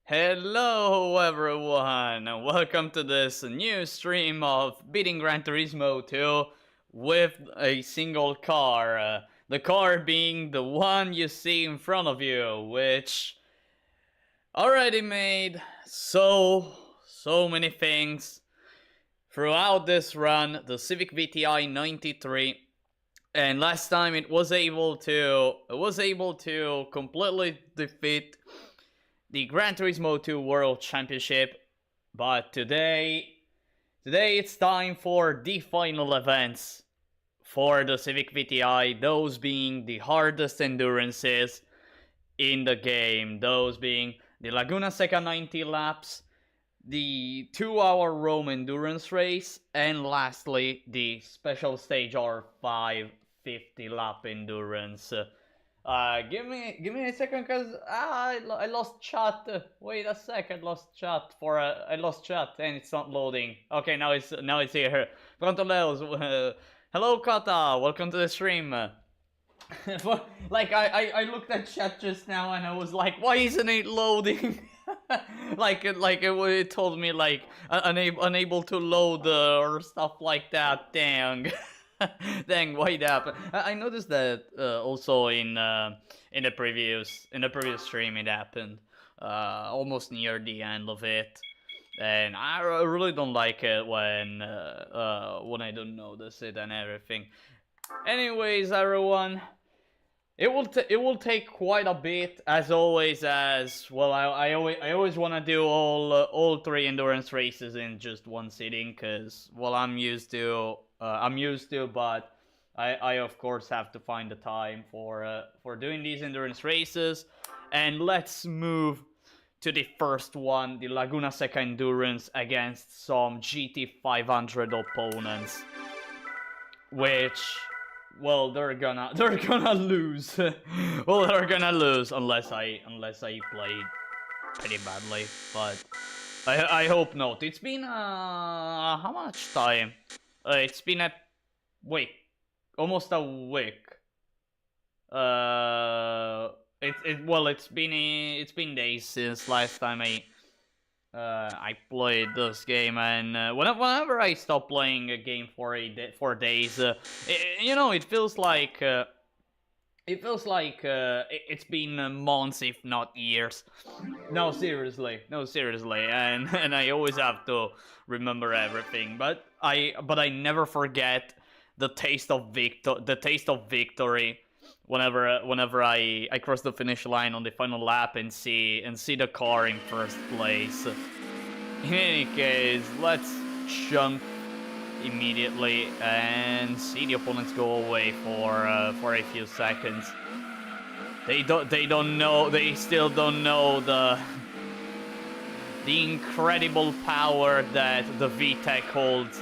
Hello everyone, and welcome to this new stream of beating Gran Turismo 2 with a single car. The car being the one you see in front of you, which already made so many things throughout this run. The Civic VTi 93. And last time it was able to completely defeat the Gran Turismo 2 World Championship, but today it's time for the final events for the Civic VTi, those being the hardest endurances in the game, those being the Laguna Seca 90 laps, the 2-hour Rome endurance race, and lastly the special stage R5 50 lap endurance. Give me a second, cause I lost chat. Wait a second, lost chat I lost chat and it's not loading. Okay, now it's here. Pronto Leos, hello Kata, welcome to the stream. Like I looked at chat just now and I was like, why isn't it loading? it told me like unable to load or stuff like that. Dang. Dang, why that? I noticed that also in the previous stream it happened almost near the end of it, and I really don't like it when I don't notice it and everything. Anyways, everyone, it will take quite a bit as always. As well, I always want to do all three endurance races in just one sitting, cause well I'm used to, but I of course have to find the time for doing these endurance races. And let's move to the first one, the Laguna Seca endurance against some GT500 opponents, which, well, they're gonna lose. Well, they're gonna lose unless I play pretty badly, but I hope not. It's been how much time? It's been almost a week. It's been days since last time I played this game, and whenever I stop playing a game for 4 days, it feels like it's been months, if not years. No, seriously, and I always have to remember everything, but I never forget the taste of victory whenever I cross the finish line on the final lap and see the car in first place. In any case, let's jump immediately and see the opponents go away for a few seconds. They still don't know the incredible power that the VTech holds.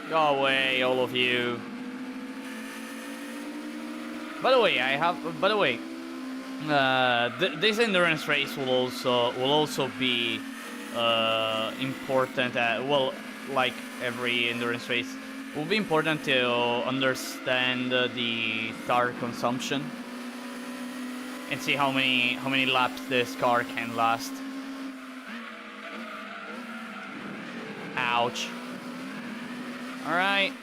Go away, all of you. By the way, this endurance race will also be important. Well, like every endurance race, will be important to understand the tire consumption and see how many laps this car can last. Ouch. All right,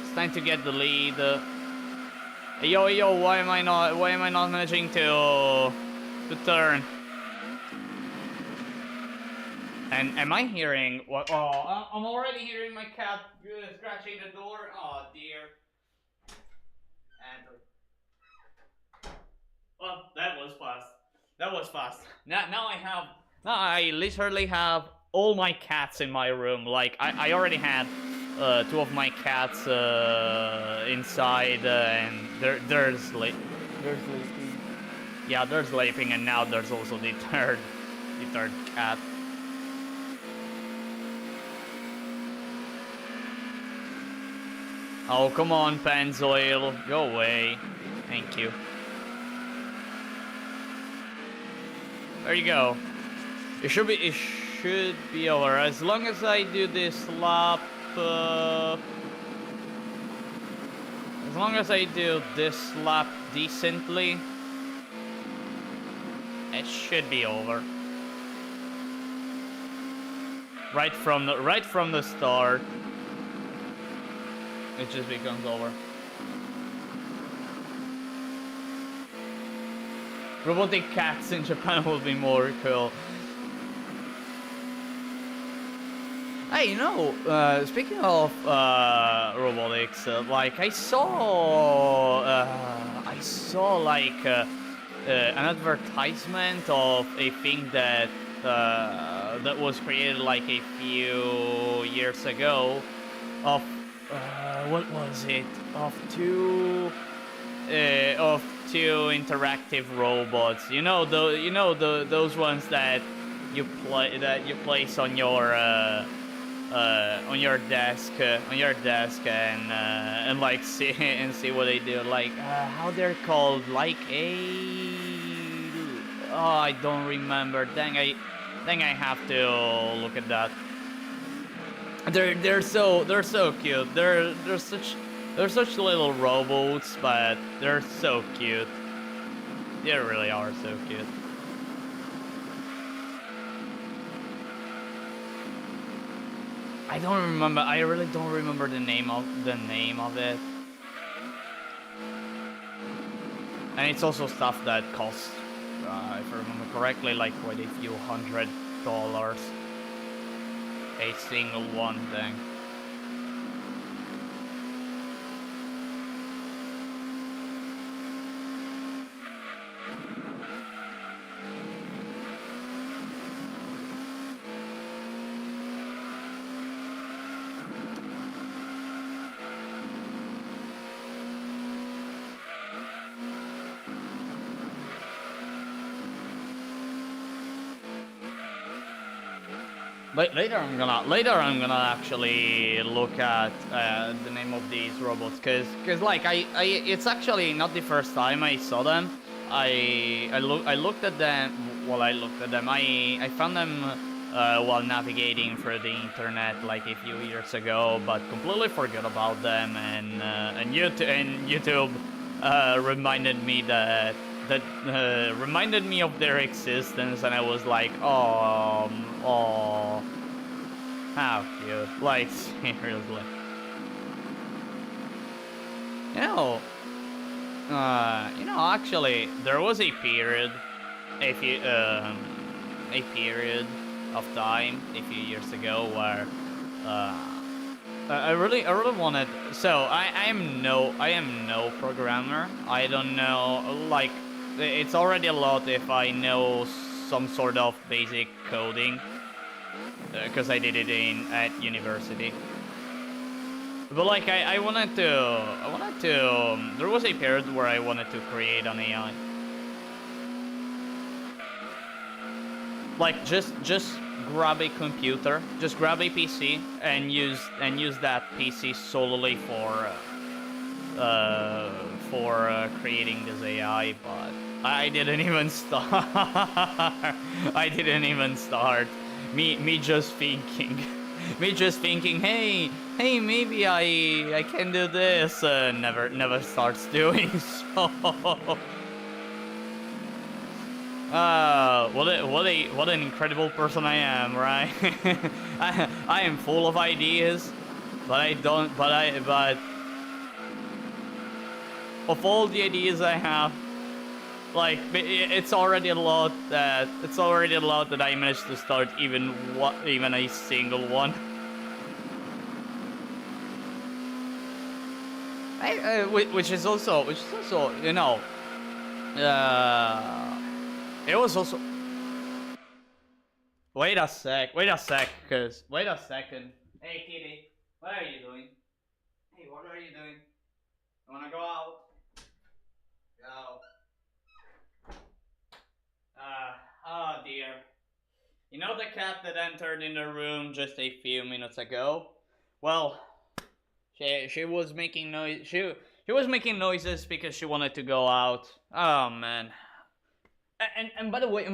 it's time to get the lead. Yo, why am I not managing to turn? And am I hearing what? Oh, I'm already hearing my cat scratching the door. Oh dear. And well, that was fast. Now I literally have all my cats in my room. Like I already had 2 of my cats inside, and they're sleeping. Yeah, they're sleeping, and now there's also the third cat. Oh, come on, Pennzoil, go away. Thank you. There you go. It should be over as long as I do this lap. As long as I do this lap decently, it should be over. Right from the start, it just becomes over. Robotic cats in Japan will be more cool. Hey, you know, speaking of robotics, like I saw like an advertisement of a thing that that was created like a few years ago, of what was it? Of two interactive robots. You know those ones that you place on your desk and like see what they do. Like how they're called? Like I don't remember. Dang, I have to look at that. They're so cute. They're such little robots, but they're so cute. They really are so cute. I don't remember. I really don't remember the name of it. And it's also stuff that costs, if I remember correctly, like quite a few $100. A single one thing. Later I'm gonna actually look at the name of these robots, cause like it's actually not the first time I saw them. I looked at them. Well, I found them while navigating through the internet like a few years ago, but completely forgot about them. And YouTube reminded me reminded me of their existence, and I was like, oh, how cute! Like seriously, actually, there was a period, a period of time a few years ago where I really wanted. So I am no programmer. I don't know, like, it's already a lot if I know some sort of basic coding, because I did it at university. But like I wanted to there was a period where I wanted to create an AI. Like just grab a computer, just grab a PC and use that PC solely for creating this AI, but I didn't even start. I didn't even start. Me just thinking. Me just thinking, hey, maybe I can do this. Never starts doing so. What an incredible person I am, right? I am full of ideas, but of all the ideas I have, like, it's already a lot that I managed to start even a single one. Which is also, you know, it was also. Wait a second. Hey, kitty, what are you doing? Hey, what are you doing? You wanna go out? Go. Oh dear. You know the cat that entered in the room just a few minutes ago? Well, she was making noise. She was making noises because she wanted to go out. Oh man. And by the way,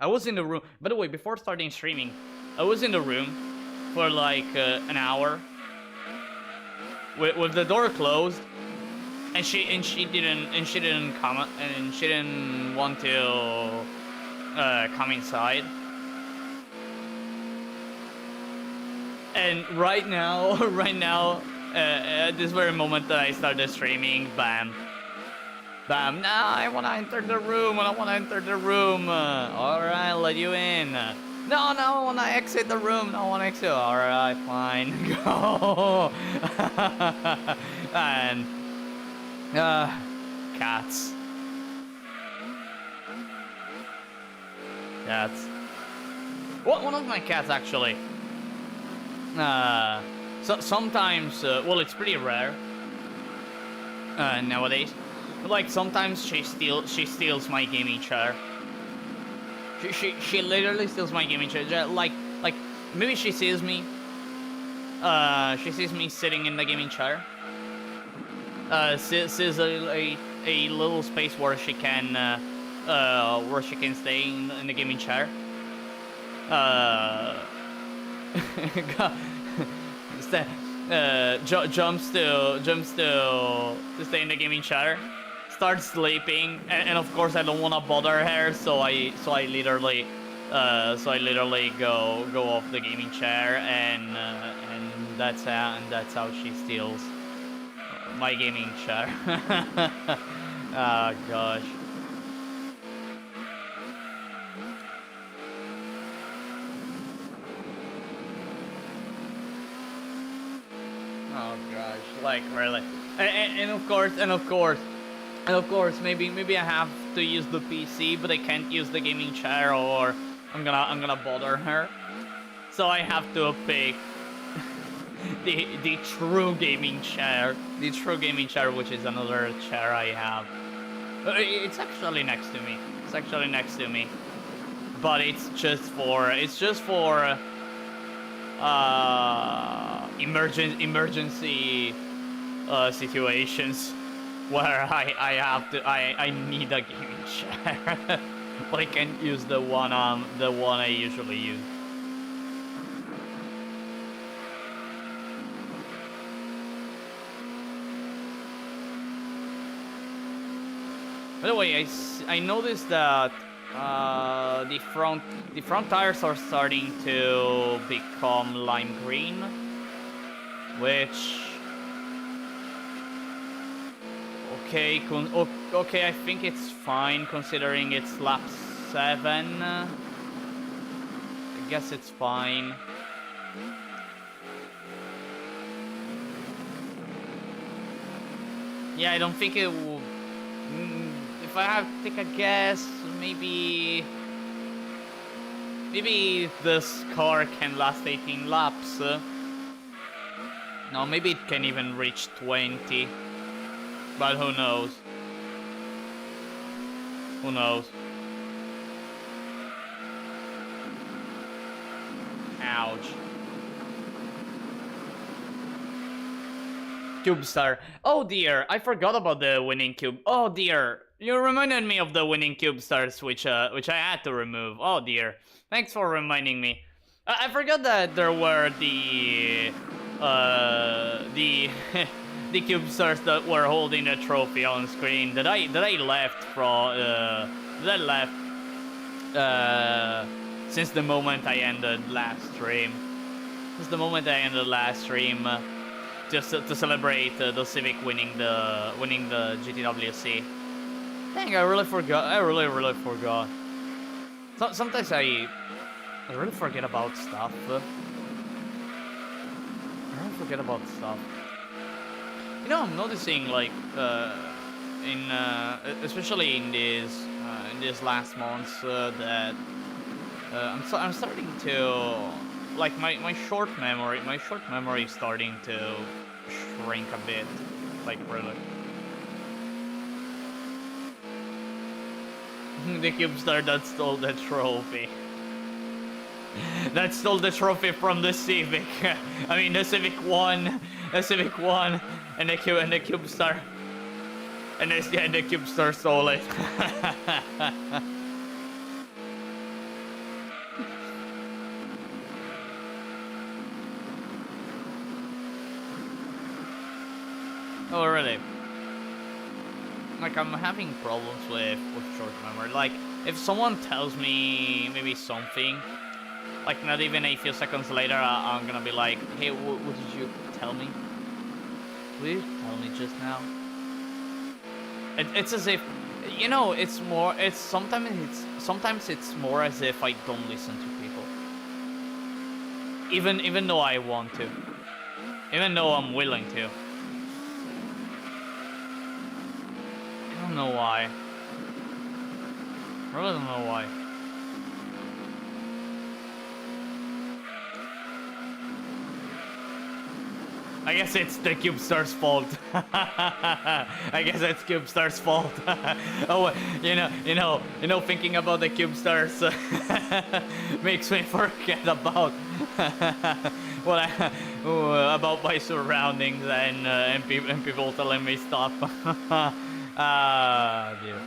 I was in the room. By the way, before starting streaming, I was in the room for like an hour with the door closed, and she didn't come, and she didn't want to come inside. And right now, at this very moment that I started streaming, bam, bam. Now I wanna enter the room. I wanna enter the room. All right, I'll let you in. No, I wanna exit the room. No, I wanna exit. All right, fine, go. And cats. Cats. One of my cats actually. So sometimes, well, it's pretty rare nowadays. But like sometimes she steals my gaming chair. She literally steals my gaming chair. Like maybe she sees me. She sees me sitting in the gaming chair. Sees a little space where she can stay in the gaming chair. Jumps to stay in the gaming chair, starts sleeping, and of course I don't want to bother her, so I literally go off the gaming chair, and that's how she steals my gaming chair. Oh gosh. Oh gosh, like really, and of course, maybe I have to use the PC, but I can't use the gaming chair, or I'm gonna bother her. So I have to pick the true gaming chair, which is another chair I have. It's actually next to me. But it's just for emergency situations where I need a gaming chair, but I can't use the one I usually use. By the way, I noticed that the front tires are starting to become lime green, which okay, I think it's fine considering it's lap 7. I guess it's fine. Yeah, I don't think it will. If I have to take a guess, maybe this car can last 18 laps. No, maybe it can even reach 20. But who knows? Who knows? Ouch. Cube star. Oh dear, I forgot about the winning cube. Oh dear, you reminded me of the winning cube stars, which I had to remove. Oh dear, thanks for reminding me. I forgot that there were the the cube stars that were holding a trophy on screen that I left from since the moment I ended last stream. Just to celebrate the Civic winning the GTWC. Dang, I really forgot. I really forgot. Sometimes I really forget about stuff. You know, I'm noticing like especially in these last months that I'm starting to like my short memory is starting to shrink a bit, like really. The cube star that stole the trophy. That stole the trophy from the Civic. I mean the Civic 1, and the cube star, and the cube star stole it. Oh really? like I'm having problems with short memory. Like if someone tells me maybe something, like not even a few seconds later, I'm gonna be like, hey, what did you tell me? What did you tell me just now? It's as if, you know, it's more. Sometimes it's more as if I don't listen to people. Even though I want to, even though I'm willing to. I don't know why. I really don't know why. I guess it's the CubeStar's fault. I guess it's CubeStar's fault. Oh, thinking about the CubeStars makes me forget about about my surroundings and people telling me stuff. Ah, dear.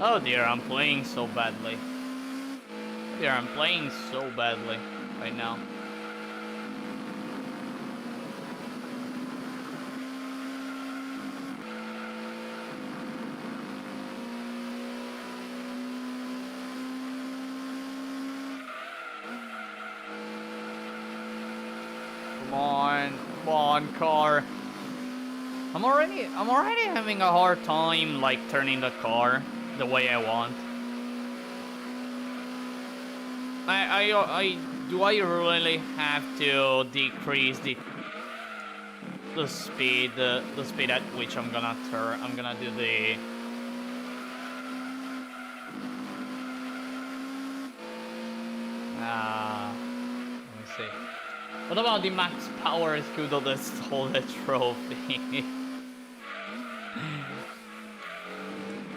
Oh dear, I'm playing so badly. Dear, I'm playing so badly right now. Come on, car. I'm already having a hard time like turning the car the way I want. Do I really have to decrease the speed at which I'm gonna do the let me see. What about the max power Scudo that stole the trophy?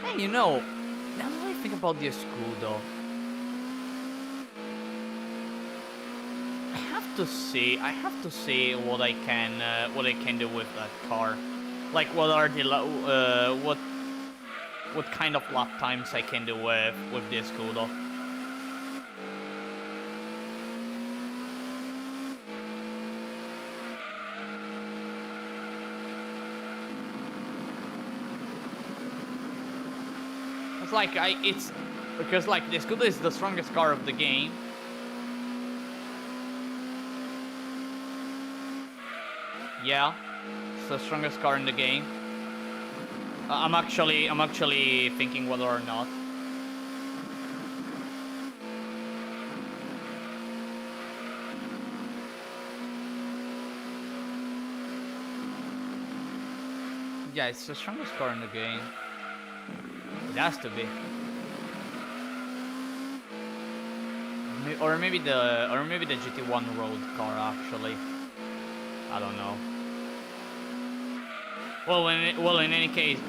Hey, you know, now that I think about the Scudo, I have to see what I can do with that car. Like what are the what kind of lap times I can do with this Scudo. It's like it's because like this Scudo is the strongest car of the game. Yeah, it's the strongest car in the game. I'm actually thinking whether or not. Yeah, it's the strongest car in the game. It has to be. Or maybe the GT1 road car actually. I don't know. Well, in any case,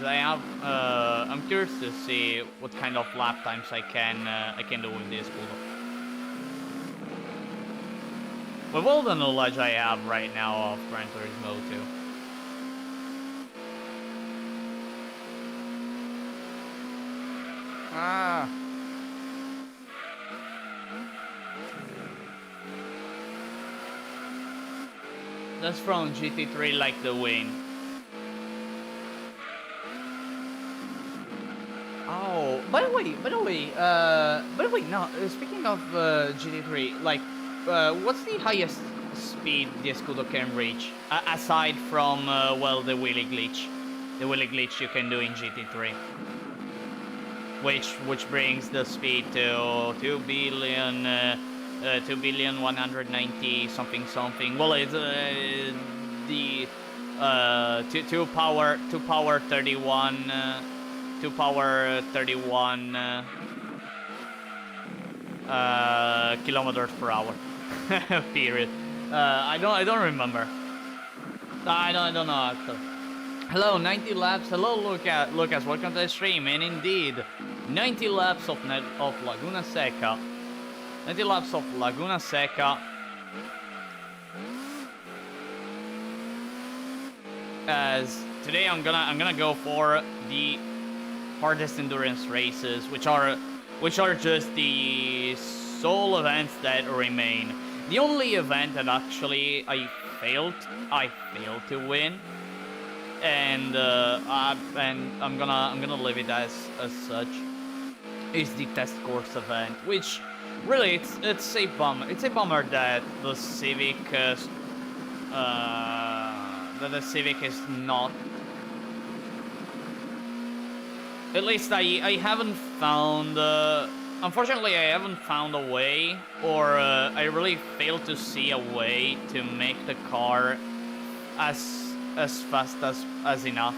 I have. I'm curious to see what kind of lap times I can do with this Scudo. With all the knowledge I have right now of Gran Turismo 2. Ah. That's from GT3 like the wind. Oh, by the way, no. Speaking of GT3, like, what's the highest speed the Scudo can reach aside from well, the wheelie glitch you can do in GT3, which brings the speed to 2 billion. 2,190 something. Well, it's the 2 power 31 kilometers per hour. Period. I don't remember. I don't know actually. Hello, 90 laps. Hello, Lucas. Welcome to the stream. And indeed, 90 laps of Laguna Seca. 90 laps of Laguna Seca. As today I'm gonna go for the hardest endurance races, which are just the sole events that remain. The only event that actually I failed to win, and I'm gonna leave it as such. Is the test course event, which really it's a bummer. It's a bummer that the Civic is not. At least I haven't found. Unfortunately, I haven't found a way, or I really failed to see a way to make the car as fast as enough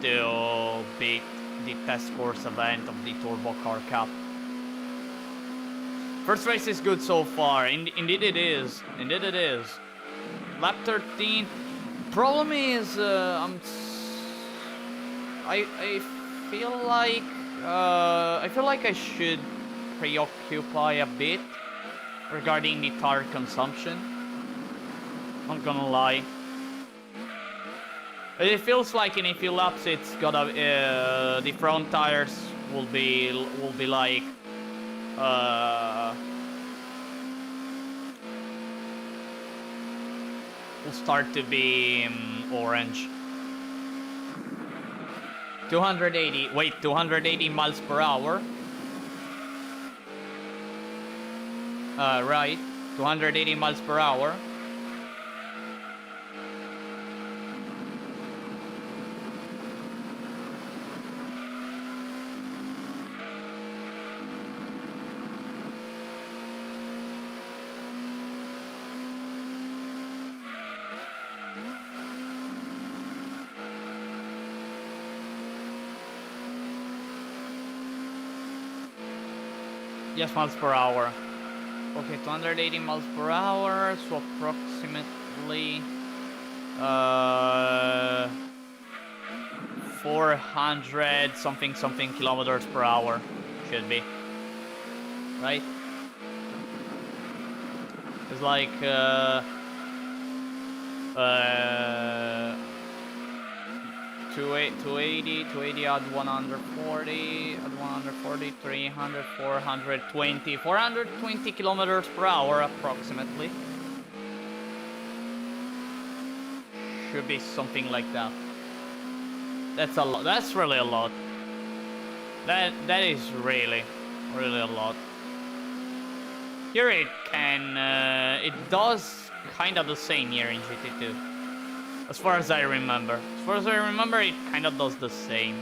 to beat the test course event of the Turbo Car Cup. First race is good so far. Indeed it is. Lap 13. Problem is, I feel like I should preoccupy a bit regarding the tire consumption. Not gonna lie. It feels like in a few laps it's gonna the front tires will be like will start to be orange. 280 miles per hour. Right, 280 miles per hour. Yes, miles per hour. Okay, 280 miles per hour, so approximately 400 something kilometers per hour should be, right? It's like 280 at 140, 300, 420 kilometers per hour approximately. Should be something like that. That's a lot. That's really a lot. That is really a lot. Here it does kind of the same here in GT2. As far as I remember. It kind of does the same.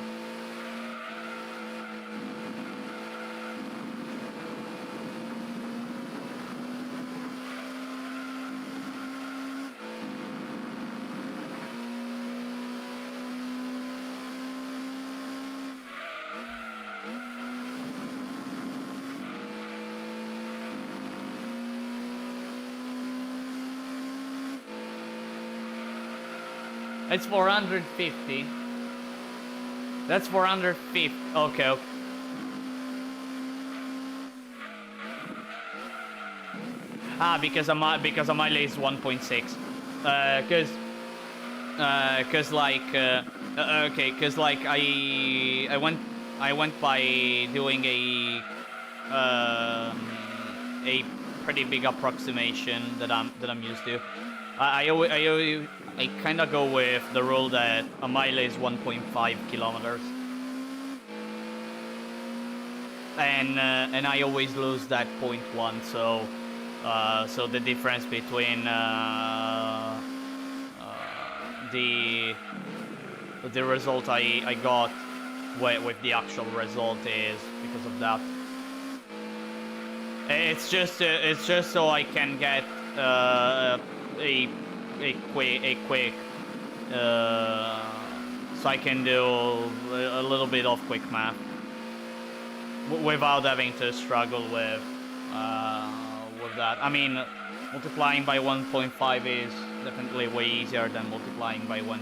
It's 450. That's 450. Okay. Because a mile is 1.6. I went by doing a pretty big approximation that I'm used to. I kind of go with the rule that a mile is 1.5 kilometers, and I always lose that 0.1. So the difference between the result I got with the actual result is because of that. It's just so I can get a quick so I can do a little bit of quick math without having to struggle with that. I mean, multiplying by 1.5 is definitely way easier than multiplying by 1.6.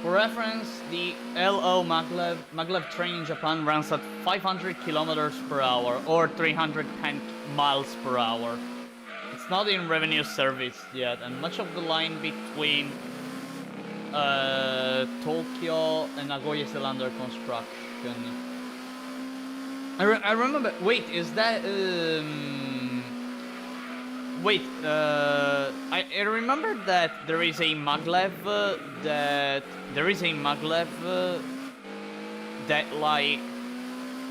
For reference, the LO maglev train in Japan runs at 500 kilometers per hour or 310 miles per hour. It's not in revenue service yet, and much of the line between Tokyo and Nagoya is still under construction. I remember. Wait, is that? Wait. I remember that there is a maglev that like.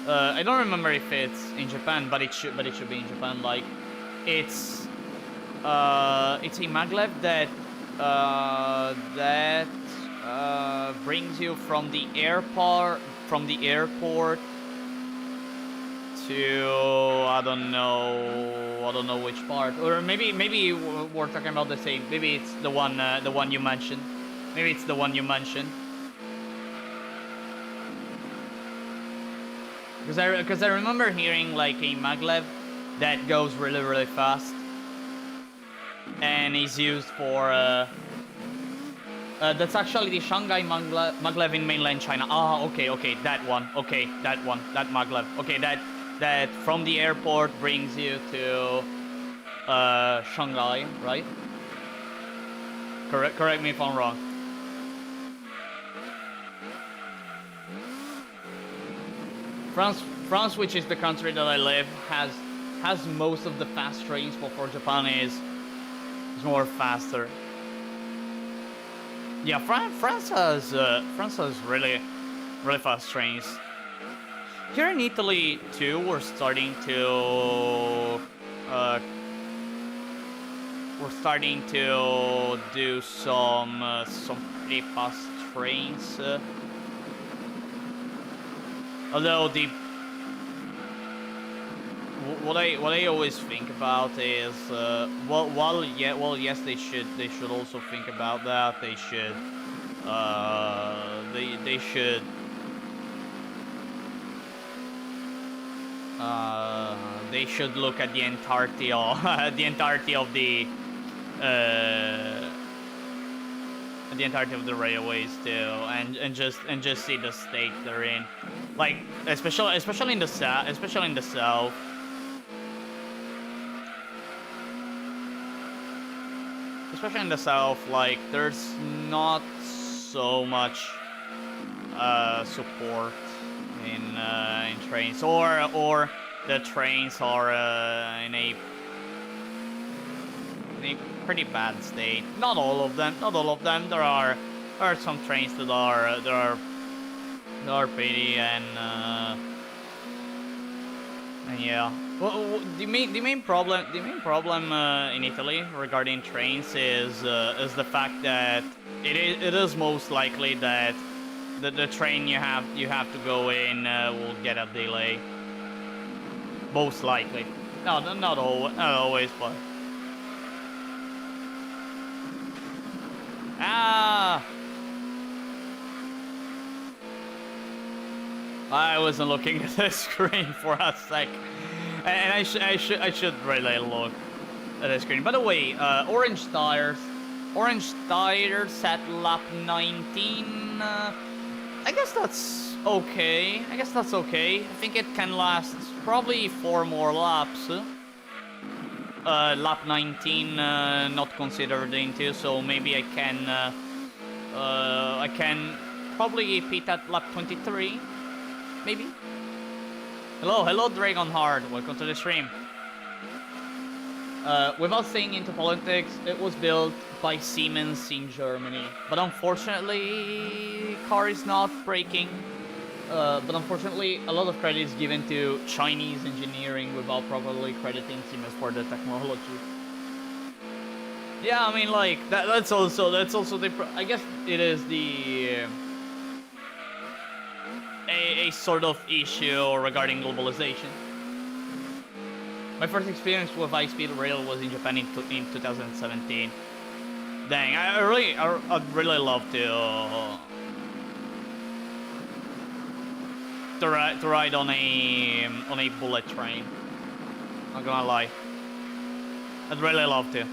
I don't remember if it's in Japan, but it should be in Japan. Like, it's a maglev that brings you from the airport to I don't know which part, or maybe we're talking about the same. Maybe it's the one you mentioned. Maybe it's the one you mentioned. Because I remember hearing like a maglev that goes really fast and is used for that's actually the Shanghai maglev in mainland China. Ah, okay, that one. Okay, that maglev. Okay, that from the airport brings you to Shanghai, right? Correct me if I'm wrong. France, which is the country that I live, has most of the fast trains, but for Japan is more faster. Yeah, France has really fast trains. Here in Italy too, we're starting to do some pretty fast trains. Although what I always think about is yes, they should also think about that. They should they should look at the entirety of the railways too, and just see the state they're in, like especially in the south, like there's not so much support in trains, or the trains are in a pretty bad state. Not all of them. There are some trains that are pretty, and yeah. Well, the main problem in Italy regarding trains is the fact that it is most likely that the train you have to go in will get a delay. Most likely. No, not always, but. Ah! I wasn't looking at the screen for a sec, and I should really look at the screen. By the way, orange tires at lap 19. I guess that's okay. I think it can last probably 4 more laps. Lap 19 not considered into, so maybe I can probably pit at lap 23, maybe. Hello Dragonheart, welcome to the stream. Without staying into politics, it was built by Siemens in Germany, but unfortunately car is not braking. But unfortunately, a lot of credit is given to Chinese engineering without properly crediting Siemens for the technology. Yeah, I mean, like that's also the. I guess it is a sort of issue regarding globalization. My first experience with high-speed rail was in Japan in 2017. Dang, I'd really love to ride on a bullet train. Not gonna lie, I'd really love to.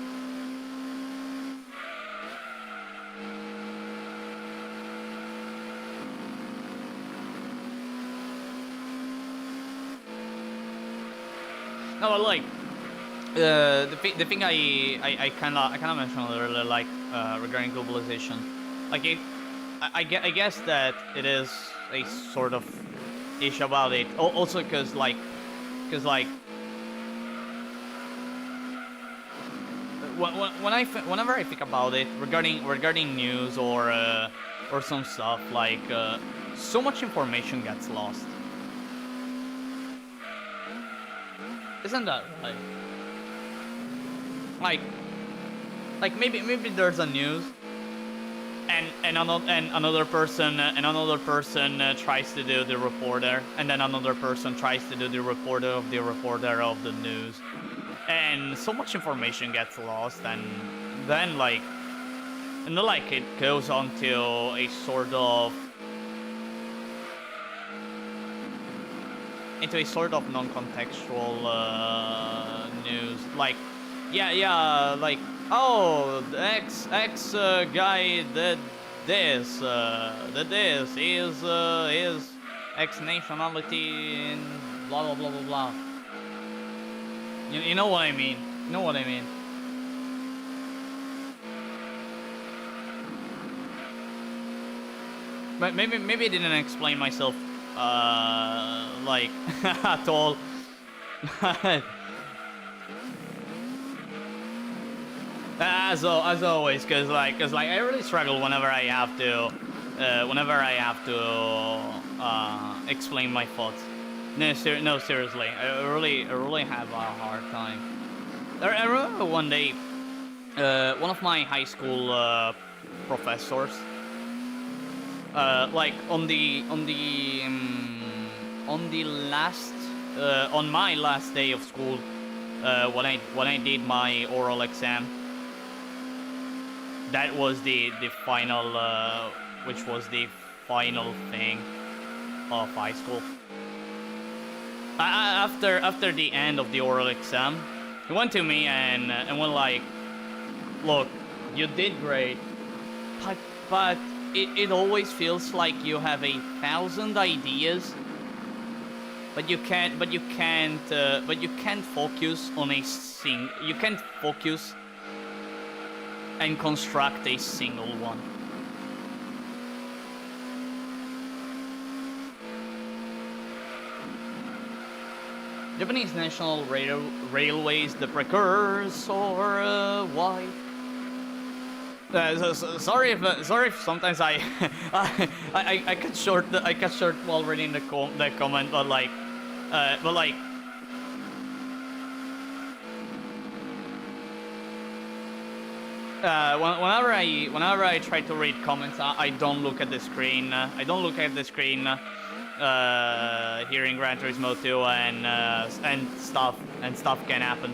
No, but like the thing I kind of mentioned earlier, like regarding globalization, like I guess that it is a sort of issue about it. Also, because like whenever I think about it regarding news or some stuff, like so much information gets lost. Isn't that right? Like maybe there's a news and another person tries to do the reporter, and then another person tries to do the reporter of the news, and so much information gets lost, and then like it goes on to a sort of non-contextual news, like like, oh, the X guy did this, is X nationality and blah blah blah blah blah. You know what I mean? You know what I mean? But maybe I didn't explain myself like at all. As always, cause like I really struggle whenever I have to explain my thoughts. No, seriously, I really have a hard time. I remember one day, one of my high school professors, like on my last day of school, when I did my oral exam. That was the final, which was the final thing of high school. After the end of the oral exam, he went to me and went like, "Look, you did great, but it always feels like you have 1,000 ideas, but you can't focus on you can't focus and construct a single one." Japanese National Railways, the precursor, why? Sorry if sometimes I cut short while reading the comment, but like whenever I try to read comments, I don't look at the screen. I don't look at the screen here in Gran Turismo 2, and stuff can happen.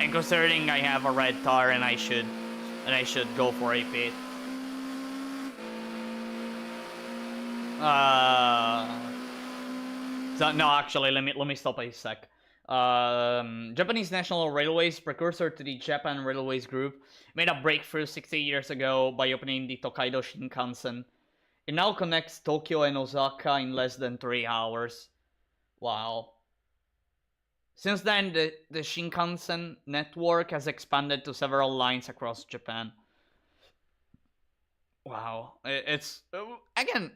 And considering I have a red car and I should go for a pit. So no, actually, let me stop a sec. Japanese National Railways, precursor to the Japan Railways Group, made a breakthrough 60 years ago by opening the Tokaido Shinkansen. It now connects Tokyo and Osaka in less than 3 hours. Wow. Since then, the Shinkansen network has expanded to several lines across Japan. Wow. It's again,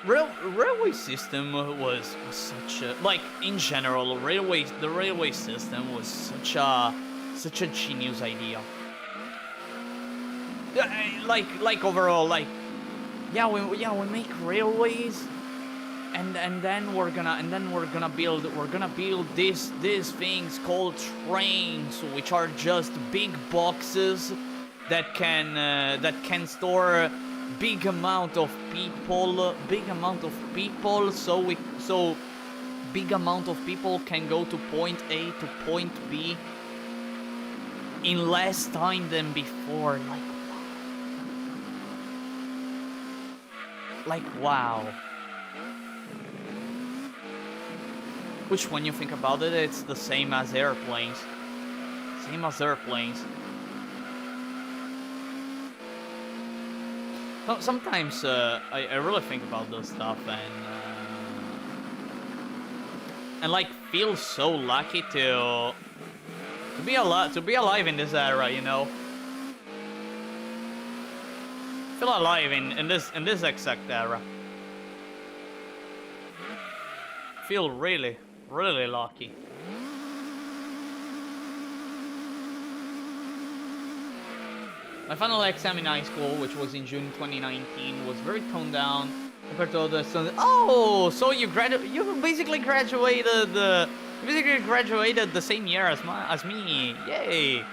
railway system was such a, like, in general, the railway system was such a genius idea. Like overall, like, we make railways, and then we're gonna build these things called trains, which are just big boxes that can store big amount of people, so big amount of people can go to point A to point B in less time than before. Wow. Which, when you think about it, it's the same as airplanes. Sometimes I really think about this stuff, and like feel so lucky to be alive in this era, you know. Feel alive in this exact era. Feel really lucky. My final exam in high school, which was in June 2019, was very toned down compared to other students. Oh, so you basically graduated the same year as me. Yay!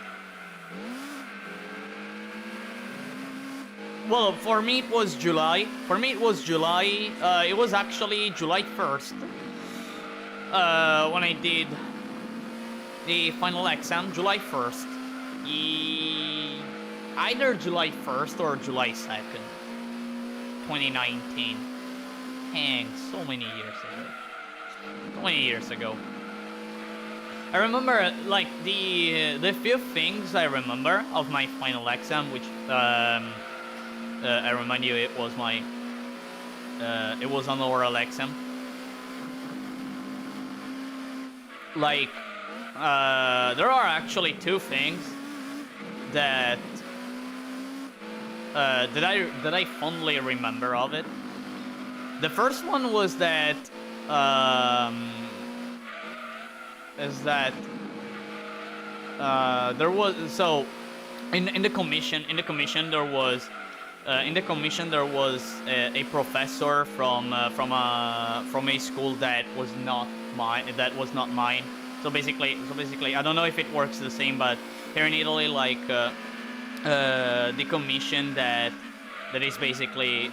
Well, for me it was July. It was actually July 1st when I did the final exam. July 1st. Either July 1st or July 2nd, 2019. Dang, so many years ago. I remember, like, the few things I remember of my final exam, which, I remind you, it was an oral exam. Like, there are actually two things that I fondly remember of it. The first one was that there was, so in the commission there was a professor from a school that was not mine. So basically I don't know if it works the same, but here in Italy, like the commission that is basically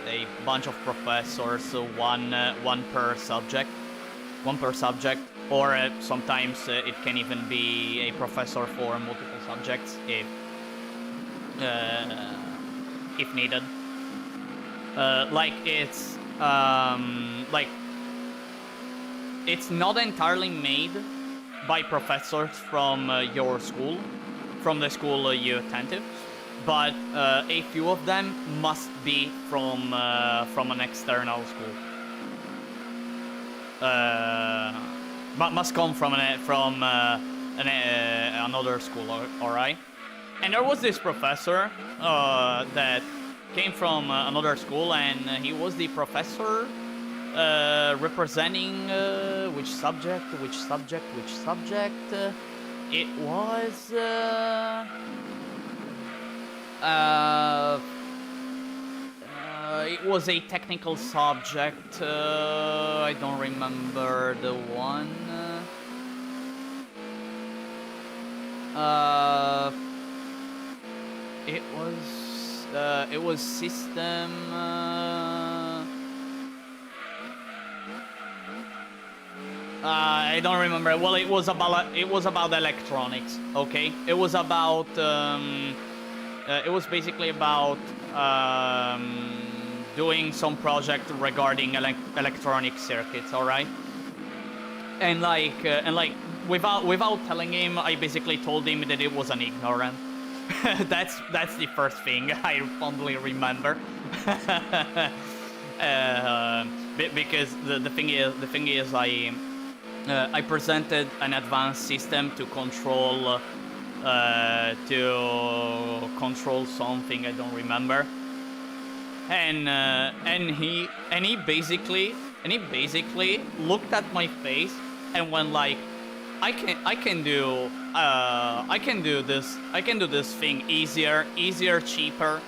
a bunch of professors, so one per subject, or sometimes it can even be a professor for multiple subjects if needed. Like it's not entirely made by professors from your school, from the school you attend to, but a few of them must be from an external school. Must come from another school, alright? And there was this professor that came from another school, and he was the professor representing which subject? It was it was a technical subject. I don't remember the one. It was system. I don't remember. Well, it was about electronics. Okay, it was about. It was basically about doing some project regarding electronic circuits. All right, and without telling him, I basically told him that it was an ignorant. that's the first thing I fondly remember. Because the thing is I presented an advanced system to control something I don't remember, and he basically looked at my face and went like, I can do this thing easier, cheaper,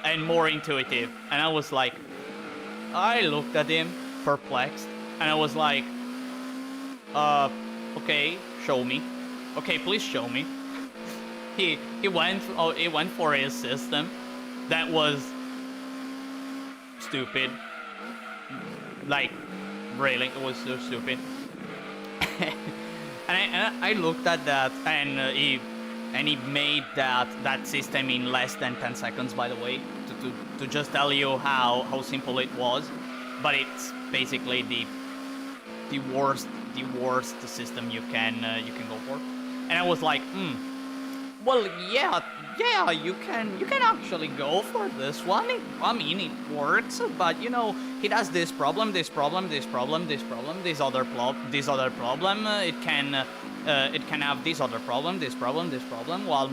and more intuitive. And I looked at him perplexed, and I was like, okay, show me. Okay, please show me. He went for his system that was stupid. Like, really, it was so stupid. and I looked at that, and he made that system in less than 10 seconds, by the way, to just tell you how simple it was. But it's basically the worst system you can go for. And I was like, well, yeah, yeah, you can actually go for this one. I mean, it works, but you know, it has this problem, this problem, this problem, this problem, this other problem. It can have this other problem, this problem, this problem. While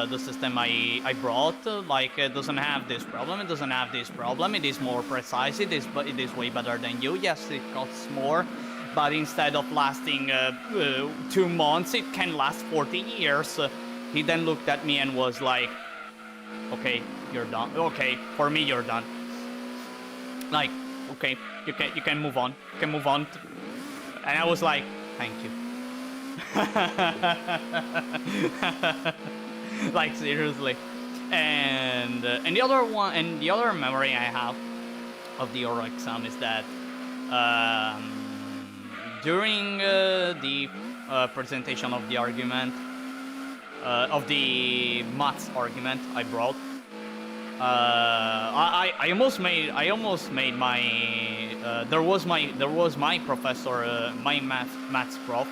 the system I brought doesn't have this problem. It doesn't have this problem. It is more precise. It is way better than you. Yes, it costs more. But instead of lasting 2 months, it can last 40 years. He then looked at me and was like, okay, you're done. Okay, for me, you're done. Like, okay, you can move on. You can move on. And I was like, thank you. Like, seriously. And the other memory I have of the oral exam is that during the presentation of the argument, of the maths argument I brought, I almost made my there was my professor, my maths prof.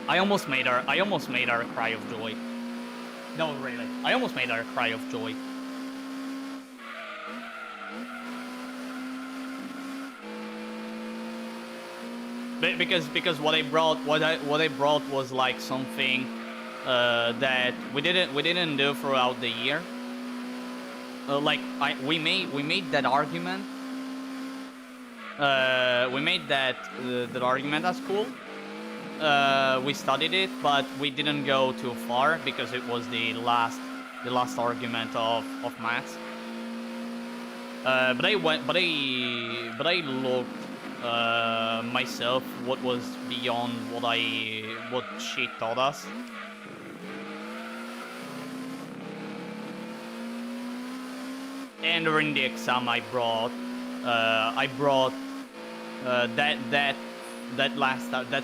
I almost made her cry of joy. No, really, I almost made her cry of joy. Because what I brought was like something that we didn't do throughout the year. We made that argument. We made that argument at school. We studied it, but we didn't go too far because it was the last argument of maths. But I looked myself what was beyond what she taught us. And during the exam, I brought that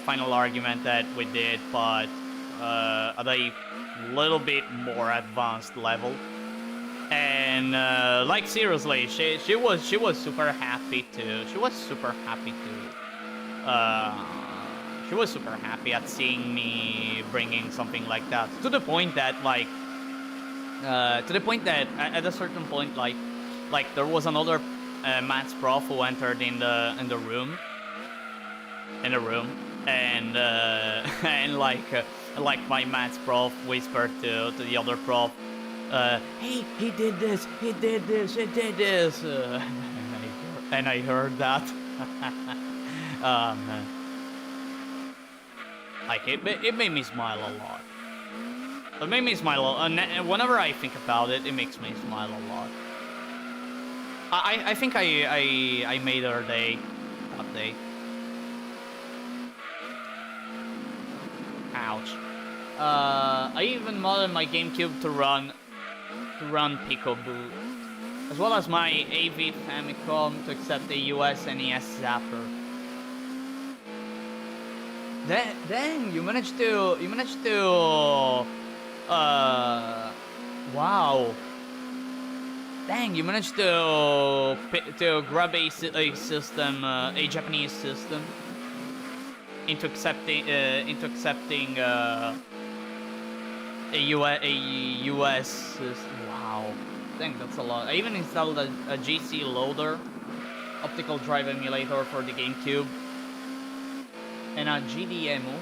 final argument that we did, but at a little bit more advanced level. And like, seriously, she was super happy too. She was super happy at seeing me bringing something like that. To the point that at a certain point, like there was another maths prof who entered in the room, and and like my maths prof whispered to the other prof, hey, he did this, and I heard that. Man. Like, it made me smile a lot. It made me smile, and whenever I think about it, it makes me smile a lot. I think I made her day that day. Ouch. I even modded my GameCube to run Peekaboo, as well as my AV Famicom to accept the US NES Zapper. Dang, you managed to wow. Dang, you managed to grab a system, a Japanese system, into accepting a US system. Wow, dang, that's a lot. I even installed a GC loader, optical drive emulator for the GameCube, and a GDEMU,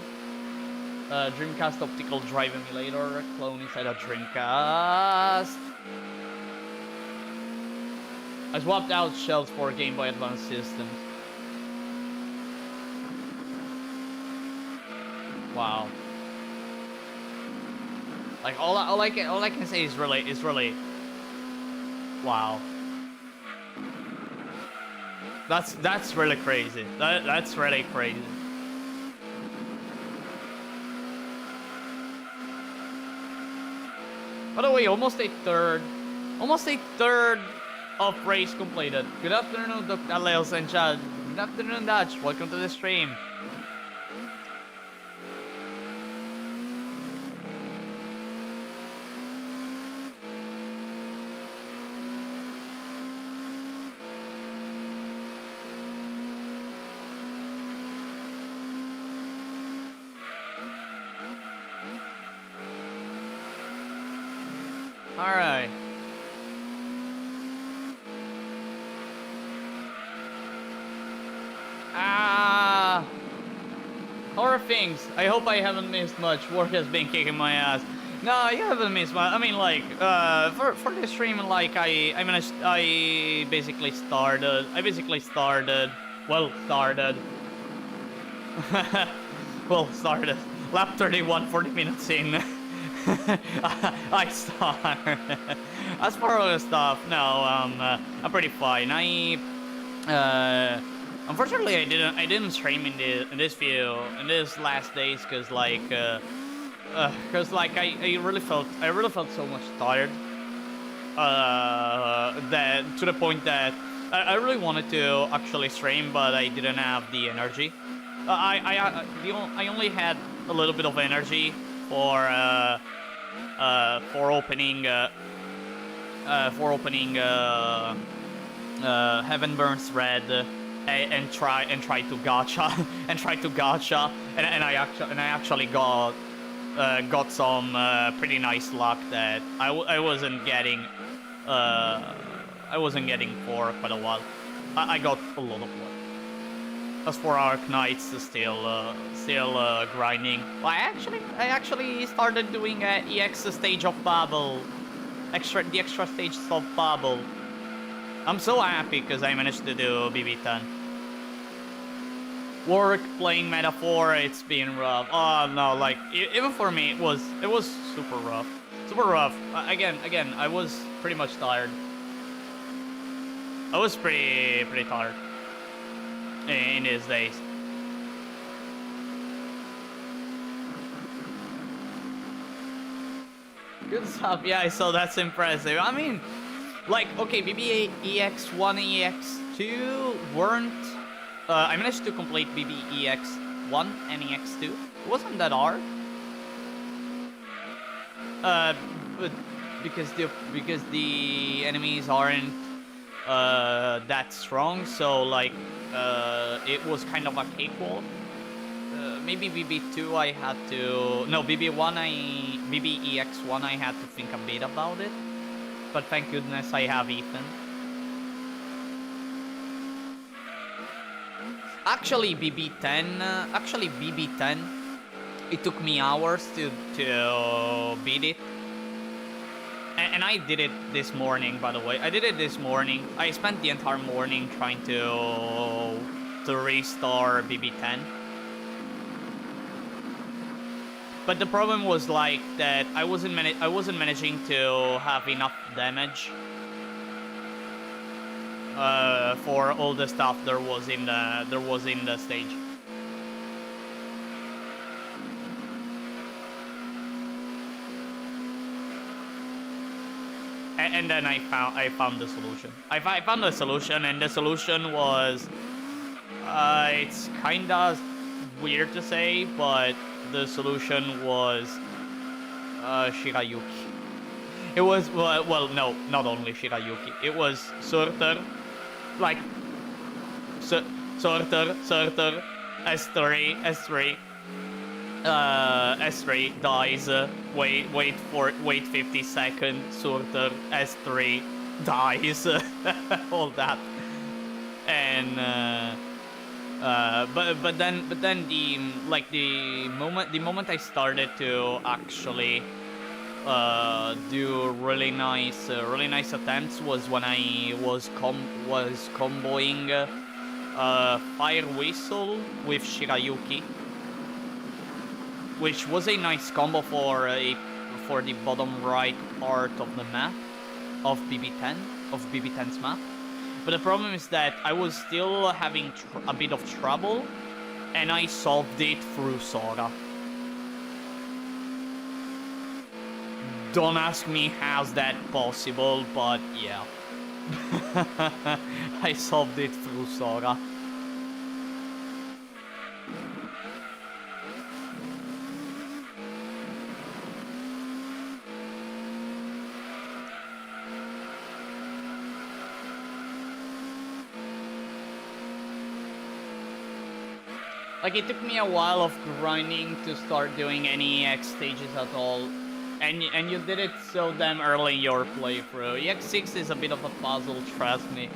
Dreamcast optical drive emulator clone inside a Dreamcast. I swapped out shells for Game Boy Advance systems. Wow. Like, all I can say is really wow. That's really crazy. That's really crazy. By the way, almost a third of race completed. Good afternoon, Dr. Leos and Chad. Good afternoon, Dutch. Welcome to the stream. Alright. Horror things. I hope I haven't missed much. Work has been kicking my ass. No, you haven't missed much. I mean, like, for this stream, like, I basically started. Well, started. Well, started. Lap 31, 40 minutes in. I start. As for other stuff, no, I'm pretty fine. Unfortunately, I didn't stream in this last days, cause like I really felt so much tired. That to the point that I really wanted to actually stream, but I didn't have the energy. I only had a little bit of energy for opening Heaven Burns Red. And try to gacha and I actually got some pretty nice luck that I wasn't getting for quite a while. I got a lot of luck. As for Arc Knights, still grinding. Well, I actually started doing EX stage of Babel, the extra stages of Babel. I'm so happy because I managed to do BB10. Work, playing Metaphor, it's been rough. Oh no, like even for me it was super rough. Again, I was pretty much tired. I was pretty tired in these days. Good stuff. Yeah, so that's impressive. I mean, like, okay, BB EX1, EX2 weren't. I managed to complete BB EX1 and EX2. It wasn't that hard. But because the enemies aren't that strong, so like it was kind of a cakewalk. Maybe BB2 I had to... No, BB EX1 I had to think a bit about it. But thank goodness I have Ethan. Actually BB10, it took me hours to beat it. And I did it this morning, by the way. I did it this morning. I spent the entire morning trying to restore BB10. But the problem was like that I wasn't managing to have enough damage for all the stuff there was in the stage. And then I found the solution. I found the solution, and the solution was it's kinda weird to say, but the solution was Shirayuki. It was well no, not only Shirayuki. It was Surtur, like Surtur, S3 S3 dies. Wait 50 seconds. Surtur S3 dies. All that, and but then the moment I started to actually do really nice attempts was when I was comboing Fire Whistle with Shirayuki, which was a nice combo for the bottom right part of the map of BB10's map. But the problem is that I was still having a bit of trouble, and I solved it through Sora. Don't ask me how's that possible, but yeah. I solved it through Sora. Like, it took me a while of grinding to start doing any EX stages at all. And you did it so damn early in your playthrough. EX6 is a bit of a puzzle, trust me.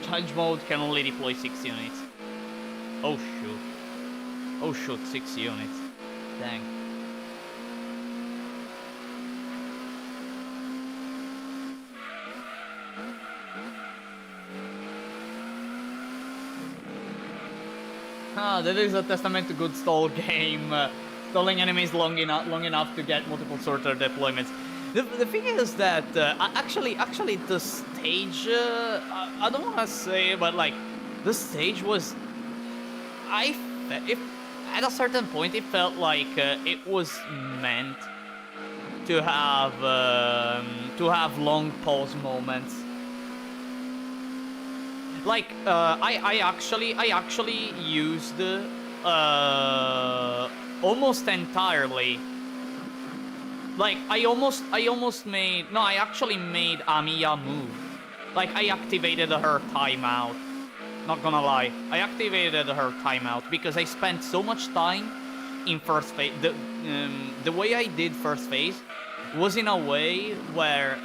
Charge mode can only deploy 6 units. Oh shoot. Oh shoot, 6 units. Dang. Ah, that is a testament to good stall game. Stalling enemies long enough to get multiple sorter deployments. The thing is that actually the stage I don't want to say, but like the stage was if at a certain point it felt like it was meant to have long pause moments. Like I actually used almost entirely. Like I actually made Amiya move. Like I activated her timeout. Not gonna lie, I activated her timeout because I spent so much time in first phase. The way I did first phase was in a way where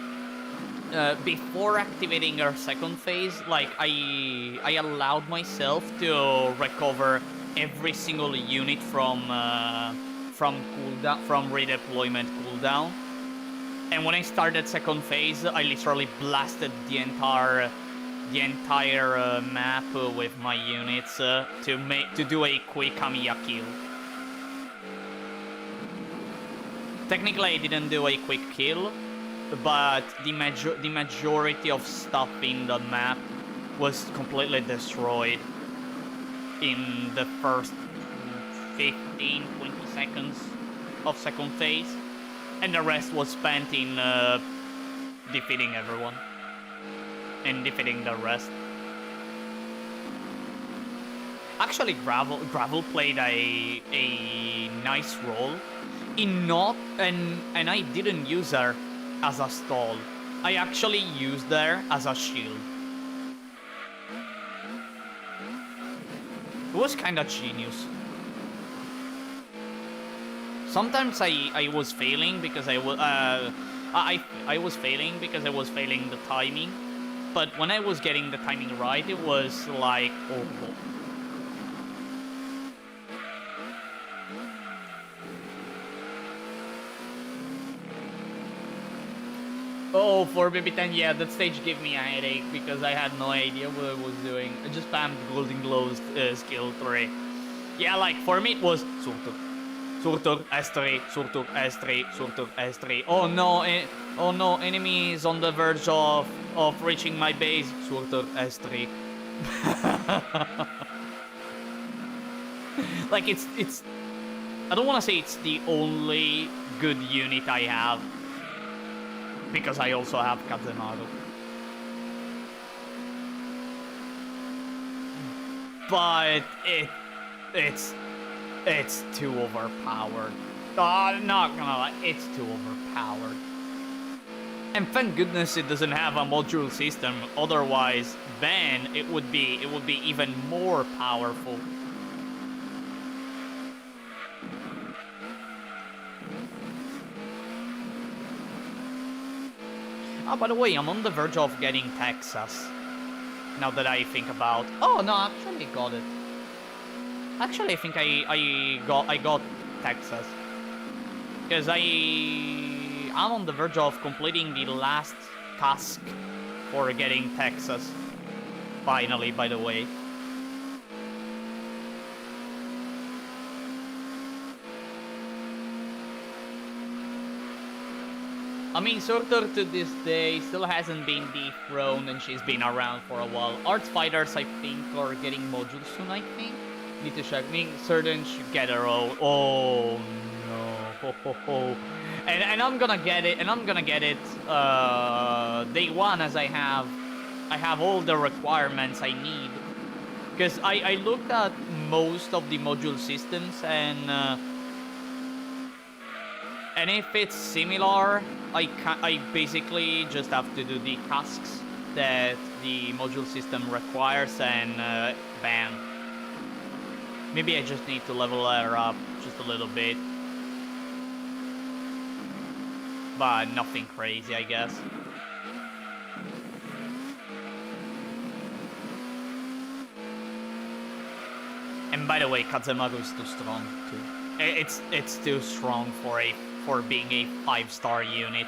before activating her second phase, like I allowed myself to recover every single unit from cooldown, from redeployment cooldown. And when I started second phase, I literally blasted the entire map with my units to do a quick Kamiya kill. Technically, I didn't do a quick kill, but the majority of stuff in the map was completely destroyed in the first 15-20 seconds of second phase, and the rest was spent in defeating everyone and defeating the rest. Actually, Gravel played a nice role in not, and I didn't use her as a stall. I actually used her as a shield. It was kind of genius. Sometimes I was failing because I was failing because I was failing the timing, but when I was getting the timing right, it was like, oh. Oh, for BB10, yeah, that stage gave me a headache because I had no idea what I was doing. I just spammed Golden Glow's skill 3. Yeah, like, for me it was Surtur, S3, Surtur, S3, Surtur, S3. Oh no, enemy is on the verge of reaching my base. Surtur, S3. Like, it's... I don't want to say it's the only good unit I have, because I also have Kazemaru. But it's too overpowered. Not gonna lie, it's too overpowered. And thank goodness it doesn't have a module system. Otherwise, then it would be even more powerful. Oh, by the way, I'm on the verge of getting Texas. Now that I think about... Oh, no, I actually got it. Actually, I think I got Texas. Because I'm on the verge of completing the last task for getting Texas. Finally, by the way. I mean, Surtur to this day still hasn't been dethroned and she's been around for a while. Arts Fighters, I think, are getting modules soon, I think. Need to check. Being certain should get her own. Oh no. And I'm gonna get it, day one, as I have all the requirements I need. Because I looked at most of the module systems and if it's similar, I basically just have to do the tasks that the module system requires and bam. Maybe I just need to level her up just a little bit. but nothing crazy, I guess. And by the way, Kazemaru is too strong too. It's too strong for being a 5-star unit.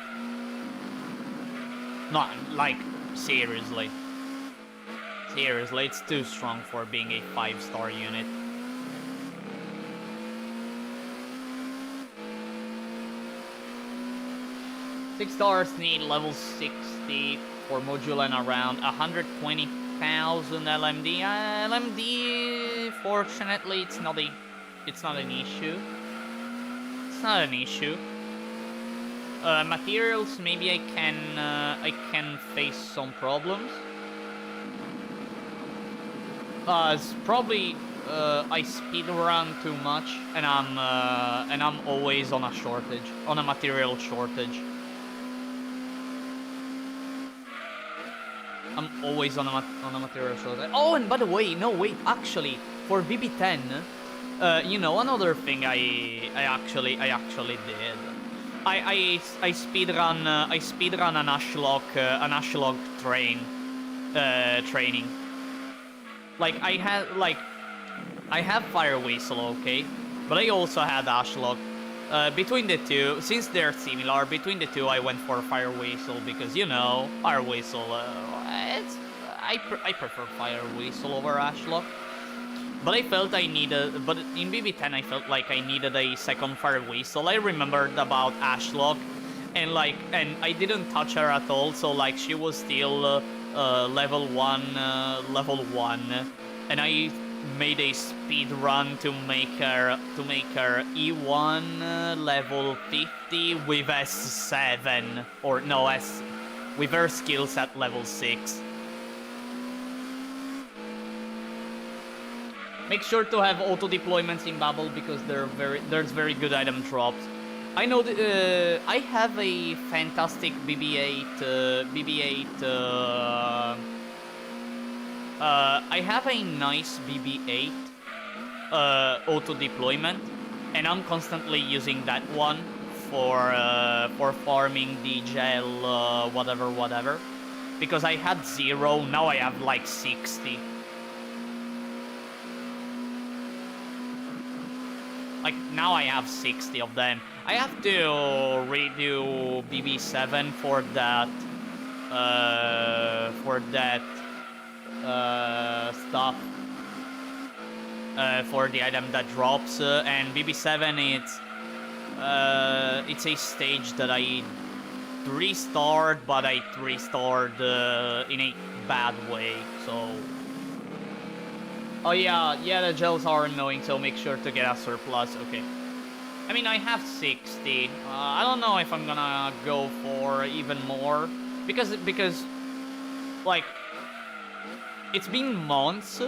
Not like seriously. Seriously, it's too strong for being a 5-star unit. Six stars need level 60 for module and around 120,000 LMD. LMD, fortunately, it's not an issue. It's not an issue. Materials, maybe I can face some problems. It's probably I speedrun too much, and I'm always on a shortage, on a material shortage. I'm always on a material shortage. Oh, and by the way, no wait, actually, for BB10, you know, another thing I actually did. I speedrun an Ashlog training. Like I have Fire Whistle, okay, but I also had Ashlog. Between the two, since they're similar, between the two I went for Fire Whistle because, you know, Fire Whistle. I prefer Fire Whistle over Ashlog. But I felt I needed, but in BB10 I felt like I needed a second Fire Whistle. I remembered about Ashlog, and I didn't touch her at all, so like she was still level 1, and I made a speed run to make her E1 level 50 with S7, or no, with her skills at level 6. Make sure to have auto deployments in Babel because there's very good item drops. I know that I have a fantastic BB8. I have a nice BB8 auto deployment, and I'm constantly using that one for farming the gel whatever. Because I had 0, now I have like 60. Like, now I have 60 of them. I have to redo BB7 for that stuff. For the item that drops. And BB7, it's a stage that I 3-starred, but I 3-starred in a bad way, so... Oh yeah, the gels are annoying, so make sure to get a surplus, okay. I mean, I have 60. I don't know if I'm gonna go for even more. Because like, it's been months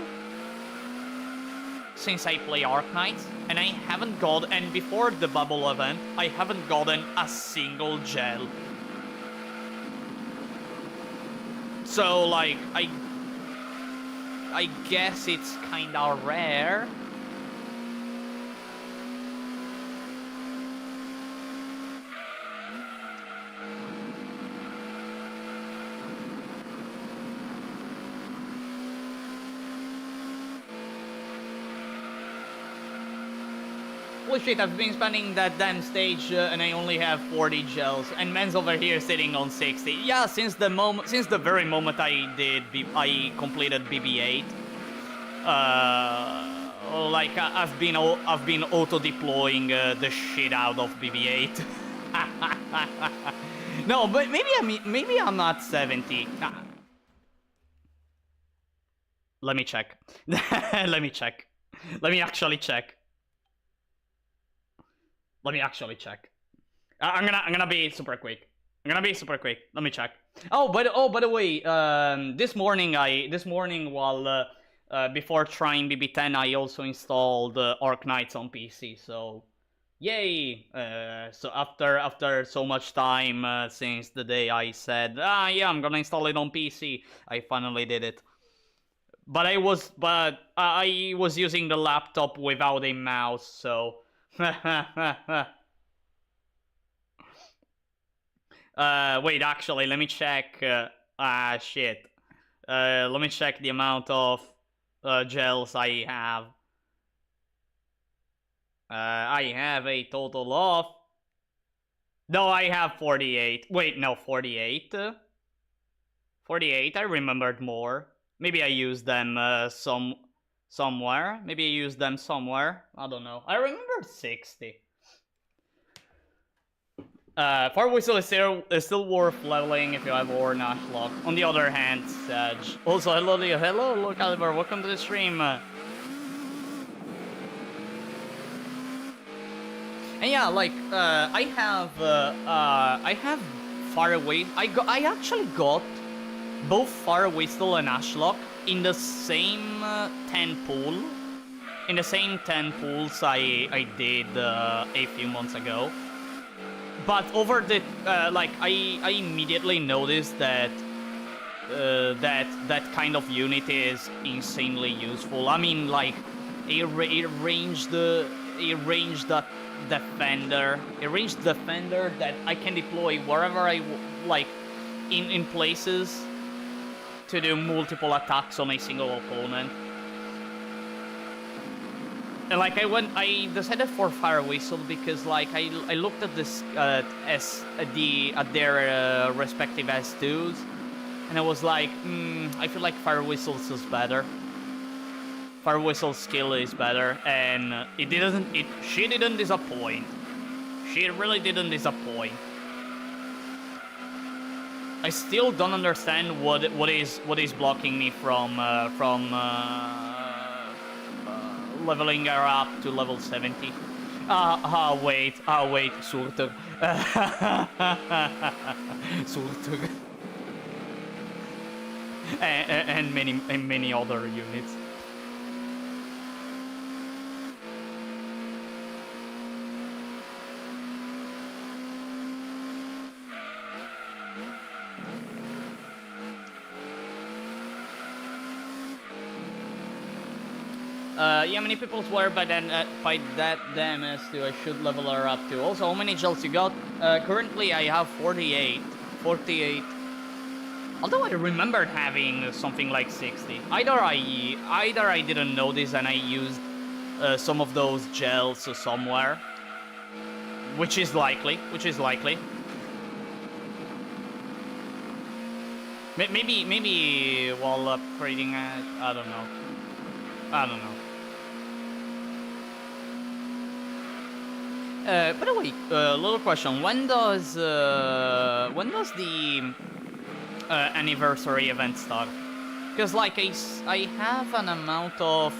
since I play Arknights, and I haven't got, and before the bubble event, I haven't gotten a single gel. So, like, I guess it's kinda rare. Holy shit, I've been spending that damn stage and I only have 40 gels, and Men's over here sitting on 60. Yeah, since the very moment I completed BB8. Like I've been auto deploying the shit out of BB8. No, but maybe I'm not 70. Let me check. Let me check. Let me actually check. Let me actually check. I'm gonna be super quick. Let me check. Oh, by the way, this morning while before trying BB10, I also installed Arknights on PC. So, yay! So after so much time since the day I said, yeah, I'm gonna install it on PC, I finally did it. But I was using the laptop without a mouse, so. Wait, actually, let me check. Shit. Let me check the amount of gels I have. I have a total of... No, I have 48. Wait, no, 48? 48, I remembered more. Maybe I used them somewhere. Maybe I used them somewhere. I don't know. I remembered 60. Fire Whistle is still worth leveling if you have War Nashlock. On the other hand, Sage. Also, hello Leo. Hello Caliber. Welcome to the stream. And yeah, like I have Fire Whistle. I actually got both Fire Whistle and Ashlock in the same 10 pool. In the same 10 pools I did a few months ago. But over the like I immediately noticed that that kind of unit is insanely useful. I mean, like a ranged defender that I can deploy wherever I like in places to do multiple attacks on a single opponent. And like I decided for Fire Whistle because like I looked at this at their respective S2s, and I was like, I feel like Fire Whistle's is better. Fire Whistle's skill is better, and she didn't disappoint. She really didn't disappoint. I still don't understand what is blocking me from leveling her up to level 70. Wait, Surtug. Surtug. and many other units. Yeah, many people swear by that damn S2 I should level her up to. Also, how many gels you got? Currently I have 48. Although I remembered having something like 60. Either I didn't notice and I used some of those gels somewhere. Which is likely. Maybe while upgrading it, I don't know. By the way, little question: when does the anniversary event start? Because like I have an amount of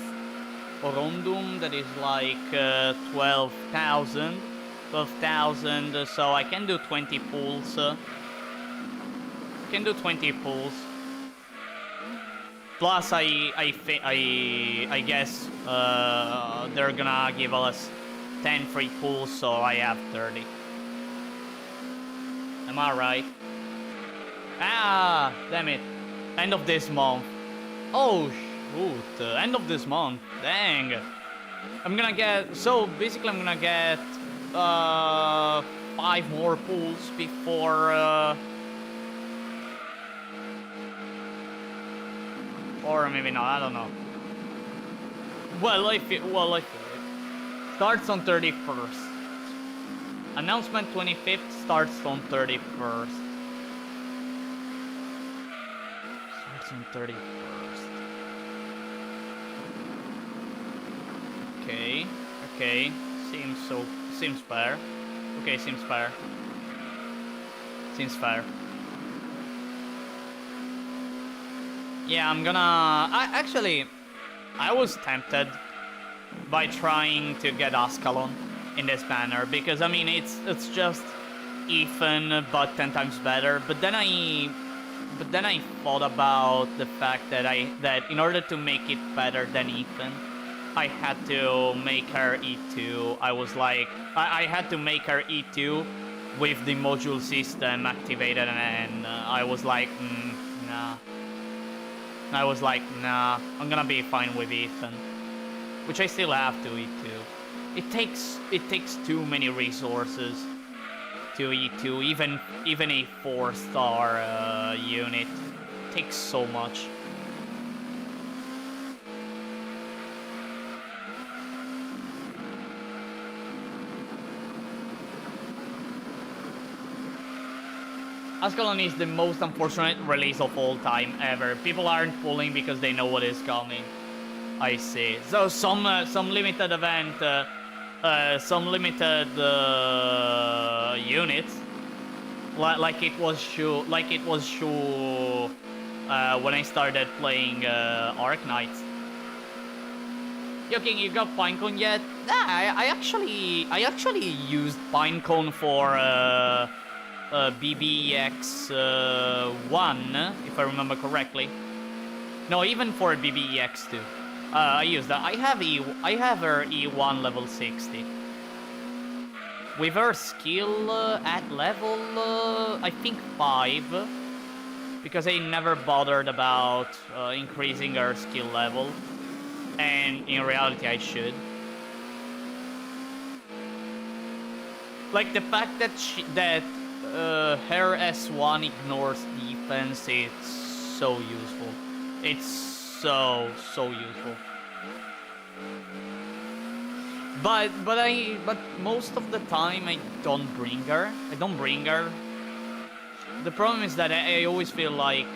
Rondum that is like 12,000, so I can do 20 pulls. Plus, I guess they're gonna give us 10 free pulls, so I have 30. Am I right? Ah, damn it. End of this month. Oh, shoot. End of this month. Dang. I'm gonna get... So, basically, I'm gonna get 5 more pulls before... Or maybe not, I don't know. Well, I feel it. Starts on 31st. Announcement 25th, starts on 31st. Starts on 31st. Okay. Seems fair. Okay, seems fair. Yeah, I'm gonna... I was tempted by trying to get Ascalon in this banner, because I mean it's just Ethan but 10 times better. But then I thought about the fact that in order to make it better than Ethan, I had to make her E2. I was like, I had to make her E2 with the module system activated, and I was like, nah. I was like, nah, I'm gonna be fine with Ethan. Which I still have to E2. It takes too many resources to E2, even a 4-star unit takes so much. Ascalon is the most unfortunate release of all time ever. People aren't pulling because they know what is coming. I see. So some limited event, some limited units, like it was show when I started playing Arc Knights. Yo King, you got Pinecone yet? Nah, I actually used Pinecone for BBEX1, if I remember correctly. No, even for BBEX2. I used that. I have her E1 level 60. With her skill at level, I think 5. Because I never bothered about increasing her skill level. And in reality, I should. Like the fact that her S1 ignores defense, it's so useful. It's so useful. But most of the time I don't bring her. The problem is that I always feel like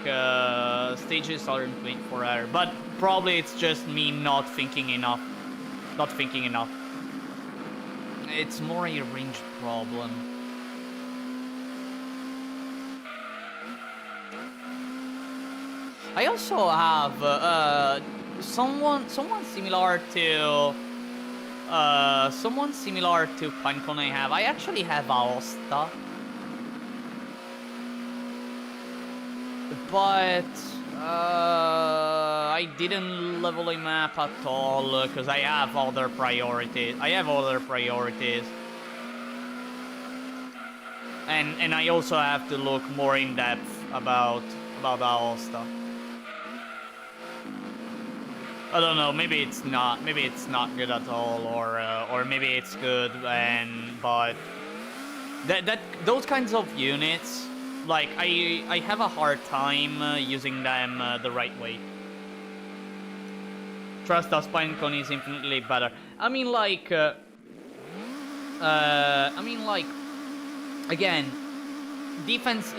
stages aren't made for her. But probably it's just me not thinking enough. It's more a range problem. I also have someone similar to Pinecone I have. I actually have Aosta, but I didn't level him up at all because I have other priorities. And I also have to look more in depth about Aosta. I don't know. Maybe it's not good at all, or maybe it's good. But those kinds of units, like I have a hard time using them the right way. Trust us, Pinecone is infinitely better. I mean, like, again, defense.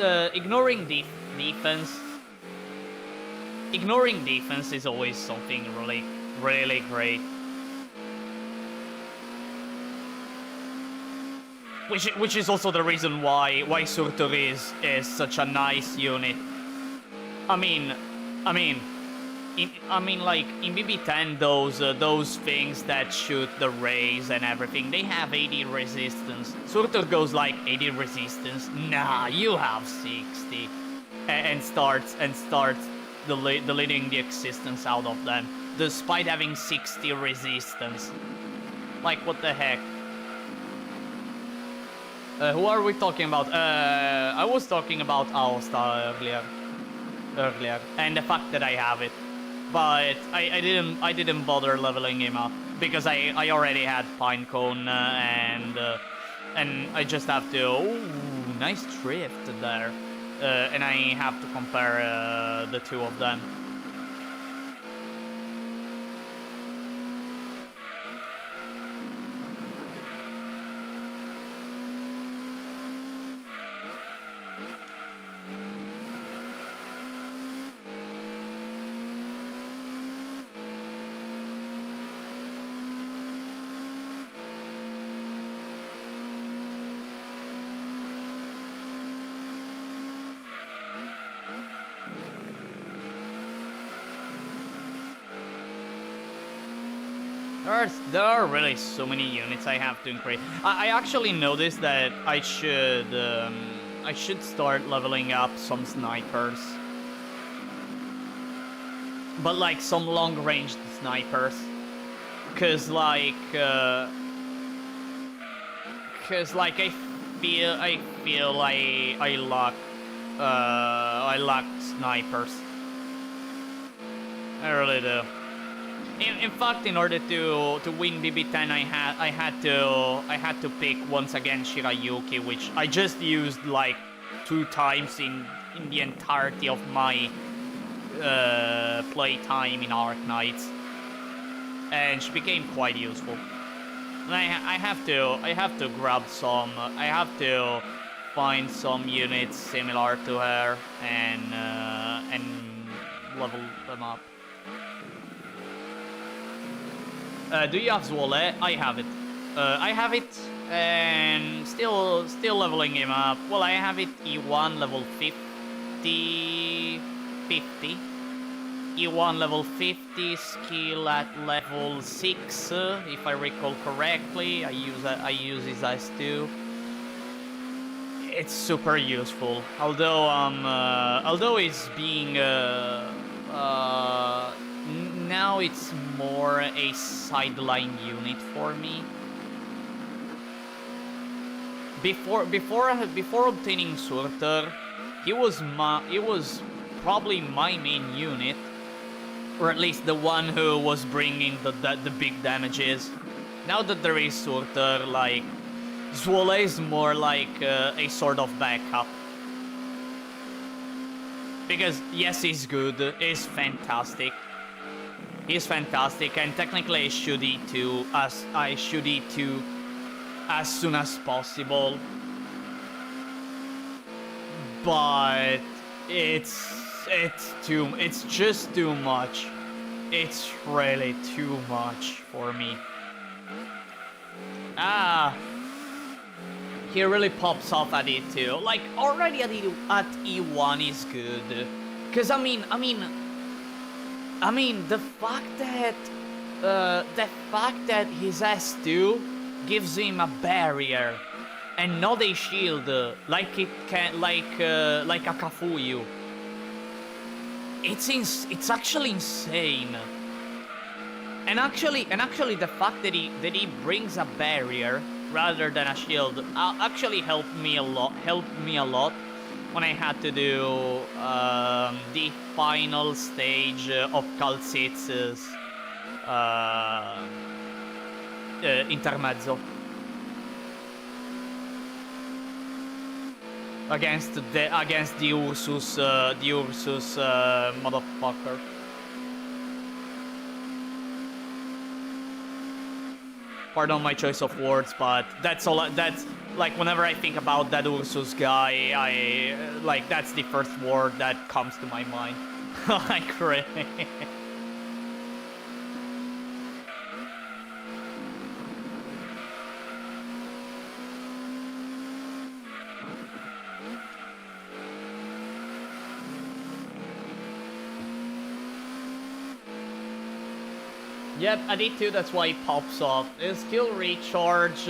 Ignoring defense is always something really great. Which is also the reason why Surtur is such a nice unit. I mean, like in BB10, those things that shoot the rays and everything, they have 80 resistance. Surtur goes like 80 resistance. Nah, you have 60, and starts deleting the existence out of them, despite having 60 resistance. Like, what the heck? Who are we talking about? I was talking about Aosta earlier, and the fact that I have it, but I didn't bother leveling him up because I already had Pinecone, and I just have to. Ooh, nice drift there. And I have to compare the two of them. There are really so many units I have to increase. I actually noticed that I should start leveling up some snipers, but like some long-range snipers, cause like I feel I lack snipers. I really do. In fact, in order to win BB10, I had to pick once again Shirayuki, which I just used like 2 times in the entirety of my play time in Arc Knights, and she became quite useful. And I have to grab some. I have to find some units similar to her and level them up. Do you have Zwole? I have it. I have it, and still leveling him up. Well, I have it E1 level 50. E1 level 50, skill at level 6, if I recall correctly. I use his S2. It's super useful. Although it's being now it's more a sideline unit for me. Before obtaining Surtur, he was probably my main unit, or at least the one who was bringing the big damages. Now that there is Surtur, like Zwole is more like a sort of backup. Because yes, he's good, he's fantastic. He's fantastic, and technically I should E2 as soon as possible. But it's just too much. It's really too much for me. He really pops off at E2. Like already at E1 is good. Cause I mean the fact that his S2 gives him a barrier and not a shield like it can like a Kafuyu. It's actually insane. And actually the fact that he brings a barrier rather than a shield actually helped me a lot when I had to do the final stage of Calcitz's intermezzo against the Ursus motherfucker. Pardon my choice of words, but that's all. That's like whenever I think about that Ursus guy, like that's the first word that comes to my mind. Like really. Yep, at E2 that's why he pops off. His skill recharge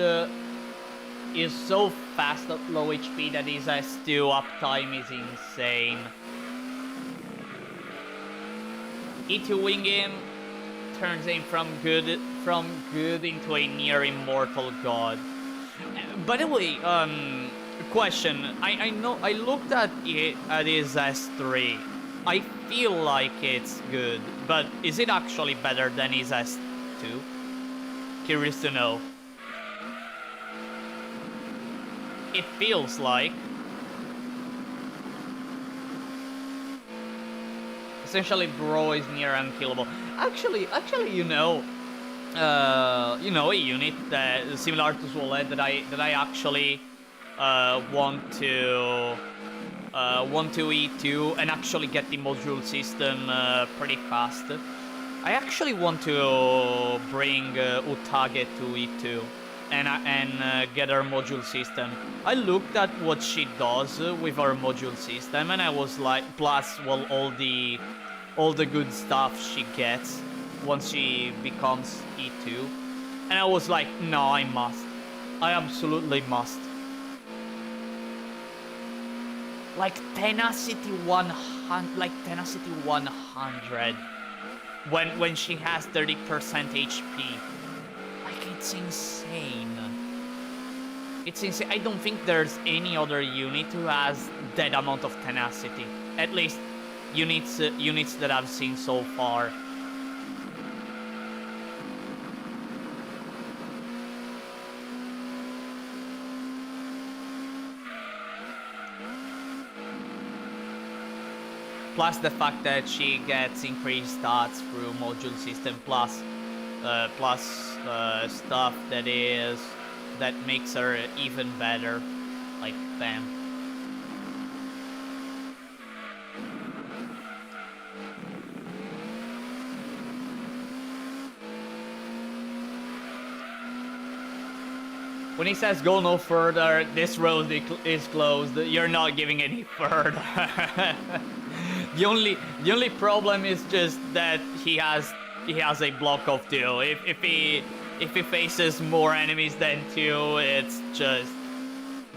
is so fast at low HP that his S2 uptime is insane. E2 wing him turns him from good into a near immortal god. By the way, question. I know I looked at his S3. I feel like it's good, but is it actually better than his S2? Curious to know. It feels like. Essentially, bro is near unkillable. Actually, you know, a unit that similar to Zwole that I actually want to E2 and actually get the module system pretty fast. I actually want to bring Utage to E2 and get her module system. I looked at what she does with her module system, and I was like, plus, well, all the good stuff she gets once she becomes E2, and I was like, no, I absolutely must. Like tenacity 100 when she has 30% HP. Like it's insane. It's insane. I don't think there's any other unit who has that amount of tenacity. At least units that I've seen so far. plus the fact that she gets increased stats through module system, plus stuff that makes her even better. Like, bam. When he says go no further, this road is closed, you're not giving any further. the only problem is just that he has a block of 2. If he faces more enemies than 2, it's just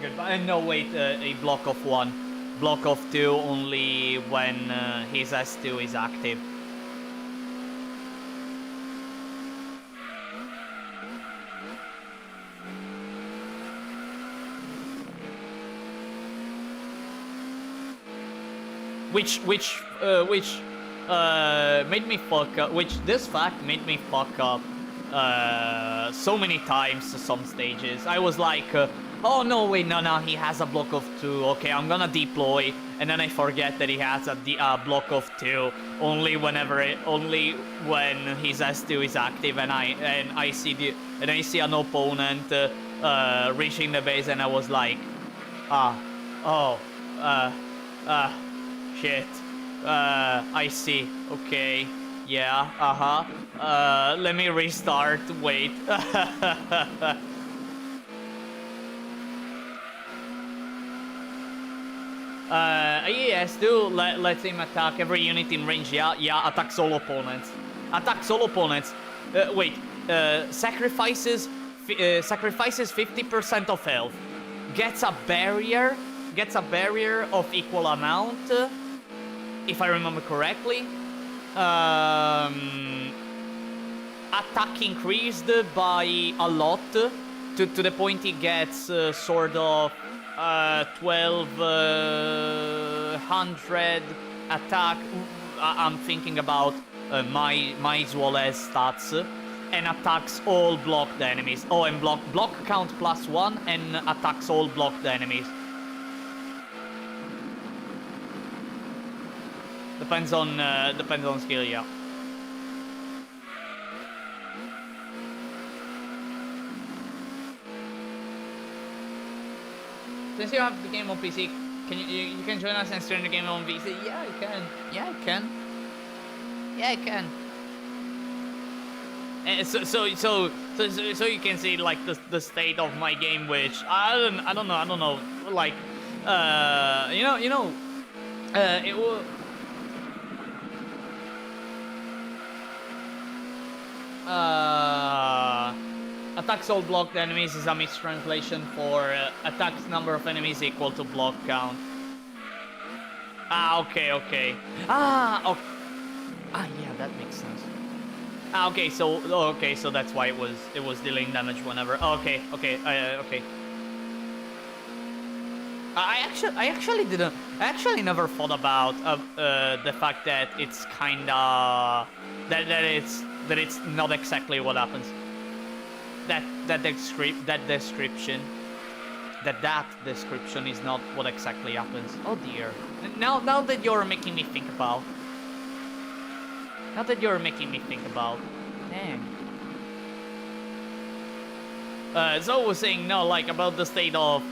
goodbye. No, wait, a block of 1. Block of 2 only when his S2 is active. Which made me fuck up. This fact made me fuck up so many times to some stages. I was like, oh no, wait, no, he has a block of 2. Okay, I'm gonna deploy, and then I forget that he has a block of 2 only when his S2 is active, and I see an opponent reaching the base, and I was like, shit. I see. Okay. Yeah. Let me restart. Wait. Yes, let him attack every unit in range. Yeah. Attacks all opponents. Wait. Sacrifices 50% of health. Gets a barrier of equal amount. If I remember correctly, attack increased by a lot to the point he gets sort of 1200 attack. I'm thinking about my Zwolez stats, and attacks all blocked enemies. Oh, and block count +1 and attacks all blocked enemies. Depends on skill, yeah. Since you have the game on PC, can you can join us and stream the game on PC? Yeah, I can. Yeah, I can. And so you can see like the state of my game, which I don't know. Like, it will. Attacks all blocked enemies is a mistranslation for attacks number of enemies equal to block count. Okay. Yeah, that makes sense. Okay, so that's why it was dealing damage whenever. Okay. I actually never thought about the fact that it's kinda that it's not exactly what happens. That description is not what exactly happens. Oh dear. Now that you're making me think about. Dang. So I was saying no, like about the state of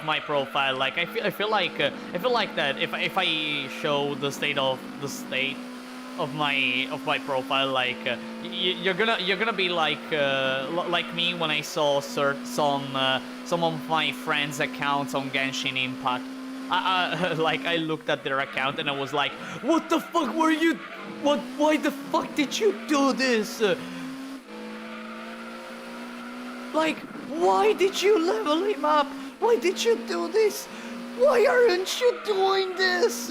my profile. Like I feel like that if I show the state of my profile, like you're gonna be like me when I saw some of my friends' accounts on Genshin Impact. I looked at their account and I was like, what the fuck were you? Why the fuck did you do this? Like, why did you level him up? Why did you do this? Why aren't you doing this?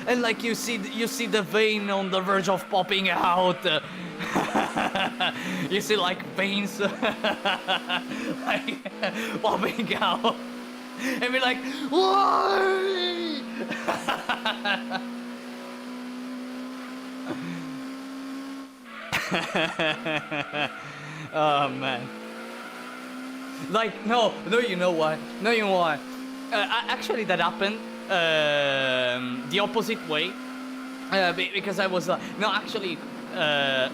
And like you see the vein on the verge of popping out. You see like veins like popping out. And be like, why? Oh man. Like no, you know what? Actually that happened the opposite way. Because I was no, actually,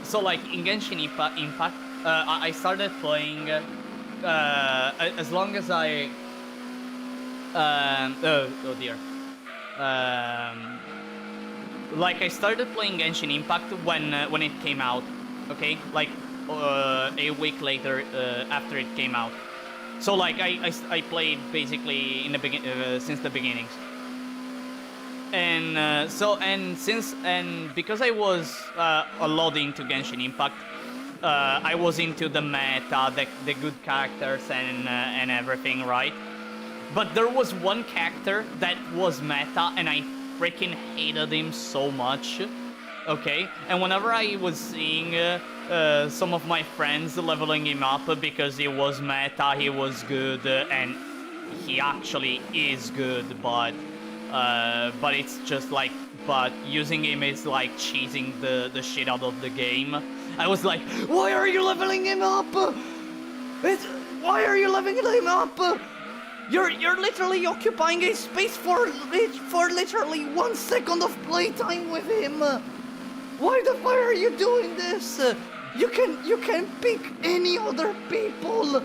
so like in Genshin Impact, I started playing as long as I. Oh dear. Like I started playing Genshin Impact when it came out, okay, like a week later after it came out. So like I played basically in the since the beginnings. And because I was a lot into Genshin Impact, I was into the meta, the good characters and everything, right? But there was one character that was meta, and I freaking hated him so much. Okay, and whenever I was seeing some of my friends leveling him up because he was meta, he was good, and he actually is good, but it's just like, but using him is like cheesing the shit out of the game. I was like, why are you leveling him up? Why are you leveling him up? You're literally occupying a space for literally 1 second of playtime with him. Why the fuck are you doing this? You can pick any other people.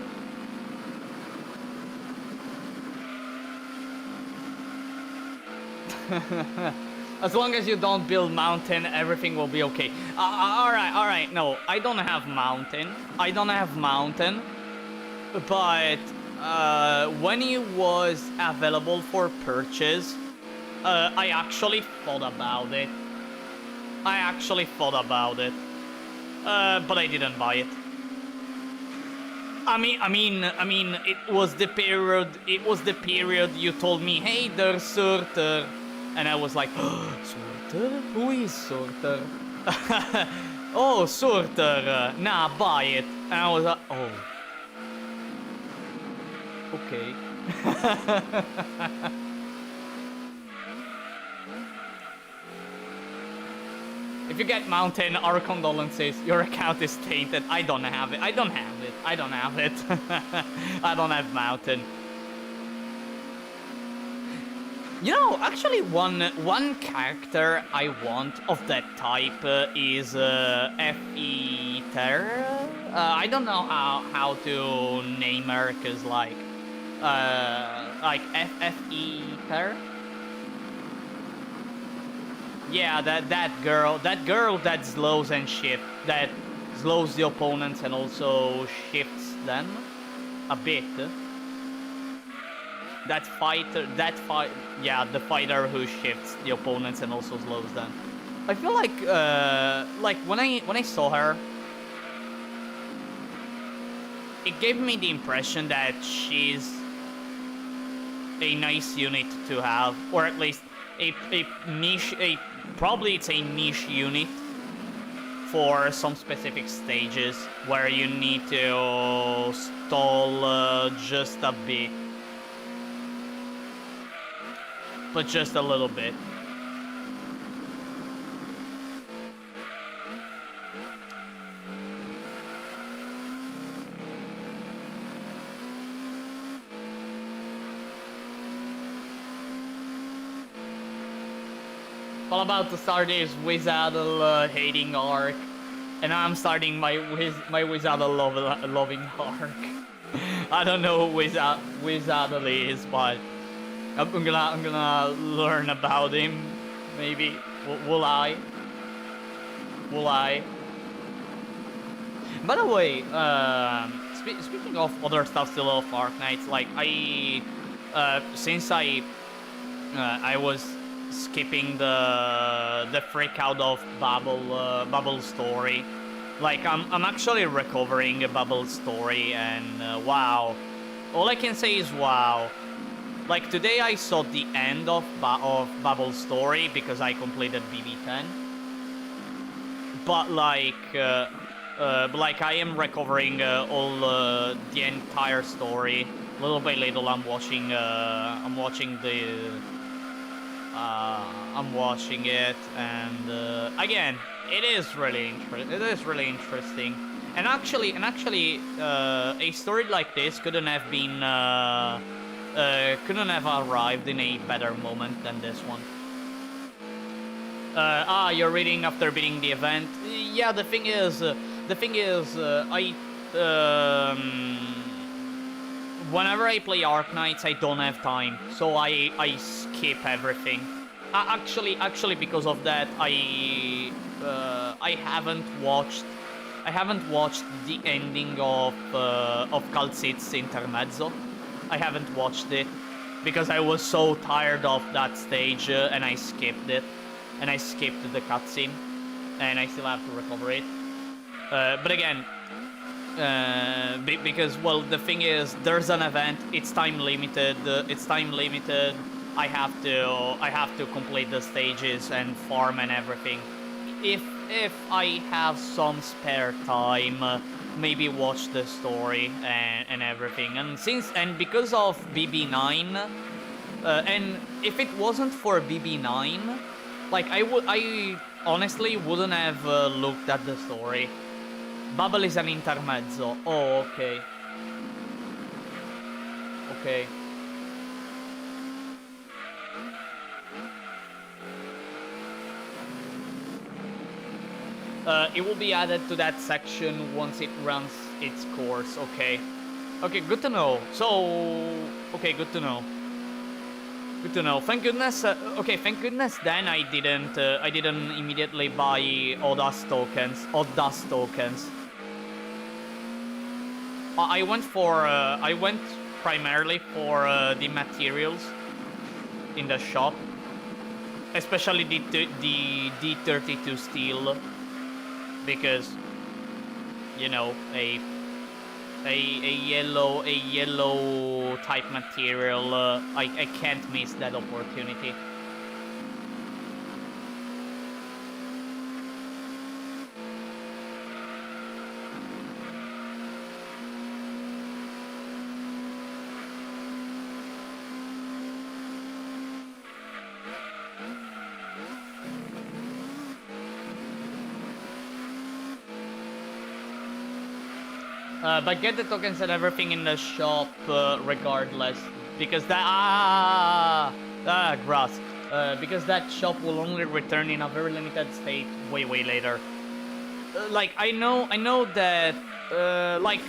As long as you don't build mountain, everything will be okay. Alright, no, I don't have mountain. But when it was available for purchase, I actually thought about it. But I didn't buy it. I mean, it was the period you told me, hey, there's Surtur. And I was like, oh, Surtur? Who is Surtur? Oh, Surtur. Nah, buy it. And I was like, oh. Okay. If you get mountain, our condolences. Your account is tainted. I don't have it. I don't have mountain. You know, actually, one character I want of that type is VTi. I don't know how to name her, cause like VTi. Yeah, that girl that slows and that slows the opponents and also shifts them a bit. The fighter who shifts the opponents and also slows them. I feel like when I saw her, it gave me the impression that she's a nice unit to have, or at least probably it's a niche unit for some specific stages where you need to stall just a bit. But just a little bit. All about to start this Wizardle hating arc, and I'm starting my Wizardle loving arc. I don't know who Wizardle is, but I'm gonna learn about him. Maybe will I? By the way, speaking of other stuff still of Arknights, like since I was skipping the freak out of Bubble's story. Like I'm actually recovering Bubble's story, and wow, all I can say is wow. Like today I saw the end of Bubble's story because I completed BB10. But like I am recovering all the entire story. Little by little, I'm watching it, and again, it is really interesting. And actually, a story like this couldn't have been couldn't have arrived in a better moment than this one. You're reading after beating the event. Yeah, the thing is, whenever I play Arknights, I don't have time, so I skip everything. Actually, because of that, I haven't watched the ending of Calcit's Intermezzo. I haven't watched it because I was so tired of that stage, and I skipped it. And I skipped the cutscene, and I still have to recover it. But again, because, well, the thing is, there's an event. It's time limited. I have to complete the stages and farm and everything. If I have some spare time, maybe watch the story and everything. And because of BB9, and if it wasn't for BB9. Like, I honestly wouldn't have looked at the story. Bubble is an intermezzo. Oh, okay. Okay. It will be added to that section once it runs its course. Okay. Okay, good to know. So, okay, good to know. Good to know. Thank goodness. Okay, thank goodness. Then I didn't immediately buy Odas tokens. I went primarily for the materials in the shop, especially the D32 steel, because, you know, a yellow type material. I can't miss that opportunity. But get the tokens and everything in the shop regardless, because that grass. Because that shop will only return in a very limited state way later. Like, I know that like,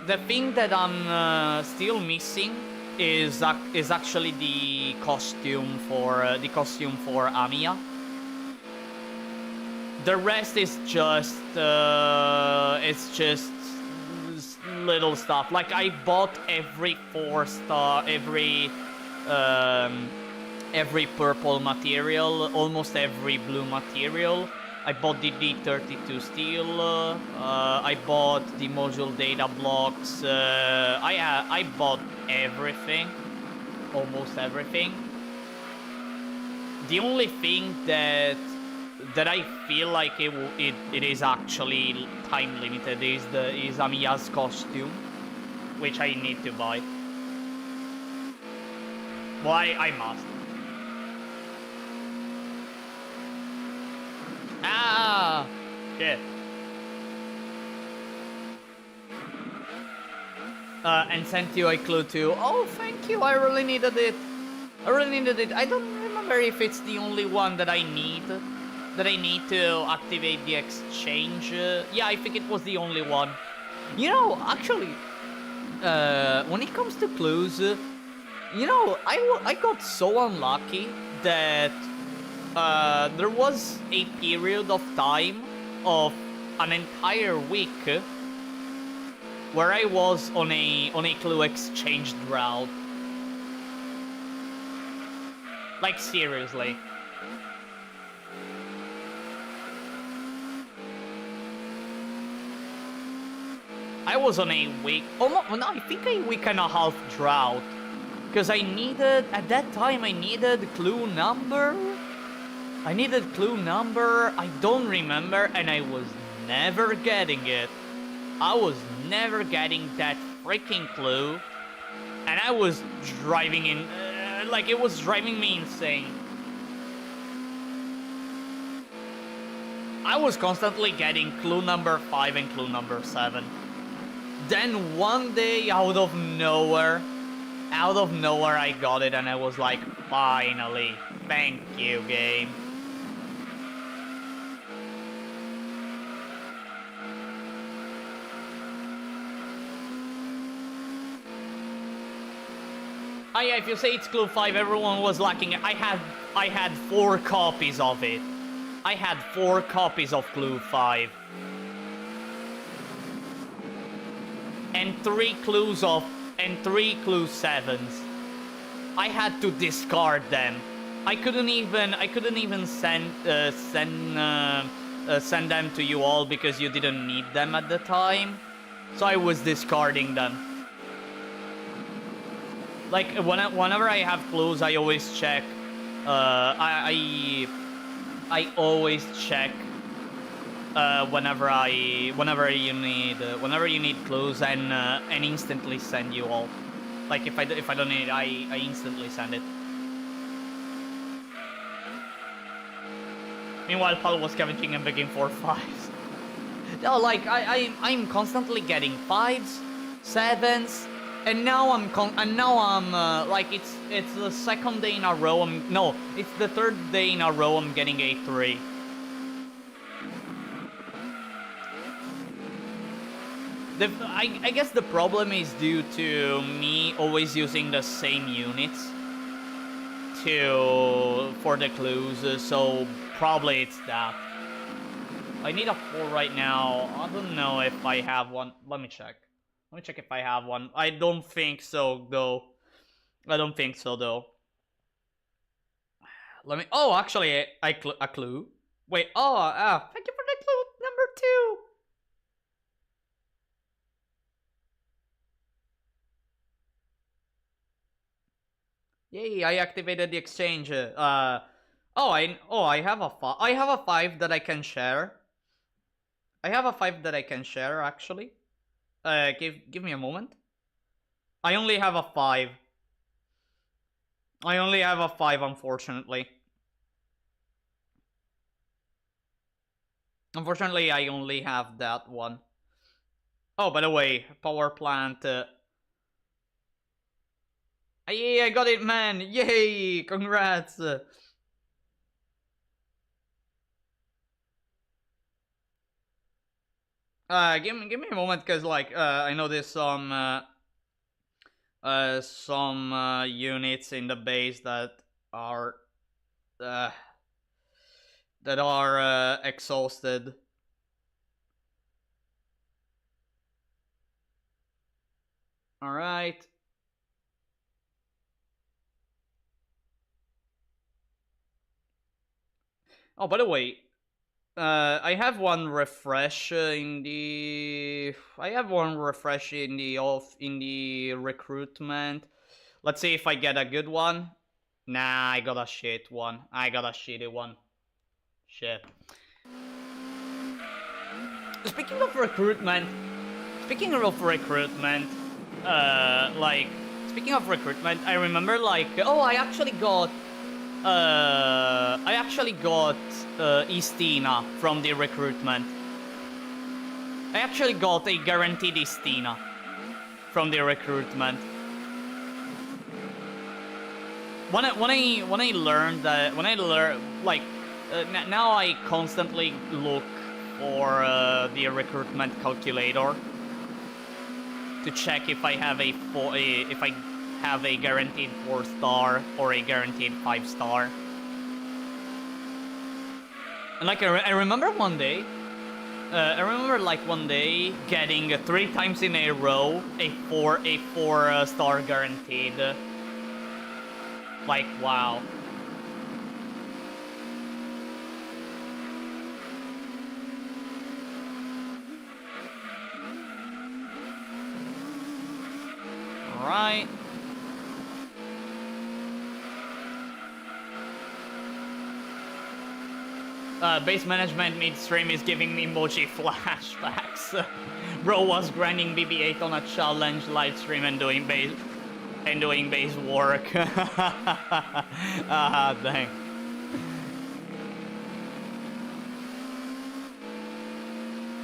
the thing that I'm still missing is actually the costume for Amiya. The rest is just it's just little stuff. Like, I bought every 4-star, every purple material, almost every blue material. I bought the D32 steel. I bought the module data blocks. I bought everything, almost everything. The only thing that I feel like it is actually time limited is Amiya's costume, which I need to buy. Well, I must. Ah, shit. And sent you a clue too. Oh, thank you. I really needed it. I don't remember if it's the only one that I need. That I need to activate the exchange. Yeah, I think it was the only one. You know, actually, when it comes to clues, you know, I got so unlucky that there was a period of time of an entire week where I was on a clue exchange drought. Like, seriously. I was on a week, almost, no, I think a week and a half drought. Because I needed, at that time, I needed clue number. I don't remember, and I was never getting it. I was never getting that freaking clue. And I was driving in, like, it was driving me insane. I was constantly getting clue number 5 and clue number 7. Then one day, out of nowhere, out of nowhere I got it and I was like, finally, thank you, game. Oh yeah, if you say it's Clue 5, everyone was lacking it. I had 4 copies of it. I had 4 copies of Clue 5. And 3 Clue 7s. I had to discard them. I couldn't even send them to you all because you didn't need them at the time. So I was discarding them. Like whenever I have clues, I always check. I always check whenever you need clues and instantly send you all. Like if I don't need it, I instantly send it. Meanwhile, Paul was scavenging and begging for 5s. No, like I'm constantly getting 5s, 7s. And now I'm like it's the second day in a row. It's the third day in a row I'm getting a 3. I guess the problem is due to me always using the same units for the clues. So probably it's that. I need a 4 right now. I don't know if I have one. Let me check. Let me check if I have one. I don't think so, though. Let me... Oh, actually, a clue. Wait, thank you for the clue number 2. Yay, I activated the exchange. I have a 5 that I can share. Actually. Give me a moment. I only have a 5. Unfortunately. Unfortunately, I only have that one. Oh, by the way, power plant. Yay, I got it, man! Yay! Congrats! Give me a moment, cause like I know there's some units in the base that are exhausted. All right. Oh, by the way, I have one refresh in the. In the recruitment. Let's see if I get a good one. Nah, I got a shit one. I got a shitty one. Shit. Speaking of recruitment, I remember like, oh, I actually got Istina from the recruitment. I actually got a guaranteed Istina from the recruitment. When I learned like now I constantly look for the recruitment calculator to check if I have a guaranteed 4-star or a guaranteed 5-star. And like I remember one day, getting 3 times in a row a 4-star guaranteed. Like, wow. All right. Base management midstream is giving me emoji flashbacks. Bro was grinding BB-8 on a challenge live stream and doing base work. Ah, dang.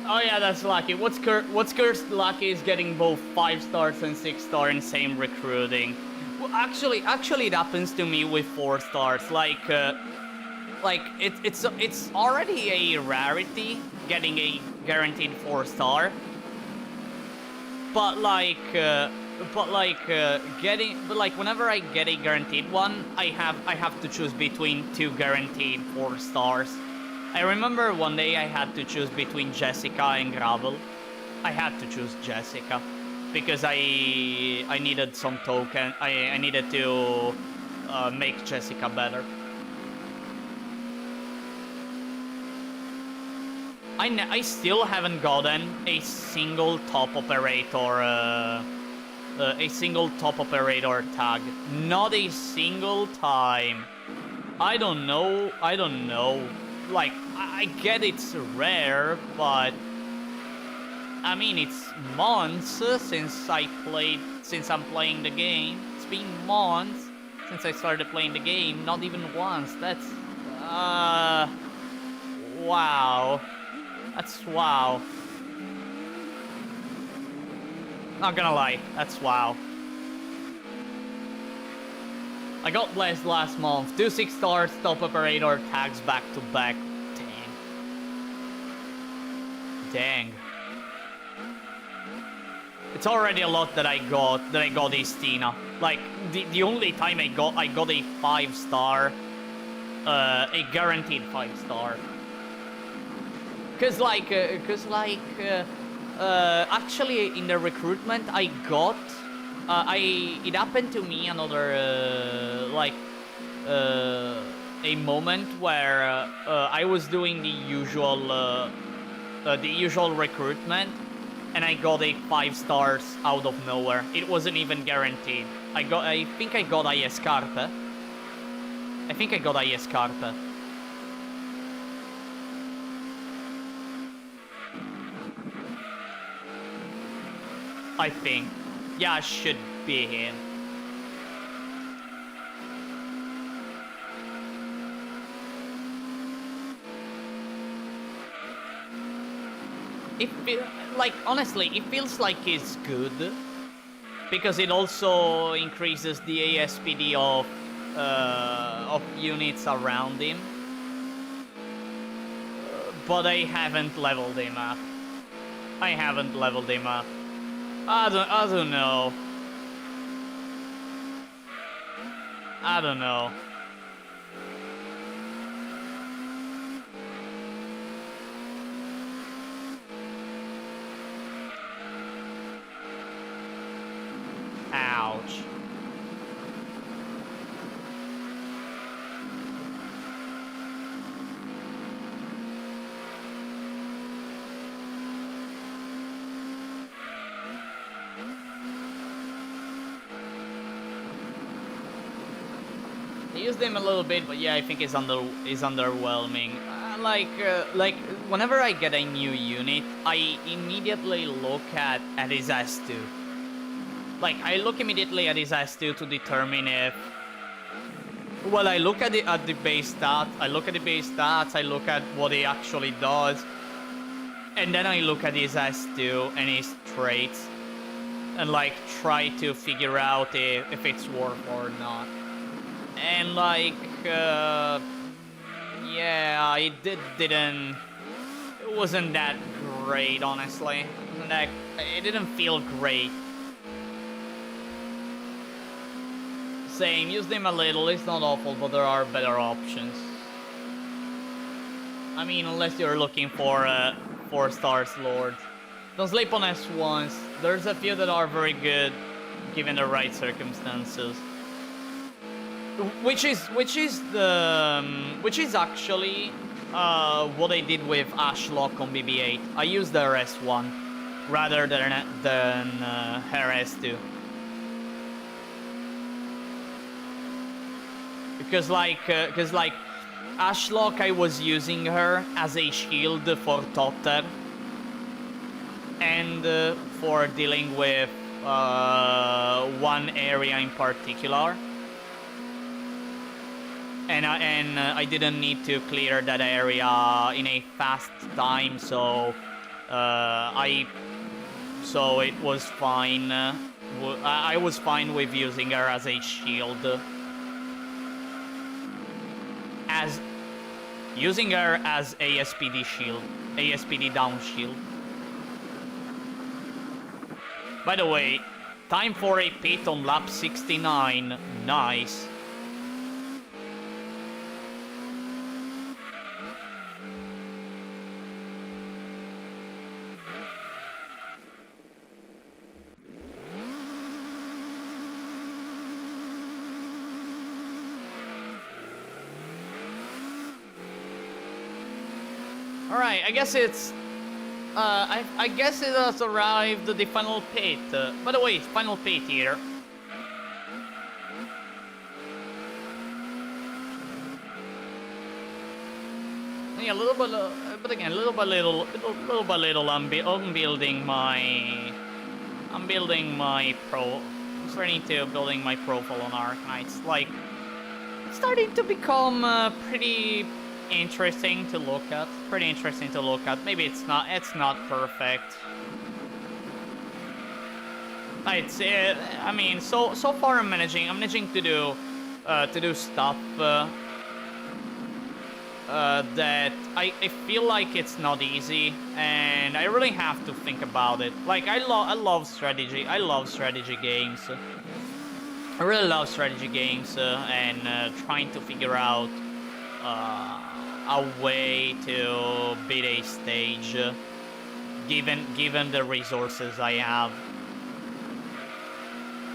Oh yeah, that's lucky. What's cursed lucky is getting both 5 stars and 6-star in same recruiting. Well, actually, it happens to me with 4 stars. Like it's already a rarity getting a guaranteed 4-star. But like whenever I get a guaranteed one, I have to choose between 2 guaranteed 4 stars. I remember one day I had to choose between Jessica and Gravel. I had to choose Jessica because I needed some token. I needed to make Jessica better. I still haven't gotten a single top operator tag. Not a single time. I don't know. Like, I get it's rare, but I mean, it's months since I'm playing the game. It's been months since I started playing the game. Not even once. That's wow. That's wow. Not gonna lie, that's wow. I got blessed last month. 2 6-star top operator tags back to back. Dang. It's already a lot that I got Istina. Like the only time I got a 5-star, a guaranteed 5-star. Cause actually in the recruitment I got, it happened to me another a moment where I was doing the usual recruitment, and I got a 5 stars out of nowhere. It wasn't even guaranteed. I think I got Escarpe. I think. Yeah, should be him. Honestly, it feels like it's good because it also increases the ASPD of units around him. But I haven't leveled him up. I don't know. Ouch. I used him a little bit, but yeah, I think it's underwhelming. Like whenever I get a new unit, I immediately look at his S2. Like, I look immediately at his S2 to determine if... Well, I look at the base stats, I look at what he actually does, and then I look at his S2 and his traits, and like, try to figure out if it's worth or not. And like, yeah, it wasn't that great, honestly. It didn't feel great. Same, used him a little, it's not awful, but there are better options. I mean, unless you're looking for a 4-star Lord. Don't sleep on S1s, there's a few that are very good, given the right circumstances. Which is actually what I did with Ashlock on BB-8. I used their S1 rather than her S2. Because like Ashlock, I was using her as a shield for Totter and for dealing with one area in particular. And I didn't need to clear that area in a fast time, so it was fine I was fine with using her as a shield. Using her as ASPD shield, ASPD down shield. By the way, time for a pit on lap 69. Nice. Alright, I guess it's... I guess it has arrived the final pit. By the way, final pit here. Yeah, a little bit, but again, little by little, I'm building my pro. I'm starting to building my profile on Arknight. It's like starting to become pretty interesting to look at. Maybe it's not perfect. I mean, so far I'm managing to do stuff that I feel like it's not easy, and I really have to think about it. Like I love strategy. I love strategy games. I really love strategy games and trying to figure out a way to beat a stage, given the resources I have.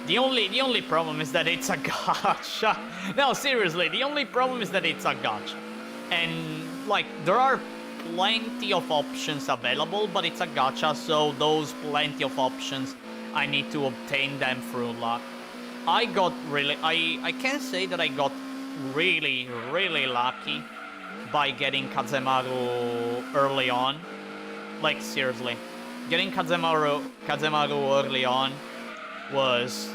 The only problem is that it's a gacha. No, seriously, the only problem is that it's a gacha. And like there are plenty of options available, but it's a gacha, so those plenty of options I need to obtain them through luck. I can say that I got really lucky by getting Kazemaru early on. Like seriously, getting Kazemaru early on was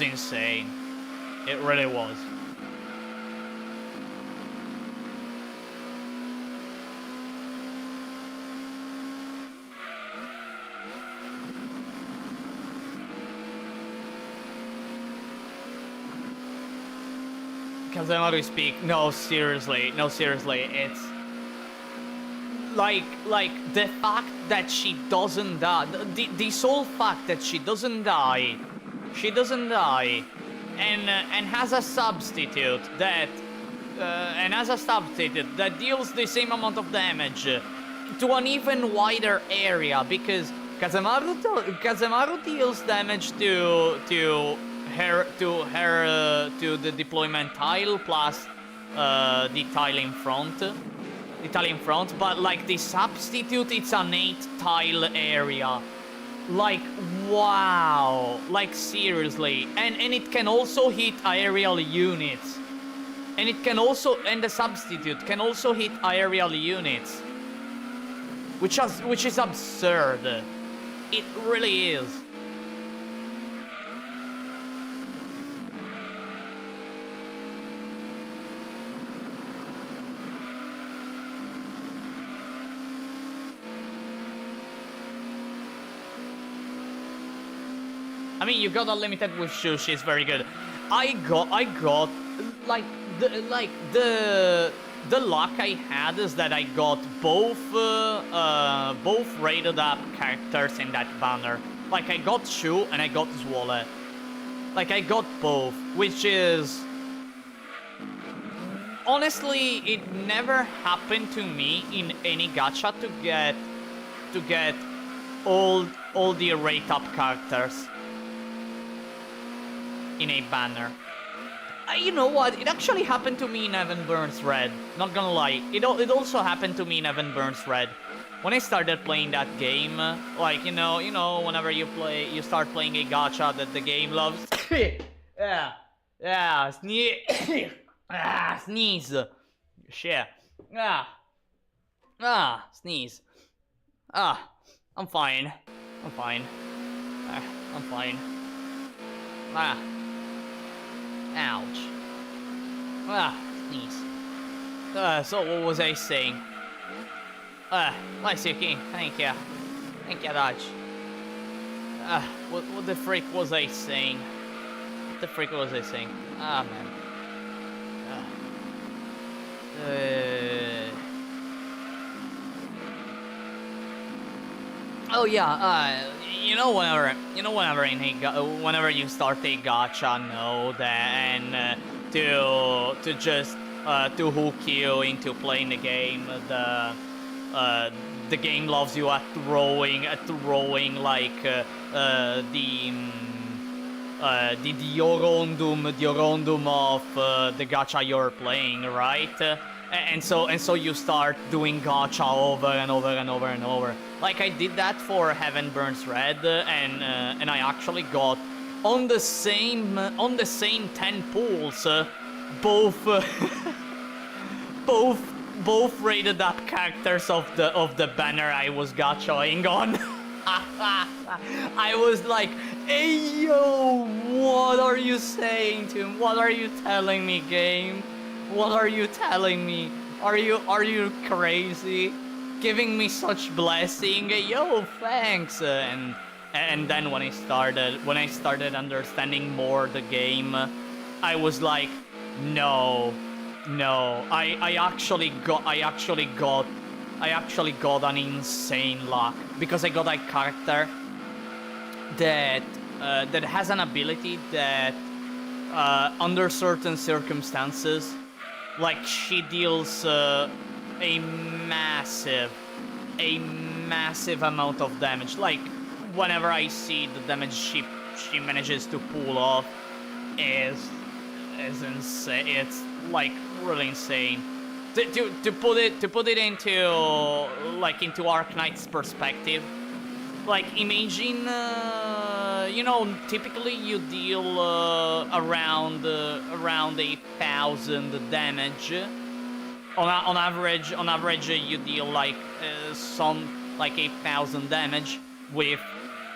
insane. It really was. Kazemaru speak. No, seriously, it's like the fact that she doesn't die, the sole fact that she doesn't die, and has a substitute that deals the same amount of damage to an even wider area, because Kazemaru deals damage to the deployment tile plus the tile in front, but like the substitute, it's an 8 tile area. Like, wow, like seriously, and it can also hit aerial units, and the substitute can also hit aerial units, which is absurd. It really is. I mean, you got unlimited with Shushi, it's very good. I got like the luck I had is that I got both rated up characters in that banner. Like I got Shu and I got Zwole. Like I got both, which is honestly, it never happened to me in any gacha to get all the rate up characters in a banner. You know what? It actually happened to me in Evan Burns Red. Not gonna lie. It also happened to me in Evan Burns Red. When I started playing that game, like, you know, whenever you start playing a gacha that the game loves. Sneeze. Shit. Sneeze. I'm fine. I'm fine. Ouch. Sneeze. So what was I saying? Lysuke, thank you. Thank you, Dodge. What the freak was I saying? What the freak was I saying? Ah, man. Oh yeah, whenever you start a gacha node and to just to hook you into playing the game, the game loves you at throwing like the Orondum of the gacha you're playing, right? And so you start doing gacha over and over and over and over. Like I did that for Heaven Burns Red, and I actually got on the same 10 pools, both both rated up characters of the banner I was gachaing on. I was like, hey yo, what are you saying to him? What are you telling me, game? What are you telling me? Are you crazy? Giving me such blessing? Yo, thanks. And then when I started understanding more the game, I was like, no. I actually got an insane luck because I got a character that has an ability that under certain circumstances, like she deals a massive amount of damage. Like whenever I see the damage she manages to pull off is insane. It's like really insane. To put it into into Arknight's perspective, like imagine typically you deal around 1,000 damage. On average you deal like 1,000 damage with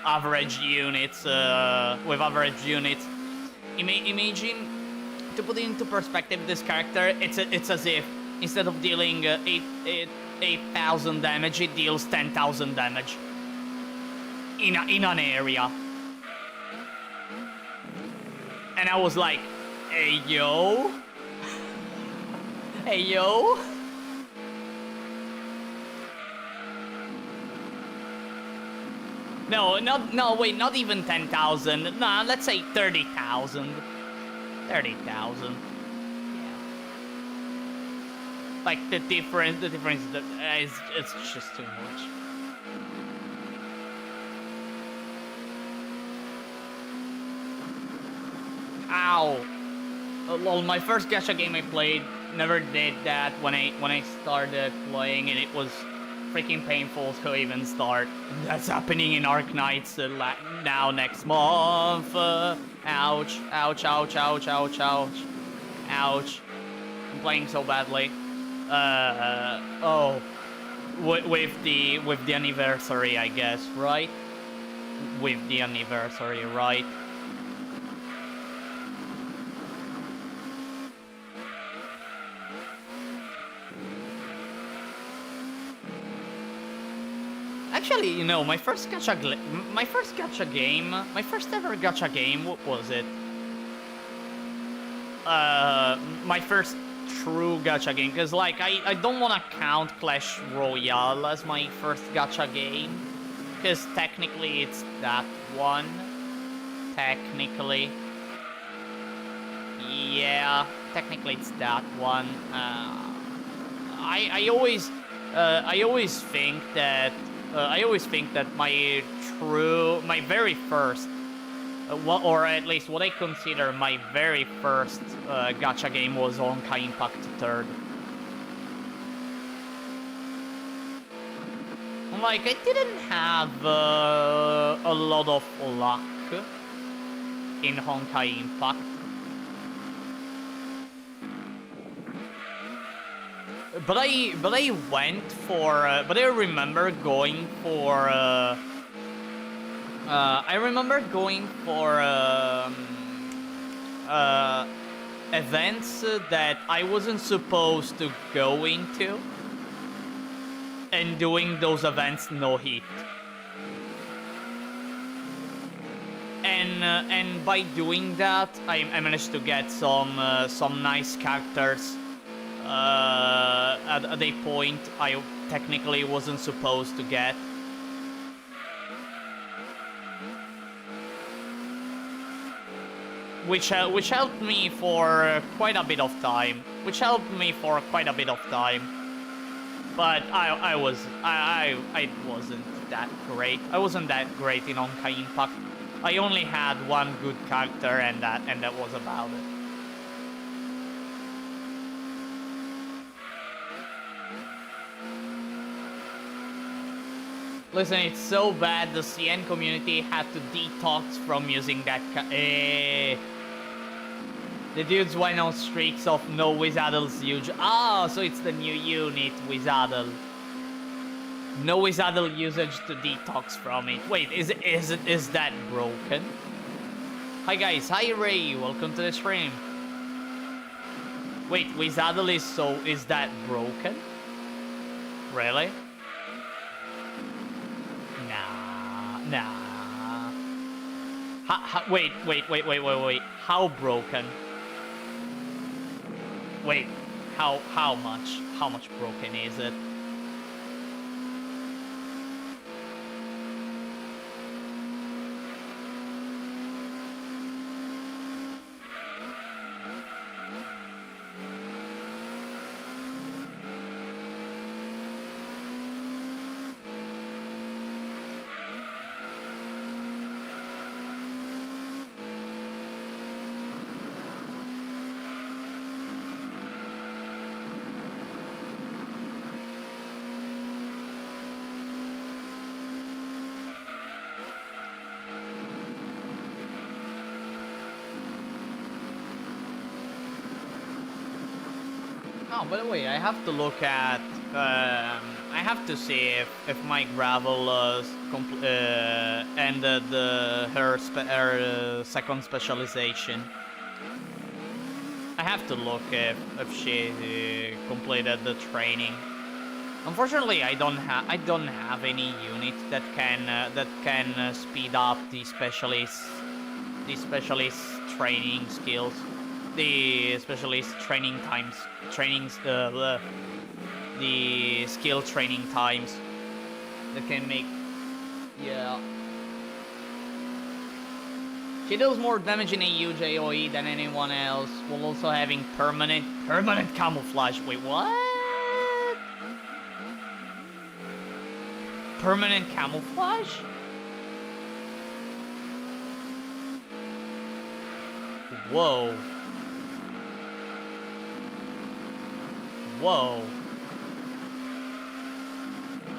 average units. Imagine, to put it into perspective, this character, it's as if instead of dealing 8,000 damage, it deals 10,000 damage in an area. And I was like, hey yo. Hey yo. No, wait, not even 10,000. Nah, let's say 30,000. 30,000. Yeah. Like the difference is it's just too much. Ow. Lol, my first gacha game I played never did that when I started playing, and it was freaking painful to even start. That's happening in Arknights now next month. Ouch, ouch, ouch, ouch, ouch, ouch, ouch. I'm playing so badly. Oh, with the anniversary, I guess, right? With the anniversary, right? Actually, my first ever gacha game, what was it? My first true gacha game, because like I don't want to count Clash Royale as my first gacha game, because technically it's that one. Technically, yeah, technically it's that one. I always think that my very first, or at least what I consider my very first gacha game was Honkai Impact 3rd. Like, I didn't have a lot of luck in Honkai Impact. But I remember going for events that I wasn't supposed to go into, and doing those events no hit. And by doing that, I managed to get some nice characters at a point I technically wasn't supposed to get. Which helped me for quite a bit of time. But I wasn't that great. I wasn't that great in Honkai Impact. I only had one good character, and that was about it. Listen, it's so bad the CN community had to detox from using that the dudes went on streaks of no Wizardle's huge. Ah, so it's the new unit, Wizardle. No Wizardle usage to detox from it. Wait, is that broken? Hi guys, hi Ray, welcome to the stream. Wait, Wizardle is that broken? Really? Nah. Wait. How broken? Wait, how much? How much broken is it? Oh, by the way, I have to look at. I have to see if my gravel ended her second specialization. I have to look if she completed the training. Unfortunately, I don't have any unit that can speed up the specialist training skills. The specialist training times, the skill training times that can make, yeah. She deals more damage in a huge AoE than anyone else, while also having permanent camouflage. Wait, what? Permanent camouflage? Whoa.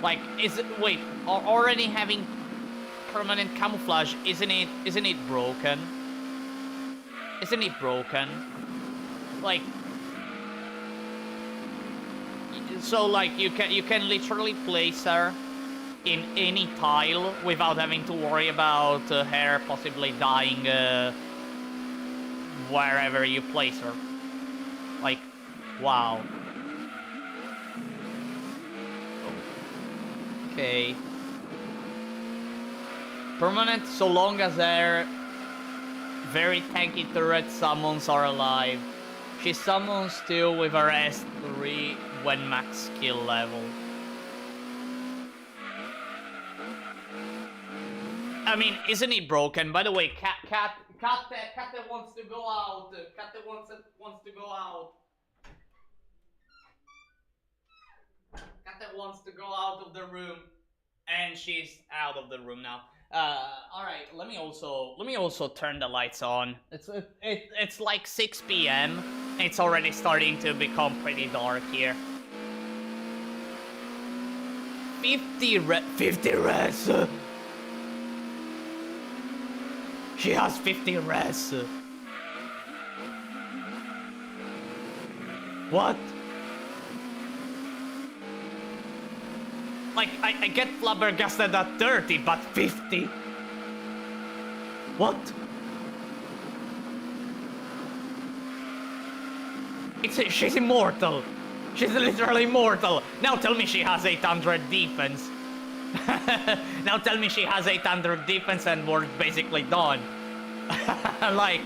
Like, is it, wait, already having permanent camouflage, isn't it broken? Isn't it broken? Like, so like you can literally place her in any tile without having to worry about her possibly dying wherever you place her. Like, wow. Okay. Permanent so long as their very tanky turret summons are alive. She summons too with her S3 when max skill level. I mean, isn't it broken? By the way, Cat wants to go out. Cat wants to go out. Cat wants to go out of the room, and she's out of the room now. All right. Let me also turn the lights on. It's like 6 p.m. It's already starting to become pretty dark here. 50 res. She has 50 res. What? Like, I get flabbergasted at 30, but 50? What? She's immortal. She's literally immortal. Now tell me she has 800 defense. Now tell me she has 800 defense and we're basically done. Like,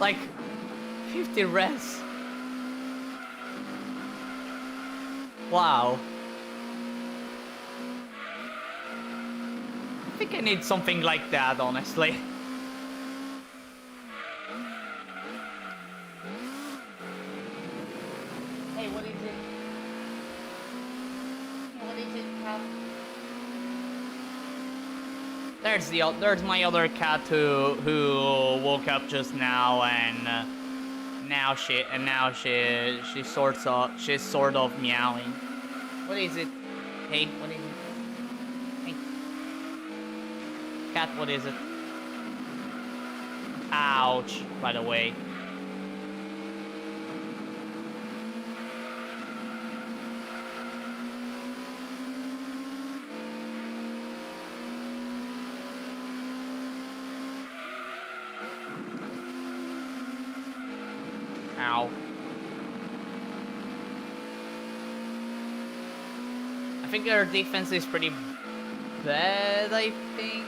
like 50 res. Wow. I think I need something like that, honestly. Hey, what is it? What is it, cat? There's my other cat who woke up just now, and she's sort of meowing. What is it? Hey, what is it? Hey, cat, what is it? Ouch, by the way. Ow. I think their defense is pretty bad, I think.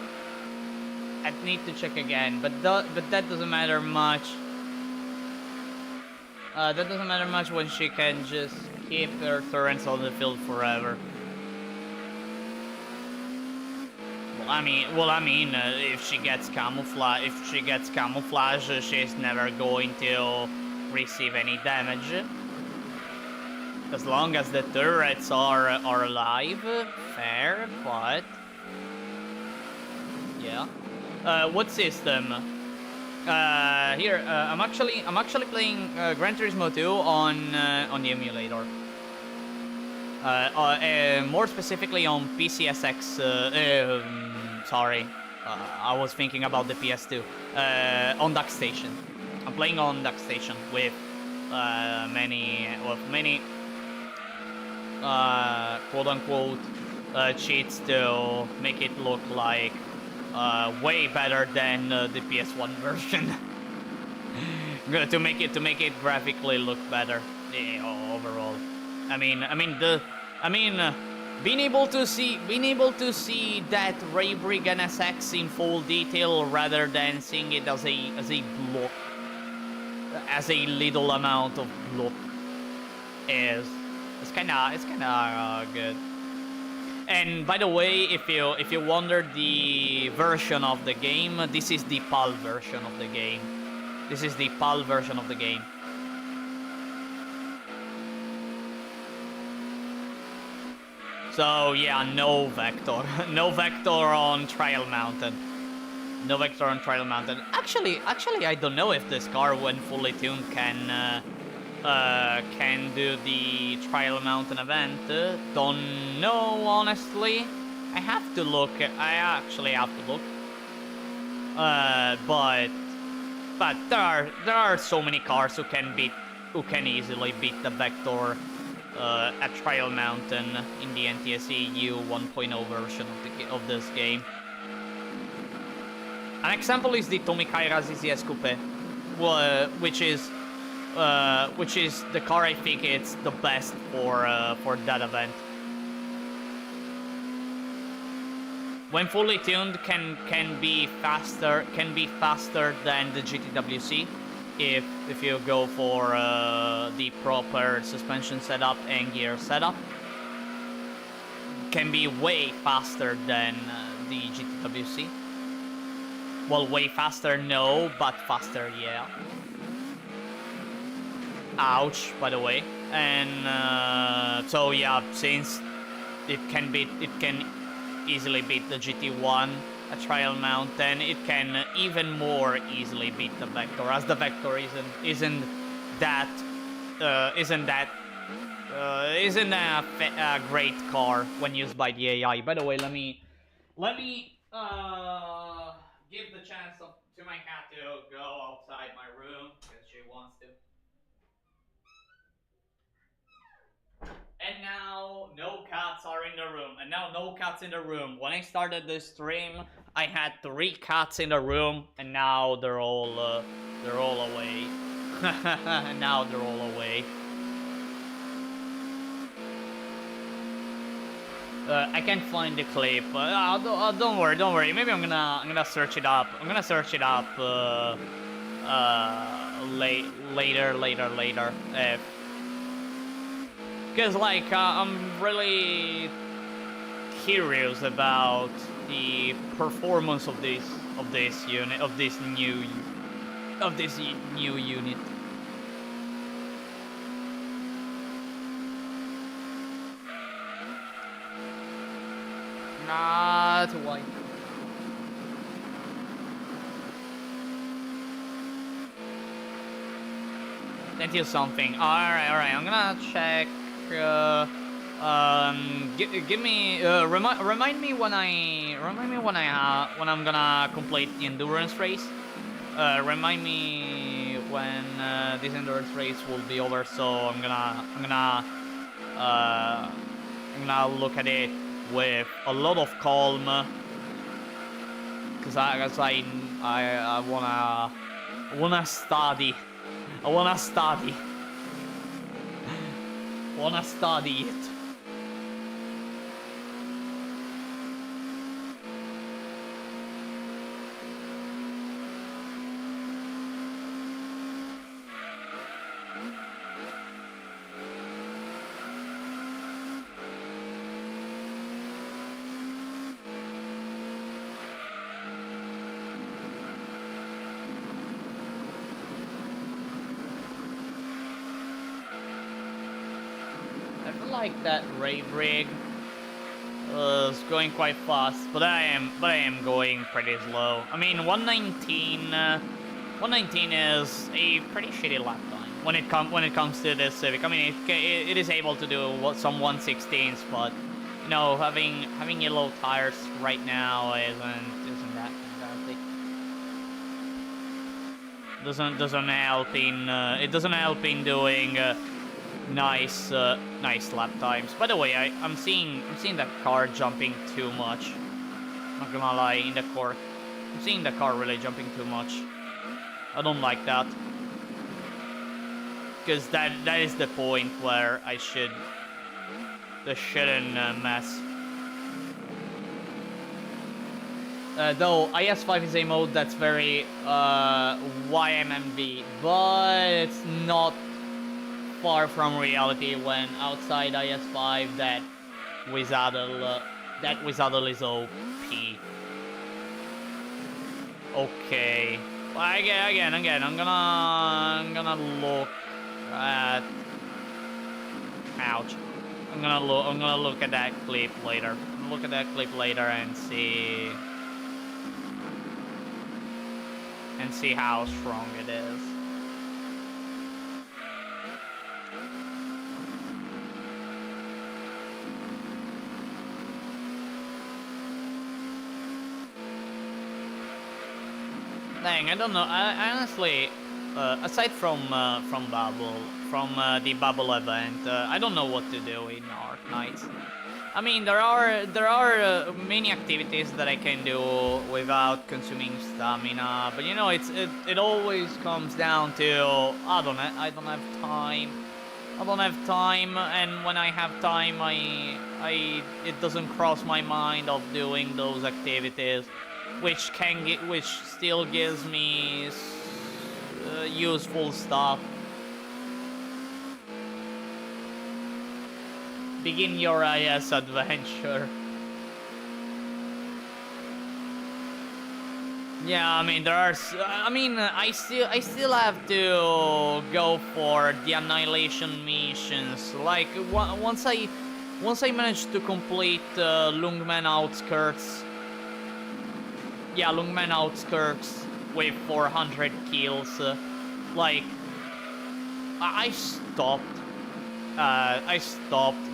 I'd need to check again, but that doesn't matter much. That doesn't matter much when she can just keep her turrets on the field forever. Well, I mean, if she gets camouflage, she's never going to receive any damage. As long as the turrets are alive, fair, but yeah. What system? Here, I'm actually playing Gran Turismo 2 on the emulator. More specifically on PCSX. Sorry, I was thinking about the PS2. On DuckStation. I'm playing on DuckStation with many quote-unquote cheats to make it look like way better than the PS1 version. to make it graphically look better overall. Being able to see that Ray Brigand SX in full detail rather than seeing it as a block, as a little amount of block, it's kind of good. And by the way, if you wonder the version of the game, this is the PAL version of the game. This is the PAL version of the game. So yeah, no vector. No vector on Trial Mountain. No vector on Trial Mountain. Actually, I don't know if this car, when fully tuned, can do the Trial Mountain event. Don't know, honestly. I have to look. I actually have to look. But there are so many cars who can easily beat the vector at Trial Mountain in the NTSC U 1.0 version of this game. An example is the Tomikai ZZS Coupe, which is the car I think it's the best for that event. When fully tuned, can be faster than the GTWC if you go for the proper suspension setup and gear setup. Can be way faster than the GTWC. Well, way faster, no, but faster, yeah. Ouch, by the way. And so yeah, since it can easily beat the GT1 at Trial Mountain, it can even more easily beat the Vector, as the Vector isn't a great car when used by the AI. By the way, let me give the chance to my cat to go outside my room because she wants to. And now no cats are in the room. And now no cats in the room. When I started this stream, I had 3 cats in the room, and now they're all away. Now they're all away. I can't find the clip. Don't worry, don't worry. Maybe I'm gonna search it up. I'm gonna search it up later. Because like I'm really curious about the performance of this new unit. Not white. That is something. Alright. I'm gonna check. Give me. Remind me when I'm gonna complete the endurance race. Remind me when this endurance race will be over. So I'm gonna look at it with a lot of calm, because I wanna study. I wanna study it. Like that rave rig is going quite fast, but I am going pretty slow. I mean, 119 is a pretty shitty lap time when it comes to this Civic. I mean, it is able to do some 116s, but you know, having yellow tires right now isn't that fantastic. Doesn't help in doing nice lap times. By the way, I'm seeing that car jumping too much. Not gonna lie, in the court, I'm seeing the car really jumping too much. I don't like that, because that is the point where I shouldn't mess. Though IS5 is a mode that's very YMMV, but it's not far from reality when outside IS5 that Wizardle is OP. Okay. Well, again, I'm gonna look at. Ouch. I'm gonna look at that clip later. And see how strong it is. Dang, I don't know. I honestly, aside from the Bubble event, I don't know what to do in Arc Knights. I mean, there are many activities that I can do without consuming stamina, but you know, it always comes down to I don't have time. And when I have time, it doesn't cross my mind of doing those activities, which still gives me useful stuff. Begin your IS adventure. Yeah, I mean I still have to go for the annihilation missions. Like once I manage to complete Lungmen Outskirts. Yeah, Lungmen Outskirts with 400 kills. Like I stopped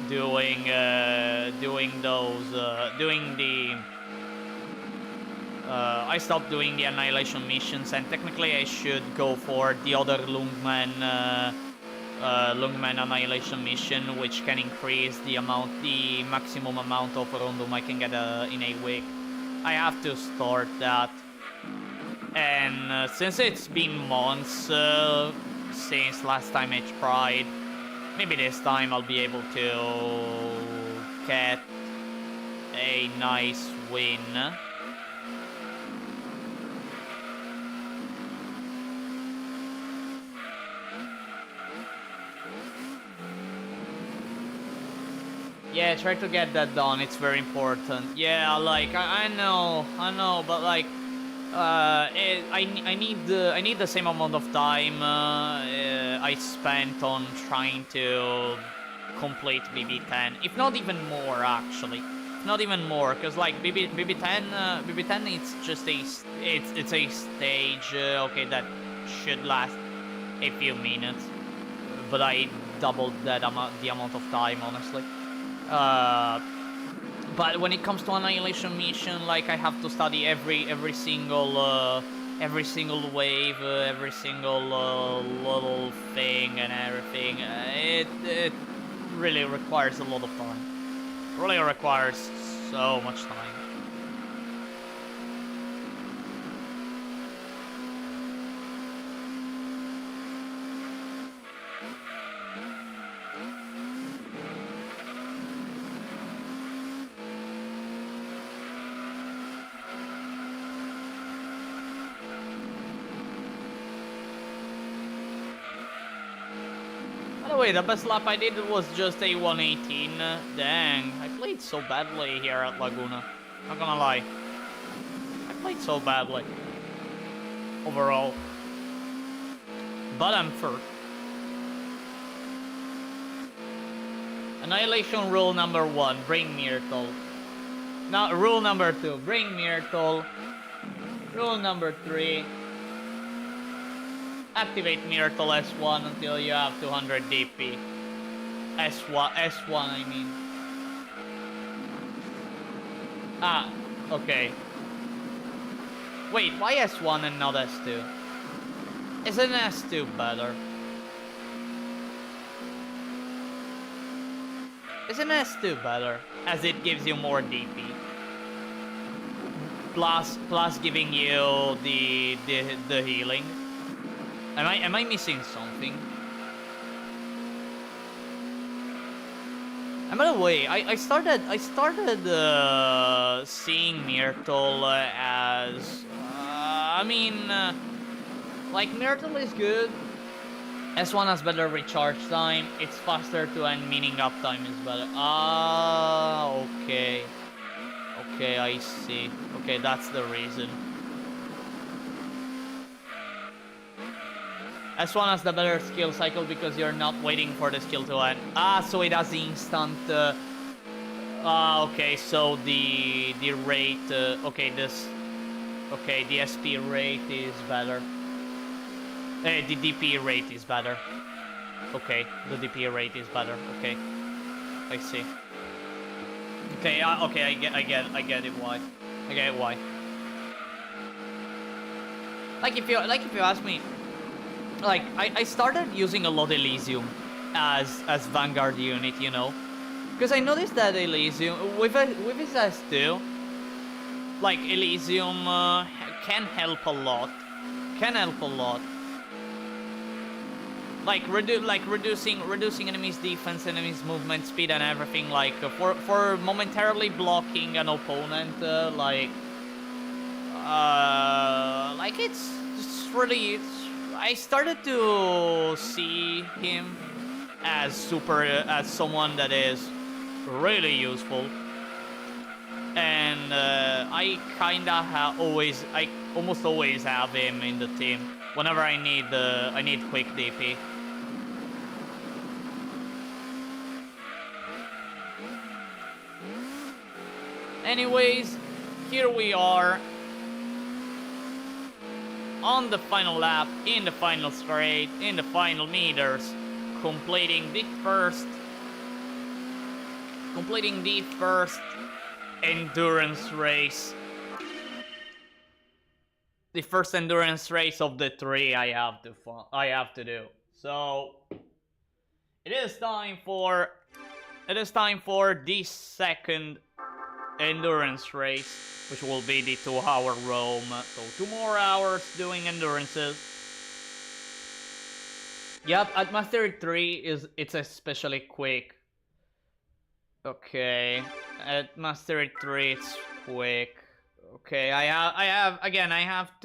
doing I stopped doing the annihilation missions, and technically I should go for the other Lungmen Lungman Annihilation mission, which can increase the maximum amount of rundum I can get in a week. I have to start that. And since it's been months since last time I tried, maybe this time I'll be able to get a nice win. Yeah, try to get that done, it's very important. Yeah, like, I know, but like, I need the same amount of time I spent on trying to complete BB10, if not even more, actually. Not even more, because like BB10 it's just it's a stage, okay, that should last a few minutes, but I doubled the amount of time, honestly. But when it comes to Annihilation mission, like, I have to study every single wave, every single little thing and everything. It really requires a lot of time. Really requires so much time. By the way, the best lap I did was just a 118. Dang, I played so badly here at Laguna. Not gonna lie. I played so badly. Overall. But I'm first. Annihilation rule number 1, bring Myrtle. Now, rule number 2, bring Myrtle. Rule number 3, activate Myrtle S1 until you have 200 DP. S1 I mean. Ah, okay. Wait, why S1 and not S2? Isn't S2 better? Isn't S2 better? As it gives you more DP. Plus giving you the healing. Am I missing something? And by the way, I started seeing Myrtle as I mean, like, Myrtle is good. S1 has better recharge time. It's faster to end, meaning uptime is better. Ah, okay. Okay, I see. Okay, that's the reason. S1 has the better skill cycle because you're not waiting for the skill to end. Ah, so it has the instant... okay, so the rate... okay, this... Okay, the SP rate is better. The DP rate is better. Okay, the DP rate is better. Okay, I see. Okay, okay, I get it. Why? I get it. Why? Like if you ask me, like I started using a lot Elysium as Vanguard unit, you know, because I noticed that Elysium with his S2, like Elysium can help a lot. Like reducing enemies' defense, enemies' movement speed, and everything. Like for momentarily blocking an opponent, like it's really. I started to see him as someone that is really useful, and I almost always have him in the team whenever I need quick DP. Anyways, here we are on the final lap, in the final straight, in the final meters, completing the first endurance race. The first endurance race of the 3 I have to do. So It is time for the second endurance race, which will be the 2-hour Rome. So 2 more hours doing endurances. Yep, at Mastery 3 it's especially quick. Okay, at Mastery 3 it's quick. Okay, I have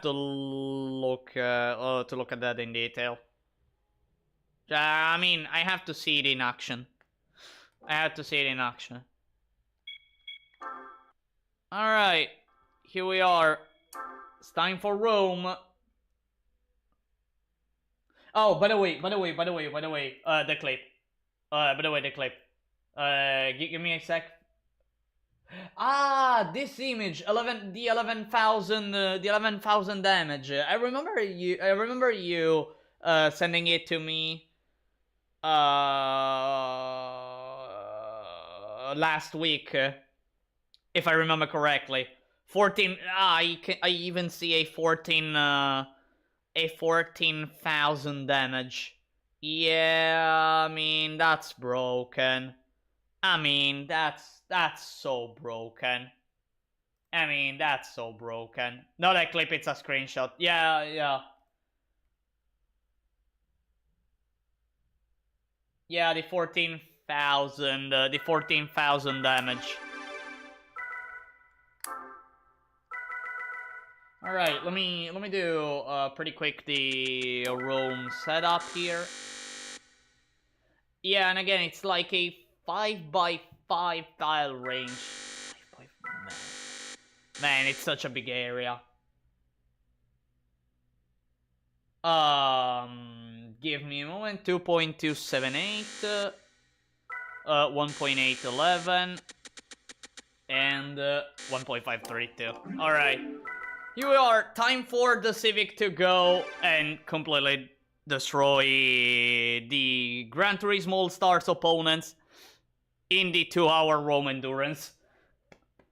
to look at that in detail. I mean, I have to see it in action. Alright, here we are. It's time for Rome. Oh, by the way, the clip. The clip. Give me a sec. Ah, this image, the 11,000 damage. I remember you sending it to me last week, if I remember correctly. 14. I even see a 14,000 damage. Yeah, I mean that's broken. I mean that's so broken. Not a clip, it's a screenshot. Yeah. Yeah, the 14,000 damage. Alright, let me do pretty quick the Rome setup here. Yeah, and again, it's like a 5x5 tile range. Man, it's such a big area. Give me a moment. 2.278, 1.811, and 1.532. Alright. Here we are. Time for the Civic to go and completely destroy the Gran Turismo All-Stars opponents in the 2-hour Rome endurance.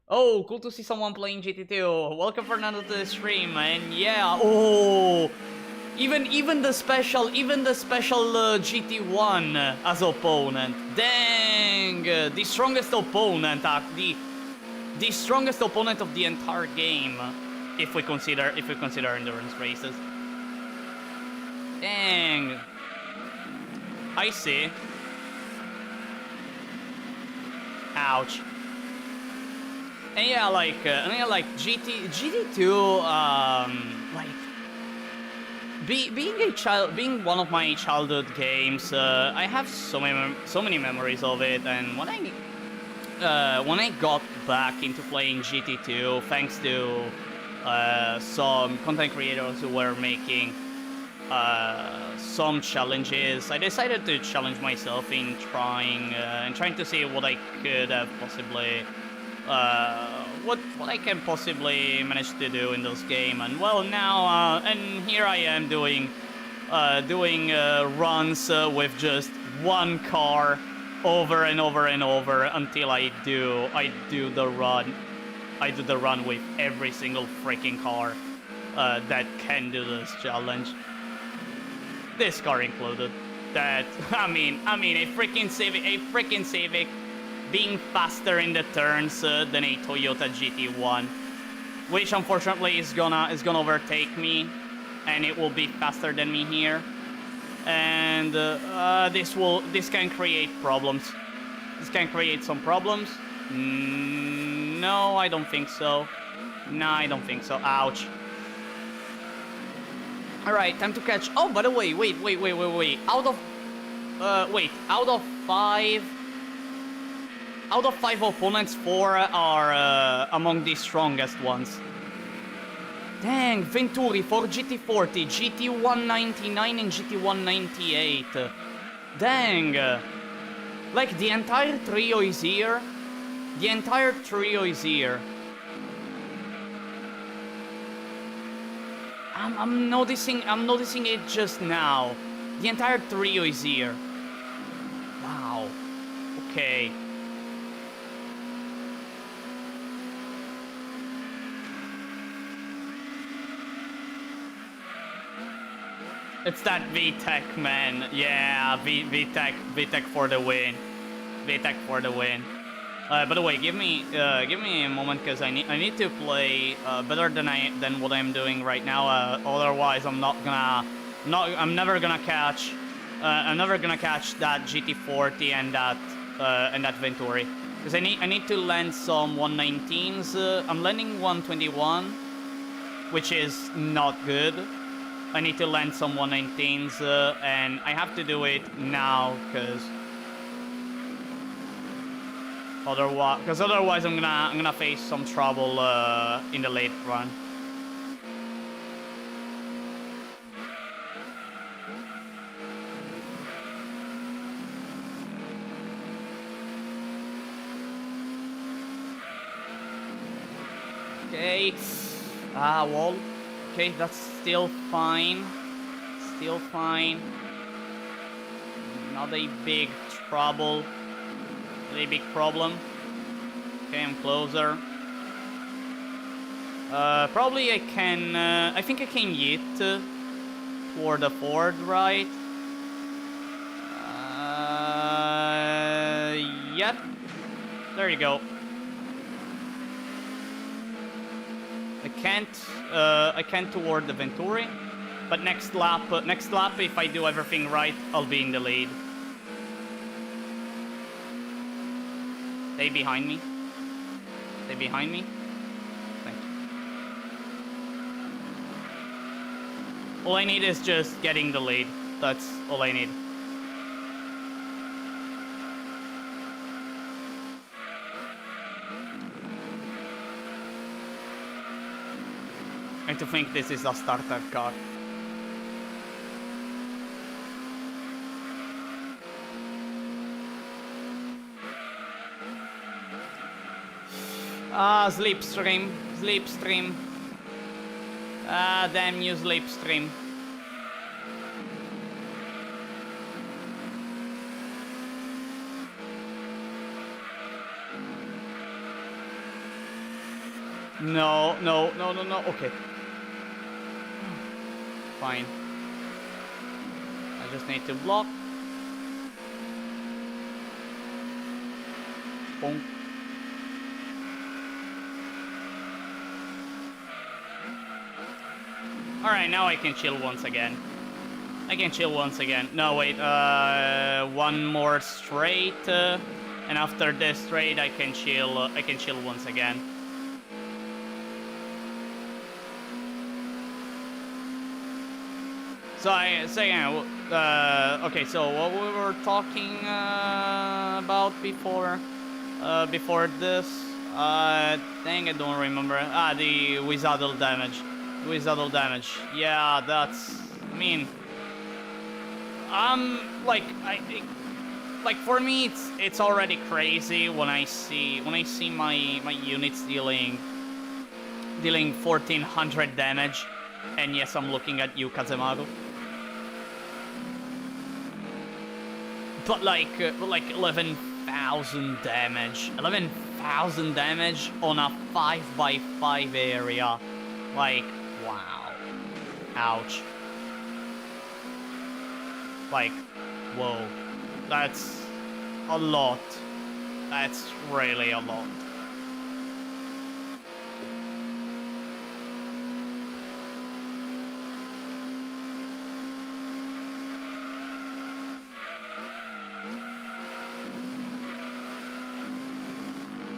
Oh, cool to see someone playing GT2. Welcome, Fernando, to the stream, and yeah, oh, even the special GT1 as opponent. Dang, the strongest opponent, the strongest opponent of the entire game, if we consider endurance races. Dang, I see. Ouch. And yeah, like GT2, like being one of my childhood games. I have so many memories of it, and when I got back into playing GT2, thanks to some content creators who were making some challenges, I decided to challenge myself in trying to see what I could have possibly. What I can possibly manage to do in this game, and well, now and here I am doing runs with just one car over and over and over until I do the run with every single freaking car that can do this challenge. This car included. That I mean a freaking Civic. Being faster in the turns than a Toyota GT1, which unfortunately is gonna overtake me, and it will be faster than me here, and this can create problems. This can create some problems. No, I don't think so. Ouch. All right, time to catch. Oh, by the way, wait. Out of 5 opponents, 4 are among the strongest ones. Dang, Venturi for GT40, GT199 and GT198. Dang. Like, the entire trio is here. I'm noticing it just now. The entire trio is here. Wow. Okay. It's that VTech, man. Yeah, VTech for the win. VTech for the win. By the way, give me a moment, because I need to play better than what I'm doing right now. Otherwise, I'm never gonna catch that GT40 and that Venturi. Because I need to land some 119s. I'm landing 121, which is not good. I need to land some 119s, and I have to do it now, because otherwise I'm gonna face some trouble in the late run. Okay. Wall. Okay, that's still fine. Still fine. Not a big trouble. Not a big problem. Okay, I'm closer. Probably I can... I think I can yeet toward the Ford, right? Yep. There you go. I can't toward the Venturi, but next lap, if I do everything right, I'll be in the lead. Stay behind me. Stay behind me. Thank you. All I need is just getting the lead. That's all I need. And to think this is a starter car. Slipstream. Slipstream. Damn you, Slipstream. No. Okay. Fine. I just need to block. Boom. Alright, now I can chill once again. No, wait, one more straight, and after this straight I can chill once again. So okay, so what we were talking about before this, dang, I don't remember. The wizardal damage. Yeah, that's, I mean, like for me it's already crazy when I see my units dealing 1400 damage, and yes, I'm looking at you, Kazemaru. But like 11,000 damage. 11,000 damage on a 5x5 area. Like, wow. Ouch. Like, whoa. That's a lot. That's really a lot.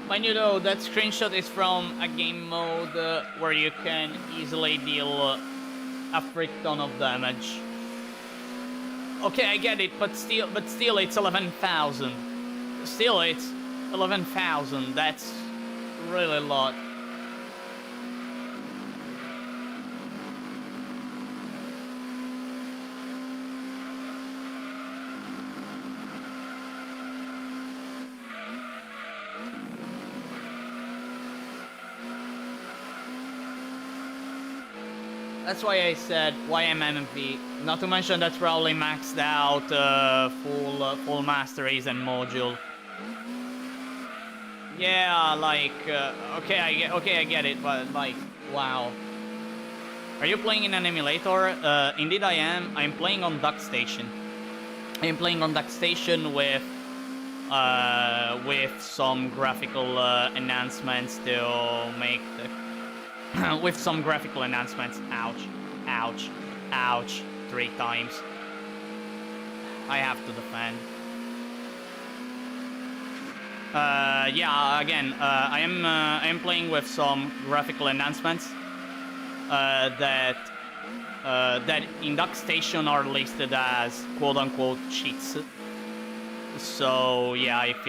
Mind you though, that screenshot is from a game mode where you can easily deal a frick ton of damage. Okay, I get it, but still it's 11,000. Still, it's 11,000. That's really a lot. That's why I said, why am MVP? Not to mention that's probably maxed out full masteries and module. Yeah, like okay, I get it, but like, wow. Are you playing in an emulator? Indeed I am. I'm playing on DuckStation. I'm playing on DuckStation with some graphical enhancements to make the... with some graphical enhancements. Ouch. Ouch. Ouch. 3 times. I have to defend. Yeah, again, I am playing with some graphical enhancements that in DuckStation are listed as quote-unquote cheats. So yeah, if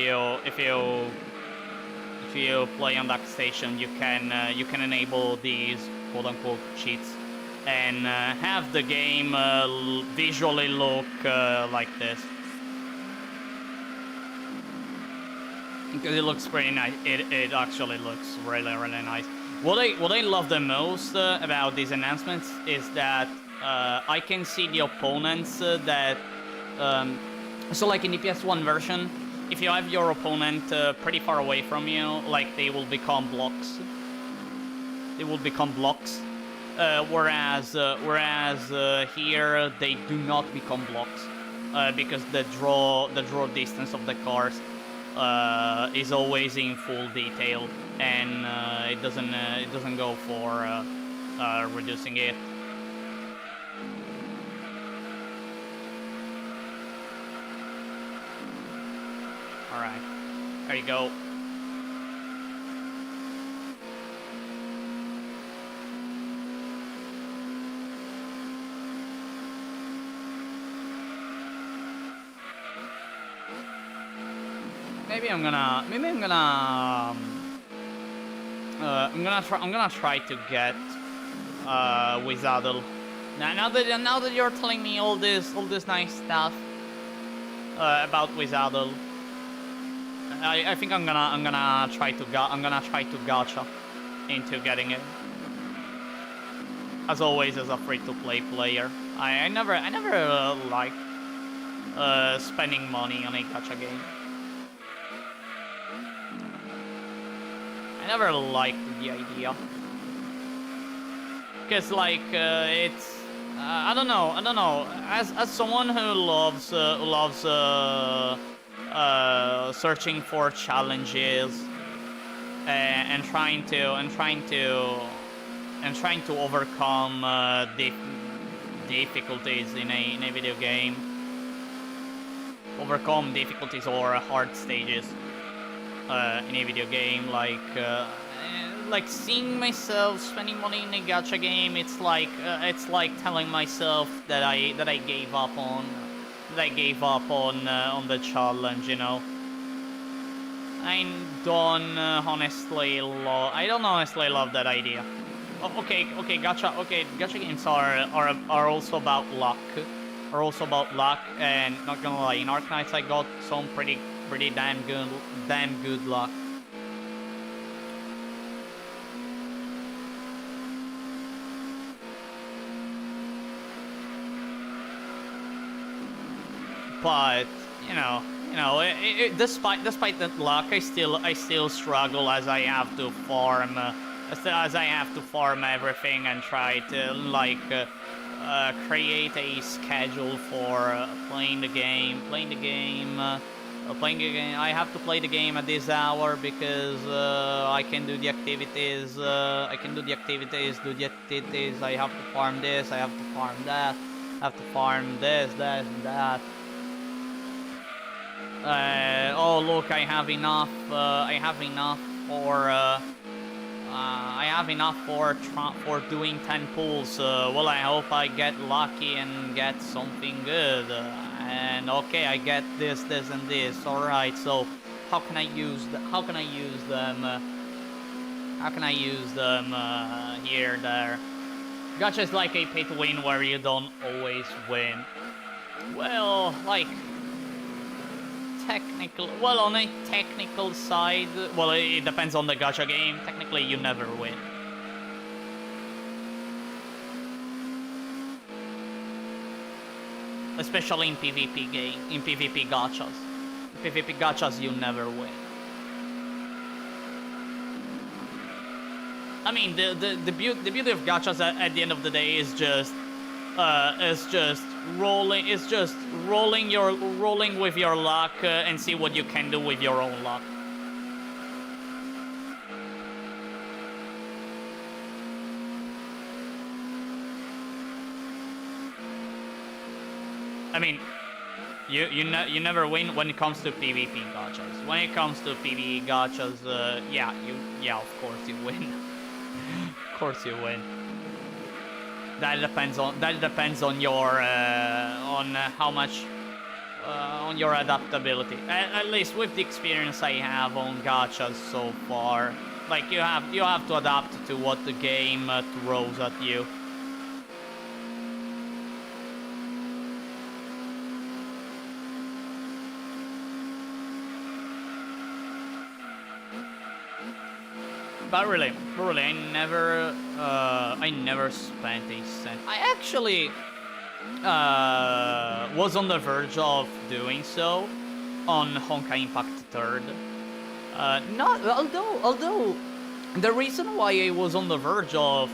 you play on DuckStation, you can enable these quote-unquote cheats and have the game visually look like this. Because it looks pretty nice. It actually looks really, really nice. What I love the most about these enhancements is that I can see the opponents that... so like in the PS1 version, if you have your opponent pretty far away from you, like they will become blocks. They will become blocks. Whereas here they do not become blocks because the draw distance of the cars is always in full detail, and it doesn't go for reducing it. All right, there you go. I'm gonna try to get Wizardle. Now that you're telling me all this nice stuff about Wizardle, I think I'm gonna try to gacha into getting it. As always, as a free-to-play player, I never liked spending money on a gacha game. I never liked the idea, because like it's I don't know. As someone who loves searching for challenges and trying to overcome difficulties in a video game, overcome difficulties or hard stages in a video game, like seeing myself spending money in a gacha game, it's like telling myself that I gave up on the challenge, you know. I don't honestly love that idea. Okay, gacha games are also about luck. And not gonna lie, in Arknights I got some pretty damn good luck. But despite that luck, I still struggle as I have to farm everything and try to create a schedule for playing the game. I have to play the game at this hour because I can do the activities. I have to farm this. I have to farm that. I have to farm this, that, and that. Oh look, I have enough for doing 10 pulls. Well, I hope I get lucky and get something good. And okay, I get this, and this. All right. So how can I use them? Here, there. Gacha is like a pay to win where you don't always win. Well, like. On a technical side, well, it depends on the gacha game. Technically, you never win. Especially in PvP gachas. In PvP gachas, you never win. I mean, the beauty of gachas at the end of the day is just rolling. It's just rolling with your luck and see what you can do with your own luck. I mean, you never win when it comes to PvP gachas. When it comes to PvE gachas, yeah, of course you win. Of course you win. That depends on your on how much on your adaptability. At least with the experience I have on gachas so far, like you have to adapt to what the game throws at you. But really, I never spent a cent. I actually was on the verge of doing so on Honkai Impact 3rd. Not although the reason why I was on the verge of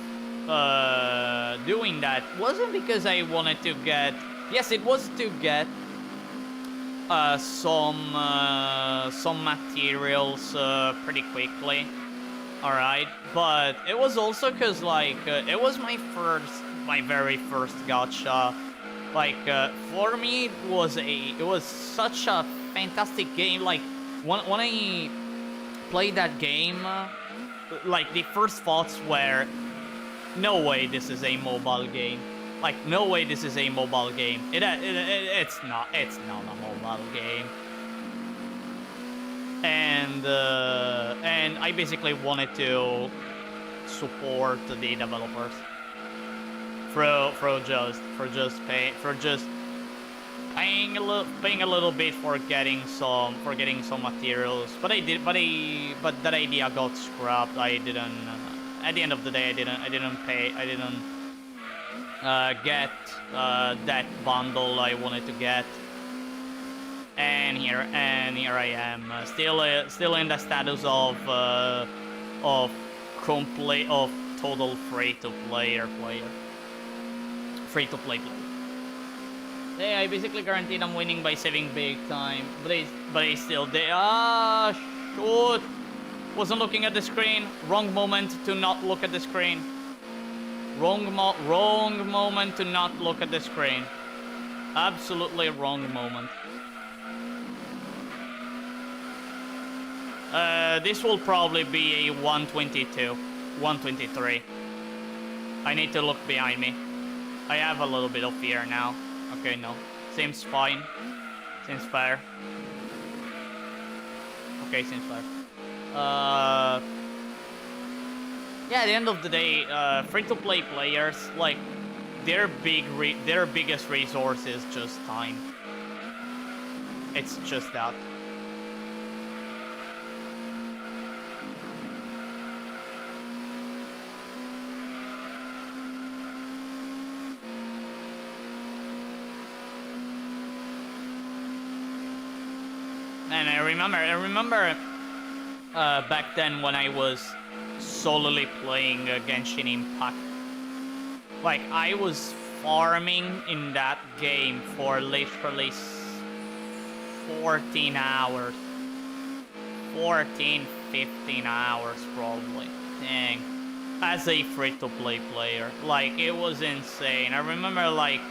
doing that wasn't because I wanted to get. Yes, it was to get some materials pretty quickly. Alright, but it was also because, like, it was my very first gacha. Like, for me, it was such a fantastic game. Like, when I played that game, like, the first thoughts were, no way this is a mobile game. Like, no way this is a mobile game. It's not a mobile game. And I basically wanted to support the developers for just paying a little bit for getting some materials. But that idea got scrapped. I didn't. At the end of the day, I didn't get that bundle I wanted to get. And here I am, still in the status of total free-to-play player. Yeah, I basically guaranteed I'm winning by saving big time, but I still did. Shoot! Wasn't looking at the screen. Wrong moment to not look at the screen. Wrong moment to not look at the screen. Absolutely wrong moment. This will probably be a 122, 123. I need to look behind me. I have a little bit of fear now. Okay, no. Seems fine. Seems fair. Okay, seems fair. Yeah, at the end of the day, free-to-play players, like, their biggest resource is just time. It's just that. And I remember back then when I was solely playing Genshin Impact. Like, I was farming in that game for literally 14 hours. 14, 15 hours probably. Dang. As a free-to-play player. Like, it was insane. I remember, like,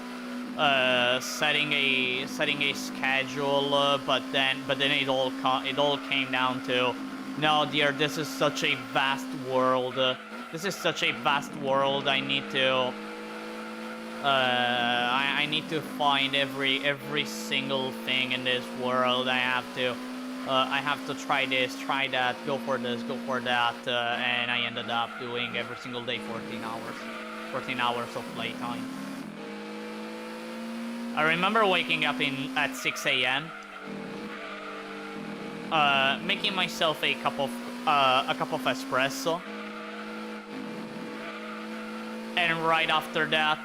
setting a schedule, but then it all came down to, no, dear, this is such a vast world. This is such a vast world. I need to I need to find every single thing in this world. I have to try this, try that, go for this, go for that, and I ended up doing every single day 14 hours of playtime. I remember waking up at 6 a.m. Making myself a cup of espresso, and right after that,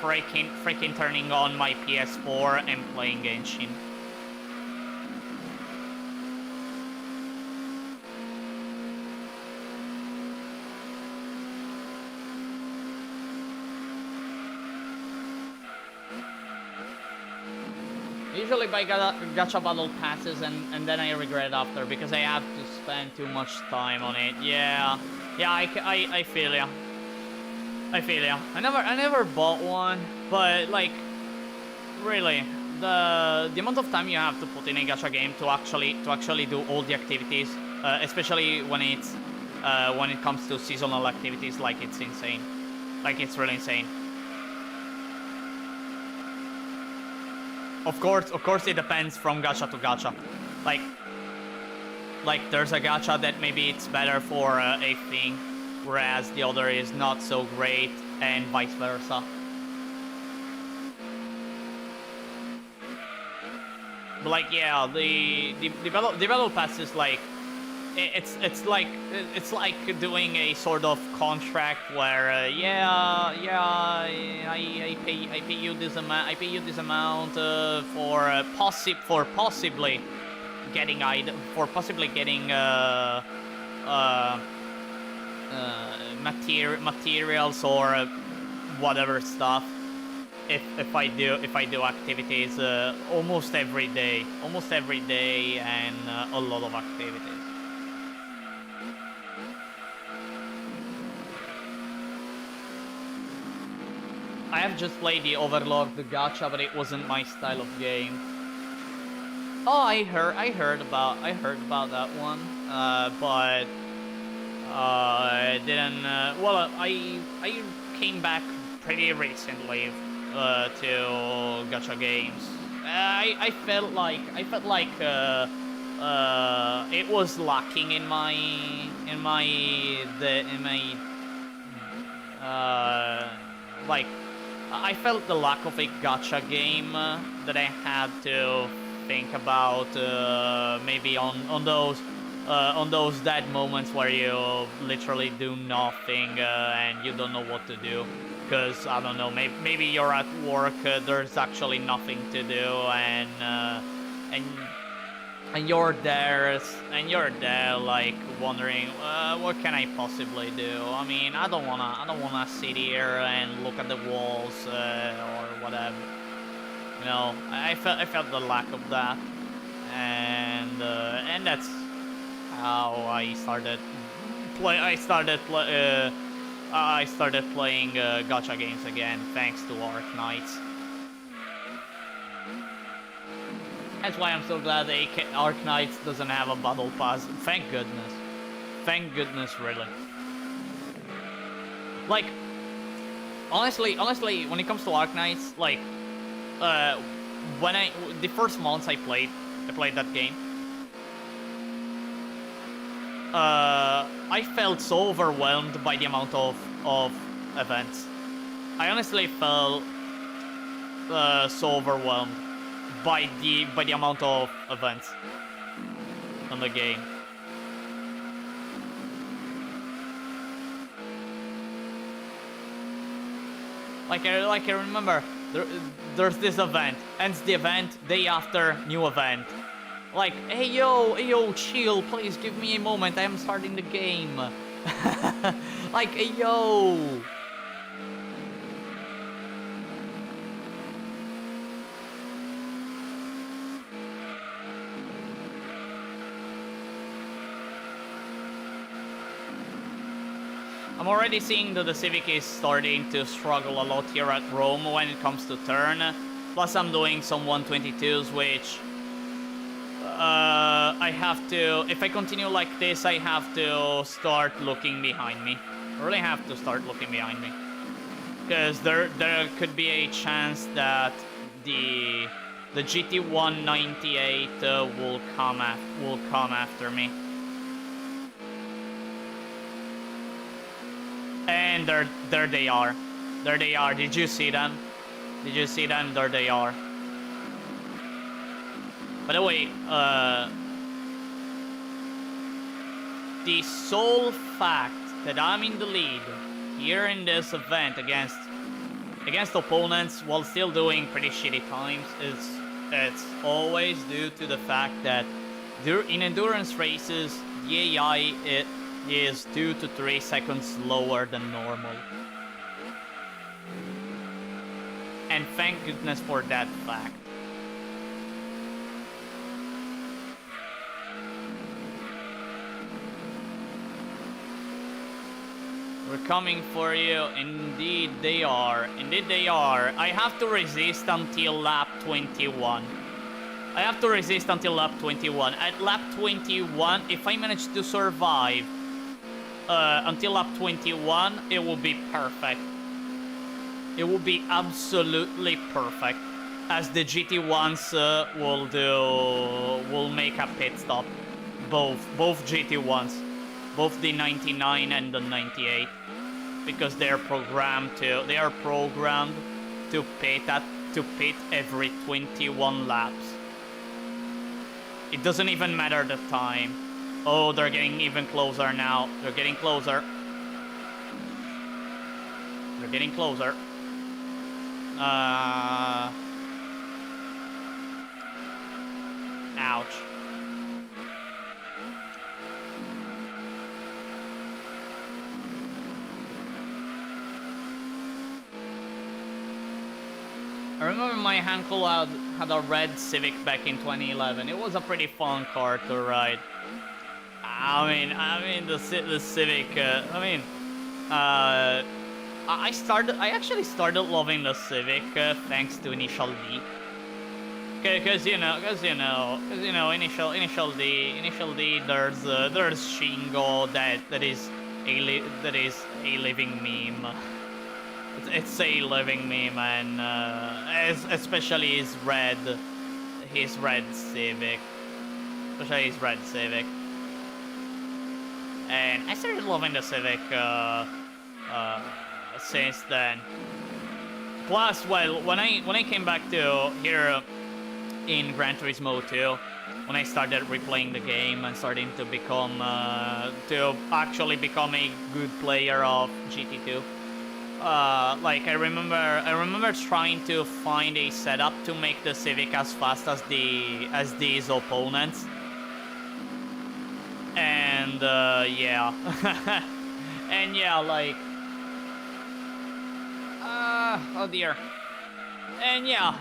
freaking turning on my PS4 and playing Genshin. usually buy gacha battle passes and then I regret after because I have to spend too much time on it. Yeah, I feel ya. I feel ya. I never bought one, but like, really, the amount of time you have to put in a gacha game to actually do all the activities, especially when it comes to seasonal activities, like it's insane. Like it's really insane. Of course, it depends from gacha to gacha. Like there's a gacha that maybe it's better for a thing, whereas the other is not so great, and vice versa. But like, yeah, the battle pass is like, it's like doing a sort of contract where I pay you this amount for possibly getting materials or whatever stuff if I do activities almost every day and a lot of activities. I have just played the Overlord gacha, but it wasn't my style of game. Oh, I heard about that one, but I didn't. Well, I came back pretty recently to gacha games. I felt like it was lacking in my like. I felt the lack of a gacha game that I had to think about maybe on those dead moments where you literally do nothing and you don't know what to do, because I don't know, maybe you're at work, there's actually nothing to do, and you're there like wondering what can I possibly do. I mean, I don't wanna sit here and look at the walls or whatever. You know, I felt the lack of that, and that's how I started playing gacha games again, thanks to Arknights. That's why I'm so glad Arknights doesn't have a battle pass. Thank goodness. Thank goodness, really. Like, honestly, when it comes to Arknights, like, the first months I played that game, I felt so overwhelmed by the amount of events. I honestly felt so overwhelmed by the amount of events on the game. Like I remember, there's this event, ends the event, day after, new event. Like, hey yo, chill, please give me a moment, I am starting the game. Like, hey yo. I'm already seeing that the Civic is starting to struggle a lot here at Rome when it comes to turn. Plus I'm doing some 122s, which I have to, if I continue like this, I have to start looking behind me. I really have to start looking behind me. Because there could be a chance that the GT198 will come after me. And there they are. There they are. Did you see them? Did you see them? There they are. By the way, the sole fact that I'm in the lead here in this event against opponents while still doing pretty shitty times it's always due to the fact that in endurance races the AI is 2 to 3 seconds slower than normal. And thank goodness for that fact. We're coming for you. Indeed they are. Indeed they are. I have to resist until lap 21. I have to resist until lap 21. At lap 21, if I manage to survive until lap 21, it will be perfect. It will be absolutely perfect. As the GT1s will make a pit stop. Both GT1s. Both the 99 and the 98. Because they are programmed to pit every 21 laps. It doesn't even matter the time. Oh, they're getting even closer now. They're getting closer. They're getting closer. Ouch. I remember my uncle had a red Civic back in 2011. It was a pretty fun car to ride. I mean the Civic. I actually started loving the Civic thanks to Initial D. Cause you know, Initial D. There's Shingo that is a living meme. It's a living meme, and especially his red Civic, and I started loving the Civic since then. Plus, well, when I came back to here in Gran Turismo 2, when I started replaying the game and starting to actually become a good player of GT2. Like I remember trying to find a setup to make the Civic as fast as these opponents, and yeah, and yeah, like oh dear, and yeah,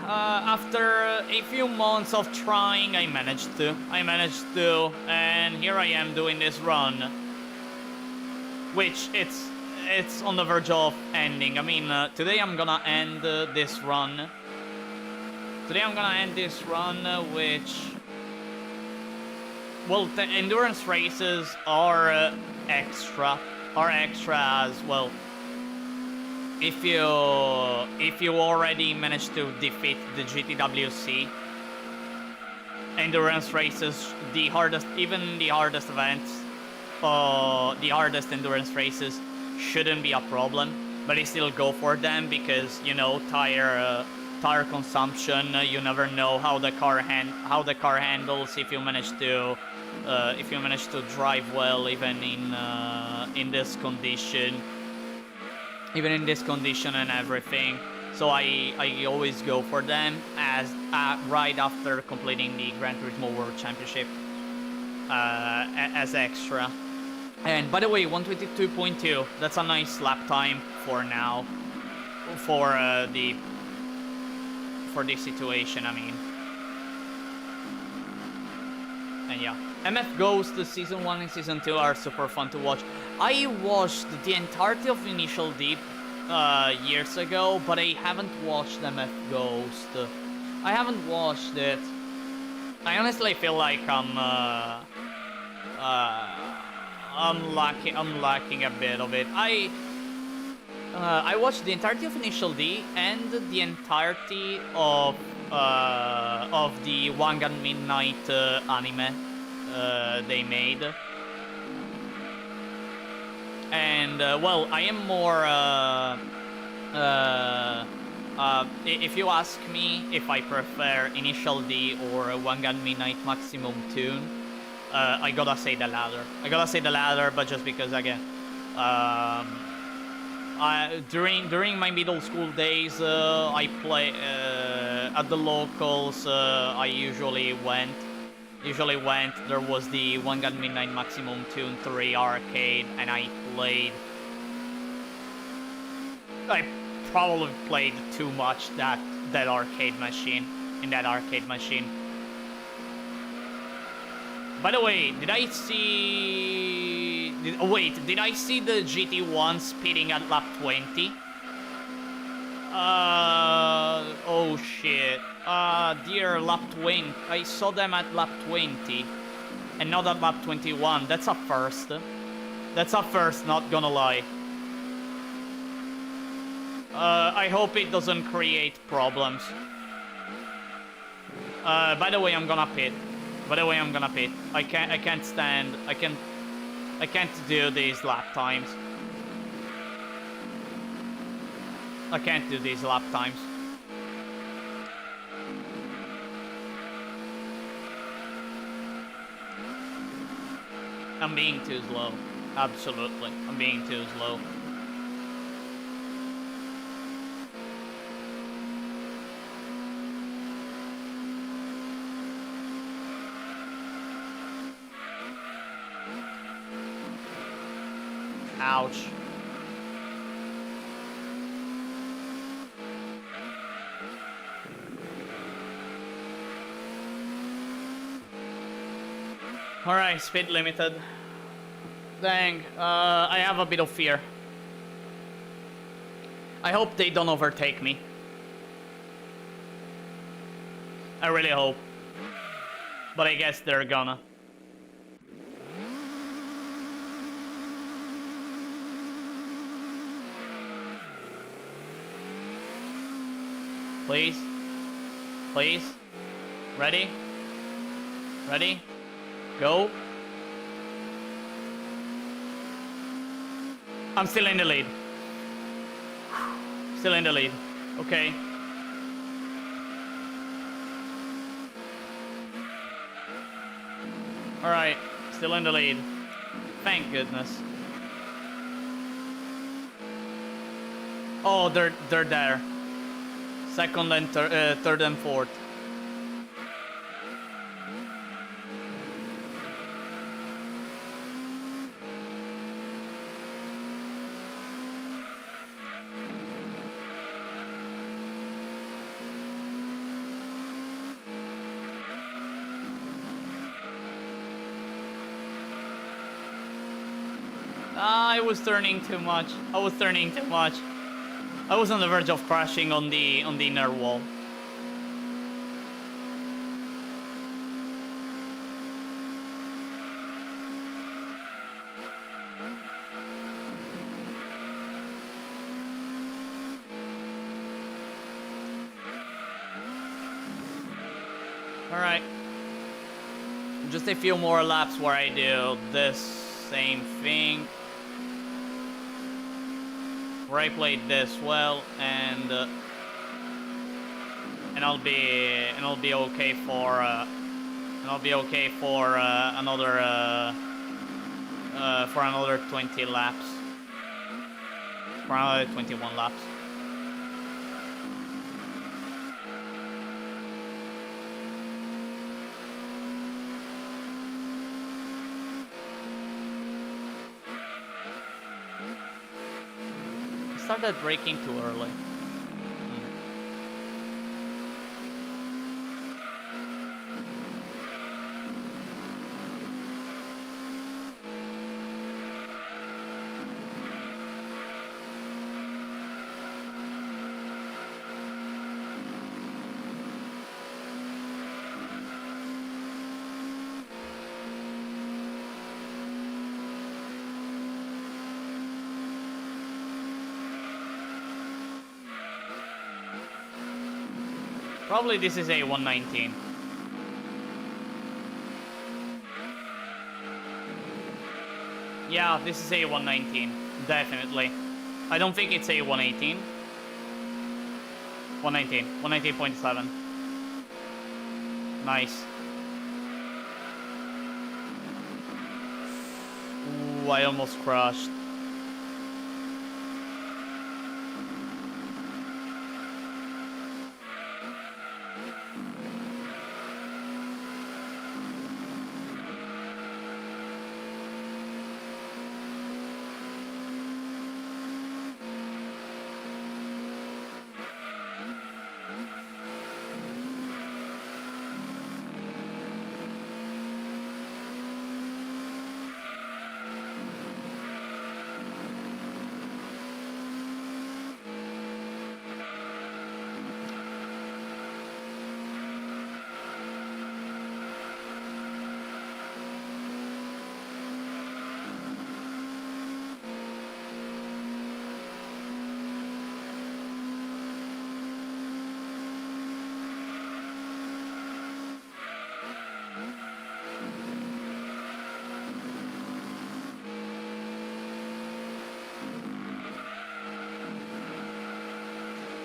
after a few months of trying, I managed to, and here I am doing this run, which it's on the verge of ending. I mean, today I'm gonna end this run. Which, well, the endurance races are extra as well. If you already managed to defeat the GTWC, endurance races, the hardest events, the hardest endurance races, shouldn't be a problem, but I still go for them because, you know, tire consumption. You never know how the car handles if you manage to drive well, even in this condition, and everything. So I always go for them as right after completing the Gran Turismo World Championship as extra. And by the way, 122.2, that's a nice lap time for now, for this situation, I mean. And yeah, MF Ghost, the Season 1 and Season 2 are super fun to watch. I watched the entirety of Initial D years ago, but I haven't watched MF Ghost. I haven't watched it. I honestly feel like I'm lacking a bit of it. I watched the entirety of Initial D and the entirety of the One Gun Midnight anime they made. And well, I am more if you ask me if I prefer Initial D or One Gun Midnight Maximum Tune, I gotta say the latter. But just because, again, during my middle school days, I play at the locals. I usually went. There was the One Gun Midnight Maximum Tune 3 arcade, and I probably played too much that arcade machine. By the way, did I see... did I see the GT1 speeding at lap 20? Oh shit. Dear, lap 20. I saw them at lap 20. And not at lap 21. That's a first. That's a first, not gonna lie. I hope it doesn't create problems. By the way, I'm gonna pit. I can't stand. I can't do these lap times. I can't do these lap times. I'm being too slow. Absolutely. I'm being too slow. Ouch. Alright, speed limited. Dang, I have a bit of fear. I hope they don't overtake me. I really hope. But I guess they're gonna. Please. Please. Ready? Ready? Go. I'm still in the lead. Still in the lead. Okay. Alright. Still in the lead. Thank goodness. Oh, they're there. Second and third and fourth. I was turning too much. I was turning too much. I was on the verge of crashing on the inner wall. Alright. Just a few more laps where I do this same thing. Where I played this well, and I'll be okay for another 20 laps, for another 21 laps. Started braking too early. Probably this is a 119. Yeah, this is a 119. Definitely. I don't think it's a 118. 119. 119.7. Nice. Ooh, I almost crashed.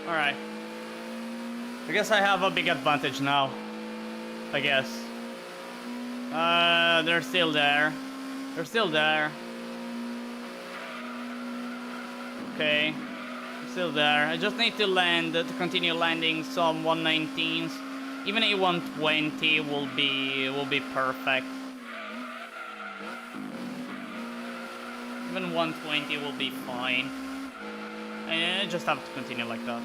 Alright. I guess I have a big advantage now. I guess. They're still there. They're still there. Okay. Still there. I just need to land, to continue landing some 119s. Even a 120 will be perfect. Even 120 will be fine. I just have to continue like that.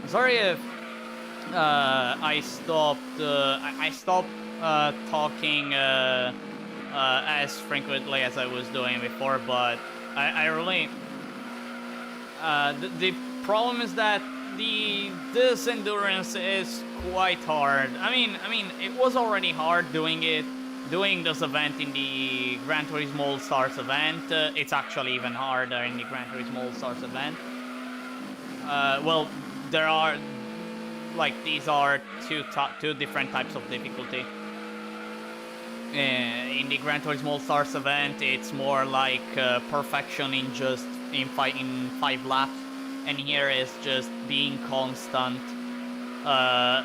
I'm sorry if I stopped talking as frequently as I was doing before, but I really the problem is that this endurance is quite hard. I mean it was already hard doing this event in the Gran Turismo All Stars event. It's actually even harder in the Gran Turismo All Stars event. Well, there are, like, these are two different types of difficulty. In the Gran Turismo All Stars event, it's more like perfection in fighting 5 laps, and here is just being constant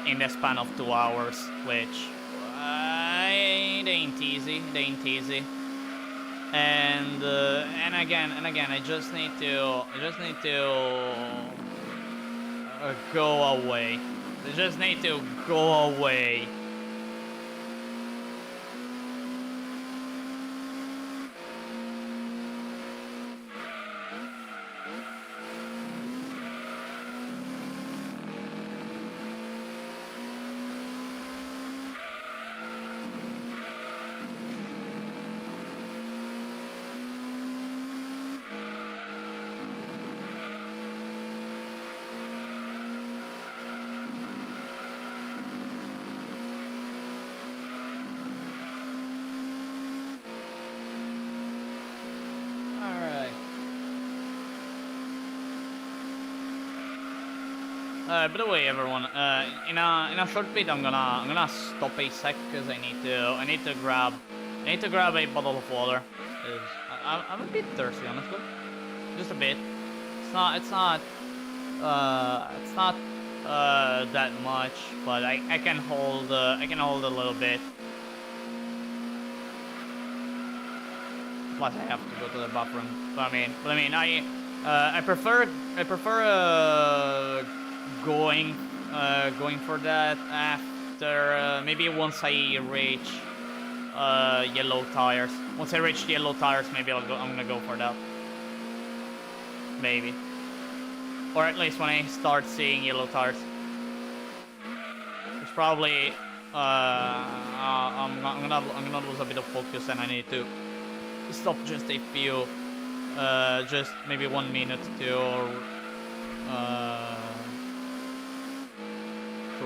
in the span of 2 hours, which it ain't easy. It ain't easy. And again, I just need to go away. I just need to go away. By the way, everyone, in a short bit, I'm gonna stop a sec because I need to grab a bottle of water. I'm a bit thirsty, honestly, just a bit. It's not that much, but I can hold a little bit. Plus, I have to go to the bathroom. But I mean, I prefer going for that after maybe once I reach yellow tires. Once I reach yellow tires, maybe I'm gonna go for that. Maybe, or at least when I start seeing yellow tires. It's probably I'm gonna lose a bit of focus, and I need to stop just a few, just maybe 1 minute to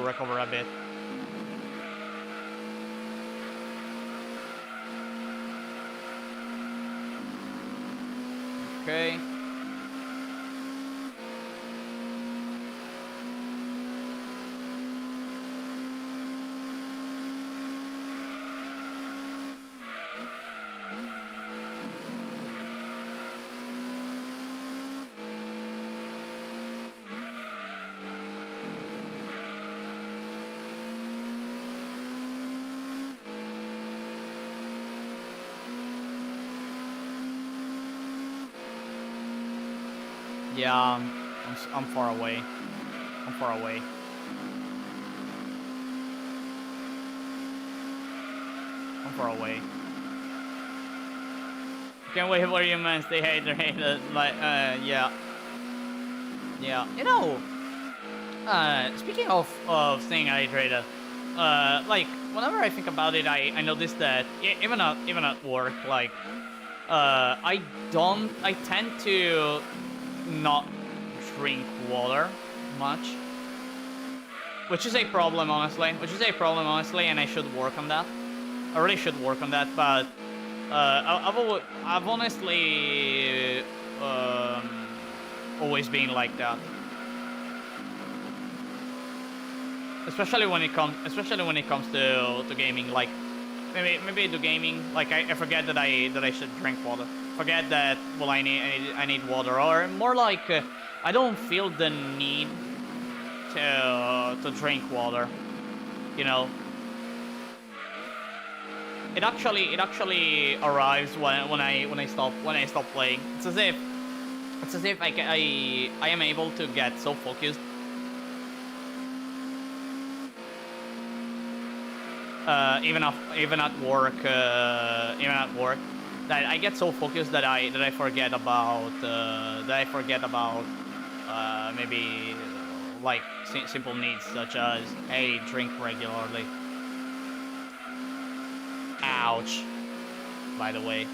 recover a bit. Okay. Yeah, I'm far away. I'm far away. I'm far away. Can't wait for you, man. Stay hydrated. Like, yeah. Yeah. You know, speaking of staying hydrated, like, whenever I think about it, I notice that even at work, like, I tend to not drink water much, which is a problem, honestly. And I should work on that. I really should work on that, but I've honestly always been like that. especially when it comes to gaming. Like maybe to gaming, like I forget that I should drink water. Forget that. Well, I need water, or more like I don't feel the need to drink water. You know, it actually arrives when I stop playing. It's as if I am able to get so focused. Even at work, that I get so focused that I forget about maybe like simple needs such as hey, drink regularly. Ouch. By the way.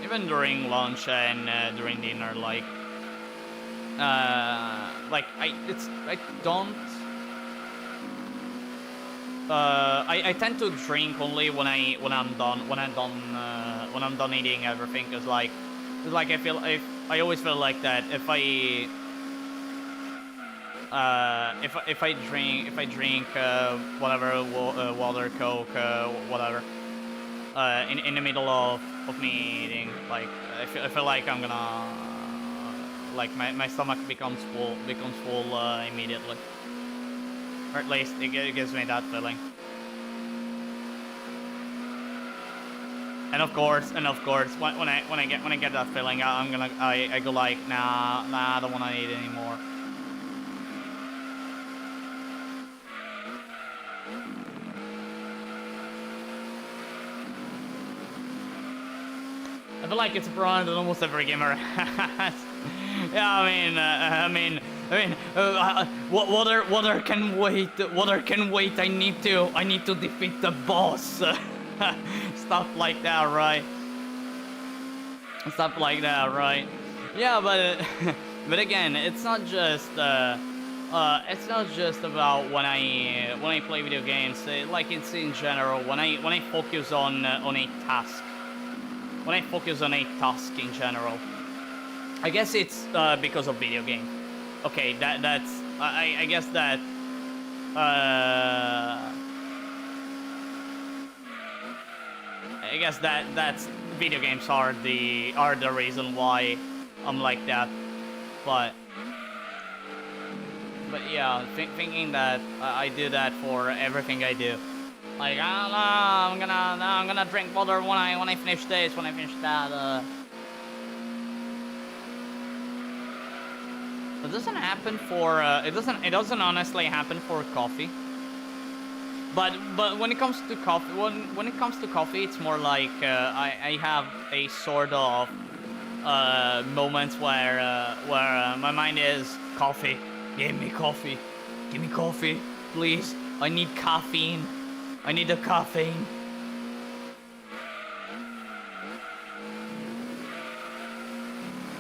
Even during lunch and during dinner, like I don't I tend to drink only when I'm done eating everything, cause like I always feel like that if I drink whatever water, Coke, whatever, in the middle of me eating, like I feel like I'm gonna like my stomach becomes full immediately, or at least it gives me that feeling. And of course, when I get that feeling, I go like, nah, I don't wanna eat anymore. I feel like it's a problem that almost every gamer has. Yeah, water can wait. Water can wait. I need to defeat the boss. Stuff like that, right? Stuff like that, right? Yeah, but but again, it's not just about when I play video games. Like it's in general when I focus on a task. When I focus on a task in general, I guess it's because of video games. Okay, that's I guess that I guess that's video games are the reason why I'm like that. But yeah, thinking that I do that for everything I do. Like I don't know, I'm gonna drink water when I finish this, when I finish that. It doesn't happen for it doesn't honestly happen for coffee. But when it comes to coffee, when it comes to coffee, it's more like I have a sort of moments where my mind is coffee. Give me coffee, please. I need caffeine. I need the caffeine.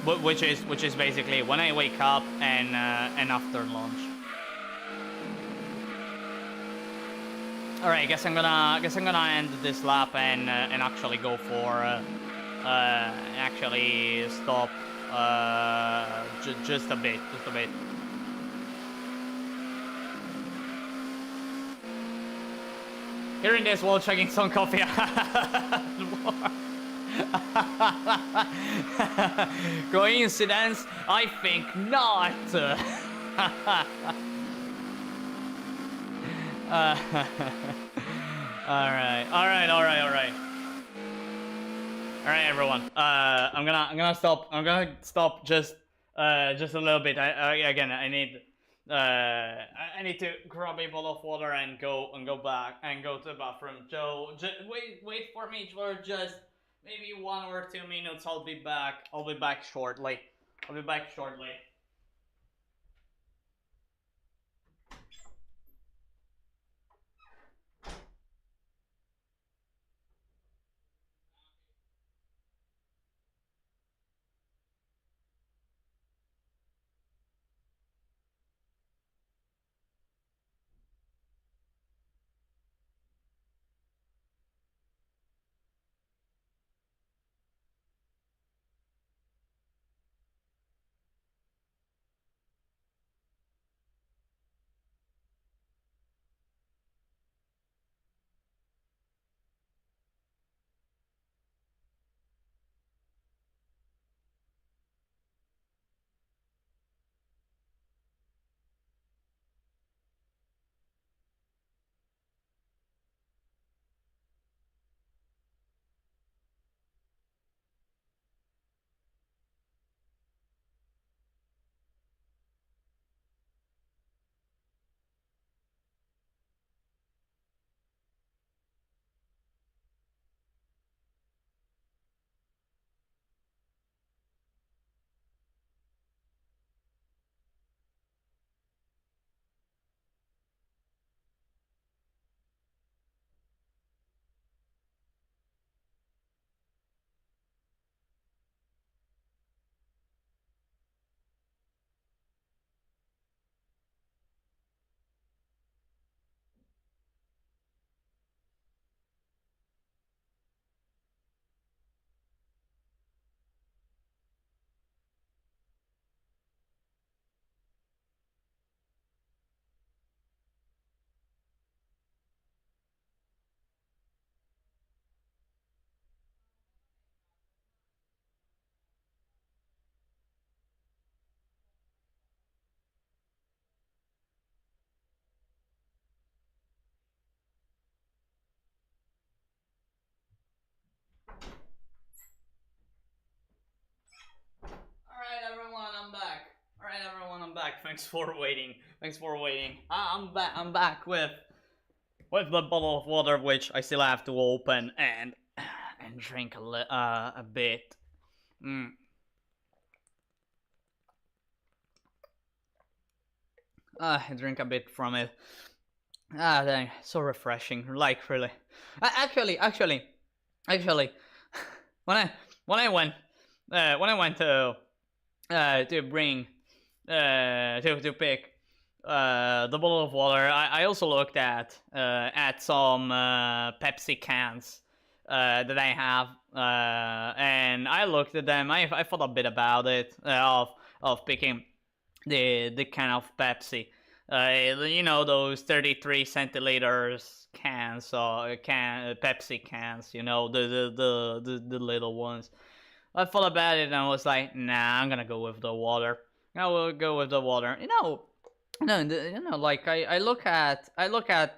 Which is basically when I wake up and after lunch. All right, I guess I'm gonna end this lap and actually go for actually stop just a bit. Hearing this while chugging some coffee. Coincidence? I think not. All right, everyone. I'm gonna stop just a little bit. I need to grab a bottle of water and go back and go to the bathroom. Joe, wait for me for just maybe 1 or 2 minutes. I'll be back. I'll be back shortly. Thanks for waiting. Thanks for waiting. I'm back. I'm back with the bottle of water, which I still have to open and drink a bit. Drink a bit from it. Dang, so refreshing. Like really. Actually, when I went to bring to pick the bottle of water, I also looked at some Pepsi cans that I have, and I looked at them. I thought a bit about it of picking the can of Pepsi. You know, those 33 centiliters cans, or Pepsi cans. You know, the little ones. I thought about it and I was like, nah, I'm gonna go with the water. I will go with the water. Like I look at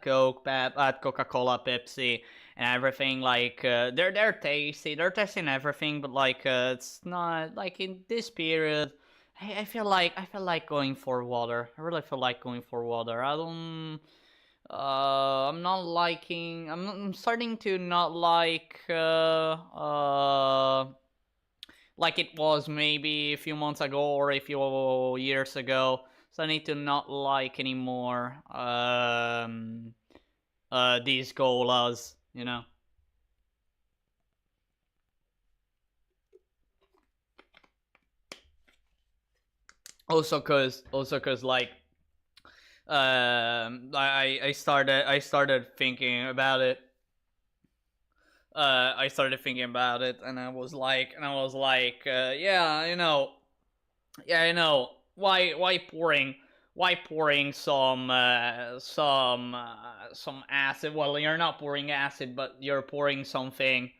Coke, at Coca-Cola, Pepsi, and everything. Like they're tasty. They're tasting everything, but like it's not like in this period. I feel like going for water. I really feel like going for water. I don't. I'm not liking. I'm starting to not like. Like it was maybe a few months ago or a few years ago. So I need to not like anymore these colas, you know. Also cause like I started thinking about it. I started thinking about it, and I was like, yeah, you know, why pouring some acid? Well, you're not pouring acid, but you're pouring something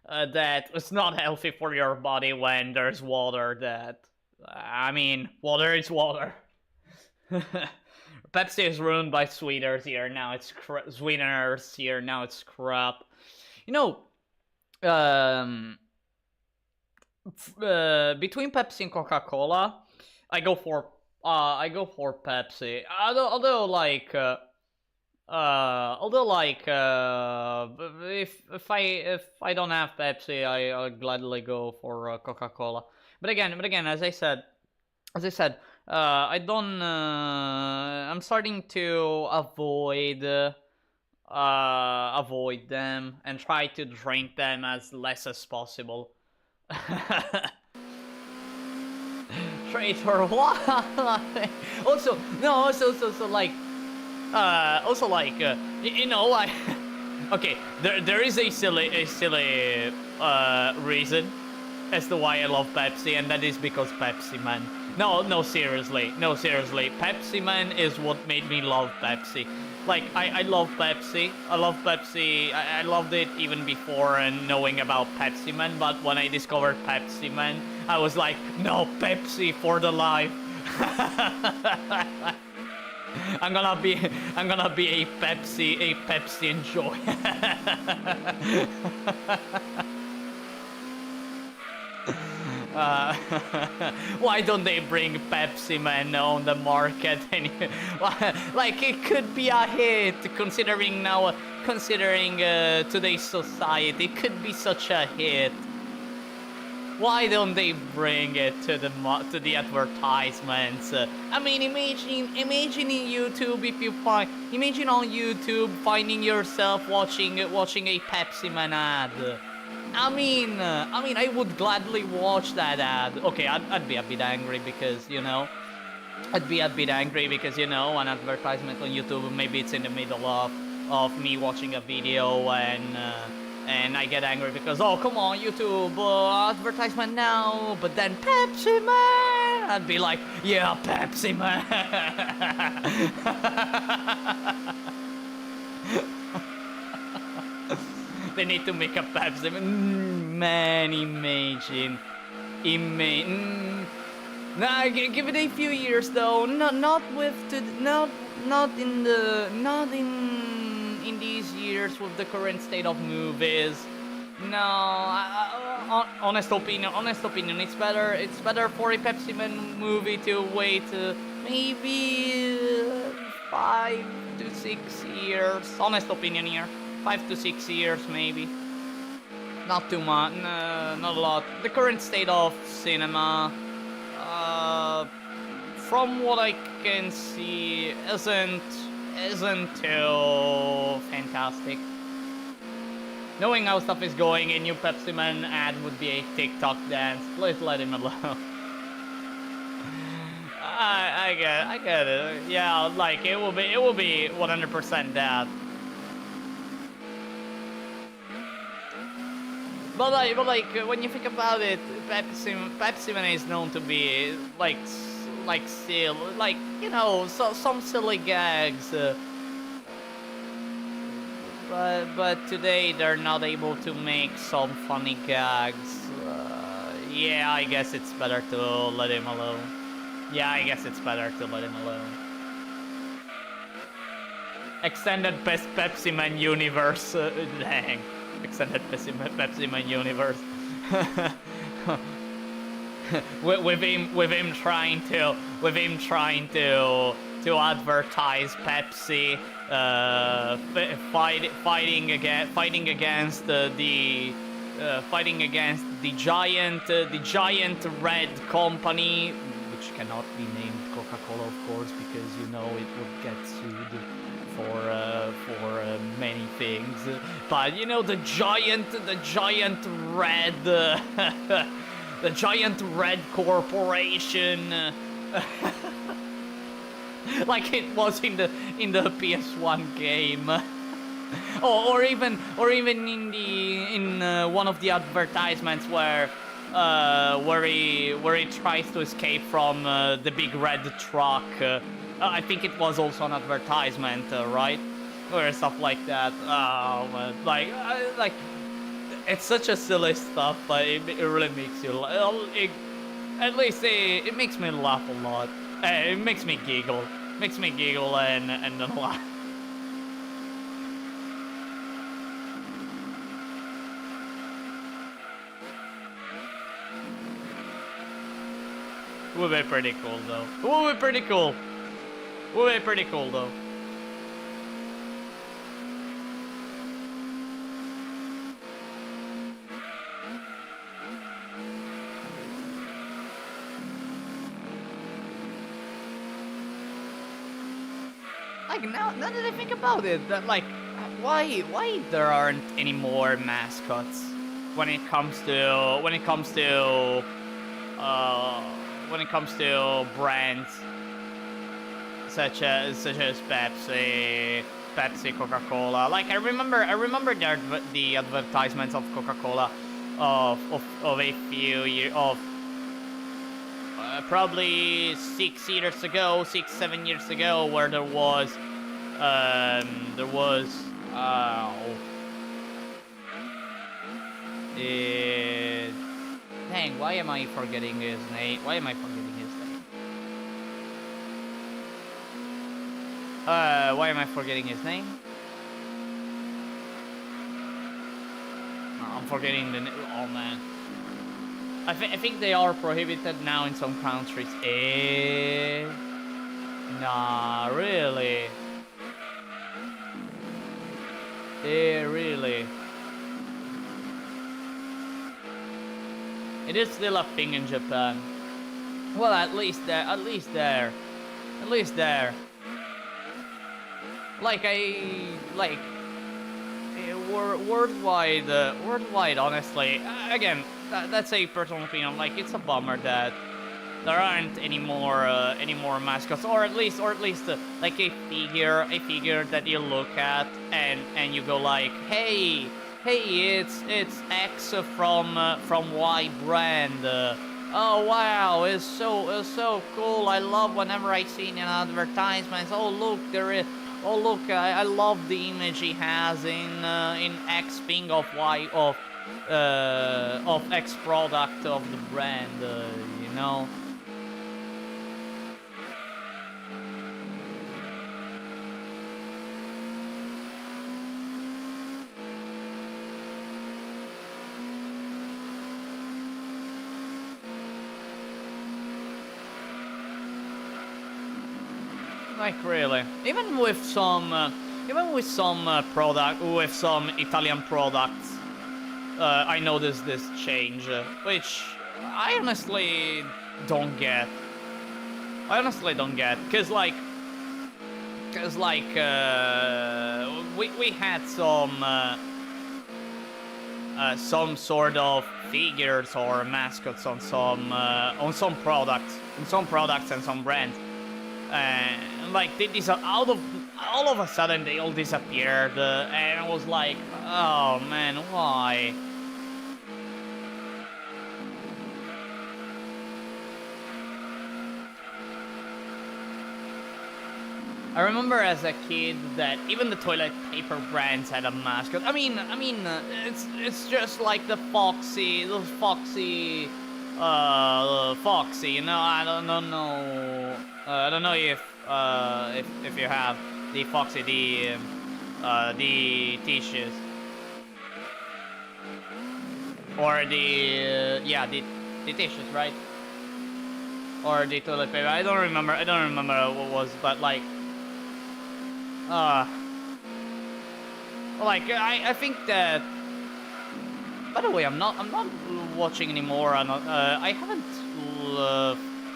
that is not healthy for your body when there's water. That I mean, water is water. Pepsi is ruined by sweeteners here. Now it's sweeteners here. Now it's crap. You know, between Pepsi and Coca-Cola, I go for Pepsi. Although like if I don't have Pepsi, I'll gladly go for Coca-Cola. But again, as I said, I don't. I'm starting to avoid them and try to drink them as less as possible. Traitor, what? Also, like, you know, I. Okay, there is a silly reason as to why I love Pepsi, and that is because Pepsi Man. No, seriously. Pepsi Man is what made me love Pepsi. Like, I love Pepsi. I loved it even before and knowing about Pepsi Man, but when I discovered Pepsi Man, I was like, no, Pepsi for the life. I'm gonna be a Pepsi enjoy. Why don't they bring Pepsi Man on the market? Like, it could be a hit, considering today's society. It could be such a hit. Why don't they bring it to the advertisements? I mean, imagine in YouTube, imagine on YouTube finding yourself watching a Pepsi Man ad. I mean, I would gladly watch that ad. Okay, I'd be a bit angry because, you know, an advertisement on YouTube, maybe it's in the middle of me watching a video, and I get angry because, oh, come on, YouTube, advertisement now, but then Pepsi Man, I'd be like, yeah, Pepsi Man. They need to make a Pepsi Man. Imagine. Nah, give it a few years though. Not in these years with the current state of movies. No, honest opinion. It's better for a Pepsi Man movie to wait maybe 5 to 6 years. Honest opinion here, 5 to 6 years maybe. Not too much, not a lot. The current state of cinema, from what I can see, isn't too fantastic. Knowing how stuff is going, a new Pepsi Man ad would be a TikTok dance. Please let him alone. I get it. Yeah, like it will be 100% that. But like when you think about it, Pepsi Man is known to be like still like, you know, some silly gags. But today they're not able to make some funny gags. Yeah, I guess it's better to let him alone. Yeah, I guess it's better to let him alone. Extended Pepsi Man universe. Dang. Extended Pepsi Man universe. with him trying to advertise Pepsi, fighting against the giant red company, which cannot be named Coca-Cola, of course, because you know it would get sued for many things. But you know, the giant red the giant red corporation. Like it was in the PS1 game. or even in one of the advertisements where he tries to escape from the big red truck. I think it was also an advertisement, right? Or stuff like that. Like it's such a silly stuff, but it really makes you at least it makes me laugh a lot. It makes me giggle. And then laugh. Would be pretty cool though. Would be pretty cool though. Like now that I think about it, that like why there aren't any more mascots when it comes to brands such as Pepsi, Coca-Cola. Like I remember the advertisements of Coca-Cola of a few years of probably 6-7 years ago, where there was dang, why am I forgetting his name? Why am I forgetting his name? I'm forgetting the name. Oh man. I think they are prohibited now in some countries. Nah, really? Really? It is still a thing in Japan. Well, at least there. Worldwide, honestly. Again, that's a personal opinion. Like, it's a bummer that there aren't any more mascots, or at least like a figure that you look at and you go like, hey, it's X from Y brand. Oh wow, it's so cool. I love whenever I see an advertisement. Oh look, there is. Oh look, I love the image he has in X being of Y of X product of the brand. You know. Like really, even with some Italian products, I noticed this change, which I honestly don't get. Cause we had some sort of figures or mascots on some products and some brands. Like these are all of a sudden they all disappeared, and I was like, oh man, why? I remember as a kid that even the toilet paper brands had a mascot. I mean, it's just like the Foxy, Foxy. You know, I don't know. I don't know if you have the Foxy, the tissues, or the the tissues, right? Or the toilet paper. I don't remember what was, but like. I think that. By the way, I'm not watching anymore. I haven't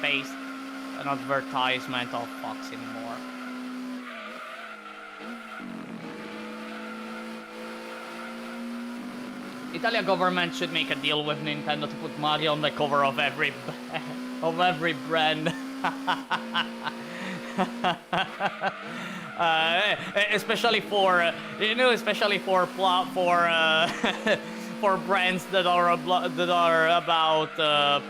faced an advertisement of Fox anymore. Italian government should make a deal with Nintendo to put Mario on the cover of every brand. Especially for for brands that are about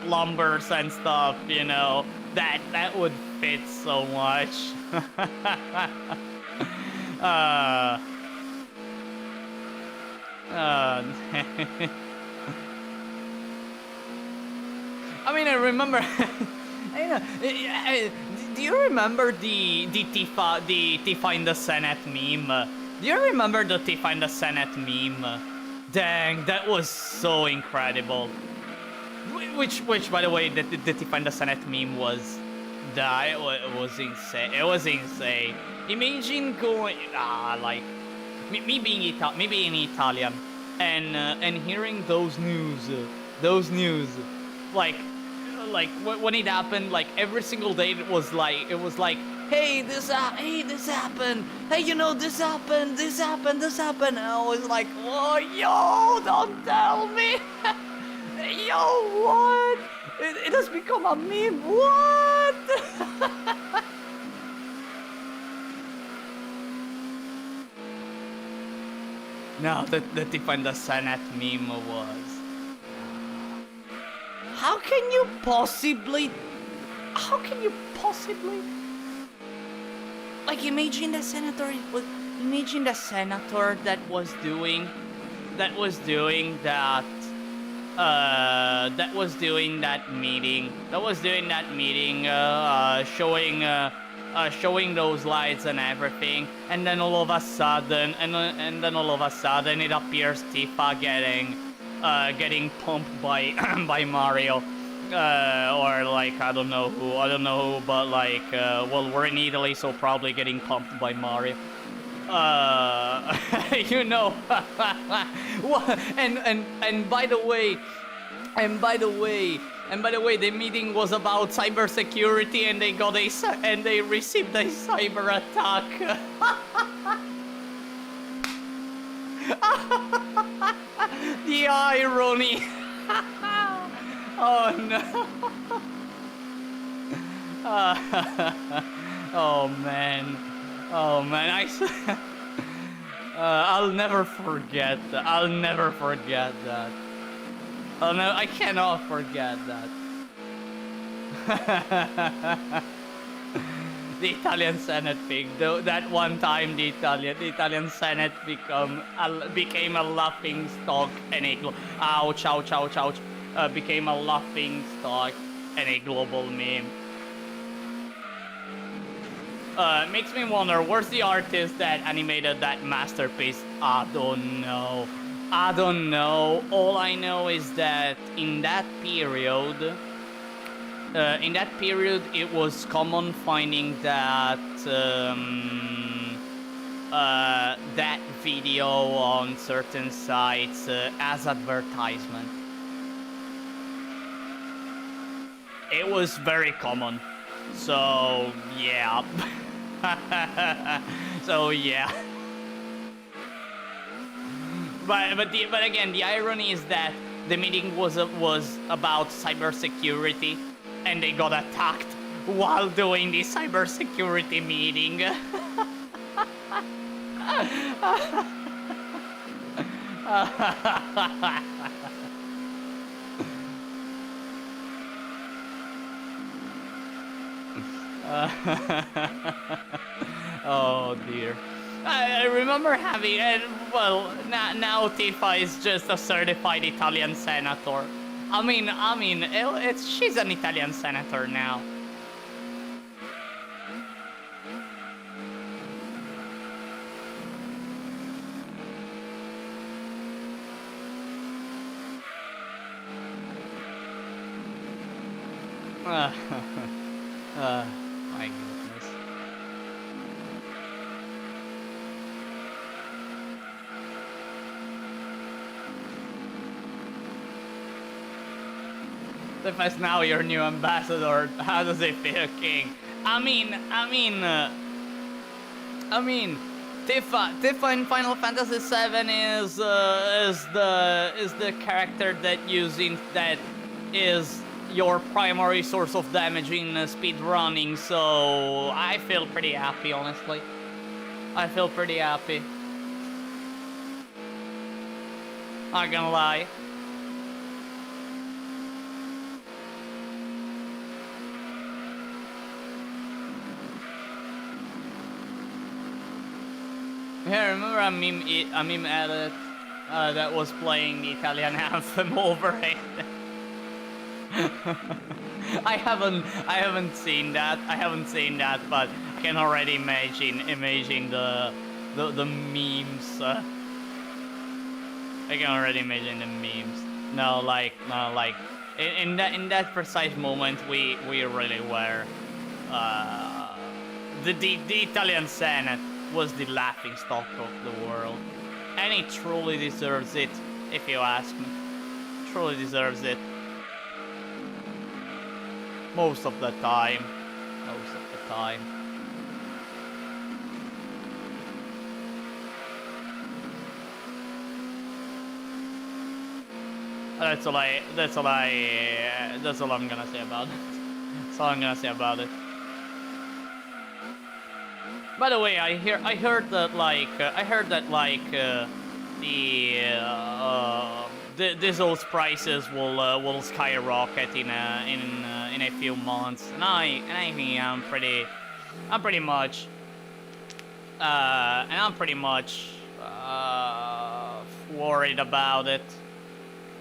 plumbers and stuff, you know, that would fit so much. I mean, I remember. Do you remember the Tifa in the Senate meme? Do you remember the Tifa in the Senate meme? Dang, that was so incredible. Which by the way, the Tifa in the Senate meme was, it was insane. It was insane. Imagine going, like me being Italian, and hearing those news, like when it happened, like every single day it was like, hey, this happened, hey, you know, this happened, and I was like, oh, yo, don't tell me. Yo, what? It has become a meme, what? No, the Define the Senate meme was... How can you possibly... Like, imagine the senator that was doing that meeting, showing those lights and everything, and then all of a sudden it appears Tifa getting pumped by by Mario, or like I don't know who, but like well, we're in Italy, so probably getting pumped by Mario. You know. and by the way, the meeting was about cybersecurity, and they received a cyber attack. The irony. Oh no. Oh man. I'll never forget that. Oh no, I cannot forget that. The Italian Senate thing, though, that one time the Italian Senate became a laughing stock and a became a laughing stock and a global meme. Makes me wonder, where's the artist that animated that masterpiece? I don't know. All I know is that in that period, in that period, it was common finding that that video on certain sites as advertisement. It was very common. So yeah. So yeah. But again, the irony is that the meeting was about cybersecurity, and they got attacked while doing the cybersecurity meeting. Oh dear. I remember having, well, now Tifa is just a certified Italian senator. I mean, she's an Italian senator now. My goodness. Tifa's now your new ambassador. How does it feel, King? I mean, Tifa in Final Fantasy VII is the character that is your primary source of damage in speed running. So I feel pretty happy, honestly. I feel pretty happy. Not gonna lie. Yeah, I remember a meme edit that was playing the Italian anthem over it. I haven't seen that. But I can already imagine the memes. I can already imagine the memes. No, like in that precise moment, we really were. The Italian Senate was the laughingstock of the world, and it truly deserves it, if you ask me. Truly deserves it. Most of the time. That's all I'm gonna say about it. That's all I'm gonna say about it. By the way, I heard that the diesel's prices will skyrocket in a few months, and I think I'm pretty much worried about it.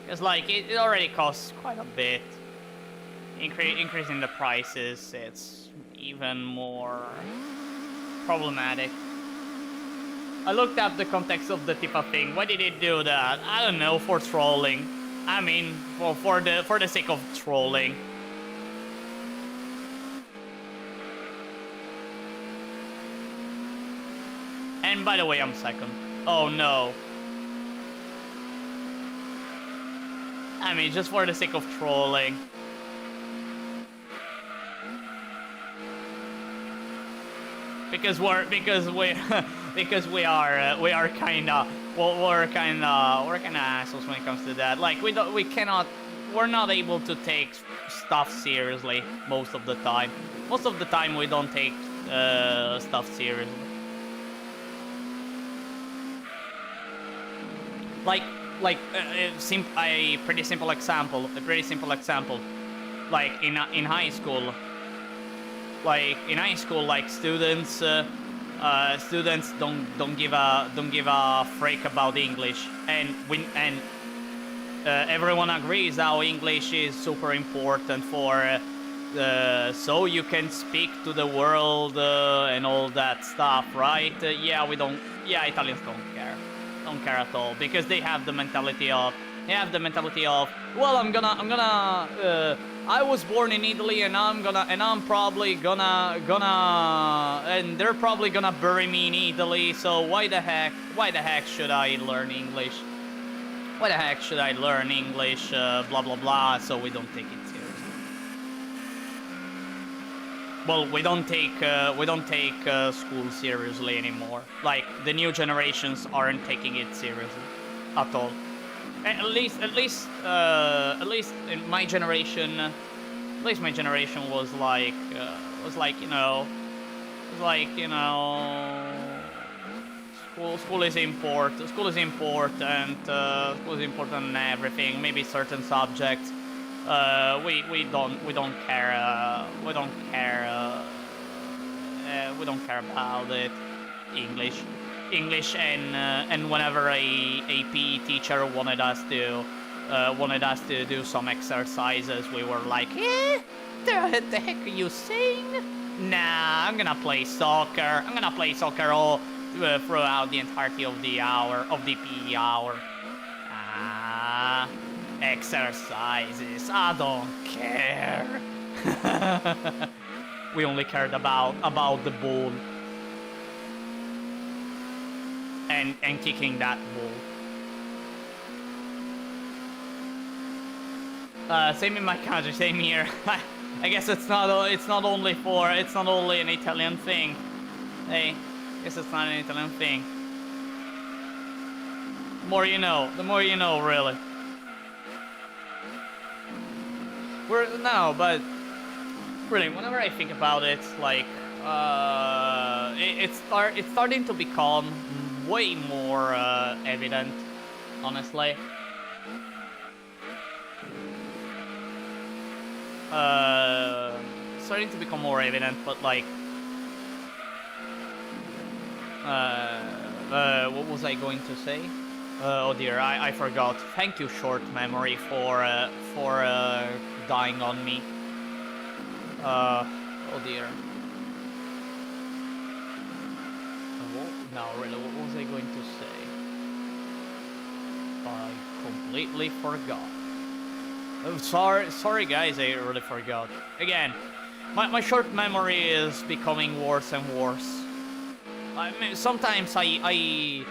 It's like it already costs quite a bit. Increasing the prices, it's even more problematic. I looked up the context of the Tifa thing. Why did it do that? I don't know, for trolling. I mean, for the sake of trolling. And by the way, I'm second. Oh no. I mean, just for the sake of trolling. Because we are kinda assholes when it comes to that. Like we're not able to take stuff seriously most of the time. Most of the time we don't take stuff seriously. A pretty simple example. Like in high school. Students don't give a freak about English, and everyone agrees how English is super important for so you can speak to the world and all that stuff, right? Italians don't care at all, because they have the mentality of They have the mentality of, well, I was born in Italy, and I'm probably gonna, and they're probably gonna bury me in Italy. So why the heck should I learn English? Why the heck should I learn English? Blah blah blah. So we don't take it seriously. Well, we don't take school seriously anymore. Like, the new generations aren't taking it seriously at all. At least in my generation, was like, you know, school is important. School is important. School is important in everything. Maybe certain subjects. We don't care. We don't care about it. English, and whenever a PE teacher wanted us to do some exercises, we were like, the heck are you saying? Nah, I'm gonna play soccer. I'm gonna play soccer all throughout the entirety of the PE hour. Exercises. I don't care. We only cared about the ball. And kicking that ball. Same in my country, same here. I guess it's not only an Italian thing. Hey, I guess it's not an Italian thing. The more you know, really. But really, whenever I think about it, like, it's starting to become way more evident, honestly. Starting to become more evident, but like, what was I going to say? Oh dear, I forgot. Thank you, short memory, for dying on me. Oh dear. No, really, what was I going to say? I completely forgot. Oh, sorry guys, I really forgot. Again, my short memory is becoming worse and worse. I mean, sometimes I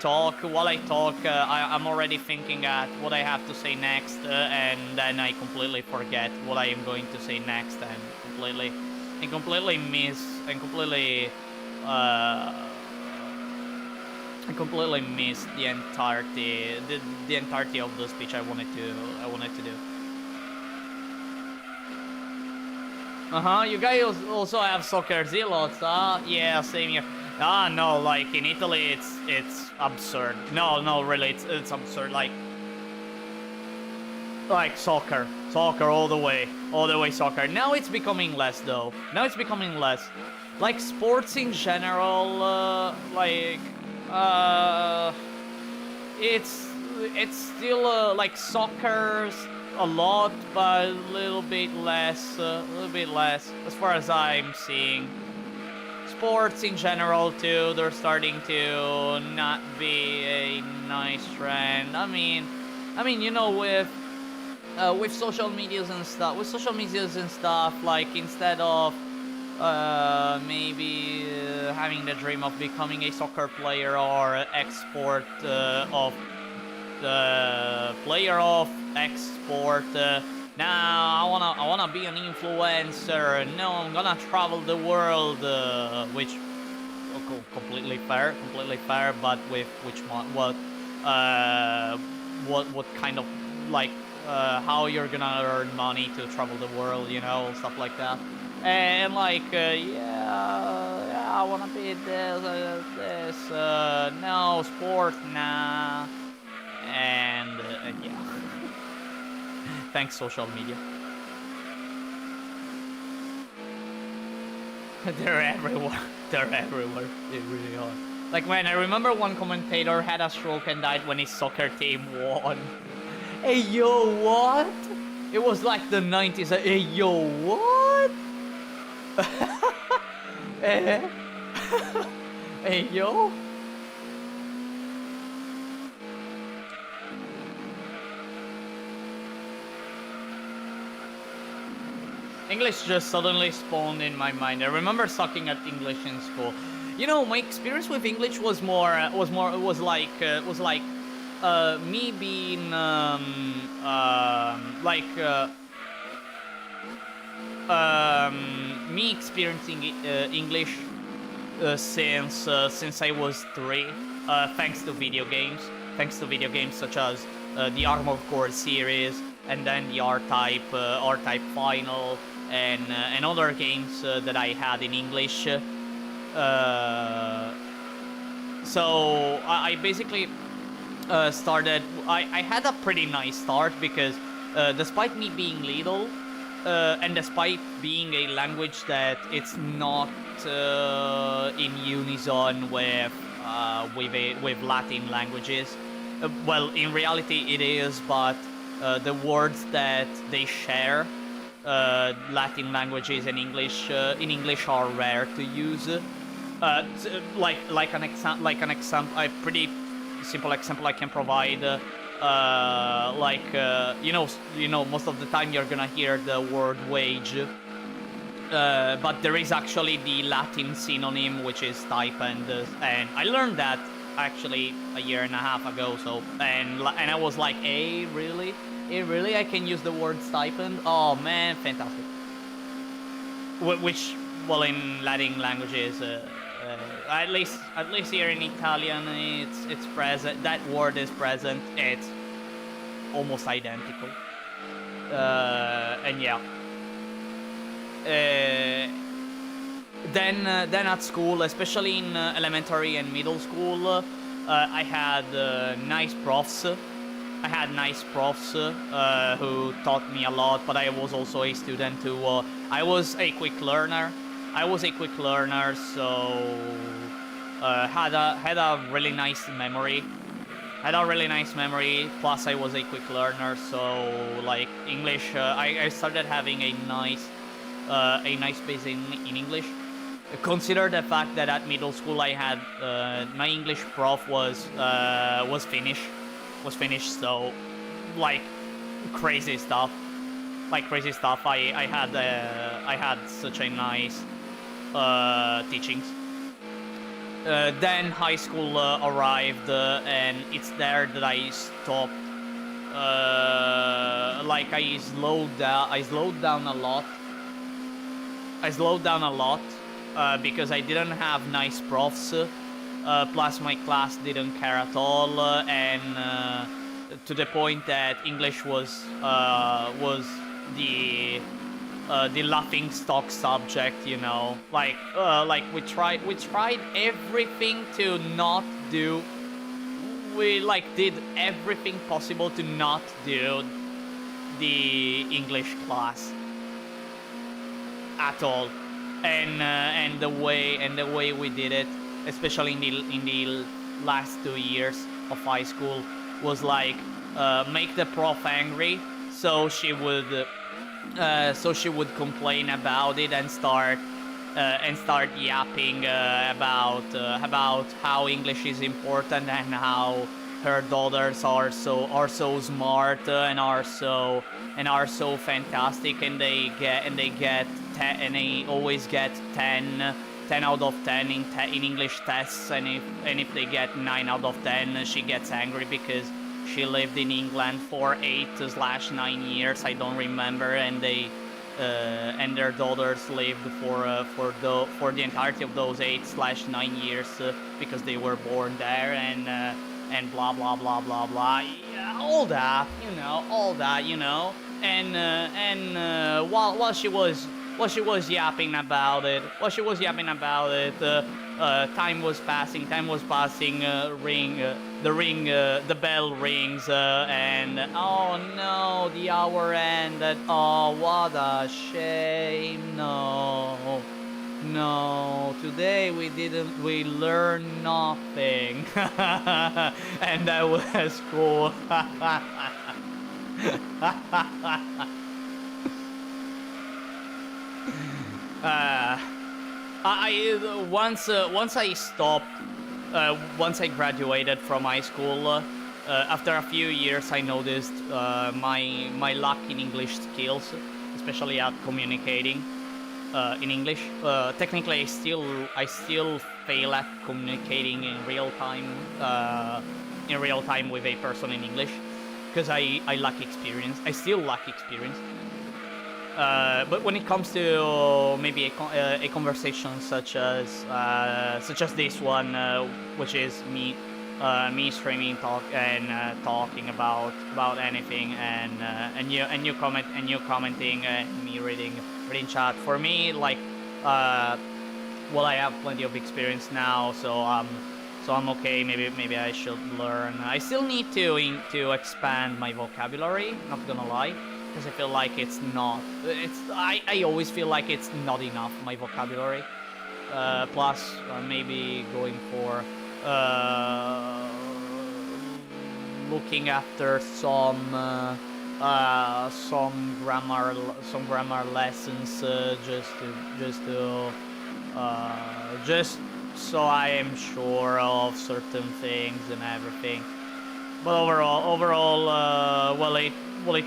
talk. While I talk, I'm already thinking at what I have to say next, and then I completely forget what I am going to say next, and completely miss the entirety of the speech I wanted to do. You guys also have soccer zealots, yeah, same here. No, like in Italy it's absurd. No, really, it's absurd. Like soccer all the way soccer. Now it's becoming less though. Like sports in general, it's still like soccer's a lot, but a little bit less as far as I'm seeing. Sports in general too, they're starting to not be a nice trend. I mean, you know, with social medias and stuff, like, instead of maybe having the dream of becoming a soccer player or export of the player of export. Now I wanna be an influencer. No, I'm gonna travel the world, which completely fair. But with what kind of, like, how you're gonna earn money to travel the world, you know, stuff like that. And like, I wanna be this. No sport, nah. And yeah. Thanks, social media. They're everywhere. They really are. Like, man, I remember one commentator had a stroke and died when his soccer team won. Hey, yo, what? It was like the 90s. Hey, yo, what? Hey, yo? English just suddenly spawned in my mind. I remember sucking at English in school. You know, my experience with English was like me being me experiencing English since I was 3, thanks to video games. Thanks to video games such as the Armored Core series, and then the R-Type Final, and other games that I had in English. So I basically started. I had a pretty nice start because despite me being little, and despite being a language that it's not in unison with Latin languages. Well, in reality it is, but the words that they share, Latin languages and English in English are rare to use. Like an example, a pretty simple example I can provide. You know, most of the time you're gonna hear the word wage, but there is actually the Latin synonym, which is stipend, and I learned that actually a year and a half ago. So and I was like, hey, really? Hey, really? I can use the word stipend? Oh man, fantastic. Which, well, in Latin languages, at least here in Italian, it's present. That word is present. It's almost identical. And yeah. Then at school, especially in elementary and middle school, I had nice profs. I had nice profs who taught me a lot, but I was also a student who I was a quick learner. So had a really nice memory. Plus I was a quick learner, so like English, I started having a nice base in English. Consider the fact that at middle school I had my English prof was Finnish, so like crazy stuff. I had such a nice teachings. Then high school arrived, and it's there that I stopped. I slowed down a lot. Because I didn't have nice profs. Plus my class didn't care at all, and to the point that English was the laughing stock subject, you know. Like we tried everything to not do. We did everything possible to not do the English class at all. And the way we did it, especially in the last 2 years of high school, was like make the prof angry, so she would complain about it and start yapping about how English is important and how her daughters are so smart and are so fantastic, and they always get 10 out of 10 in English tests, and if they get 9 out of 10, she gets angry because she lived in England for 8/9 years, I don't remember, and their daughters lived for the entirety of those 8/9 years because they were born there, and blah blah blah blah blah, yeah, all that, you know, and while she was yapping about it, time was passing, the bell rings, and oh no, the hour ended. Oh, what a shame. No, today we learned nothing. And that was cool. Once I graduated from high school, after a few years, I noticed my lack in English skills, especially at communicating in English. Technically, I still fail at communicating in real time with a person in English, because I lack experience. I still lack experience. But when it comes to maybe a conversation such as this one, which is me streaming talking about anything, and you commenting, and me reading chat. For me, like, well, I have plenty of experience now, so I'm okay. Maybe I should learn. I still need to expand my vocabulary. Not gonna lie, because I feel like it's not. I always feel like it's not enough, my vocabulary. Plus, maybe going for looking after some grammar lessons, just so I am sure of certain things and everything. But overall, well, it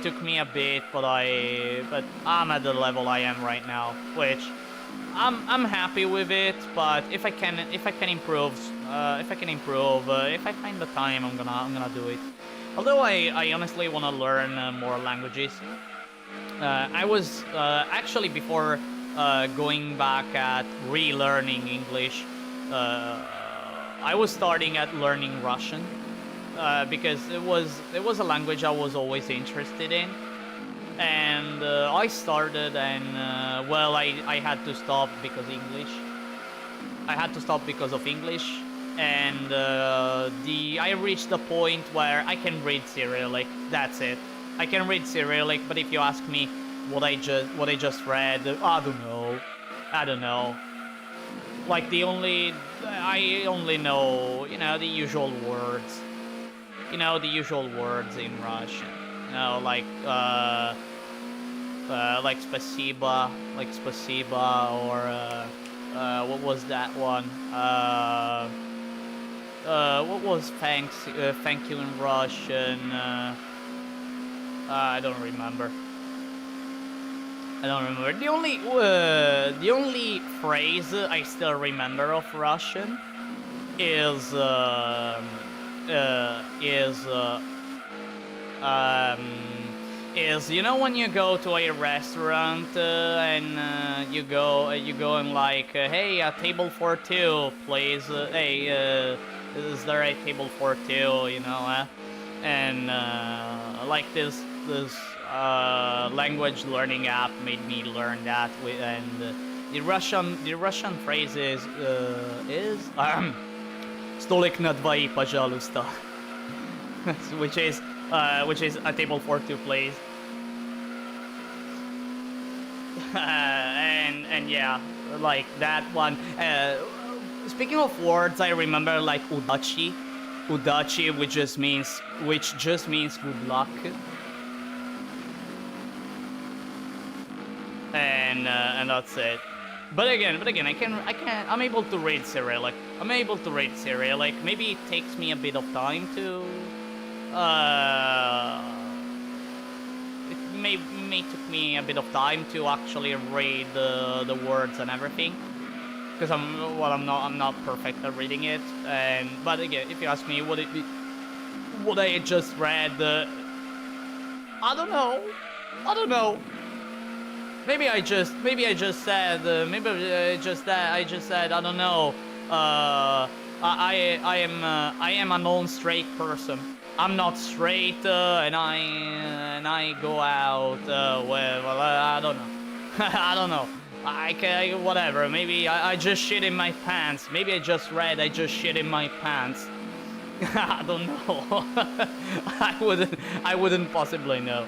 took me a bit, but I'm at the level I am right now, which I'm happy with it. But if I can improve, if I find the time, I'm gonna do it. Although I honestly want to learn more languages. I was actually, before going back at relearning English, I was starting at learning Russian. Because it was a language I was always interested in, and I started, and well, I had to stop because English. I had to stop because of English, and I reached the point where I can read Cyrillic. That's it. I can read Cyrillic, but if you ask me what I just read, I don't know. Like, I only know, the usual words. The usual words in Russian. Like spasiba, or what was that one? What was thank you in Russian? I don't remember. The only phrase I still remember of Russian is when you go to a restaurant and you go and like, hey, a table for two, please. Hey, is there a table for two? And like this language learning app made me learn that. And the Russian phrase is Stolik na dvoi, пожалуйста. which is a table for two, please. and yeah, like that one. Speaking of words, I remember like udachi, which just means good luck. And that's it. But again, I'm able to read Cyrillic. Maybe it takes me a bit of time to. It may took me a bit of time to actually read the words and everything, because I'm not perfect at reading it. But again, if you ask me what I just read, I don't know. Maybe I just said I don't know. I am a non-straight person. I'm not straight, and I go out well, I don't know. I don't know. Whatever. Maybe I just shit in my pants. Maybe I just read I just shit in my pants. I don't know. I wouldn't possibly know.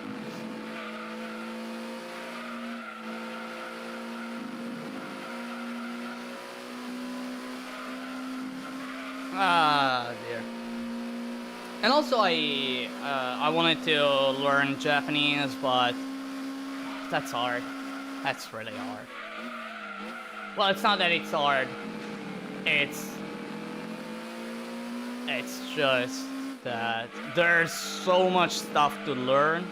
Ah, dear. And also, I wanted to learn Japanese, but that's hard. That's really hard. Well, it's not that it's hard. It's just that there's so much stuff to learn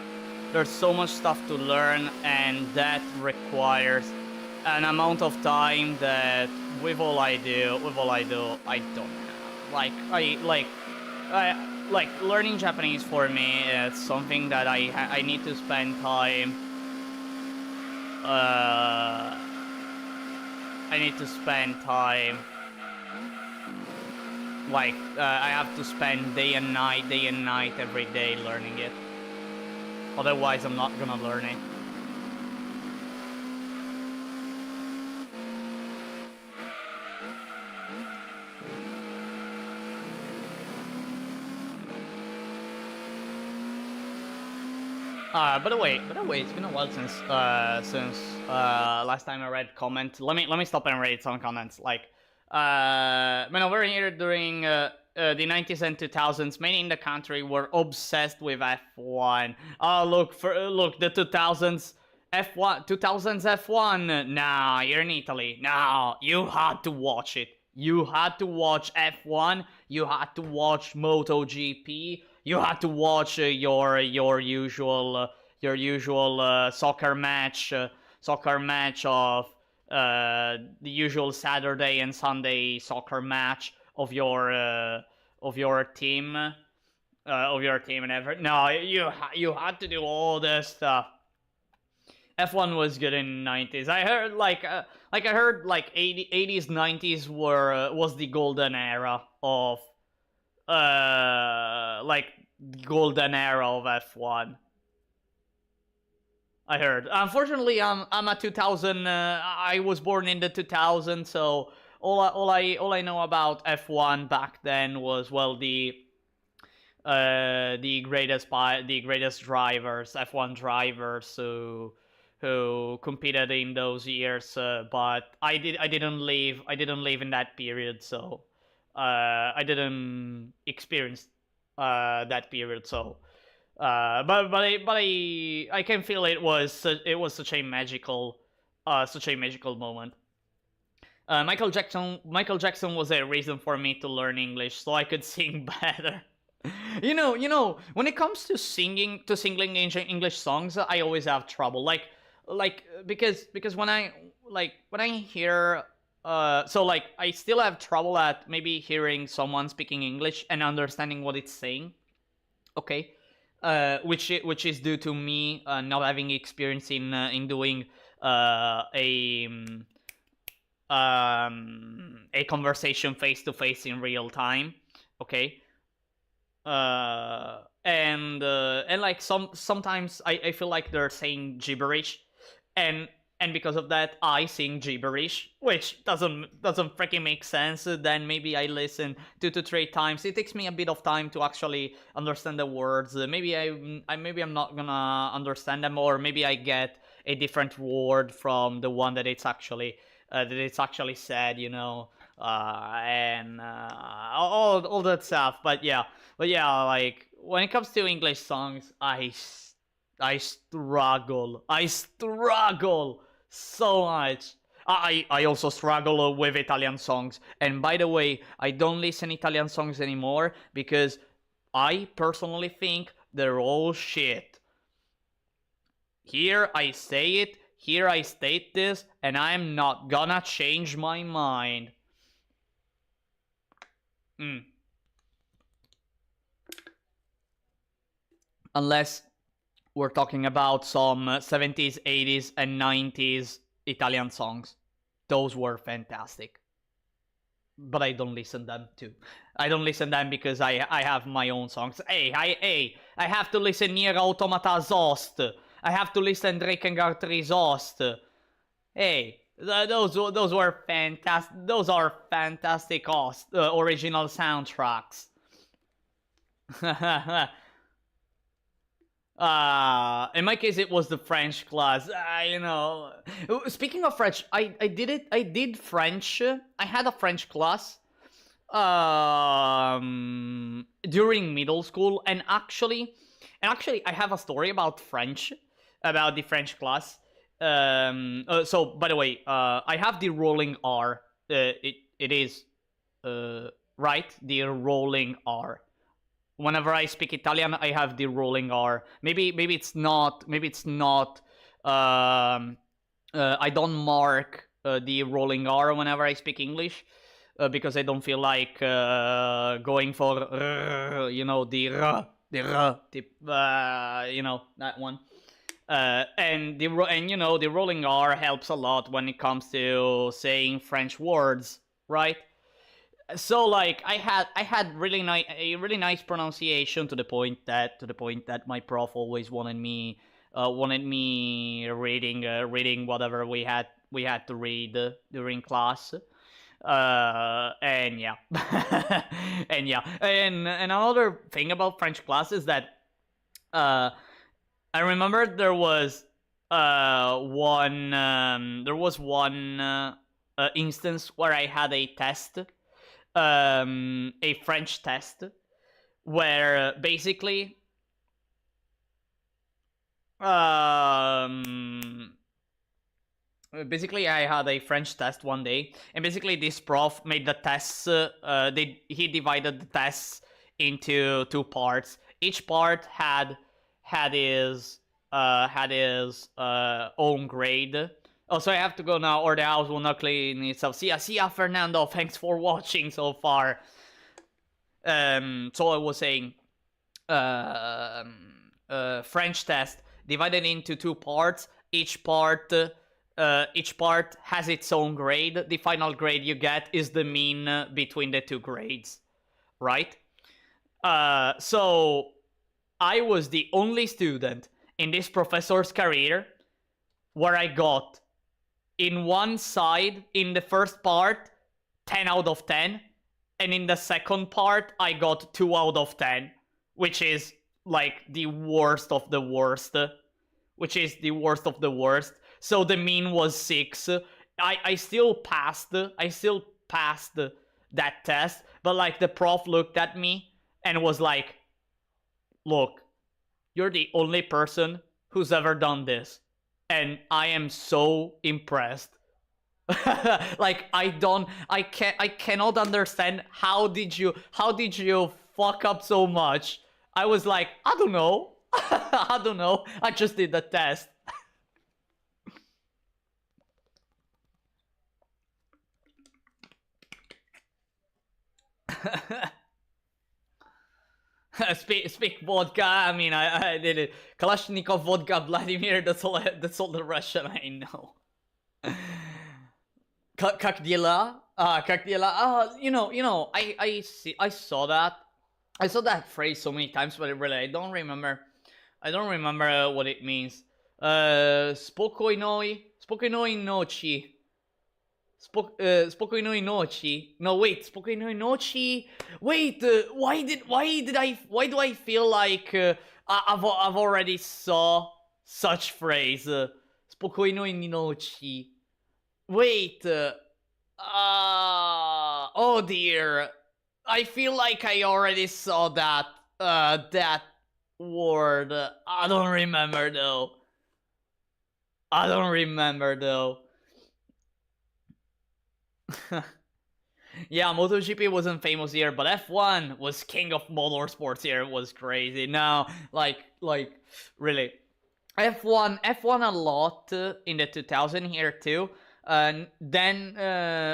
there's so much stuff to learn, and that requires an amount of time that with all I do, I don't have. Like learning Japanese for me is something that I need to spend time. Uh, I need to spend time. I have to spend day and night, every day learning it. Otherwise, I'm not gonna learn it. By the way, it's been a while since last time I read comment. Let me stop and read some comments. When over here during the 90s and 2000s, many in the country were obsessed with F1. Oh, look, the 2000s F1. Nah, you're in Italy. Nah, you had to watch it. You had to watch F1. You had to watch MotoGP. You had to watch your usual soccer match of the usual Saturday and Sunday soccer match of your team and everything. No, you had to do all this stuff. F1 was good in the 90s. I heard I heard 80s 90s was the golden era of golden era of F1. I heard. Unfortunately, I'm a 2000. I was born in the 2000s, so all I know about F1 back then was, well, the greatest drivers, F1 drivers who competed in those years. But I didn't live in that period, so I didn't experience that period. So but I can feel it was such a magical moment. Michael Jackson was a reason for me to learn English so I could sing better. When it comes to singing English songs, I always have trouble. Because when I hear I still have trouble at maybe hearing someone speaking English and understanding what it's saying. Okay, which is due to me not having experience in doing a conversation face to face in real time. Okay, and sometimes I feel like they're saying gibberish, and because of that I sing gibberish, which doesn't freaking make sense. Then maybe I listen 2 to 3 times. It takes me a bit of time to actually understand the words. Maybe I'm not gonna understand them, or maybe I get a different word from the one that it's actually said, and all that stuff. But yeah, like when it comes to English songs, I struggle. I struggle so much. I also struggle with Italian songs. And by the way, I don't listen Italian songs anymore because I personally think they're all shit. Here I say it, here I state this, and I'm not gonna change my mind. Unless we're talking about some 70s, 80s, and 90s Italian songs. Those were fantastic. But I don't listen them too. I don't listen them because I have my own songs. I have to listen Nier Automata Zost. I have to listen Drakengard 3 Zost. Hey, those were fantastic. Those are fantastic original soundtracks. In my case, it was the French class. Speaking of French, I did French. I had a French class during middle school, and actually, I have a story about the French class. So by the way, I have the rolling R. It is right, the rolling R. whenever I speak Italian, I have the rolling R. Maybe it's not. Maybe it's not. I don't mark the rolling R whenever I speak English. Because I don't feel like going for that one. The rolling R helps a lot when it comes to saying French words, right? So like I had a really nice pronunciation to the point that my prof always wanted me reading whatever we had to read during class. And yeah. And another thing about French class is that uh I remember there was one instance where I had a French test, where basically I had a French test one day, and basically this prof made the tests. He divided the tests into two parts. Each part had his own grade. Oh, so I have to go now, or the house will not clean itself. See ya, Fernando. Thanks for watching so far. So I was saying, French test divided into two parts. Each part has its own grade. The final grade you get is the mean between the two grades, right? So I was the only student in this professor's career where I got, in one side, in the first part, 10 out of 10, and in the second part, I got 2 out of 10, which is like the worst of the worst. So the mean was 6. I still passed that test, but like the prof looked at me and was like, look, you're the only person who's ever done this, and I am so impressed. Like I cannot understand how did you fuck up so much. I was like, I don't know. I don't know. I just did the test. Speak vodka. I mean, I did it. Kalashnikov vodka, Vladimir. That's all the Russian I know. Как дела? Как дела? I saw that phrase so many times, but really I don't remember what it means. Spokojnoj noci. Spokojnoj noci. No, wait, spokojnoj noci. Wait, why do I feel like I've already saw such phrase? Spokojnoj noci. Wait, oh dear. I feel like I already saw that word. I don't remember though. Yeah, MotoGP wasn't famous here, but F1 was king of motorsports here. It was crazy. Now, like really, F1 a lot in the 2000 here too. Then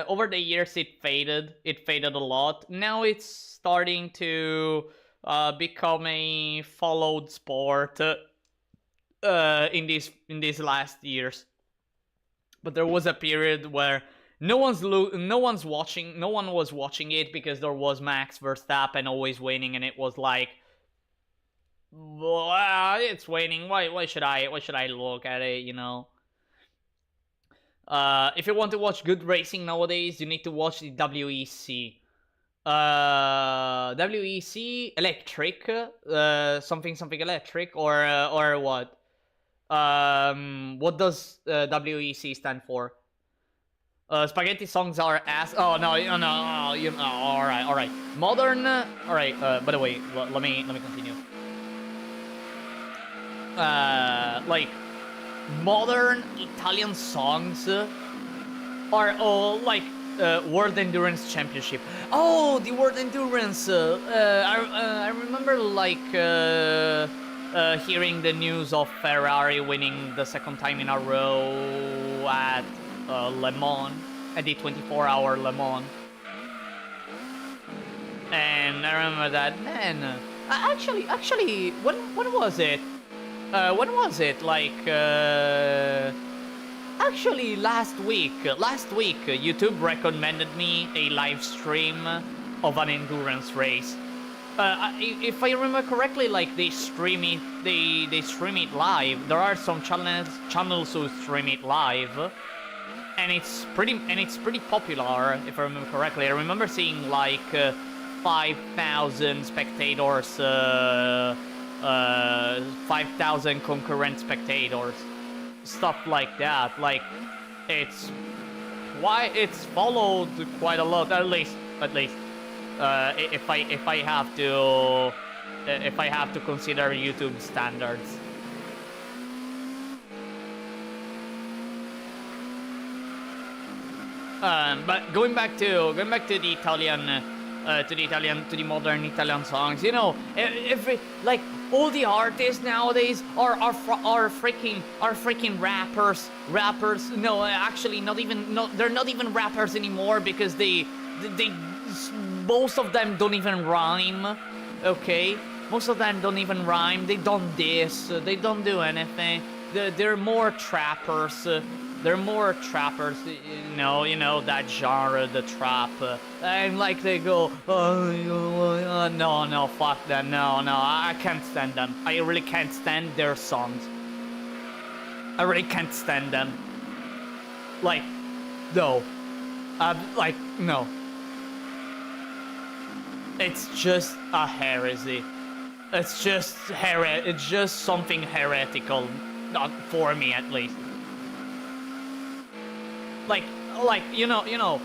over the years it faded a lot. Now it's starting to become a followed sport in these last years. But there was a period where no one was watching it, because there was Max Verstappen always winning, and it was like, well, it's winning. Why should I look at it? You know. If you want to watch good racing nowadays, you need to watch the WEC. WEC electric, something electric, or what? What does WEC stand for? Spaghetti songs are ass. Oh no, all right. Modern. All right. By the way, let me continue. Like, modern Italian songs are all like World Endurance Championship. Oh, the World Endurance. I remember like hearing the news of Ferrari winning the second time in a row at Le Mans, at the 24-hour Le Mans. And I remember that. Man, actually, when was it? When was it? Like, actually, last week, YouTube recommended me a live stream of an endurance race. If I remember correctly, like they stream it, they stream it live. There are some channels who stream it live, and it's pretty popular. If I remember correctly, I remember seeing like 5,000 spectators, 5,000 concurrent spectators, stuff like that. Like, it's followed quite a lot, at least. If I have to consider YouTube standards. But going back to the Italian. To the modern Italian songs, you know, every like all the artists nowadays are freaking rappers. No, actually, they're not even rappers anymore because they most of them don't even rhyme. Okay, most of them don't even rhyme. They don't diss. They don't do anything. They're more trappers. They're more trappers, you know that genre, the trap, and like they go, oh, no, fuck that, no, I can't stand them. I really can't stand their songs. I really can't stand them. Like, no, like no. It's just a heresy. It's just something heretical, not for me at least. Like you know,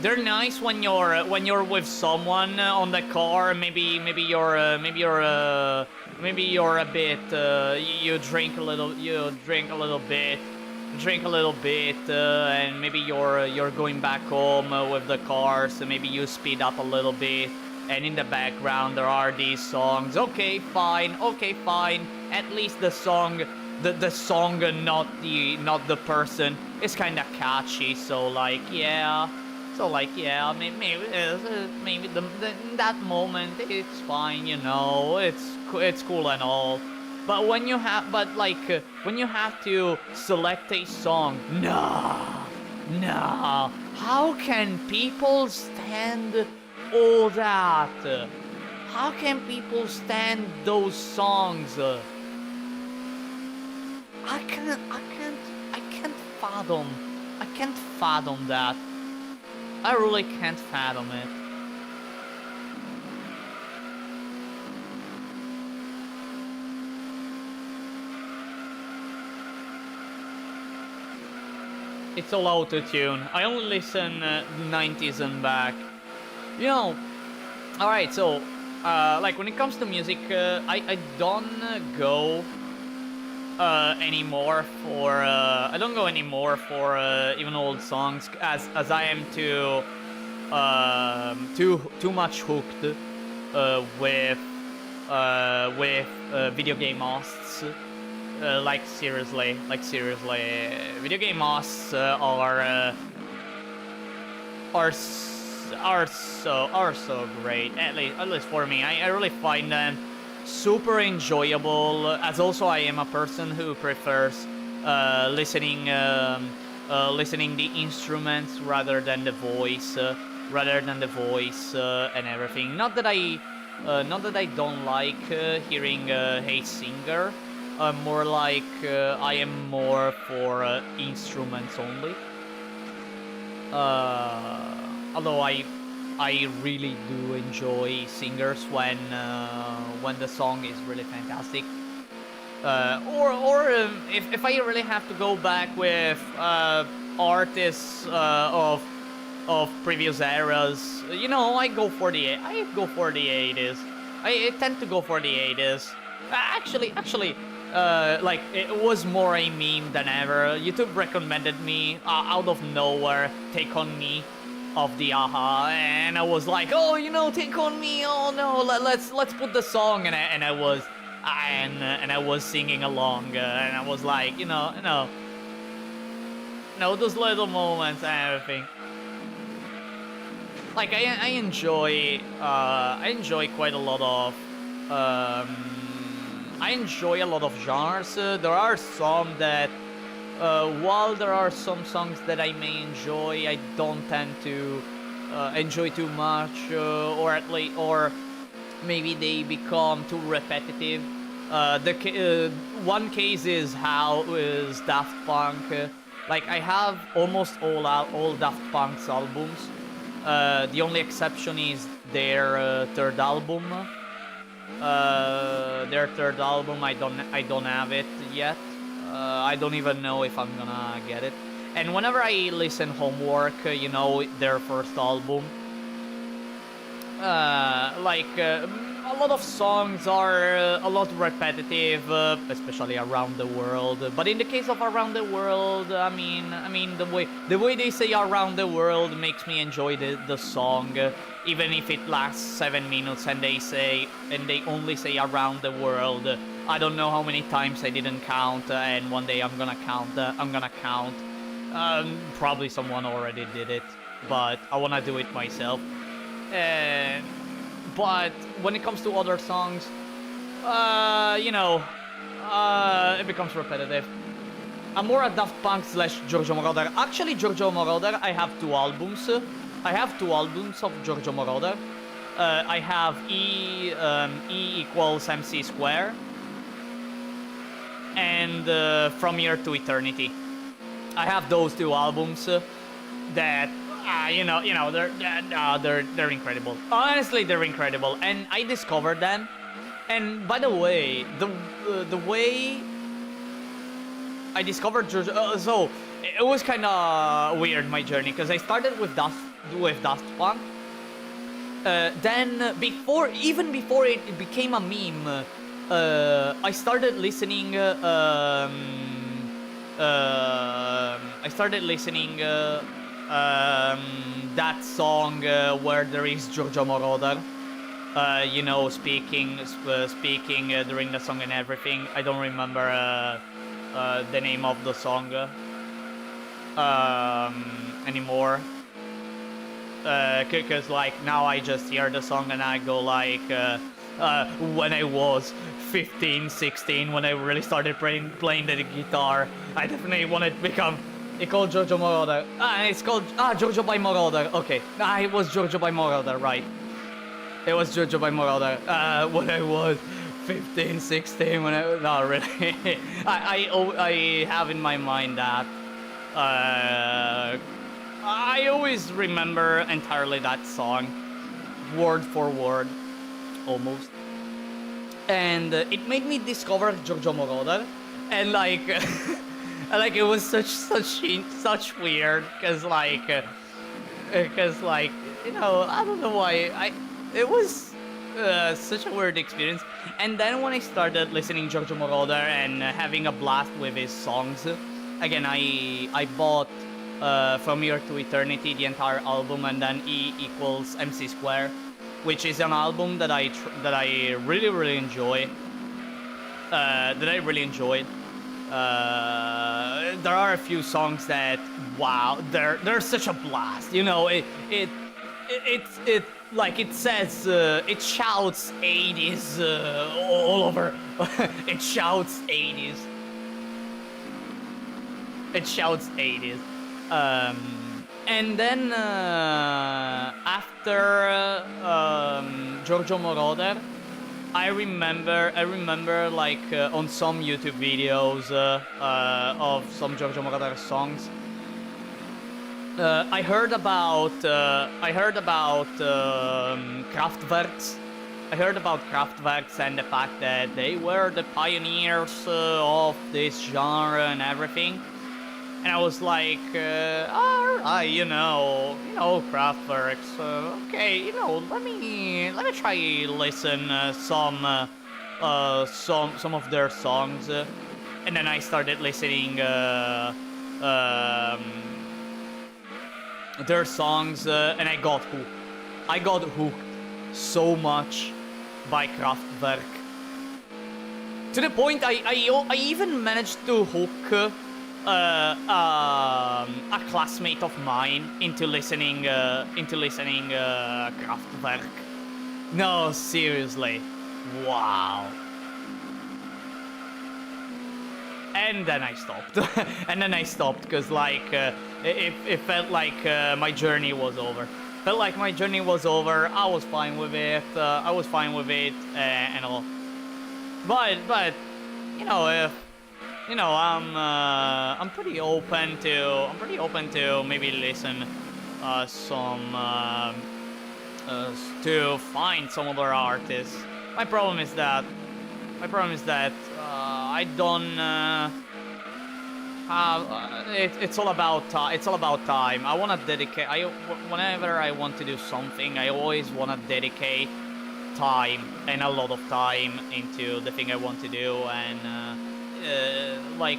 they're nice when you're with someone on the car. Maybe you're a bit. You drink a little bit, and maybe you're going back home with the car. So maybe you speed up a little bit, and in the background there are these songs. Okay, fine. At least the song. The song, not the person, is kind of catchy. So like yeah, maybe in that moment it's fine, you know, it's cool and all. But when you have to select a song, no, how can people stand all that? How can people stand those songs? I can't fathom that. I really can't fathom it. It's all auto-tune. I only listen 90s and back. You know, alright, so, like when it comes to music, I don't go anymore for I don't go anymore for even old songs as I am too much hooked with video game hosts. Like seriously, video game hosts are so great. At least for me, I really find them super enjoyable, as also I am a person who prefers listening the instruments rather than the voice and everything. Not that I don't like hearing a singer. More like I am more for instruments only. Although I really do enjoy singers when the song is really fantastic. If I really have to go back with artists of previous eras, you know, I go for the 80s. I tend to go for the 80s. Actually, like it was more a meme than ever. YouTube recommended me out of nowhere Take On Me of the Aha, and I was like, oh, you know, Take On Me, oh no, let's put the song, and I was singing along, and I was like, those little moments and everything. Like I enjoy quite a lot of I enjoy a lot of genres. There are some that while there are some songs that I may enjoy, I don't tend to enjoy too much, or at least, or maybe they become too repetitive. One case is Daft Punk. Like I have almost all Daft Punk's albums. The only exception is their third album. I don't have it yet. I don't even know if I'm gonna get it. And whenever I listen Homework, their first album, a lot of songs are a lot repetitive, especially Around the World. But in the case of Around the World, I mean the way they say Around the World makes me enjoy the song, even if it lasts 7 minutes and they only say Around the World. I don't know how many times I didn't count, and one day I'm gonna count. Probably someone already did it, but I wanna do it myself. But when it comes to other songs, it becomes repetitive. I'm more a Daft Punk / Giorgio Moroder. Actually, Giorgio Moroder, I have two albums. I have two albums of Giorgio Moroder. I have E equals MC square and From Here to Eternity. I have those two albums that. They're incredible. Honestly, they're incredible, and I discovered them. And by the way, the way I discovered Georgia, so it was kind of weird, my journey, because I started with Daft Punk. Then before it became a meme, I started listening. That song where there is Giorgio Moroder, speaking during the song and everything. I don't remember the name of the song anymore. Cause like now I just hear the song and I go like, when I was 15, 16, when I really started playing the guitar, I definitely wanted to become. It's called Giorgio Moroder. It's called Giorgio by Moroder. Okay, it was Giorgio by Moroder, right? It was Giorgio by Moroder. When I was 15, 16, not really. I have in my mind that I always remember entirely that song, word for word, almost. And it made me discover Giorgio Moroder, and like. Like it was such weird, cause like I don't know why it was such a weird experience. And then when I started listening Giorgio Moroder and having a blast with his songs, again I bought From Here to Eternity, the entire album, and then E equals MC square, which is an album that I really enjoy. There are a few songs that, wow, they're such a blast. It like it says, it shouts 80s all over. It shouts 80s. And then after Giorgio Moroder, I remember like on some YouTube videos of some Giorgio Moroder songs, I heard about Kraftwerks. I heard about Kraftwerks and the fact that they were the pioneers of this genre and everything. And I was like, alright, Kraftwerks, okay, let me try listen some of their songs, and then I started listening their songs, and I got hooked. I got hooked so much by Kraftwerk. To the point I even managed to hook a classmate of mine into listening Kraftwerk. No, seriously, wow. And then I stopped. And then I stopped because like it felt like my journey was over. Felt like my journey was over. I was fine with it. And all. But you know, I'm pretty open to maybe listen to find some other artists. My problem is that I don't have. It's all about time. I wanna dedicate. Whenever I want to do something, I always wanna dedicate time and a lot of time into the thing I want to do. And like,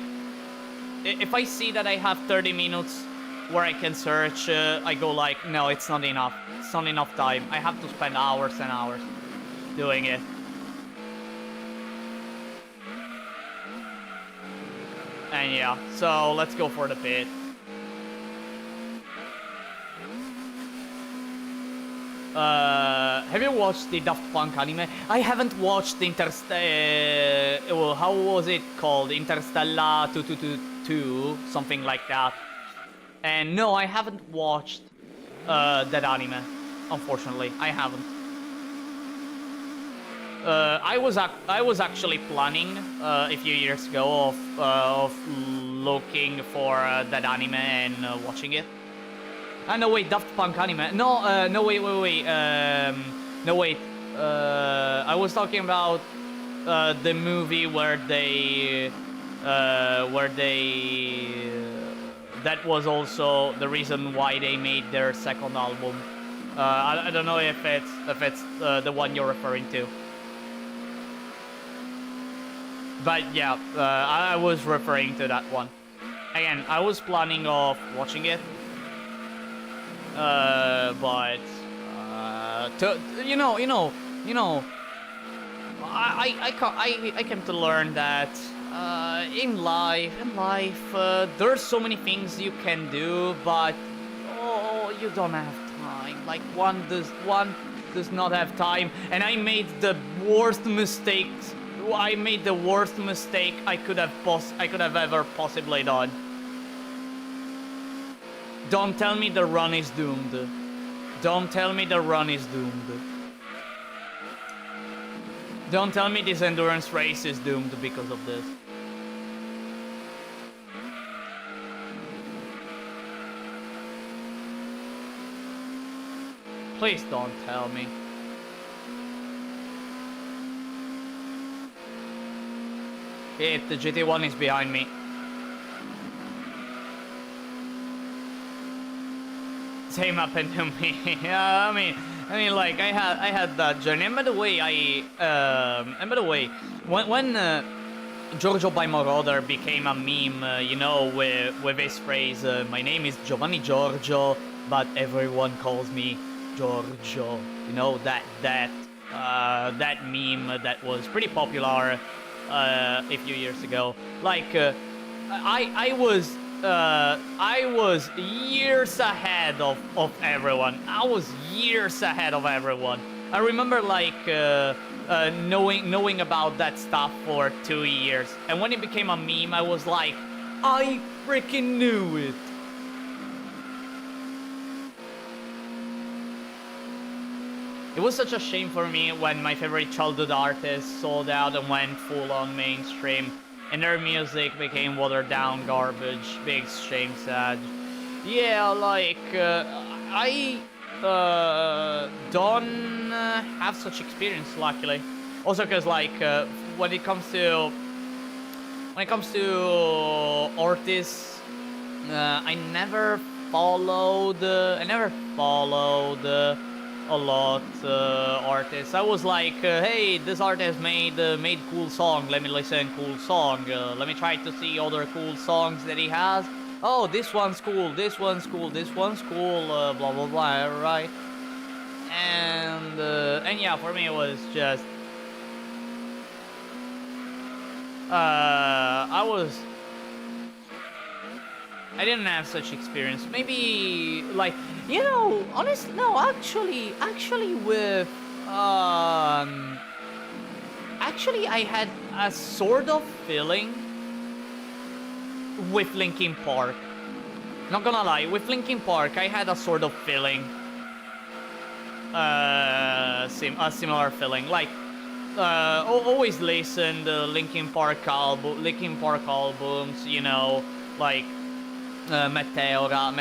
if I see that I have 30 minutes where I can search, I go like, no, it's not enough. It's not enough time. I have to spend hours and hours doing it. And yeah, so let's go for the pit. Have you watched the Daft Punk anime? I haven't watched well, how was it called? Interstellar 222, something like that. And no, I haven't watched that anime. Unfortunately, I haven't. I was actually planning a few years ago of looking for that anime and watching it. No wait, Daft Punk anime. No, no wait. No wait. I was talking about the movie where they that was also the reason why they made their second album. I don't know if it's the one you're referring to. But yeah, I was referring to that one. Again, I was planning of watching it, but I came to learn that in life, there's so many things you can do, but you don't have time. Like one does not have time, and I made the worst mistakes. I made the worst mistake I could have ever possibly done. Don't tell me the run is doomed. Don't tell me the run is doomed. Don't tell me this endurance race is doomed because of this. Please don't tell me. The GT1 is behind me. Same happened to me. Yeah, I mean, like I had that journey. And by the way, when Giorgio by Moroder became a meme, with his phrase, "My name is Giovanni Giorgio, but everyone calls me Giorgio." You know, that meme that was pretty popular a few years ago. Like, I was years ahead of everyone. I was years ahead of everyone. I remember like knowing about that stuff for 2 years, and when it became a meme, I was like, I freaking knew it. It was such a shame for me when my favorite childhood artists sold out and went full on mainstream, and their music became watered down garbage. Big shame, sad. Yeah, like, I don't have such experience, luckily. Also, because like, when it comes to artists, I never followed artists. I was like, hey, this artist made cool song. Let me listen cool song. Let me try to see other cool songs that he has. Oh, this one's cool. This one's cool. This one's cool. Blah blah blah. Right. And yeah, for me it was just. I didn't have such experience. Maybe like honestly, no, actually with actually I had a sort of feeling with Linkin Park. Not gonna lie, with Linkin Park I had a sort of feeling, a similar feeling. Like always listen to Linkin Park albums, like. Meteora,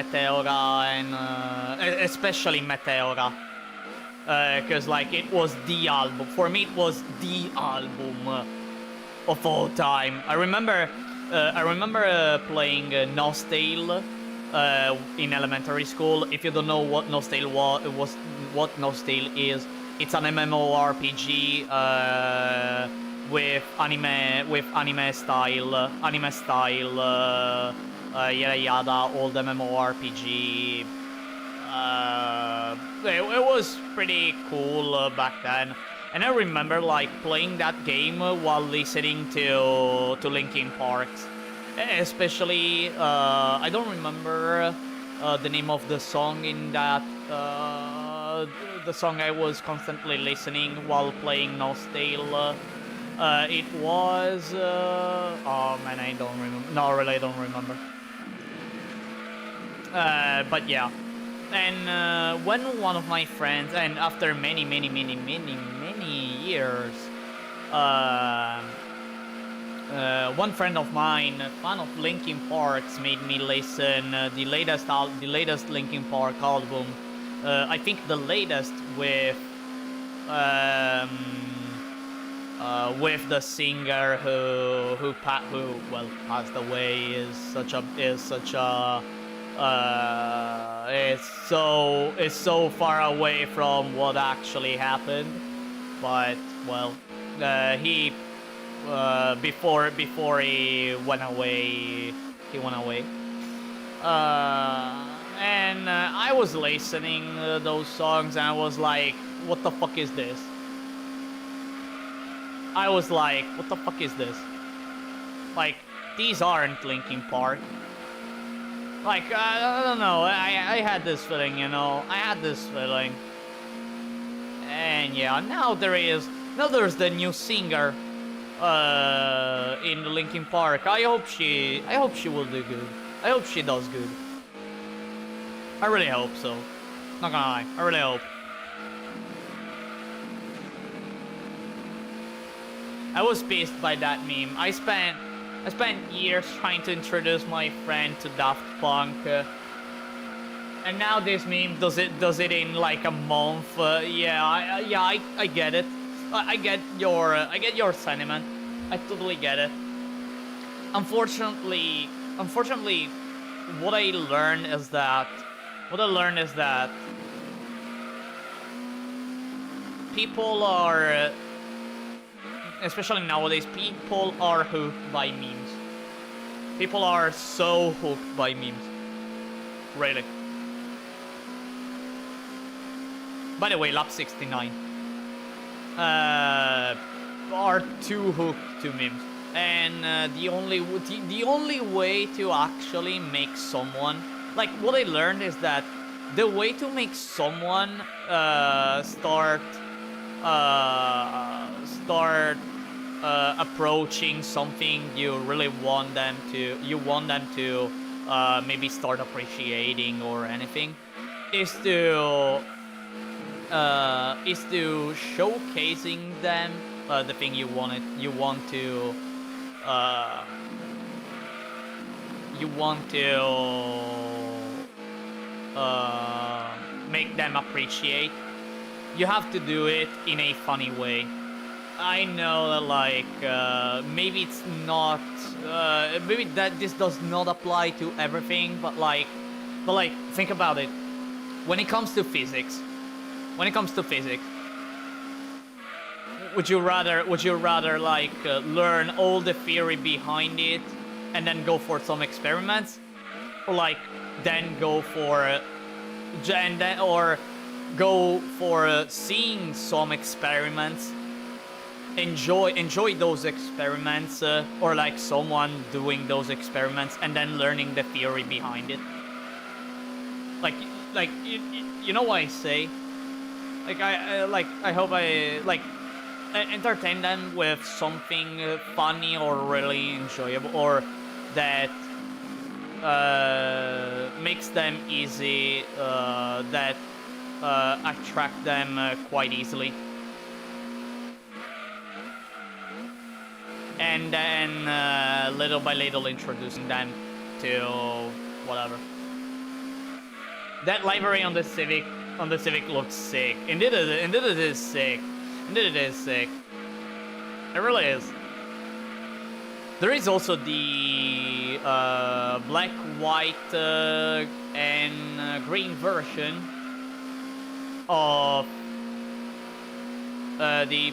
and especially Meteora, because like it was the album. For me, it was the album of all time. I remember playing Nostale in elementary school. If you don't know what Nostale what Nostale is, it's an MMORPG with anime style. Yada yada, old MMORPG. It was pretty cool back then, and I remember like playing that game while listening to Linkin Park. Especially, I don't remember the name of the song in that. The song I was constantly listening while playing Nostale. It was. Oh man, I don't remember. No, really, I don't remember. But yeah, and when one of my friends, and after many years, one friend of mine, fan of Linkin Park's, made me listen the latest Linkin Park album. I think the latest with the singer who passed away is such a it's so far away from what actually happened, but well, he before he went away, and I was listening those songs and I was like, what the fuck is this? I was like, what the fuck is this? Like, these aren't Linkin Park. Like, I don't know, I had this feeling, I had this feeling. And yeah, now there's the new singer in Linkin Park. I hope she will do good. I hope she does good. I really hope so. Not gonna lie, I really hope. I was pissed by that meme. I spent years trying to introduce my friend to Daft Punk, and now this meme does it in like a month. I get it. I get your sentiment. I totally get it. Unfortunately, what I learned is that people are. Especially nowadays, people are hooked by memes. People are so hooked by memes. Really. By the way, Lap 69 are too hooked to memes. And the only way to actually make someone... Like, what I learned is that the way to make someone start approaching something you really want them to, maybe start appreciating or anything, is to showcasing them the thing you want to make them appreciate. You have to do it in a funny way. I know that, like, maybe it's not, maybe that this does not apply to everything, but like, think about it. When it comes to physics, when it comes to physics, would you rather like learn all the theory behind it and then go for some experiments, or like then go for or go for seeing some experiments, enjoy those experiments, or like someone doing those experiments and then learning the theory behind it? Like you know what I say? Like I hope I like entertain them with something funny or really enjoyable, or that makes them easy, that attract them quite easily. And then little by little introducing them to whatever. That library on the Civic looks sick. Indeed it is sick. Indeed it is sick. It really is. There is also the black, white, and green version of the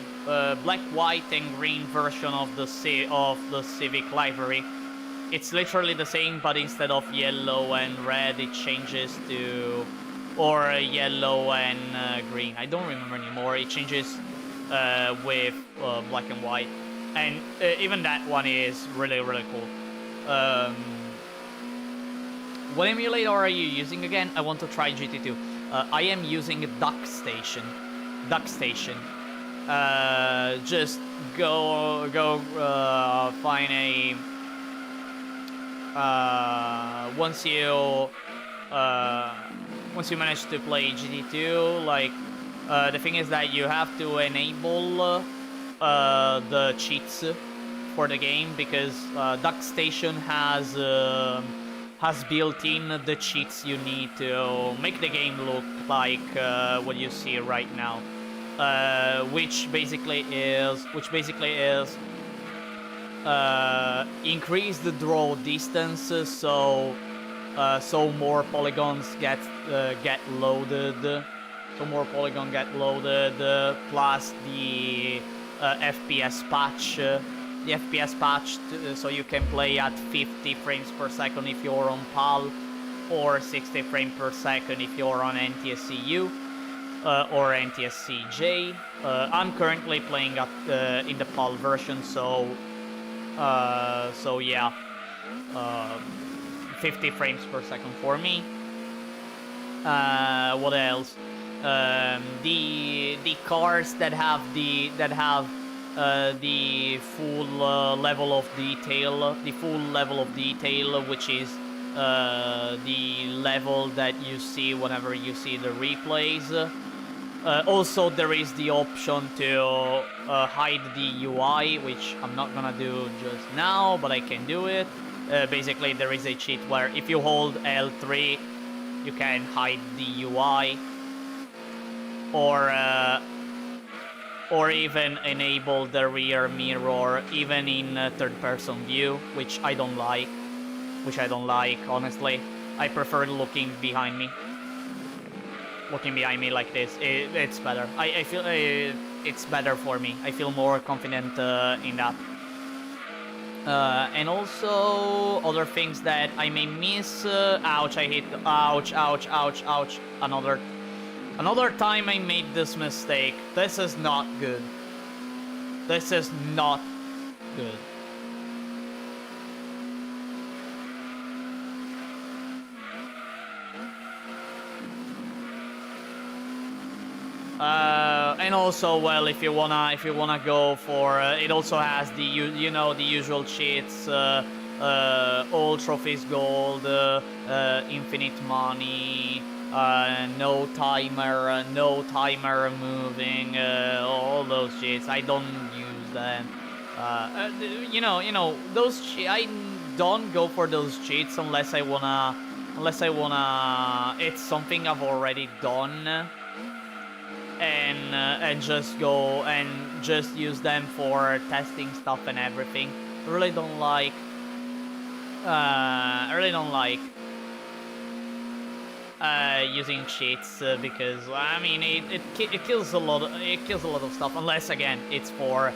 black, white, and green version of the Civic livery. It's literally the same, but instead of yellow and red, it changes to yellow and green. I don't remember anymore. It changes with black and white, and even that one is really cool. What emulator are you using again? I want to try GT2. I am using DuckStation. Just go find a once you manage to play GT2, like the thing is that you have to enable the cheats for the game, because DuckStation has built in the cheats you need to make the game look like what you see right now, which basically is increase the draw distance, so more polygons get loaded. So more polygons get loaded, plus the FPS patch. The FPS patch, so you can play at 50 frames per second if you're on PAL, or 60 frames per second if you're on NTSC-U or NTSC-J. I'm currently playing at in the PAL version, so yeah, 50 frames per second for me. What else? The cars that have the full level of detail, which is the level that you see whenever you see the replays. Also, there is the option to hide the UI, which I'm not gonna do just now, but I can do it. Basically, there is a cheat where if you hold L3, you can hide the UI, or even enable the rear mirror, even in third-person view, which I don't like. Honestly. I prefer looking behind me like this. It's better. I feel it's better for me. I feel more confident in that. And also other things that I may miss. Ouch! I hit. Ouch! Ouch! Ouch! Ouch! Another time I made this mistake. This is not good. This is not good. And also, well, if you wanna go for, it also has the the usual cheats, all trophies gold, infinite money, no timer moving, all those cheats. I don't use them. Those I don't go for those cheats unless I wanna, it's something I've already done. And just go and just use them for testing stuff and everything. I really don't like using cheats because I mean it kills a lot of stuff, unless again it's for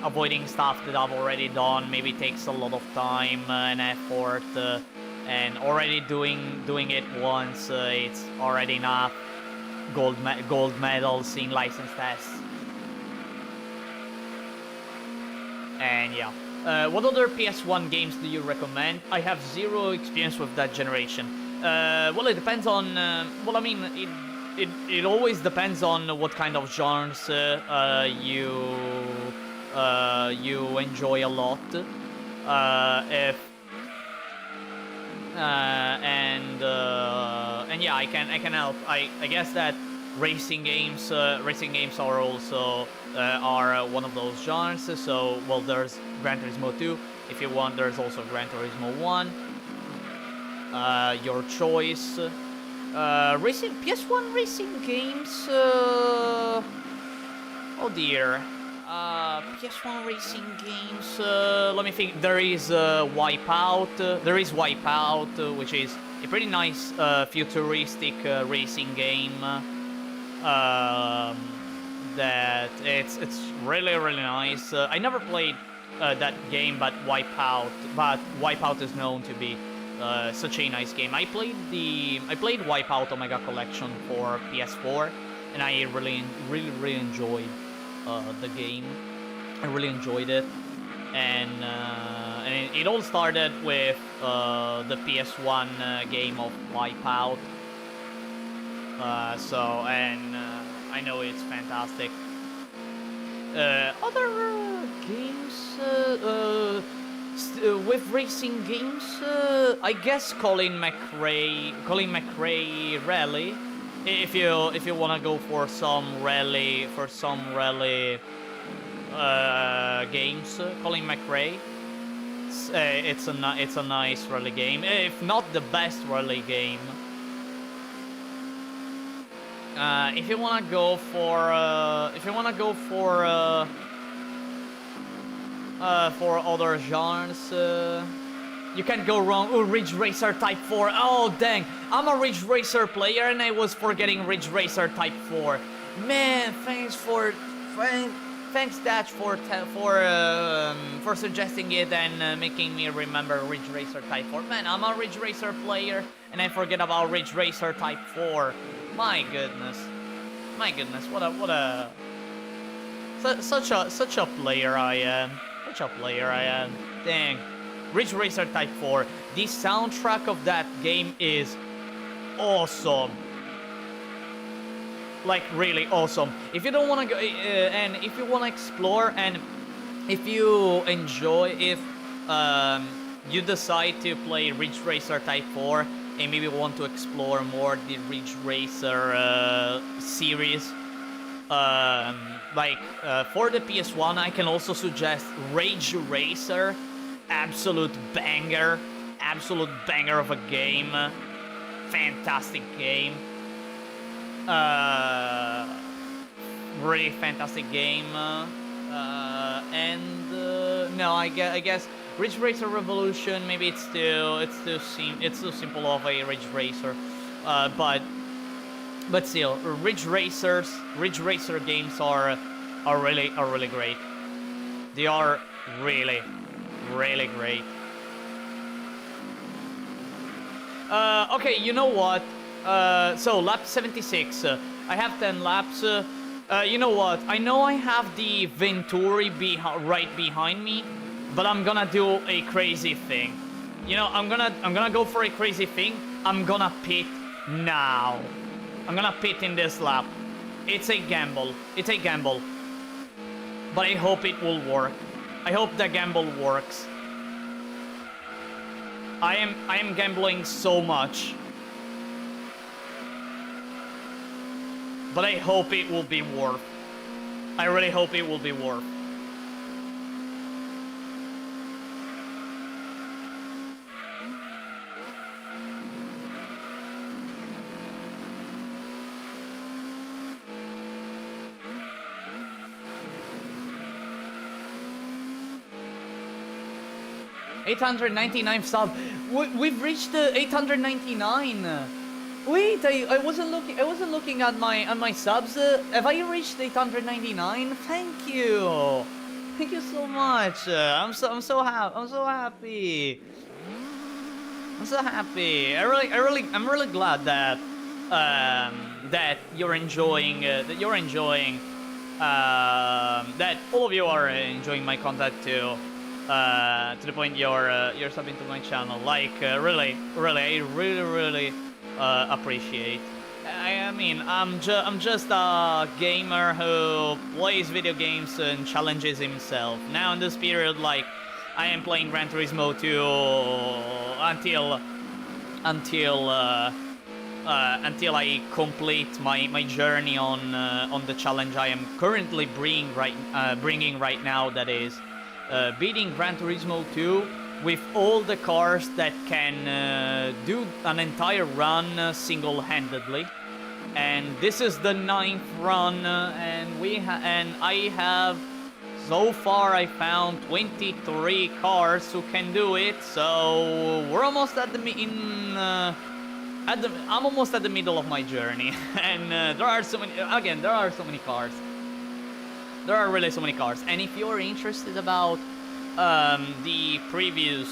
avoiding stuff that I've already done. Maybe takes a lot of time and effort, and already doing it once, it's already enough gold medals in license tests. And yeah. What other PS1 games do you recommend? I have zero experience with that generation. Well, it depends on. Well, I mean, it always depends on what kind of genres you enjoy a lot. And yeah, I can help. I guess that racing games are also one of those genres. So, well, there's Gran Turismo 2. If you want, there's also Gran Turismo 1. Your choice. Racing PS1 racing games. Oh dear. PS1 racing games. Let me think. There is Wipeout. Which is a pretty nice futuristic racing game. That it's really nice. I never played that game, but Wipeout is known to be such a nice game. I played Wipeout Omega Collection for PS4, and I really enjoyed the game. I really enjoyed it, and it all started with the PS1 game of Wipeout. I know it's fantastic. Other games with racing games, I guess Colin McRae Rally. If you wanna go for some rally games, Colin McRae. It's a nice rally game, if not the best rally game. If you wanna go for other genres, you can't go wrong. Oh, Ridge Racer Type 4. Oh dang, I'm a Ridge Racer player and I was forgetting Ridge Racer Type 4. Man, thanks Dash for suggesting it and making me remember Ridge Racer Type 4. Man, I'm a Ridge Racer player and I forget about Ridge Racer Type 4. My goodness, such a player I am. Dang, Ridge Racer Type 4. The soundtrack of that game is awesome. Like really awesome. If you don't want to go, and if you want to explore, and if you enjoy, if you decide to play Ridge Racer Type 4 and maybe want to explore more the Ridge Racer series, for the PS1, I can also suggest Rage Racer. Absolute banger of a game. Fantastic game. Really fantastic game. No, I guess Ridge Racer Revolution. Maybe it's too simple of a Ridge Racer. But still, Ridge Racer games are really great. They are really great. Okay, you know what? So lap 76. I have 10 laps. You know what? I know I have the Venturi right behind me, but I'm gonna do a crazy thing. You know, I'm gonna go for a crazy thing. I'm gonna pit now. I'm gonna pit in this lap. It's a gamble. But I hope it will work. I hope the gamble works. I am gambling so much. But I hope it will be worth. I really hope it will be worth. 899 sub. We've reached the 899. Wait, I wasn't looking. I wasn't looking at my subs. Have I reached 899? Thank you. Thank you so much. I'm so happy. I'm so happy. I'm so happy. I'm really glad that that you're enjoying that all of you are enjoying my content too. To the point you're subbing to my channel. Like really, I really appreciate. I mean, I'm just a gamer who plays video games and challenges himself. Now in this period, like, I am playing Gran Turismo 2 until I complete my journey on the challenge I am currently bringing right now. That is beating Gran Turismo 2 with all the cars that can do an entire run single-handedly. And this is the 9th run, and I have so far I found 23 cars who can do it. So we're almost at I'm almost at the middle of my journey, and there are so many cars. There are really so many cars, and if you're interested about the previous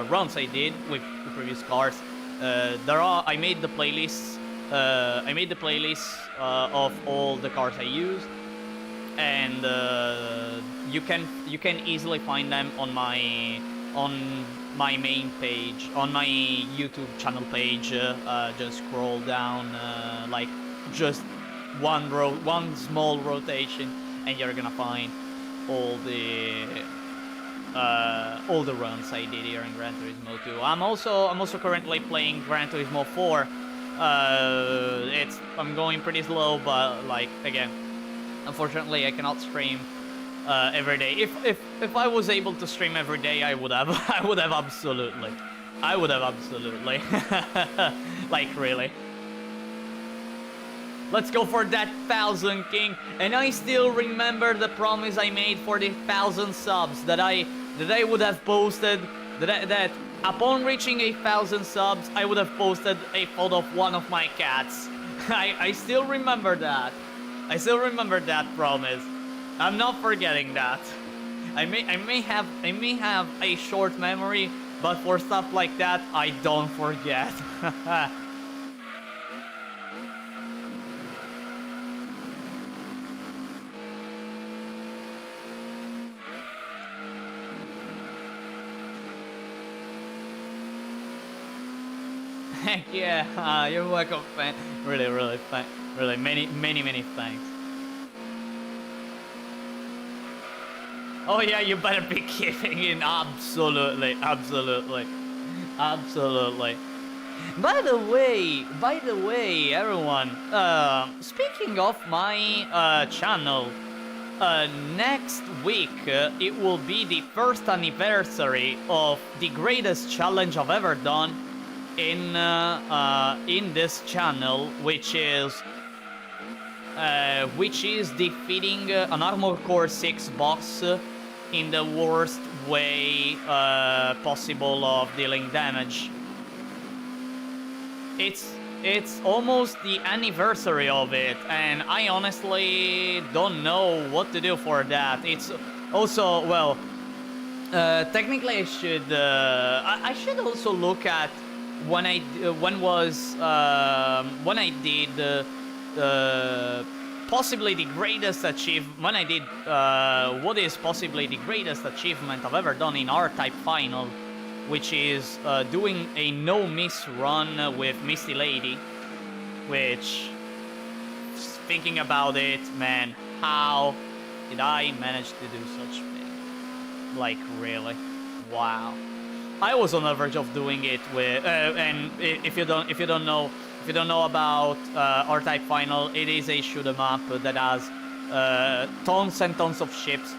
runs I did with the previous cars, I made the playlists. Of all the cars I used, and you can easily find them on my main page, on my YouTube channel page. Just scroll down like just one small rotation, and you're gonna find all the runs I did here in Gran Turismo 2. I'm also currently playing Gran Turismo 4. I'm going pretty slow, but like again, unfortunately I cannot stream every day. If I was able to stream every day, I would have absolutely. Like really. Let's go for that 1,000 king. And I still remember the promise I made for the 1,000 subs that I would have posted that upon reaching 1,000 subs I would have posted a photo of one of my cats. I still remember that. I still remember that promise. I'm not forgetting that. I may have a short memory, but for stuff like that I don't forget. Heck yeah, you're welcome, fan. Really, many thanks. Oh yeah, you better be kidding in. Absolutely. By the way, everyone, speaking of my channel, next week it will be the first anniversary of the greatest challenge I've ever done in this channel, which is defeating an Armor Core 6 boss in the worst way possible of dealing damage. It's almost the anniversary of it, and I honestly don't know what to do for that. It's also, well, technically I should also look at when I did possibly the greatest achievement. When I did what is possibly the greatest achievement I've ever done in R-Type Final, which is doing a no-miss run with Misty Lady, which, thinking about it, man, how did I manage to do such thing? Like, really? Wow. I was on the verge of doing it with, and if you don't know about R-Type Final, it is a shoot 'em up that has tons and tons of ships,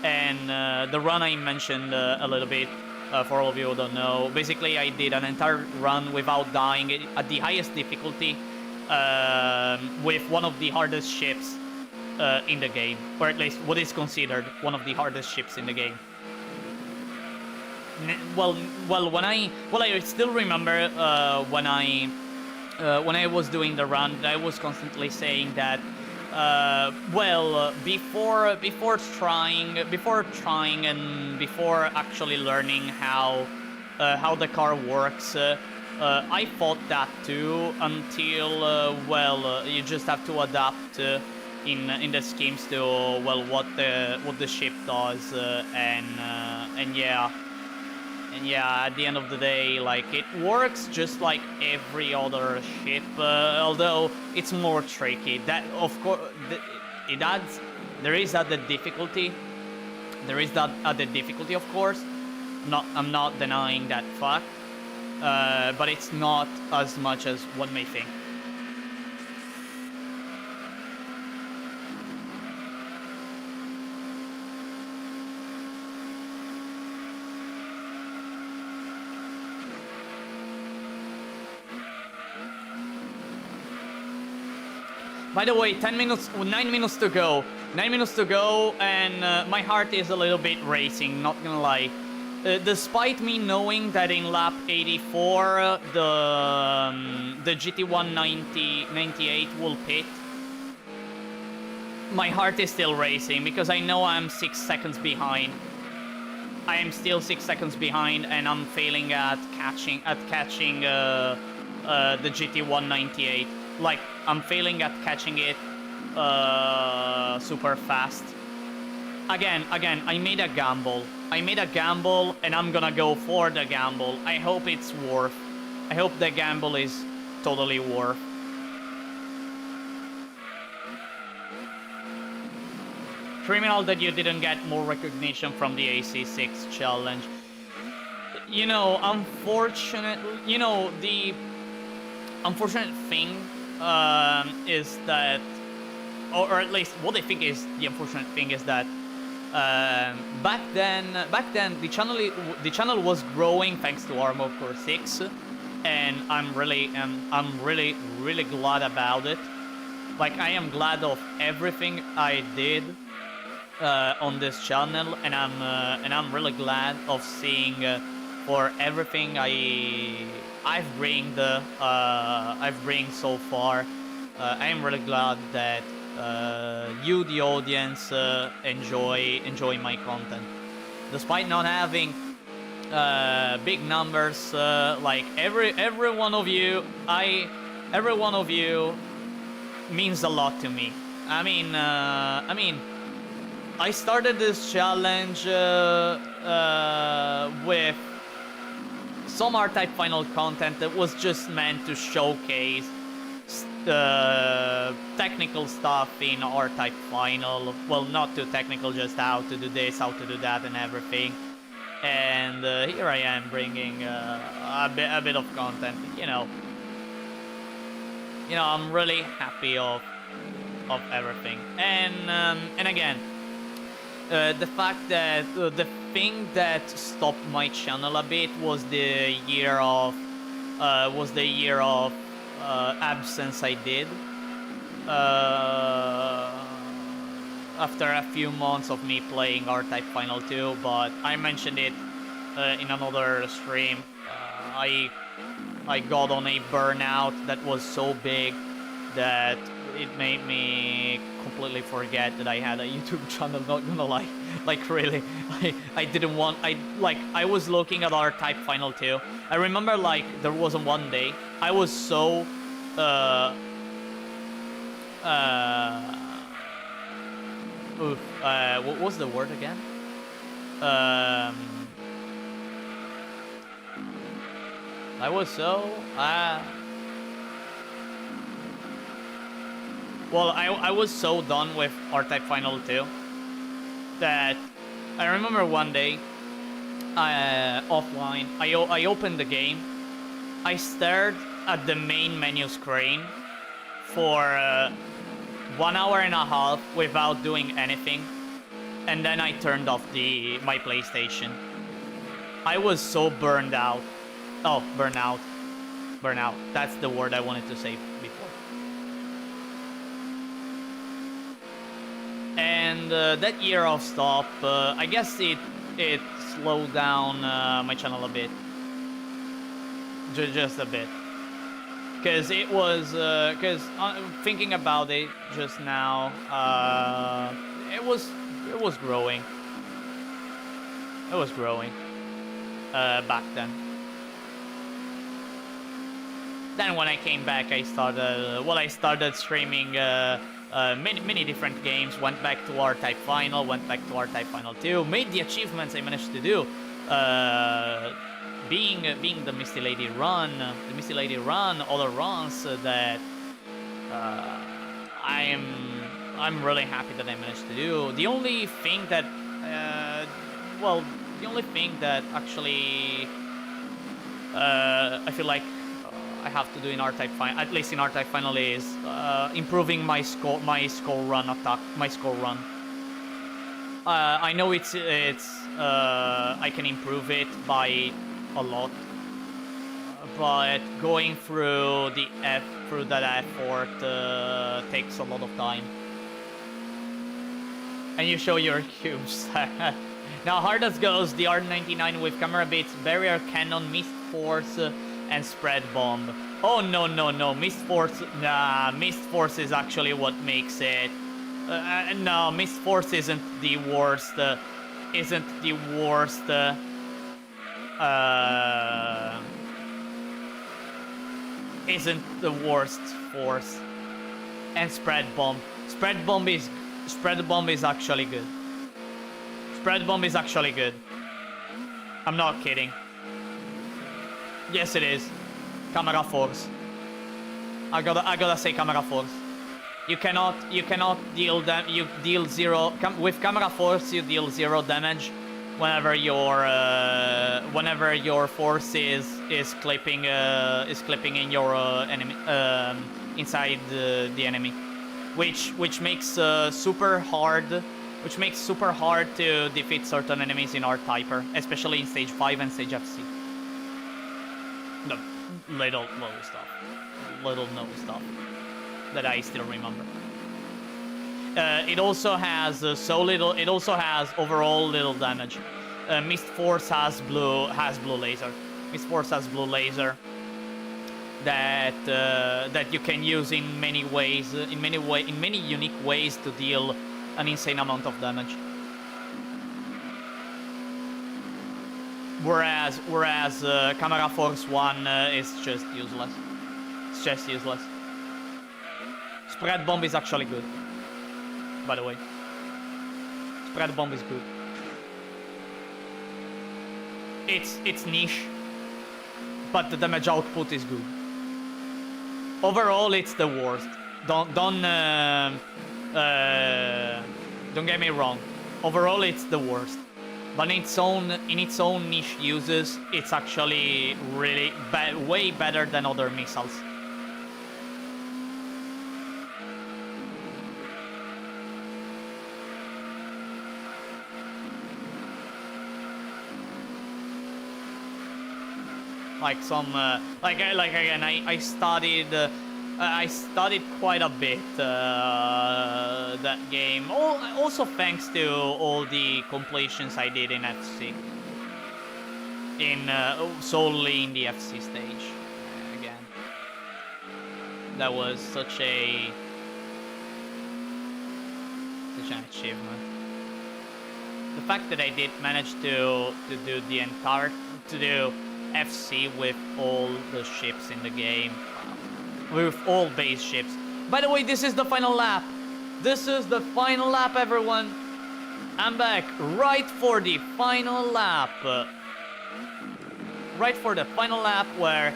and the run I mentioned a little bit, for all of you who don't know, basically I did an entire run without dying at the highest difficulty, with one of the hardest ships in the game, or at least what is considered one of the hardest ships in the game. I still remember when I was doing the run, I was constantly saying that before trying and before actually learning how the car works, I thought that too until you just have to adapt in the schemes to what the ship does, and yeah. And yeah, at the end of the day, like, it works just like every other ship, although it's more tricky. That, of course, it adds, there is added difficulty. There is that added difficulty, of course. I'm not denying that fact, but it's not as much as one may think. By the way, 9 minutes to go. 9 minutes to go, and my heart is a little bit racing, not gonna lie. Despite me knowing that in lap 84, the GT198 will pit, my heart is still racing because I know I'm 6 seconds behind. I am still 6 seconds behind, and I'm failing at catching the GT198. Like, I'm failing at catching it super fast. Again, I made a gamble. And I'm gonna go for the gamble. I hope it's worth. I hope the gamble is totally worth. Criminal that you didn't get more recognition from the AC6 challenge. You know, unfortunately, the unfortunate thing is that, or at least what I think is the unfortunate thing is that back then the channel was growing thanks to Armored Core 6, and I'm really glad about it. Like, I am glad of everything I did on this channel, and I'm really glad of seeing for everything I've bringed so far. I am really glad that you, the audience, enjoy my content, despite not having big numbers. Like every one of you, means a lot to me. I mean, I started this challenge with some R-Type final content that was just meant to showcase technical stuff in R-Type final. Well, not too technical, just how to do this, how to do that, and everything. And here I am bringing a bit of content. I'm really happy of everything. And again, the fact that the thing that stopped my channel a bit was the year of absence I did after a few months of me playing R-Type Final 2, but I mentioned it in another stream. I got on a burnout that was so big that it made me completely forget that I had a YouTube channel, not gonna lie. Like, really, I didn't want, I was looking at R-Type Final 2. I remember, like, there was one day, I was so, what was the word again? I was so, well, I was so done with R-Type Final 2 that I remember one day, offline, I opened the game, I stared at the main menu screen for 1 hour and a half without doing anything, and then I turned off my PlayStation. I was so burned out. Oh, burnout. Burnout. That's the word I wanted to say before. And that year of stop, I guess it it slowed down my channel a bit, just a bit, because it was thinking about it just now, it was growing. It was growing back then. Then when I came back, I started streaming many different games. Went back to R-Type Final, went back to R-Type Final 2, made the achievements I managed to do. Being the Misty Lady run, other runs that I'm really happy that I managed to do. The only thing that actually I feel like I have to do in R-Type Final, at least in R-Type Final, is improving my score run attack, my score run. I know it's I can improve it by a lot, but going through that effort takes a lot of time. And you show your cubes. Now, hard as goes, the R99 with camera bits, barrier cannon, mist force, and spread bomb. Oh no, mist force. Nah, mist force is actually what makes it. No, mist force isn't the worst. Isn't the worst force. And spread bomb. Spread bomb is actually good. Spread bomb is actually good. I'm not kidding. Yes, it is. Camera force. I gotta say camera force. You cannot deal you deal zero with camera force. You deal 0 damage whenever your force is clipping in your enemy inside the enemy, which makes super hard to defeat certain enemies in R-Typer, especially in stage 5 and stage FC. The little no stuff that I still remember. It also has It also has overall little damage. Mist Force has blue laser. Mist Force has blue laser that you can use in many ways, in many unique ways to deal an insane amount of damage. Whereas Camera Force 1 is just useless. It's just useless. Spread Bomb is actually good, by the way. Spread Bomb is good. It's niche, but the damage output is good. Overall, it's the worst. Don't get me wrong. Overall, it's the worst. But in its own niche uses, it's actually really way better than other missiles. Like some, again, I studied quite a bit that game. Also thanks to all the completions I did in FC. Solely in the FC stage. Again, that was such an achievement. The fact that I did manage to do FC with all the ships in the game. With all base ships. By the way, this is the final lap. This is the final lap, everyone. I'm back right for the final lap. Right for the final lap where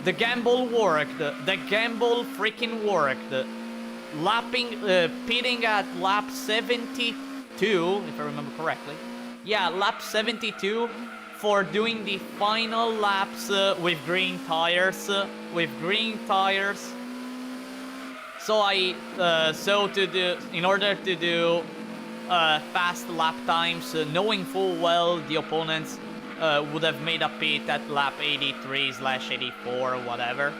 the gamble worked. The gamble freaking worked. Pitting at lap 72, if I remember correctly. Yeah, lap 72 for doing the final laps with green tires. So in order to do fast lap times, knowing full well the opponents would have made a pit at lap 83/84 or whatever,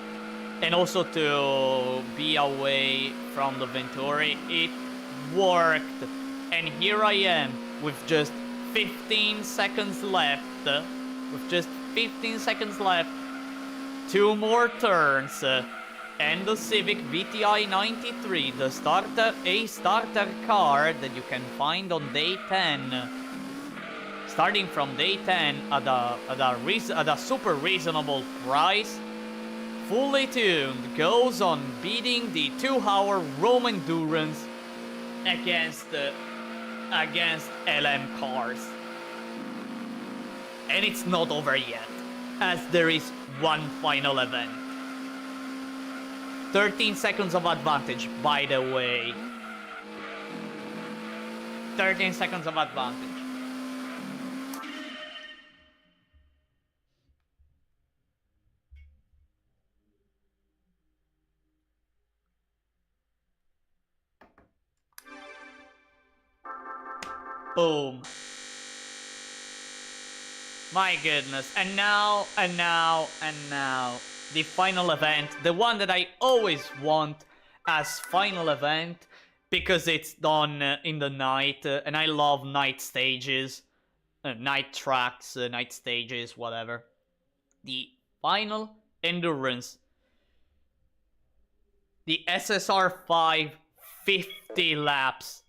and also to be away from the Venturi, it worked. And here I am with just 15 seconds left. With just 15 seconds left. 2 more turns. And the Civic VTi 93, a starter car that you can find on day 10. Starting from day 10 at a super reasonable price. Fully tuned, goes on beating the 2-hour Rome endurance against LM cars. And it's not over yet, as there is one final event. 13 seconds of advantage, by the way. 13 seconds of advantage. Boom. My goodness. And now, the final event. The one that I always want as final event. Because it's done in the night. And I love night stages. Night tracks, night stages, whatever. The final endurance. The SSR 5 50 laps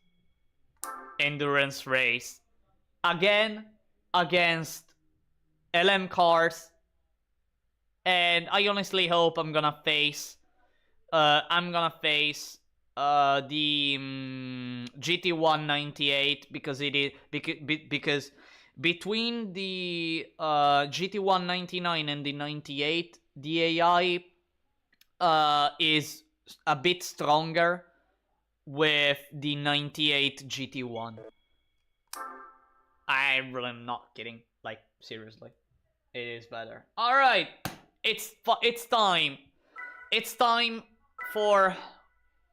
endurance race. Again, against LM cars. And I honestly hope I'm gonna face the GT198 because it is because between the GT199 and the 98, the AI is a bit stronger with the 98 GT1. I really am not kidding. Like, seriously. It is better. Alright. It's time. It's time for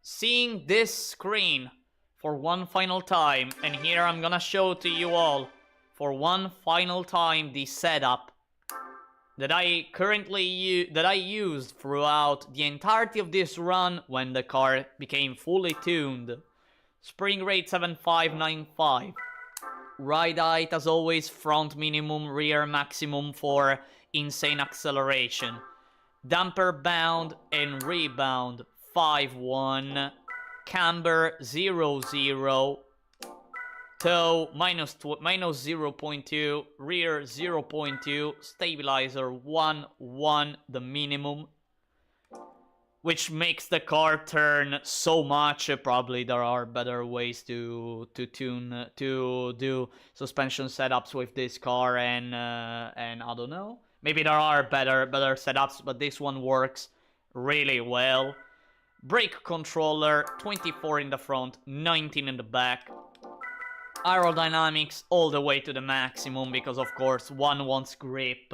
seeing this screen for one final time. And here I'm gonna show to you all for one final time the setup that I used throughout the entirety of this run when the car became fully tuned. Spring rate 7595. Ride height as always, front minimum, rear maximum for insane acceleration. Damper bound and rebound 5-1. Camber 0-0. Toe minus 0.2, rear 0.2, stabilizer 1-1, the minimum. Which makes the car turn so much. Probably there are better ways to tune, to do suspension setups with this car, and I don't know. Maybe there are better setups, but this one works really well. Brake controller, 24 in the front, 19 in the back. Aerodynamics all the way to the maximum, because of course one wants grip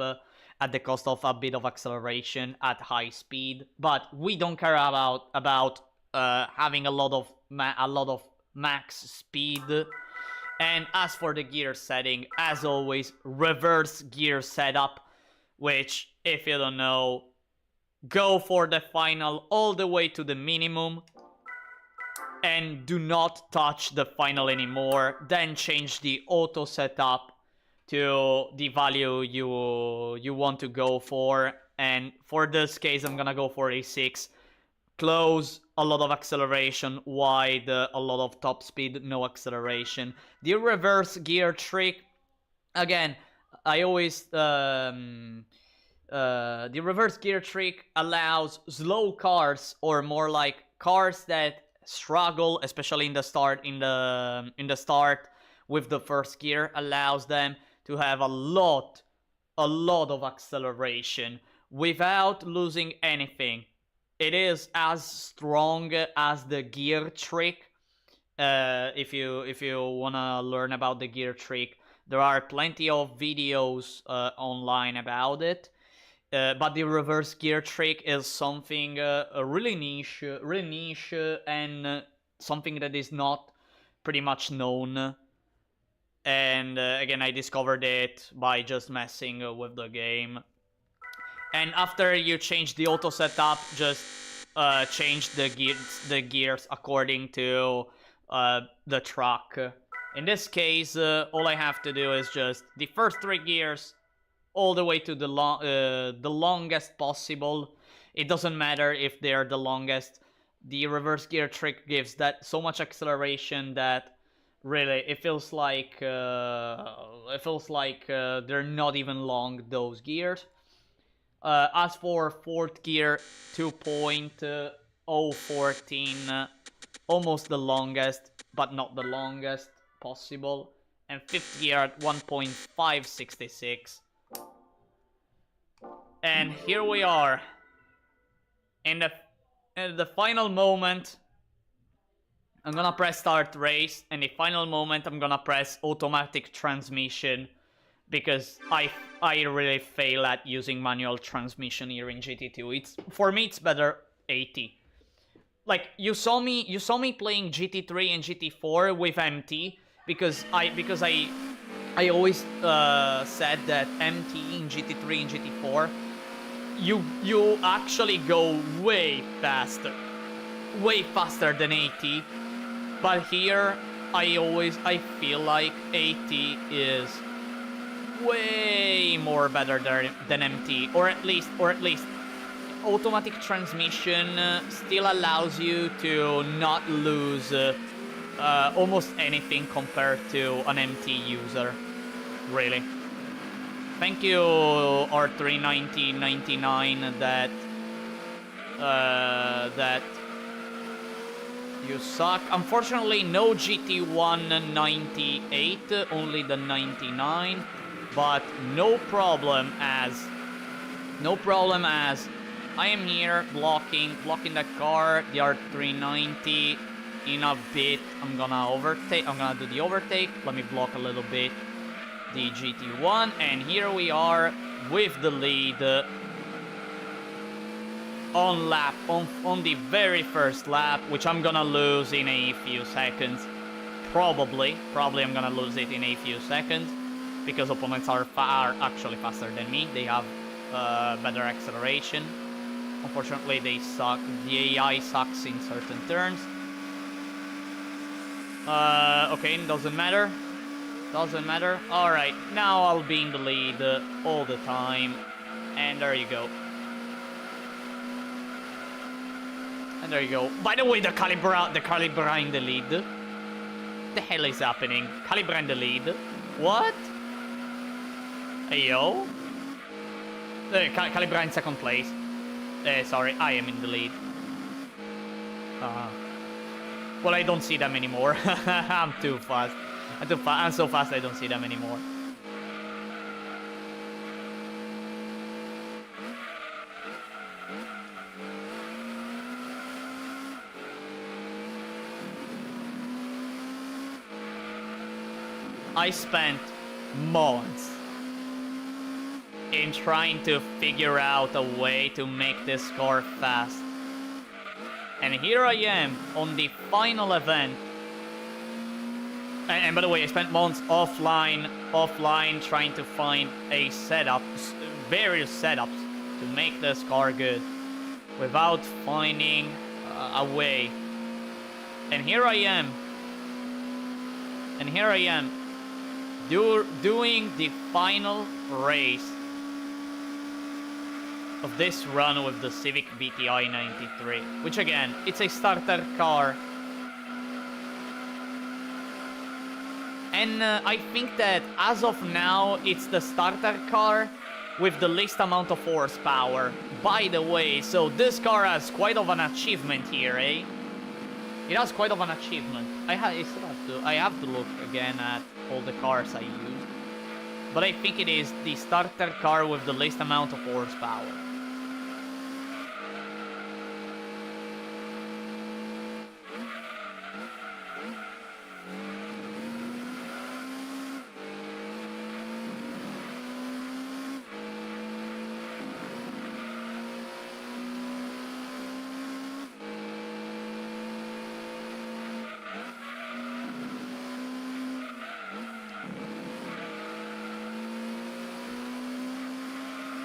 at the cost of a bit of acceleration at high speed. But we don't care about having a lot of max speed. And as for the gear setting, as always, reverse gear setup, which, if you don't know, go for the final all the way to the minimum. And do not touch the final anymore. Then change the auto setup to the value you want to go for. And for this case, I'm gonna go for a 6. Close, a lot of acceleration. Wide, a lot of top speed, no acceleration. The reverse gear trick, again, I always the reverse gear trick allows slow cars, or more like cars that struggle, especially in the start with the first gear, allows them to have a lot of acceleration without losing anything. It is as strong as the gear trick. If you wanna learn about the gear trick, there are plenty of videos online about it. But the reverse gear trick is something really niche, and something that is not pretty much known. And again, I discovered it by just messing with the game. And after you change the auto setup, just change the gears according to the truck. In this case, all I have to do is just the first 3 gears all the way to the longest possible. It doesn't matter if they're the longest. The reverse gear trick gives that so much acceleration that really it feels like they're not even long, those gears. As for fourth gear, 2.014, almost the longest, but not the longest possible. And fifth gear at 1.566. And here we are. In the final moment, I'm gonna press start race. And the final moment, I'm gonna press automatic transmission. Because I really fail at using manual transmission here in GT2. For me, it's better 80. Like you saw me playing GT3 and GT4 with MT because I always said that MT in GT3 and GT4 you actually go way faster than 80. But here I feel like 80 is way more better than MT, or at least automatic transmission still allows you to not lose almost anything compared to an MT user, really. Thank you R39099 that you suck. Unfortunately, no GT198, only the 99. But no problem as I am here blocking that car, the R390. In a bit, I'm gonna do the overtake. Let me block a little bit the GT1, and here we are with the lead on the very first lap, which I'm gonna lose in a few seconds. Probably I'm gonna lose it in a few seconds. Because opponents are actually faster than me. They have better acceleration. Unfortunately, they suck. The AI sucks in certain turns. Okay, doesn't matter. Alright, now I'll be in the lead all the time. And there you go. By the way, the Calibra in the lead. The hell is happening? Calibra in the lead. What? Hey, yo. Calibra in second place. Sorry, I am in the lead. Well, I don't see them anymore. I'm too fast. I'm so fast I don't see them anymore. I spent months in trying to figure out a way to make this car fast. And here I am on the final event. And by the way, I spent months offline trying to find a setup, various setups to make this car good without finding a way. And here I am. Doing the final race of this run with the Civic VTi 93, which again, it's a starter car. And I think that as of now, it's the starter car with the least amount of horsepower. By the way, so this car has quite of an achievement here, eh? It has quite of an achievement. I have to look again at all the cars I use. But I think it is the starter car with the least amount of horsepower.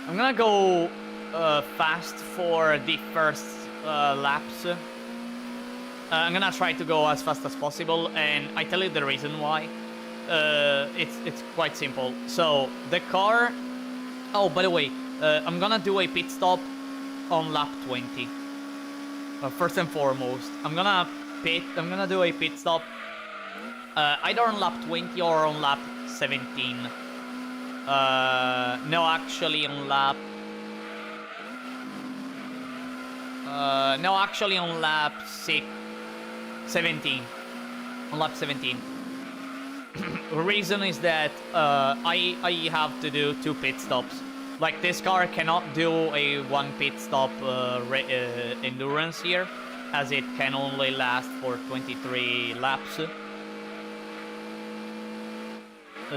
I'm gonna go fast for the first laps. I'm gonna try to go as fast as possible, and I tell you the reason why. it's quite simple. So the car. Oh, by the way, I'm gonna do a pit stop on lap 20. First and foremost, I'm gonna do a pit stop either on lap 20 or on lap 17. No, actually on lap. No, actually on lap 17. On lap 17. The reason is that I have to do 2 pit stops. Like, this car cannot do a 1 pit stop endurance here, as it can only last for 23 laps.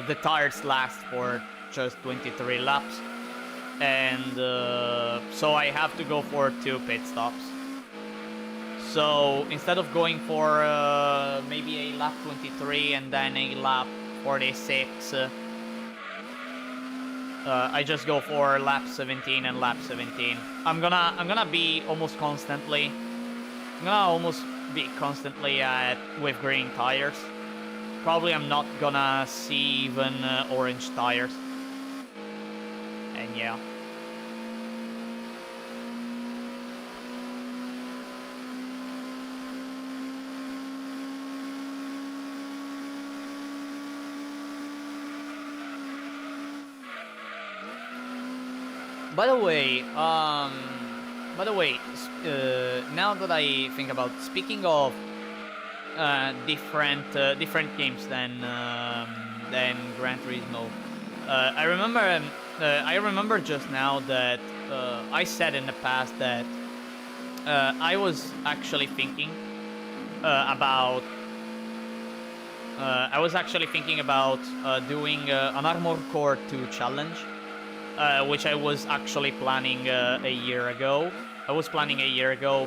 The tires last for just 23 laps. And so I have to go for 2 pit stops. So instead of going for maybe a lap 23 and then a lap 46, I just go for lap 17 and lap 17. I'm gonna be almost constantly. With green tires. Probably I'm not gonna see even orange tires. And yeah. By the way, now that I think about, speaking of different games than Gran Turismo, I remember just now that I said in the past that I was actually thinking about doing an Armored Core 2 challenge. Which I was actually planning a year ago.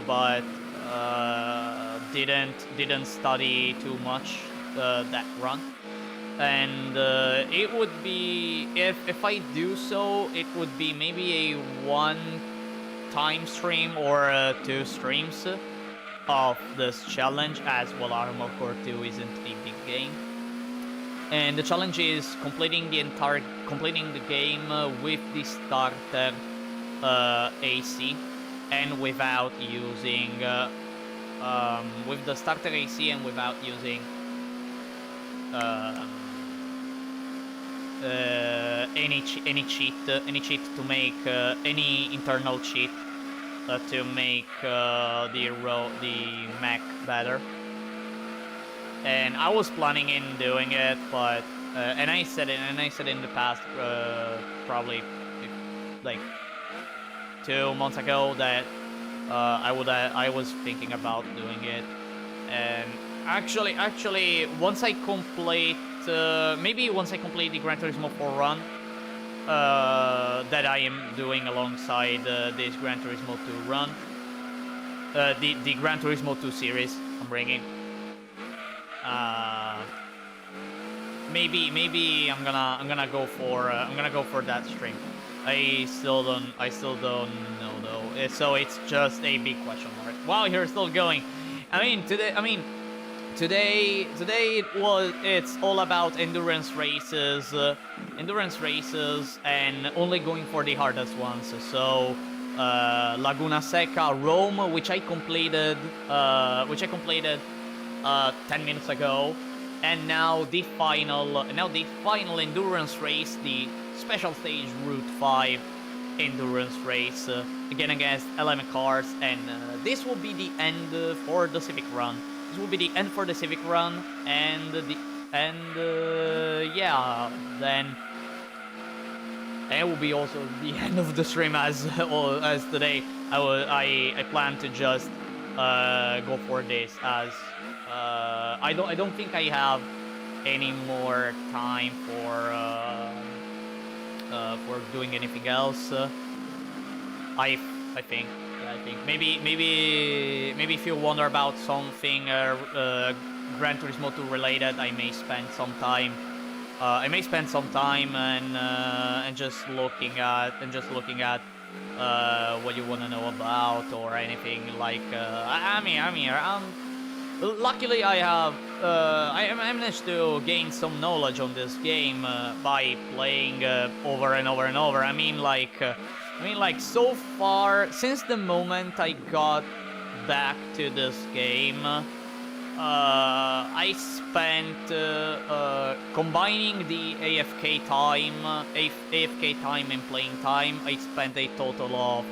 But didn't study too much that run. And it would be, if I do so, it would be maybe a 1 time stream or 2 streams of this challenge, as well. Armored Core 2 isn't a big game. And the challenge is completing the game with the starter AC and without using with the starter AC and without using any cheat to make any internal cheat to make the mech better. And I was planning in doing it, but and I said in the past, probably like 2 months ago, that I was thinking about doing it. And actually, once I complete the Gran Turismo 4 run that I am doing alongside this Gran Turismo 2 run, the Gran Turismo 2 series I'm bringing. Maybe I'm gonna go for that stream. I still don't know though. So it's just a big question mark. Wow, you're still going. Today it's all about endurance races, and only going for the hardest ones. So Laguna Seca, Rome, which I completed 10 minutes ago, and now the final endurance race, the special stage Route 5 endurance race, again against LM cars, and this will be the end for the Civic run. Yeah, then it will be also the end of the stream, as today I plan to just go for this, as I don't think I have any more time for doing anything else. I think maybe if you wonder about something Gran Turismo 2 related, I may spend some time and just looking at what you want to know about, or anything like. I'm here. luckily I managed to gain some knowledge on this game by playing over and over and over. I mean, like so far since the moment I got back to this game, I spent combining the AFK time and playing time. I spent a total of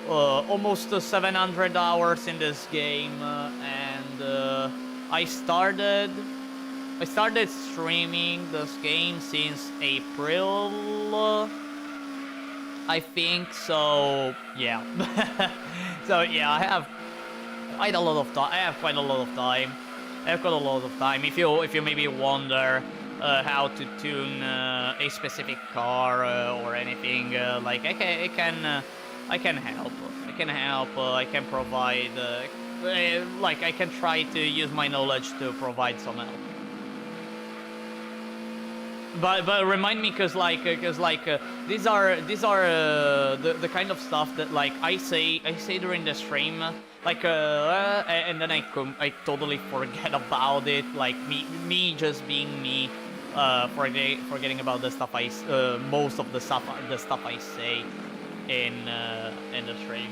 almost 700 hours in this game, and I started streaming this game since April, I think. So yeah, so yeah, I have quite a lot of time. I have quite a lot of time. If you maybe wonder how to tune a specific car or anything, like I can help. I can provide. Like I can try to use my knowledge to provide some help. But remind me, cause these are the kind of stuff that like I say during the stream, like and then I totally forget about it. Like me just being me, forgetting about the stuff most of the stuff I say in the stream.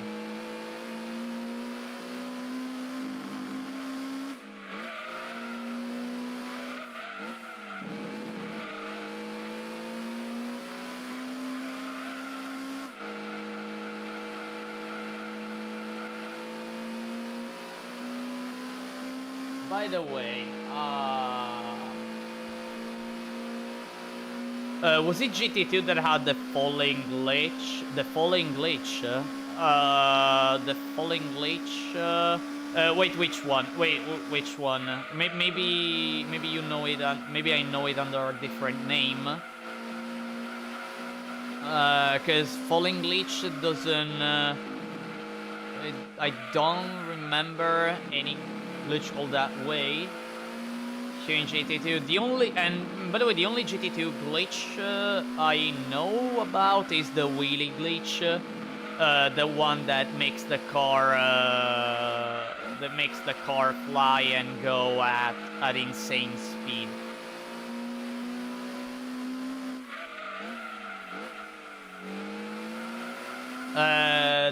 By the way, was it GT2 that had the falling glitch? The falling glitch? Wait, which one? Wait, which one? Maybe you know it. Maybe I know it under a different name. Cause falling glitch doesn't. I don't remember any glitch called that way here in GT2. The only, and by the way, the only GT2 glitch I know about is the wheelie glitch, the one that makes the car fly and go at insane speed.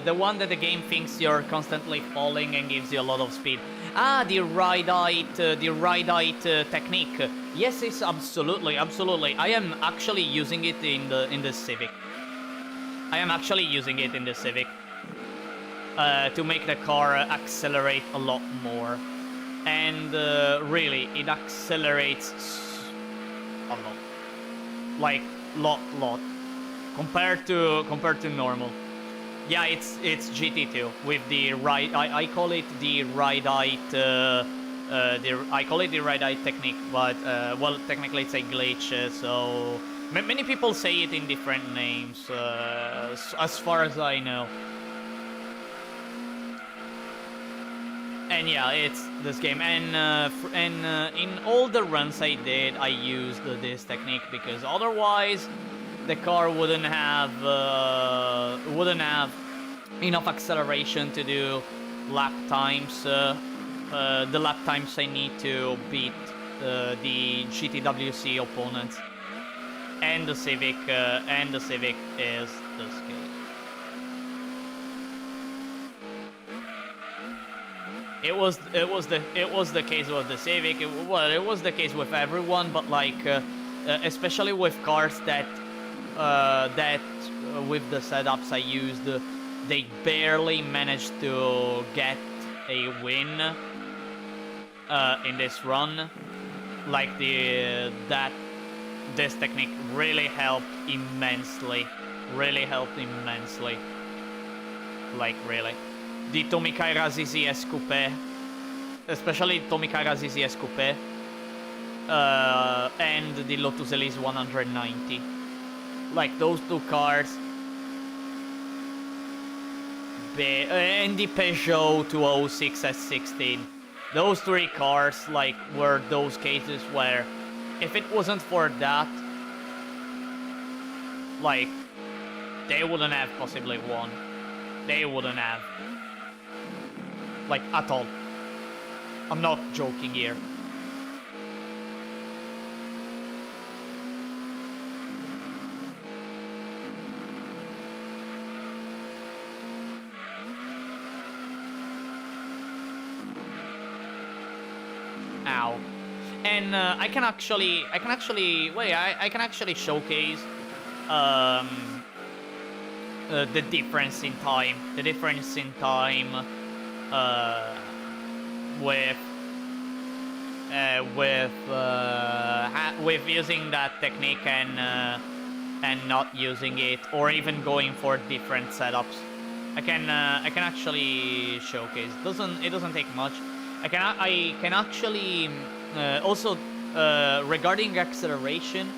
The one that the game thinks you're constantly falling and gives you a lot of speed. Ah, the ride-height technique. Yes, it's absolutely. I am actually using it in the Civic. To make the car accelerate a lot more, and really, it accelerates a lot, like lot, compared to normal. Yeah, it's GT2 with the ride. I call it the ride-height. I call it the ride-height technique, but well, technically it's a glitch. So many people say it in different names, as far as I know. And yeah, it's this game. And in all the runs I did, I used this technique because otherwise the car wouldn't have enough acceleration to do lap times. The lap times I need to beat the GTWC opponents, and the Civic is this case. It was the case with the Civic. It was the case with everyone, but like especially with cars that with the setups I used, they barely managed to get a win in this run. Like this technique really helped immensely. Like really. The Tomikai ZZS Coupe, especially Tomikai ZZS Coupe, and the Lotus Elise 190. Like those two cars, and the Peugeot 206 S16. Those three cars, like, were those cases where, if it wasn't for that, like, they wouldn't have possibly won. They wouldn't have. Like, at all. I'm not joking here. Ow. And I can actually showcase the difference in time. The difference in time with using that technique and not using it, or even going for different setups. I can actually showcase. It doesn't take much. I can actually also regarding acceleration.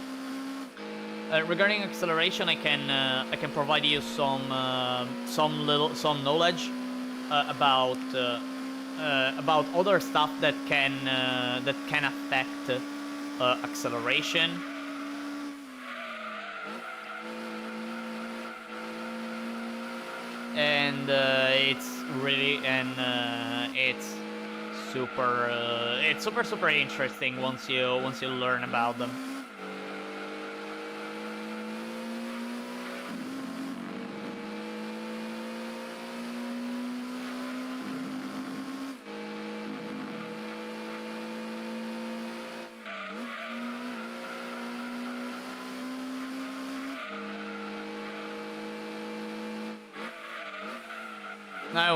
I can provide you some knowledge about other stuff that can affect acceleration. And it's really it's super interesting once you learn about them. I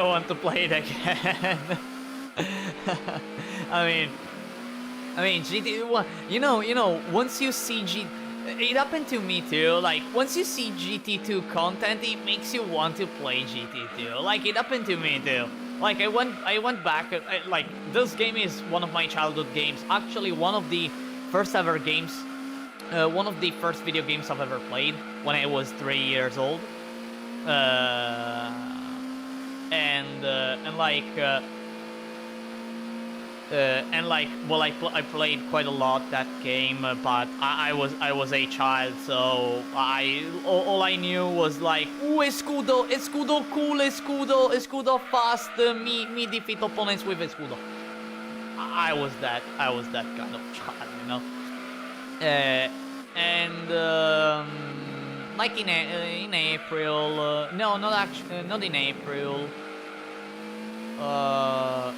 want to play it again. I mean, GT. You know, once you see it happened to me too. Like, once you see GT2 content, it makes you want to play GT2. Like, it happened to me too. Like, I went back. Like, this game is one of my childhood games. Actually, one of the first ever games. One of the first video games I've ever played when I was 3 years old. I played quite a lot that game, but I was a child, so all I knew was like, escudo cool, escudo fast, me defeat opponents with escudo. I was that kind of child, you know. Like in April, no, not in April,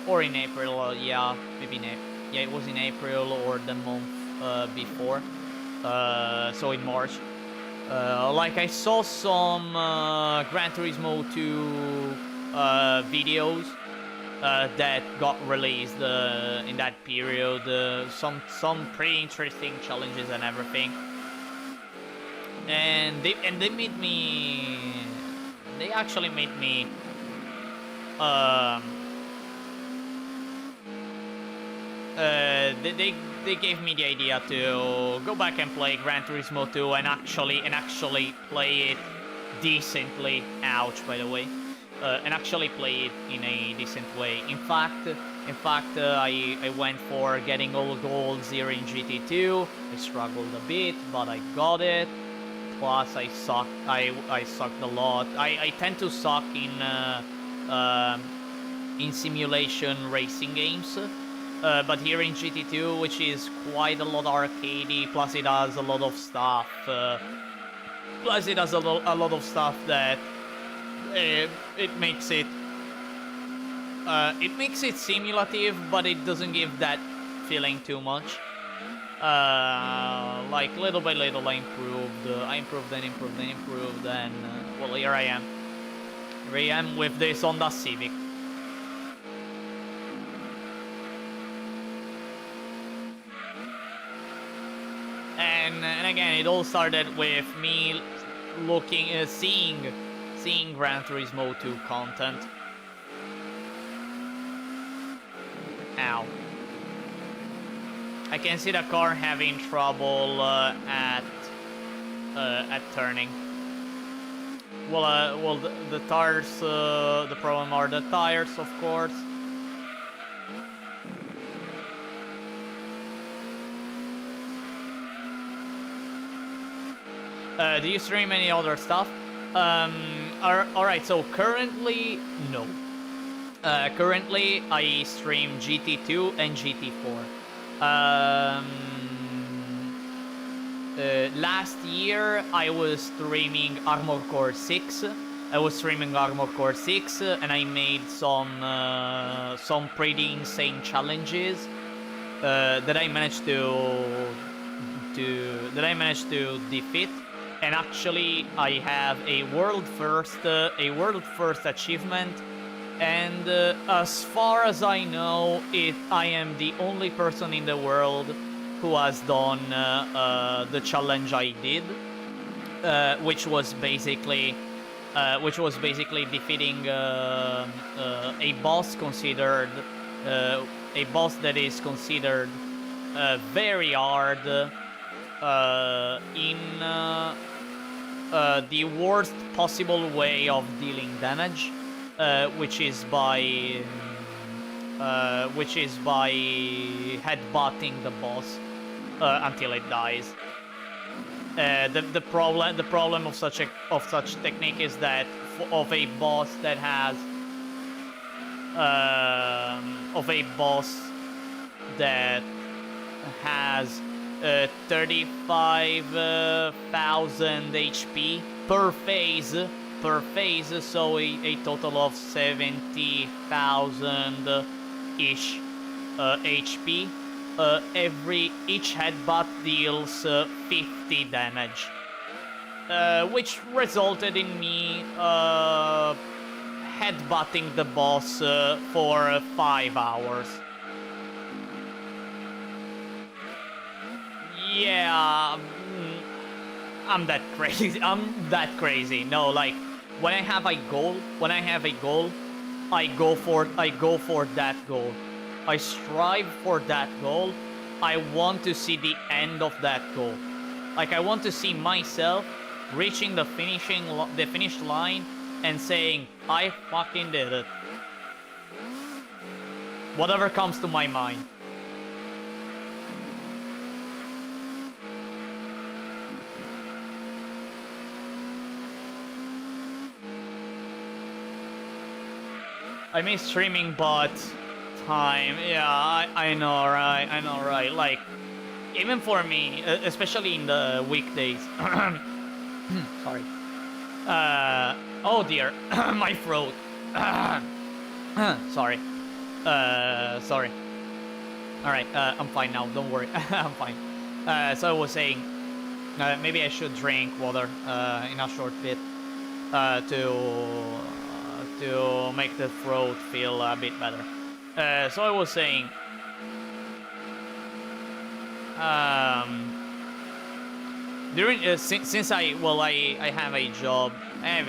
or in April, yeah, maybe yeah, it was in April or the month before, so in March. Like, I saw some Gran Turismo 2 videos that got released in that period. Some pretty interesting challenges and everything. And they actually made me they gave me the idea to go back and play Gran Turismo 2 and actually play it decently. Ouch, by the way. And actually play it in a decent way. In fact, I went for getting all golds here in GT2. I struggled a bit, but I got it. Plus, I sucked a lot. I tend to suck in simulation racing games. But here in GT2, which is quite a lot arcadey, plus it has a lot of stuff. That it makes it simulative, but it doesn't give that feeling too much. Like, little by little, I improved, and well, here I am. With this Honda Civic. And again, it all started with me seeing Gran Turismo 2 content. Ow. I can see the car having trouble at turning. Well, the tires. The problem are the tires, of course. Do you stream any other stuff? Alright, so currently, no. Currently, I stream GT2 and GT4. Um, Last year, I was streaming Armored Core 6. I was streaming Armored Core 6, and I made some pretty insane challenges that I managed to defeat. And actually, I have a world first achievement. And as far as I know, I am the only person in the world who has done the challenge I did, which was basically defeating a boss that is considered very hard in the worst possible way of dealing damage, which is by headbutting the boss until it dies. The problem of such technique is that of a boss that has 35,000 HP per phase, so a total of 70,000 ish HP. Each headbutt deals 50 damage, which resulted in me headbutting the boss for 5 hours. Yeah, I'm that crazy. No, like when I have a goal, I go for that goal. I strive for that goal. I want to see the end of that goal. Like I want to see myself reaching the finish line and saying, I fucking did it. Whatever comes to my mind. I miss streaming, but time. Yeah, I know, right? Like, even for me, especially in the weekdays. Sorry. Oh dear, my throat. Sorry. Sorry. All right, I'm fine now. Don't worry, I'm fine. So I was saying, maybe I should drink water in a short bit to make the throat feel a bit better. So I was saying, since I have a job. I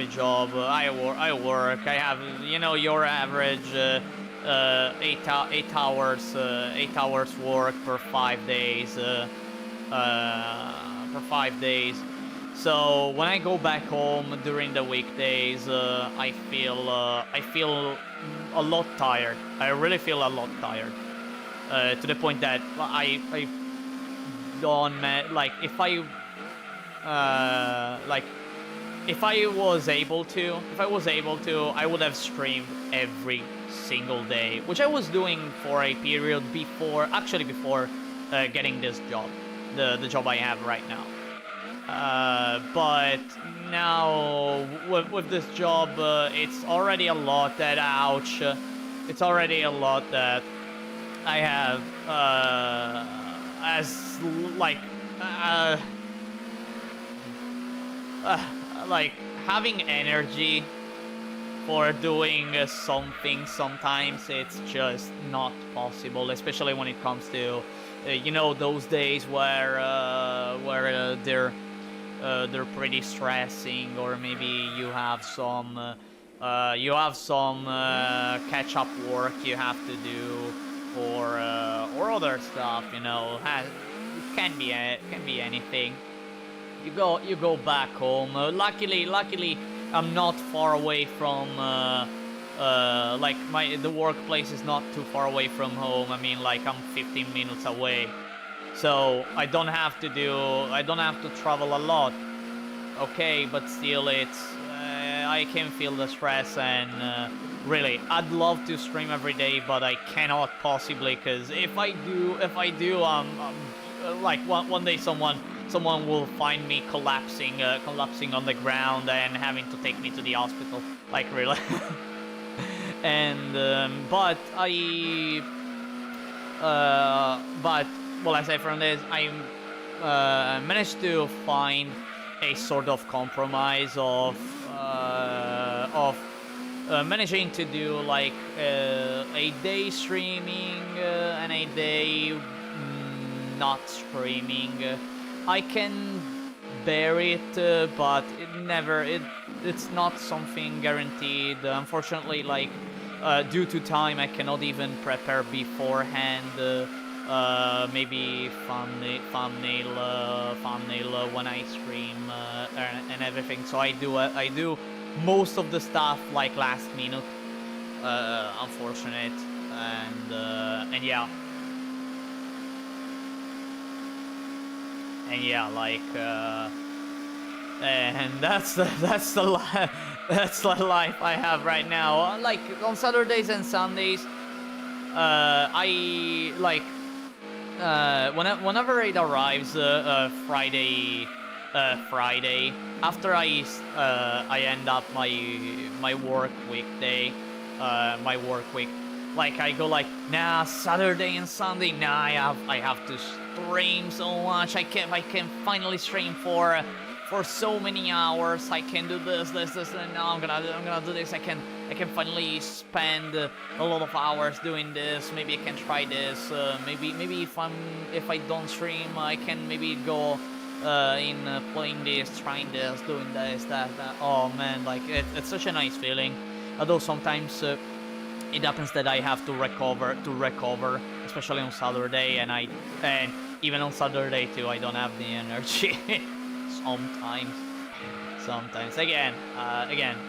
work. I have, your average 8 hours work per 5 days. So when I go back home during the weekdays, I feel a lot tired. I really feel a lot tired, to the point that I don't like if I was able to, I would have streamed every single day, which I was doing for a period before getting this job, the job I have right now. But now with this job, it's already a lot that it's already a lot that I have like having energy for doing something. Sometimes it's just not possible, especially when it comes to those days where they're pretty stressing, or maybe you have some catch up work you have to do, or other stuff. It can be anything. You go back home. Luckily, I'm not far away from the workplace is not too far away from home. I mean, like, I'm 15 minutes away, so I don't have to travel a lot. Okay, but still, it's I can feel the stress, and really, I'd love to stream every day, but I cannot possibly, because if I do, like one day someone will find me collapsing on the ground and having to take me to the hospital. Like, really. And but well, aside from this, I managed to find a sort of compromise of managing to do like a day streaming and a day not streaming. I can bear it, but it's not something guaranteed. Unfortunately, like due to time, I cannot even prepare beforehand. Maybe thumbnail when I stream and everything. So I do most of the stuff like last minute. Unfortunate, and yeah. And yeah, like, and that's the life I have right now. Like on Saturdays and Sundays, I like whenever it arrives, Friday after I end up my work weekday, my work week. Like I go like, nah, Saturday and Sunday, nah, I have to stream so much. I can finally stream for so many hours. I can do this, and now I'm gonna do this. I can finally spend a lot of hours doing this. Maybe I can try this. Maybe if I don't stream, I can maybe go in playing this, trying this, doing this, that. Oh man, like it's such a nice feeling. Although sometimes it happens that I have to recover, especially on Saturday, and even on Saturday too, I don't have the energy. Sometimes. Again,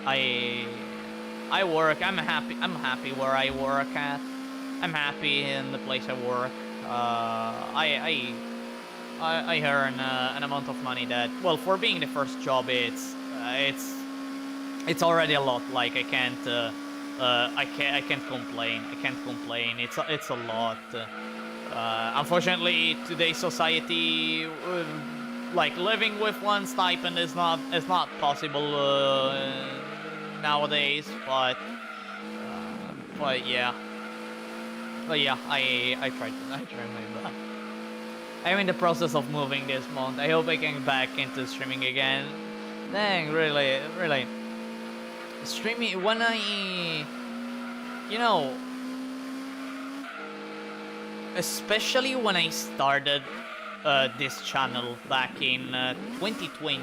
I work. I'm happy where I work at. I'm happy in the place I work. I earn an amount of money that, well, for being the first job, it's already a lot. Like I can't complain. It's a lot. Unfortunately, today's society, like living with one stipend is not possible nowadays. But yeah. I tried my best. I'm in the process of moving this month. I hope I can get back into streaming again. Dang, really. Streaming, when especially when I started this channel back in 2020,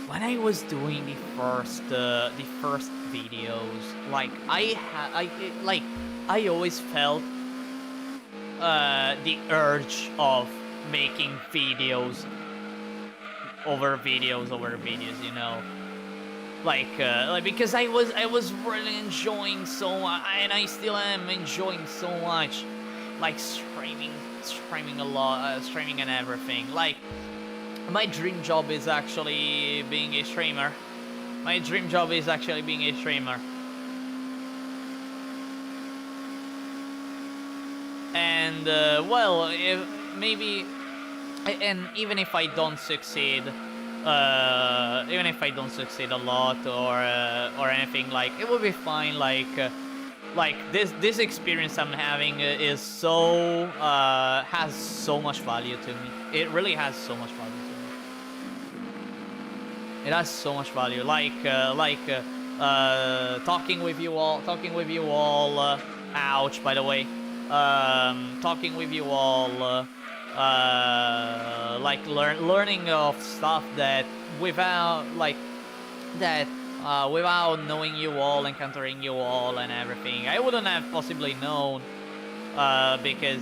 when I was doing the first videos, like I always felt the urge of making videos over videos, like because I was really enjoying so much, and I still am enjoying so much, like streaming a lot, streaming and everything. Like my dream job is actually being a streamer. And well, even if I don't succeed, a lot or anything, like it will be fine. Like this experience I'm having is so has so much value to me. It really has so much value to me. It has so much value. Talking with you all. Ouch, by the way. Talking with you all. Like learning of stuff that without knowing you all, encountering you all and everything, I wouldn't have possibly known, because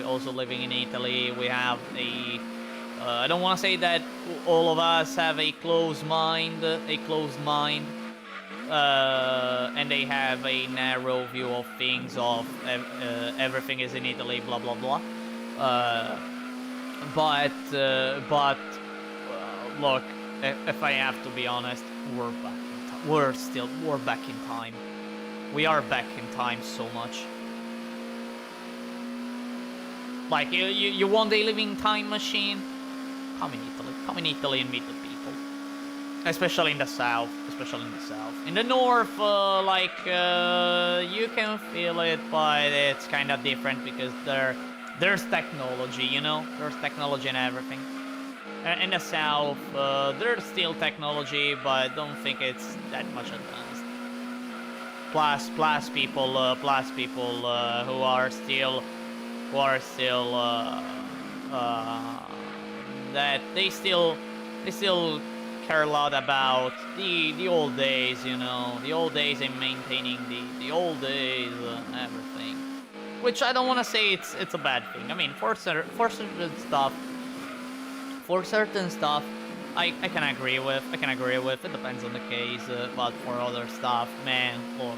also living in Italy, we have I don't want to say that all of us have a closed mind, and they have a narrow view of things, of everything is in Italy, blah blah blah. But look, if I have to be honest, we're back in time. we're back in time. We are back in time so much. Like, you want a living time machine? Come in Italy and meet the people. Especially in the south. In the north, you can feel it, but it's kind of different because there's technology, you know? There's technology and everything. In the south, there's still technology, but I don't think it's that much advanced. Plus people who are still that they still care a lot about the old days, you know, the old days and maintaining the old days and everything. Which I don't want to say it's a bad thing. I mean, for certain stuff, I can agree with. It depends on the case, but for other stuff, man, look,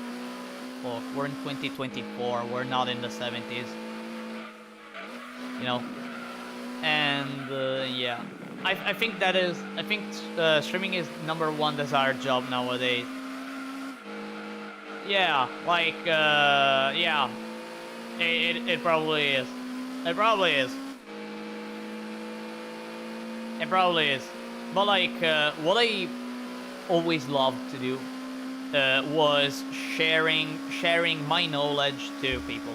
we're in 2024. We're not in the 70s. You know, and yeah, I think streaming is #1 desired job nowadays. Yeah, like yeah, it probably is. It probably is. But like, what I always loved to do was sharing my knowledge to people.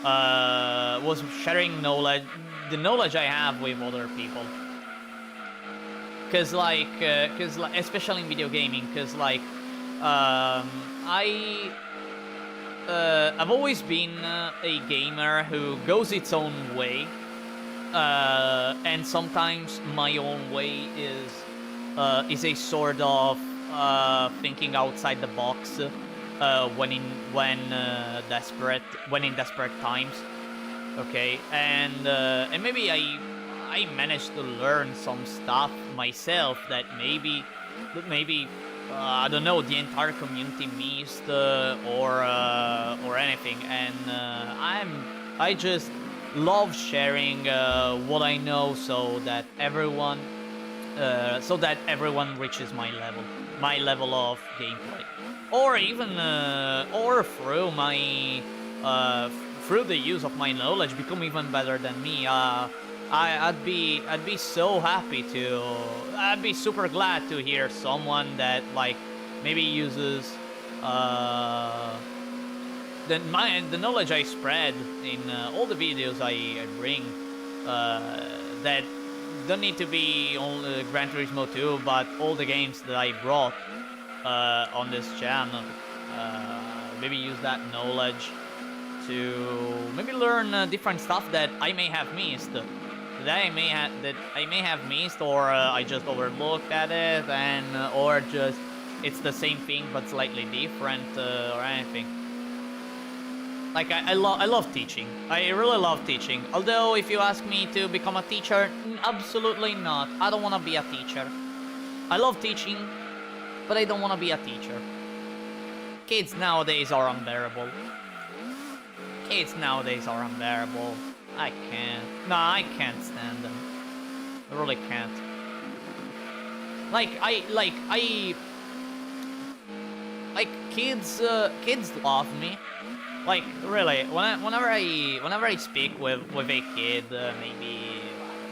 Was sharing the knowledge I have with other people. Cause especially in video gaming, cause like, I've always been a gamer who goes its own way, and sometimes my own way is a sort of thinking outside the box. When in desperate times, okay, and maybe I managed to learn some stuff myself that maybe I don't know, the entire community missed or anything, and I just love sharing what I know so that everyone reaches my level of gameplay. Or even, or through my, through the use of my knowledge, become even better than me. I'd be so happy to. I'd be super glad to hear someone that like maybe uses the knowledge I spread in all the videos I bring. That don't need to be only Gran Turismo 2, but all the games that I brought on this channel. Maybe use that knowledge to maybe learn different stuff that I may have missed. That I may have missed, or I just overlooked at it, and or just it's the same thing but slightly different, or anything. Like I love teaching. I really love teaching. Although if you ask me to become a teacher, absolutely not. I don't want to be a teacher. I love teaching, but I don't want to be a teacher. Kids nowadays are unbearable. I can't. No, I can't stand them. I really can't. Kids love me. Like really, whenever I speak with a kid, maybe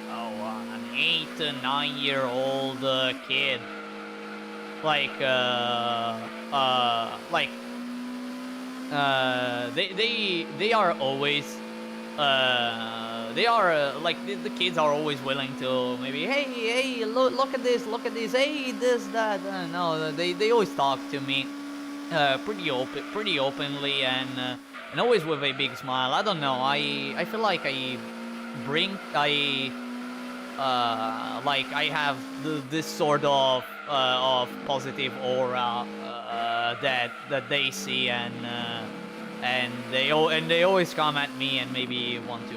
an 8 to 9 year old kid, they are always the kids are always willing to maybe hey look at this, hey this that. No, they always talk to me pretty openly and always with a big smile. I don't know, I feel like I have this sort of positive aura that they see, and they always come at me and maybe want to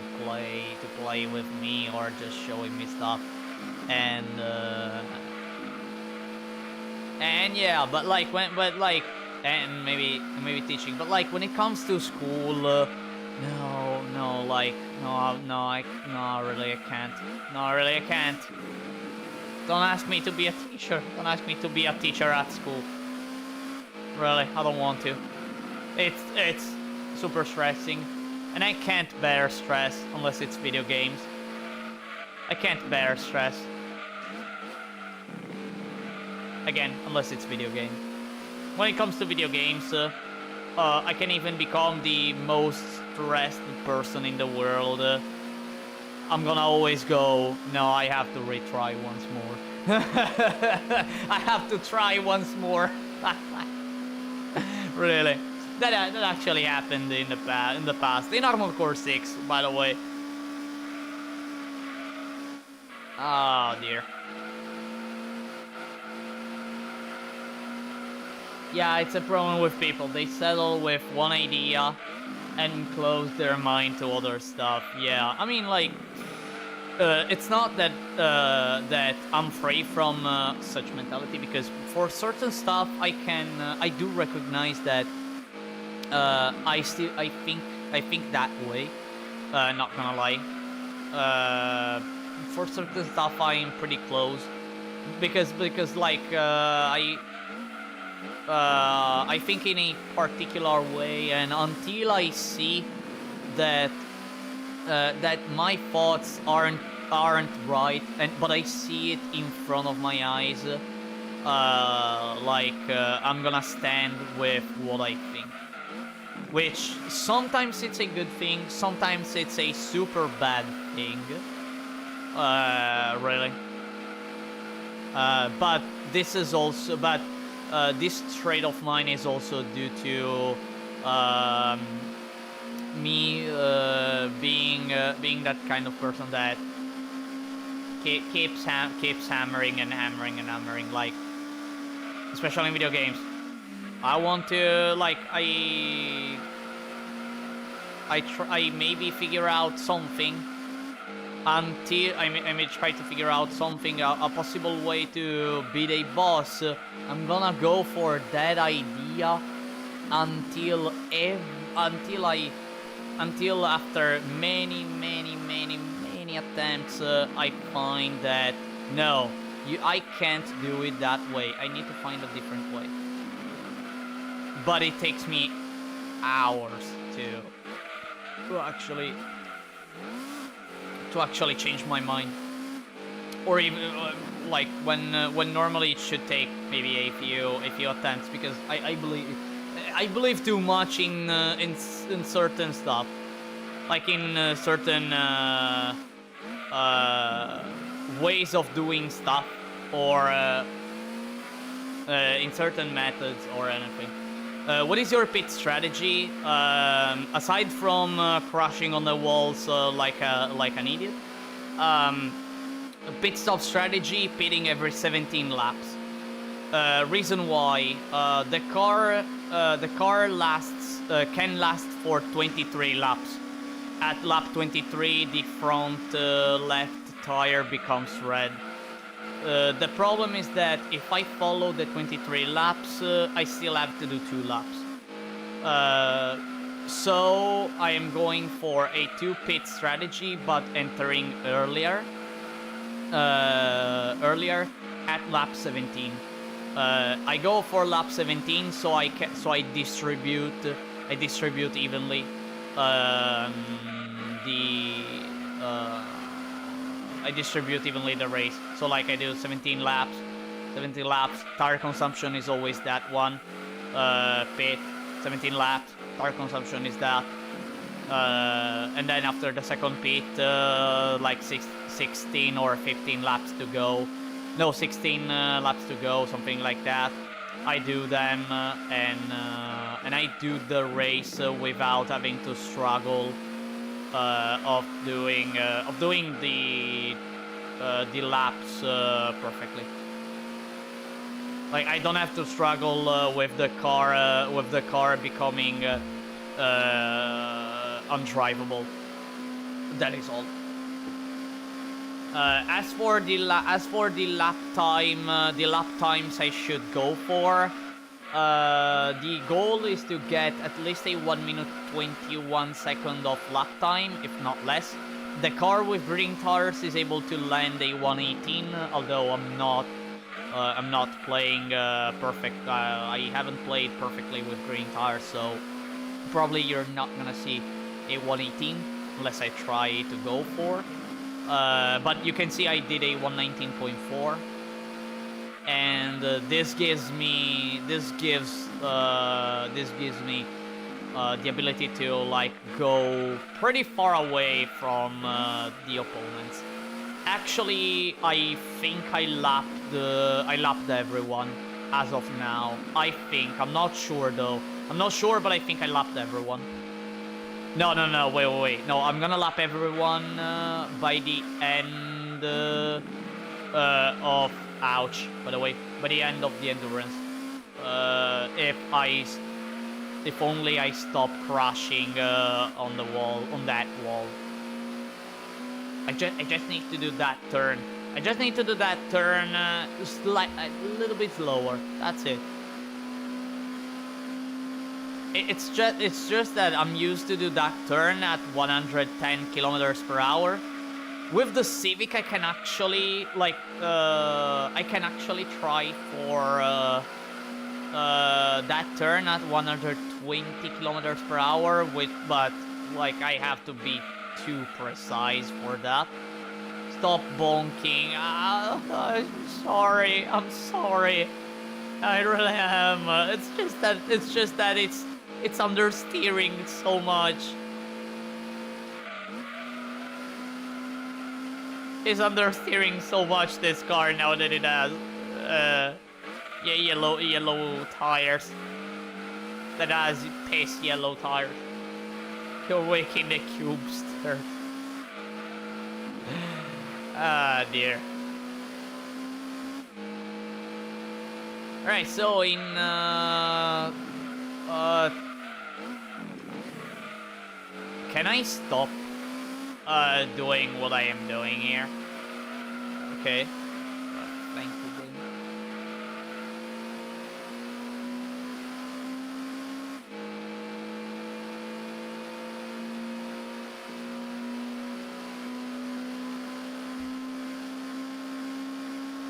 play with me or just showing me stuff, and yeah, and maybe teaching, but like when it comes to school, no, really I can't. Don't ask me to be a teacher. Don't ask me to be a teacher at school. Really, I don't want to. It's super stressing, and I can't bear stress unless it's video games. I can't bear stress. Again, unless it's video game. When it comes to video games, I can even become the most stressed person in the world. I'm gonna always go, no, I have to retry once more. I have to try once more. Really. That actually happened in the past. In Armored Core 6, by the way. Oh dear. Yeah, it's a problem with people. They settle with one idea and close their mind to other stuff. Yeah, I mean, like, it's not that that I'm free from such mentality, because for certain stuff I do recognize that I think that way. Not gonna lie. For certain stuff I'm pretty close, because like I think in a particular way, and until I see that that my thoughts aren't right, but I see it in front of my eyes, I'm gonna stand with what I think. Which sometimes it's a good thing, sometimes it's a super bad thing. Really. But this is also, this trait of mine is also due to me being that kind of person that keeps hammering and hammering and hammering, like, especially in video games. I want to, like, I maybe figure out something until I may try to figure out something, a possible way to beat a boss. I'm gonna go for that idea until after many attempts I find that no, I can't do it that way. I need to find a different way. But it takes me hours to actually change my mind, or even like when normally it should take maybe a few attempts, because I believe too much in certain stuff, like in certain ways of doing stuff, or in certain methods or anything. What is your pit strategy? Aside from crashing on the walls like an idiot, pit stop strategy: pitting every 17 laps. Reason why: the car can last for 23 laps. At lap 23, the front left tire becomes red. The problem is that if I follow the 23 laps, I still have to do 2 laps. So I am going for a 2 pit strategy, but entering earlier at lap 17. I go for lap 17, so I distribute evenly I distribute evenly the race. So like I do 17 laps, tire consumption is always that one. Pit, 17 laps, tire consumption is that. And then after the second pit, like 16 or 15 laps to go. No, 16 laps to go, something like that. I do them, and I do the race without having to struggle of doing the laps perfectly. Like I don't have to struggle with the car becoming undrivable. That is all. As for the lap times I should go for. The goal is to get at least a 1 minute 21 second of lap time, if not less. The car with green tires is able to land a 1:18, although I'm not I'm not playing perfect. I haven't played perfectly with green tires, so probably you're not gonna see a 118 unless I try to go for. But you can see I did a 119.4, and this gives me the ability to like go pretty far away from the opponents. Actually, I think I lapped everyone as of now. I think. I'm not sure though. I'm not sure, but I think I lapped everyone. No, wait. No, I'm gonna lap everyone by the end of... Ouch, by the way. By the end of the endurance. If only I stop crashing on the wall, on that wall. I just need to do that turn. I just need to do that turn a little bit slower. That's it. It's just that I'm used to do that turn at 110 kilometers per hour. With the Civic, I can actually try for that turn at 120 kilometers per hour. But like I have to be too precise for that. Stop bonking. I'm sorry. I really am. It's just that it's understeering so much. It's understeering so much, this car, now that it has yellow tires. That has piss yellow tires. You're waking the cubes there. Ah, dear. Alright, so in can I stop doing what I am doing here? Okay. Thank you, game.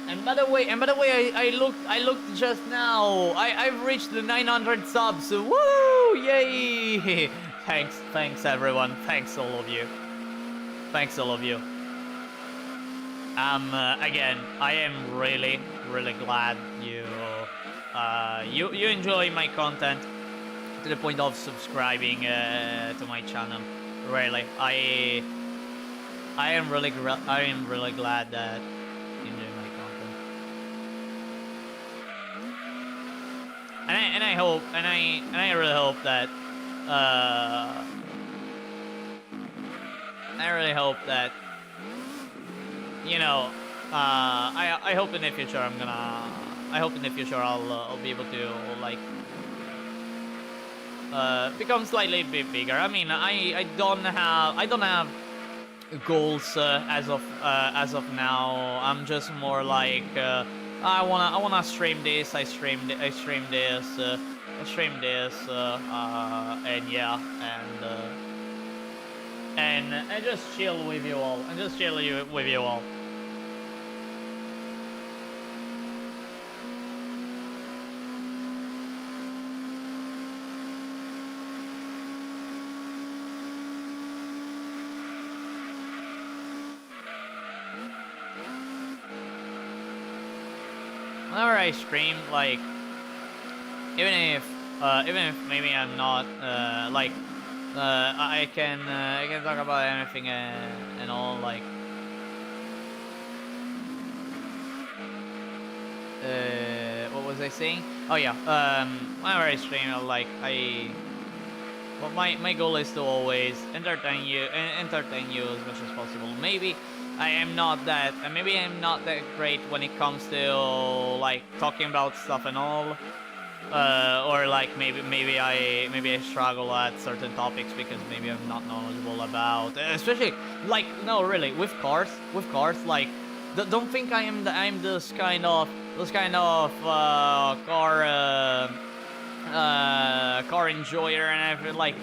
And by the way, I looked just now. I've reached the 900 subs. Woo! Yay! Thanks everyone. Thanks all of you. Again, I am really glad you enjoy my content to the point of subscribing to my channel. Really, I am really glad that you enjoy my content. And I hope, and I really hope that you know, I hope in the future I'll be able to like become slightly bit bigger. I mean, I don't have goals as of now. I'm just more like I wanna stream this. I stream this. And yeah, and just chill with you all. Whenever I stream, like, even if maybe I'm not I can talk about anything and all, like what was I saying? Oh yeah, whenever I stream, well, my goal is to always entertain you as much as possible. Maybe I'm not that great when it comes to like talking about stuff and all. Or like maybe I struggle at certain topics because maybe I'm not knowledgeable about, especially like, no, really, with cars, like, don't think I'm this kind of car enjoyer, and everything. Like,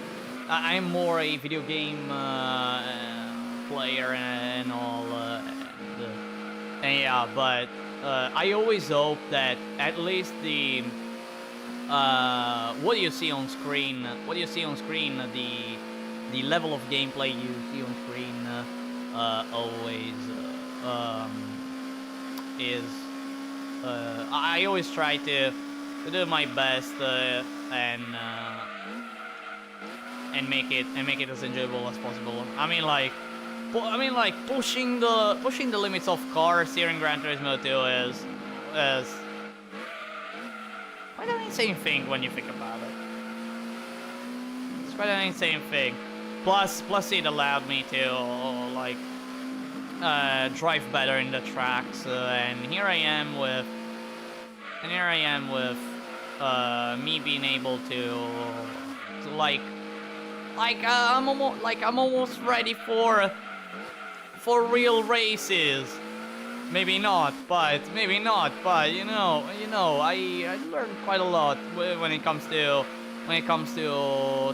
I'm more a video game player and all, and yeah, but I always hope that at least the what you see on screen, the level of gameplay you see on screen always is. I always try to do my best and make it as enjoyable as possible. I mean, like pushing the limits of cars here in Gran Turismo 2 is quite an insane thing when you think about it. It's quite an insane thing. Plus it allowed me to like drive better in the tracks, and here I am with me being able to I'm almost ready for real races. Maybe not, but you know, I learned quite a lot when it comes to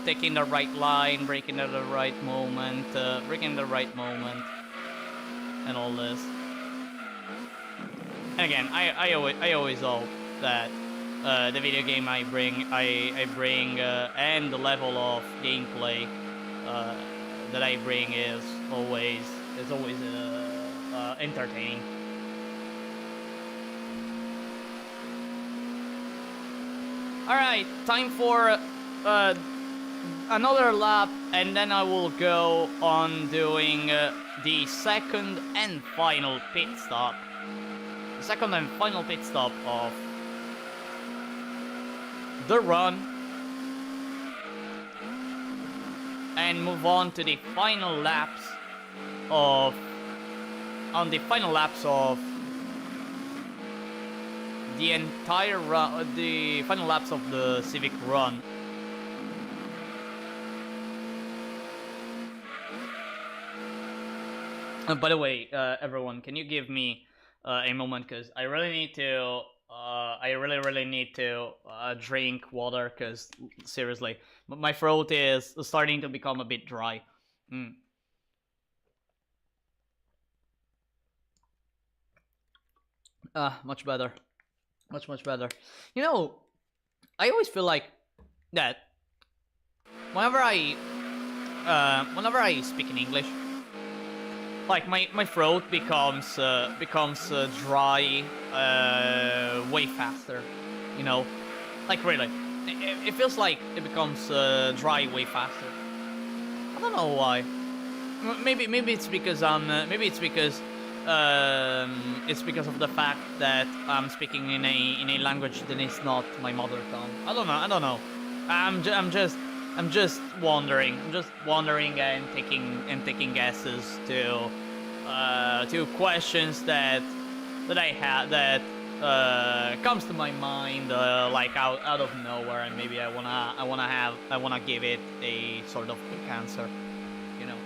taking the right line, breaking at the right moment, and all this. And again, I always hope that the video game I bring and the level of gameplay that I bring is always entertaining. All right, time for another lap, and then I will go on doing the second and final pit stop. The second and final pit stop of the run, and move on to the final laps of the entire run, the final laps of the Civic run. By the way, everyone, can you give me a moment, because I really need to drink water, because seriously, my throat is starting to become a bit dry. Much better. Much better. You know, I always feel like that whenever I speak in English, like my throat becomes dry way faster. You know, like really, it feels like it becomes dry way faster. I don't know why. Maybe it's because it's because of the fact that I'm speaking in a language that is not my mother tongue. I don't know. I'm just wondering. I'm just wondering and taking guesses to questions that I had that comes to my mind like out of nowhere, and maybe I wanna give it a sort of quick answer. You know.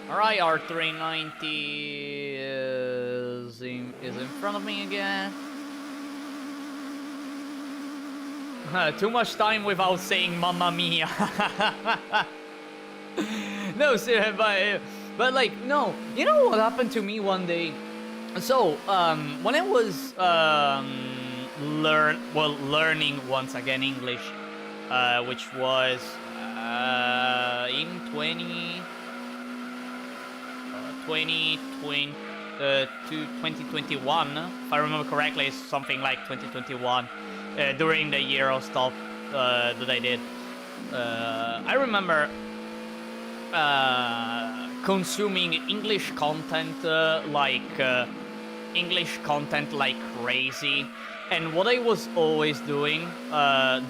Alright, R390 is in front of me again. Too much time without saying Mamma Mia. No, but like, no. You know what happened to me one day? So, when I was learning once again English, which was in 2021, if I remember correctly, it's something like 2021, during the Euro stuff that I did. I remember consuming English content like crazy, and what I was always doing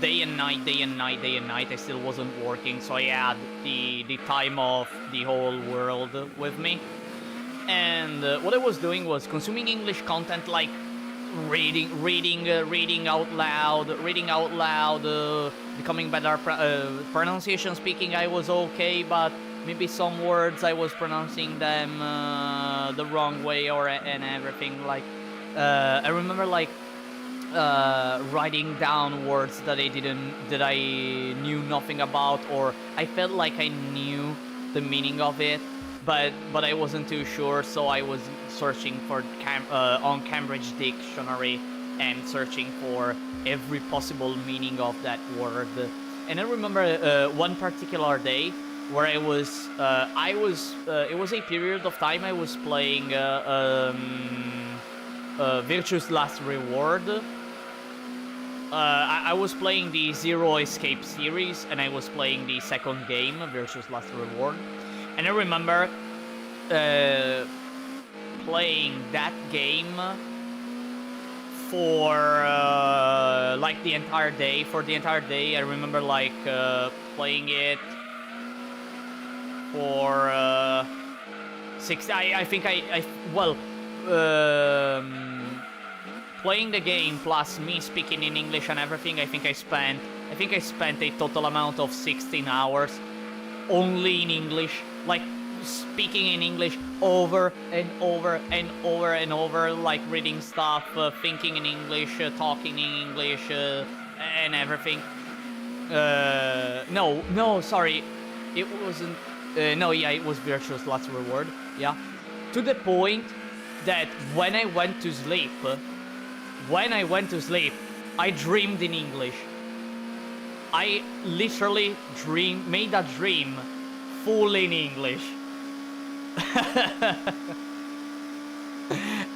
day and night, I still wasn't working, so I had the time of the whole world with me. And what I was doing was consuming English content, like reading out loud, becoming better. Pronunciation speaking, I was okay, but maybe some words I was pronouncing them the wrong way and everything. Like I remember writing down words that I knew nothing about, or I felt like I knew the meaning of it, but I wasn't too sure, so I was searching for on Cambridge Dictionary and searching for every possible meaning of that word. And I remember one particular day where it was a period of time I was playing Virtue's Last Reward. I was playing the Zero Escape series, and I was playing the second game, Virtue's Last Reward. And I remember playing that game for like the entire day. For the entire day, I remember like playing it for 6. I think playing the game plus me speaking in English and everything. I think I spent a total amount of 16 hours only in English, like speaking in English over and over and over and over, like reading stuff, thinking in English, talking in English, and everything. No, sorry, it wasn't. No, yeah, it was Virtue's Last Reward. Yeah, to the point that when I went to sleep, I dreamed in English. I literally made a dream full in English.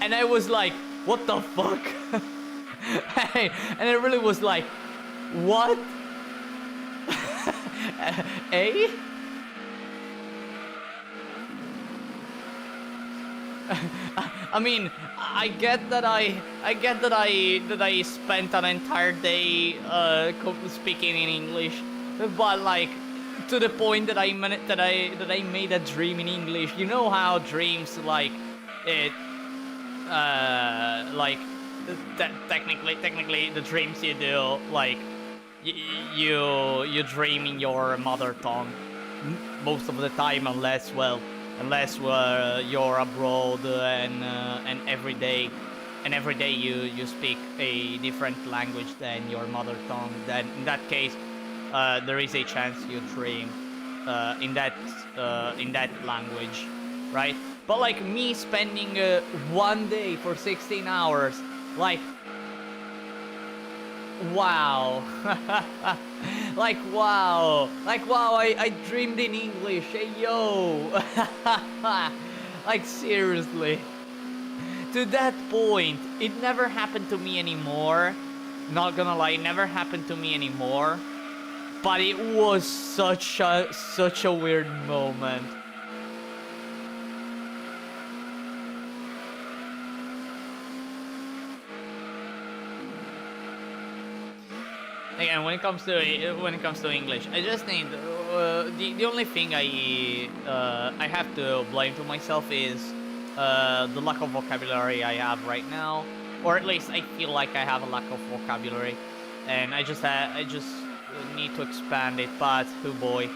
And I was like, what the fuck? And I really was like, what? Eh? I mean, I get that I spent an entire day speaking in English, but like to the point that I made a dream in English. You know how dreams like it technically the dreams you do, like you dream in your mother tongue most of the time, unless you're abroad and every day you speak a different language than your mother tongue. Then in that case, there is a chance you dream in that language, right? But like me spending one day for 16 hours, like, wow. wow, I dreamed in English, hey yo. Like seriously, to that point, it never happened to me anymore. Not gonna lie, it never happened to me anymore, but it was such a weird moment. Again, when it comes to English, I just need the only thing I have to blame to myself is the lack of vocabulary I have right now, or at least I feel like I have a lack of vocabulary, and I just need to expand it. But oh boy,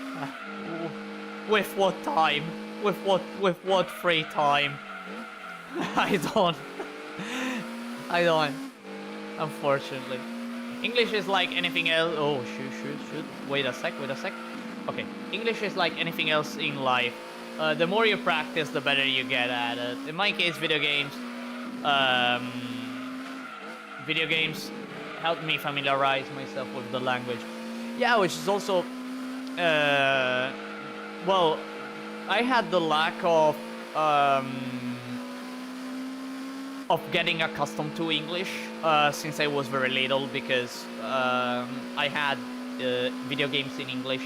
with what time? With what free time? I don't. Unfortunately. English is like anything else. Oh, shoot. Wait a sec. Okay. English is like anything else in life. The more you practice, the better you get at it. In my case, video games helped me familiarize myself with the language. Yeah, which is also, well, I had the lack of getting accustomed to English since I was very little, because I had video games in English.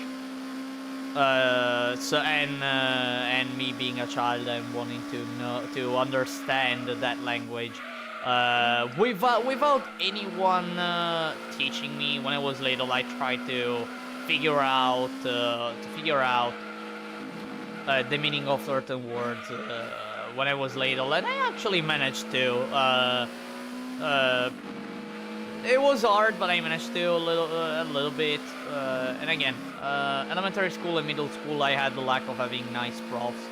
And me being a child and wanting to understand that language without anyone teaching me. When I was little, I tried to figure out the meaning of certain words when I was little, and I actually managed to. It was hard, but I managed to a little bit. And again, elementary school and middle school, I had the lack of having nice profs.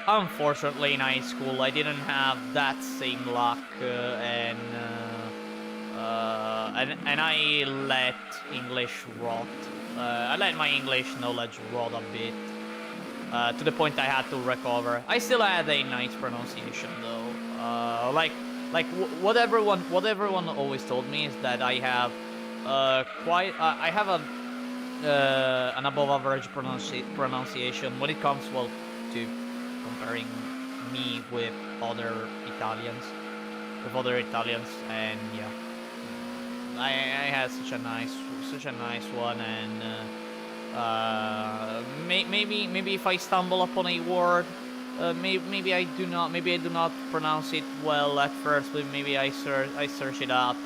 Unfortunately, in high school, I didn't have that same luck, and I let English rot. I let my English knowledge rot a bit. to the point I had to recover. I still had a nice pronunciation though. What everyone always told me is that I have I have an above average pronunciation when it comes, well, to comparing me with other Italians, and yeah, I had such a nice one, and maybe if I stumble upon a word, maybe I do not pronounce it well at first, but maybe I search it up,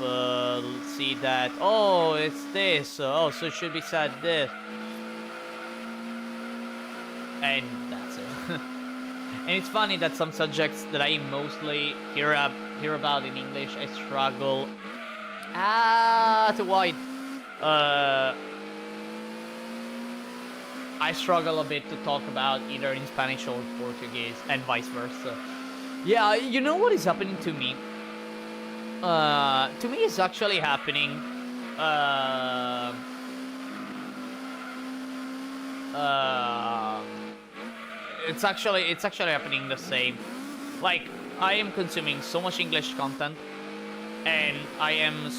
see that, oh, it's this, oh, so it should be said this, and that's it. And it's funny that some subjects that I mostly hear about in English, I struggle to avoid. I struggle a bit to talk about either in Spanish or Portuguese, and vice versa. Yeah, you know what is happening to me? To me, it's actually happening. It's actually happening the same. Like, I am consuming so much English content, and I am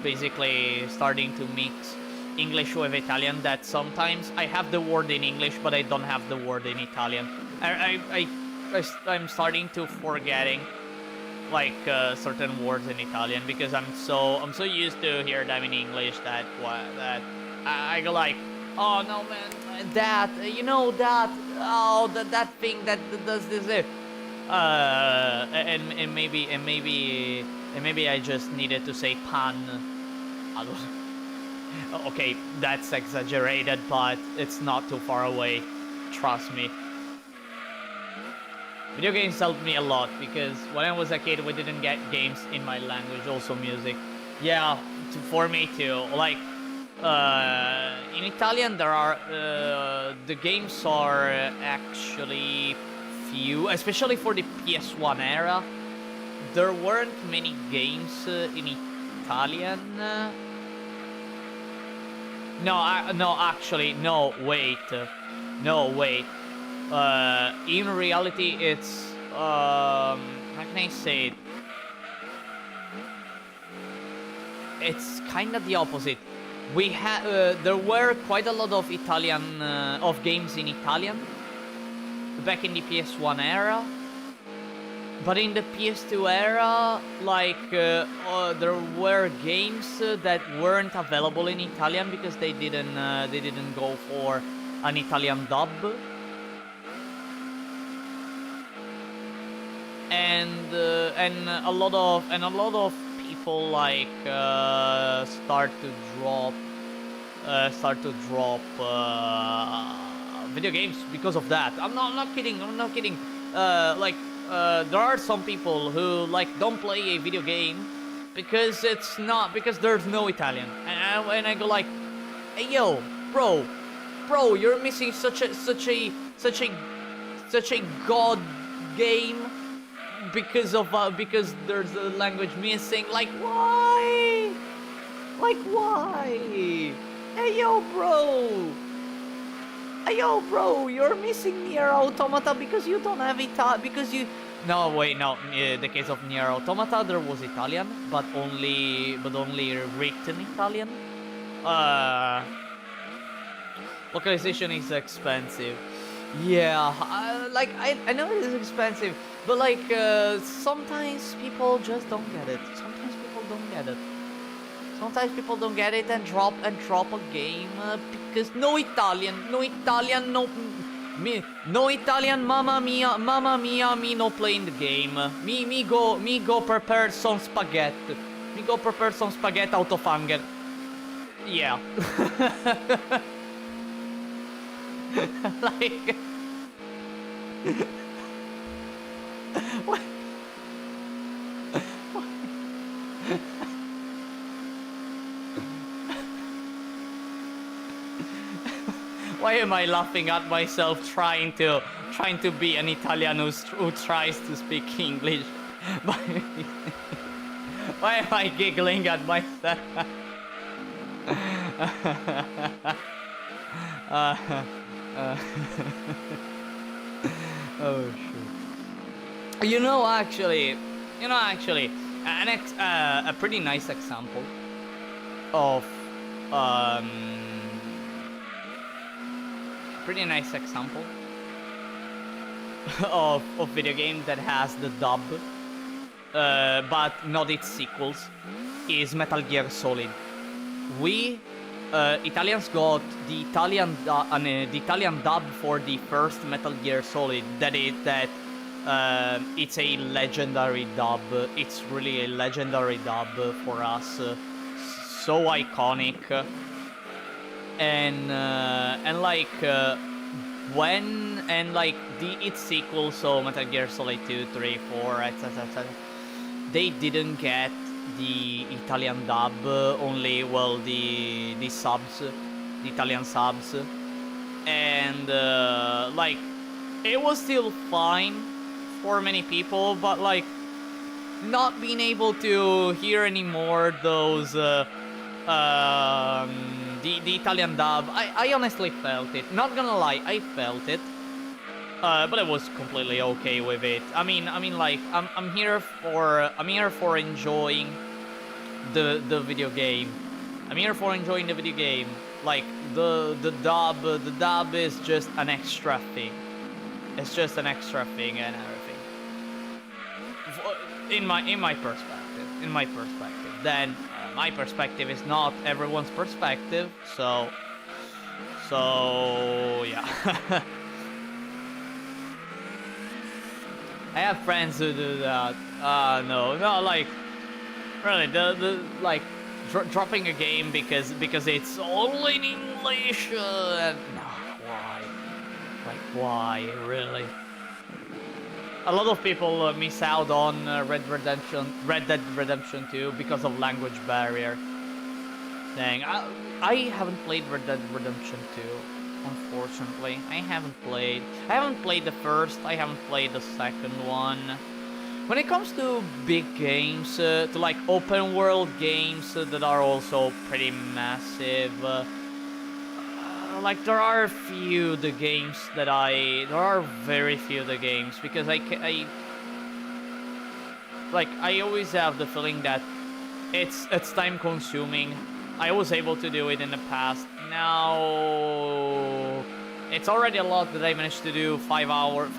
basically starting to mix English with Italian, that sometimes I have the word in English but I don't have the word in Italian. I'm starting to forgetting like certain words in Italian because I'm so used to hear them in English that I go like, oh no man, that, you know, that, oh, that thing that does this, and maybe I just needed to say pan. I don't. Okay, that's exaggerated, but it's not too far away. Trust me. Video games helped me a lot because when I was a kid, we didn't get games in my language, also music. Yeah, for me too. Like, in Italian, there are the games are actually few, especially for the PS1 era. There weren't many games in Italian. No, wait. In reality, it's how can I say it? It's kind of the opposite. We had there were quite a lot of Italian of games in Italian back in the PS1 era. But in the PS2 era, like, there were games that weren't available in Italian because they didn't go for an Italian dub, and a lot of people like start to drop video games because of that. I'm not kidding. Like. There are some people who like don't play a video game because there's no Italian, and I go like, hey yo, bro, you're missing such a god game because there's a language missing. Like why? Hey yo, bro, you're missing Nier Automata because you don't have No, wait, no. The case of Nier Automata, there was Italian, but only written Italian. Localization is expensive. Yeah, I know it is expensive, but like sometimes people just don't get it. Sometimes people don't get it and drop a game because no Italian, mamma mia, me no playing the game. Me go prepare some spaghetti. Out of hunger. Yeah. Like what? Why am I laughing at myself trying to be an Italian who tries to speak English? Why am I giggling at myself? uh, uh, oh shit. Actually, a pretty nice example of um, of video game that has the dub, but not its sequels, is Metal Gear Solid. We Italians got the Italian dub for the first Metal Gear Solid. It's a legendary dub. It's really a legendary dub for us. So iconic. And like its sequel, so Metal Gear Solid 2, 3, 4, etc. They didn't get the Italian dub, only the subs, the Italian subs, and like it was still fine for many people, but like not being able to hear anymore those the Italian dub, I honestly felt it. Not gonna lie, I felt it. But I was completely okay with it. I mean, like I'm here for enjoying the video game. I'm here for enjoying the video game. Like the dub is just an extra thing. It's just an extra thing and everything. In my perspective. Then my perspective is not everyone's perspective. So yeah. I have friends who do that. No, like, really, like, dropping a game because it's all in English. No, why? Like, why, really? A lot of people miss out on Red Dead Redemption 2 because of language barrier. Dang, I haven't played Red Dead Redemption 2. Unfortunately, I haven't played the first, I haven't played the second one. When it comes to big games, to like open world games that are also pretty massive, like there are very few the games because I always have the feeling that it's time consuming. I was able to do it in the past. Now it's already a lot that I managed to do 5 hours,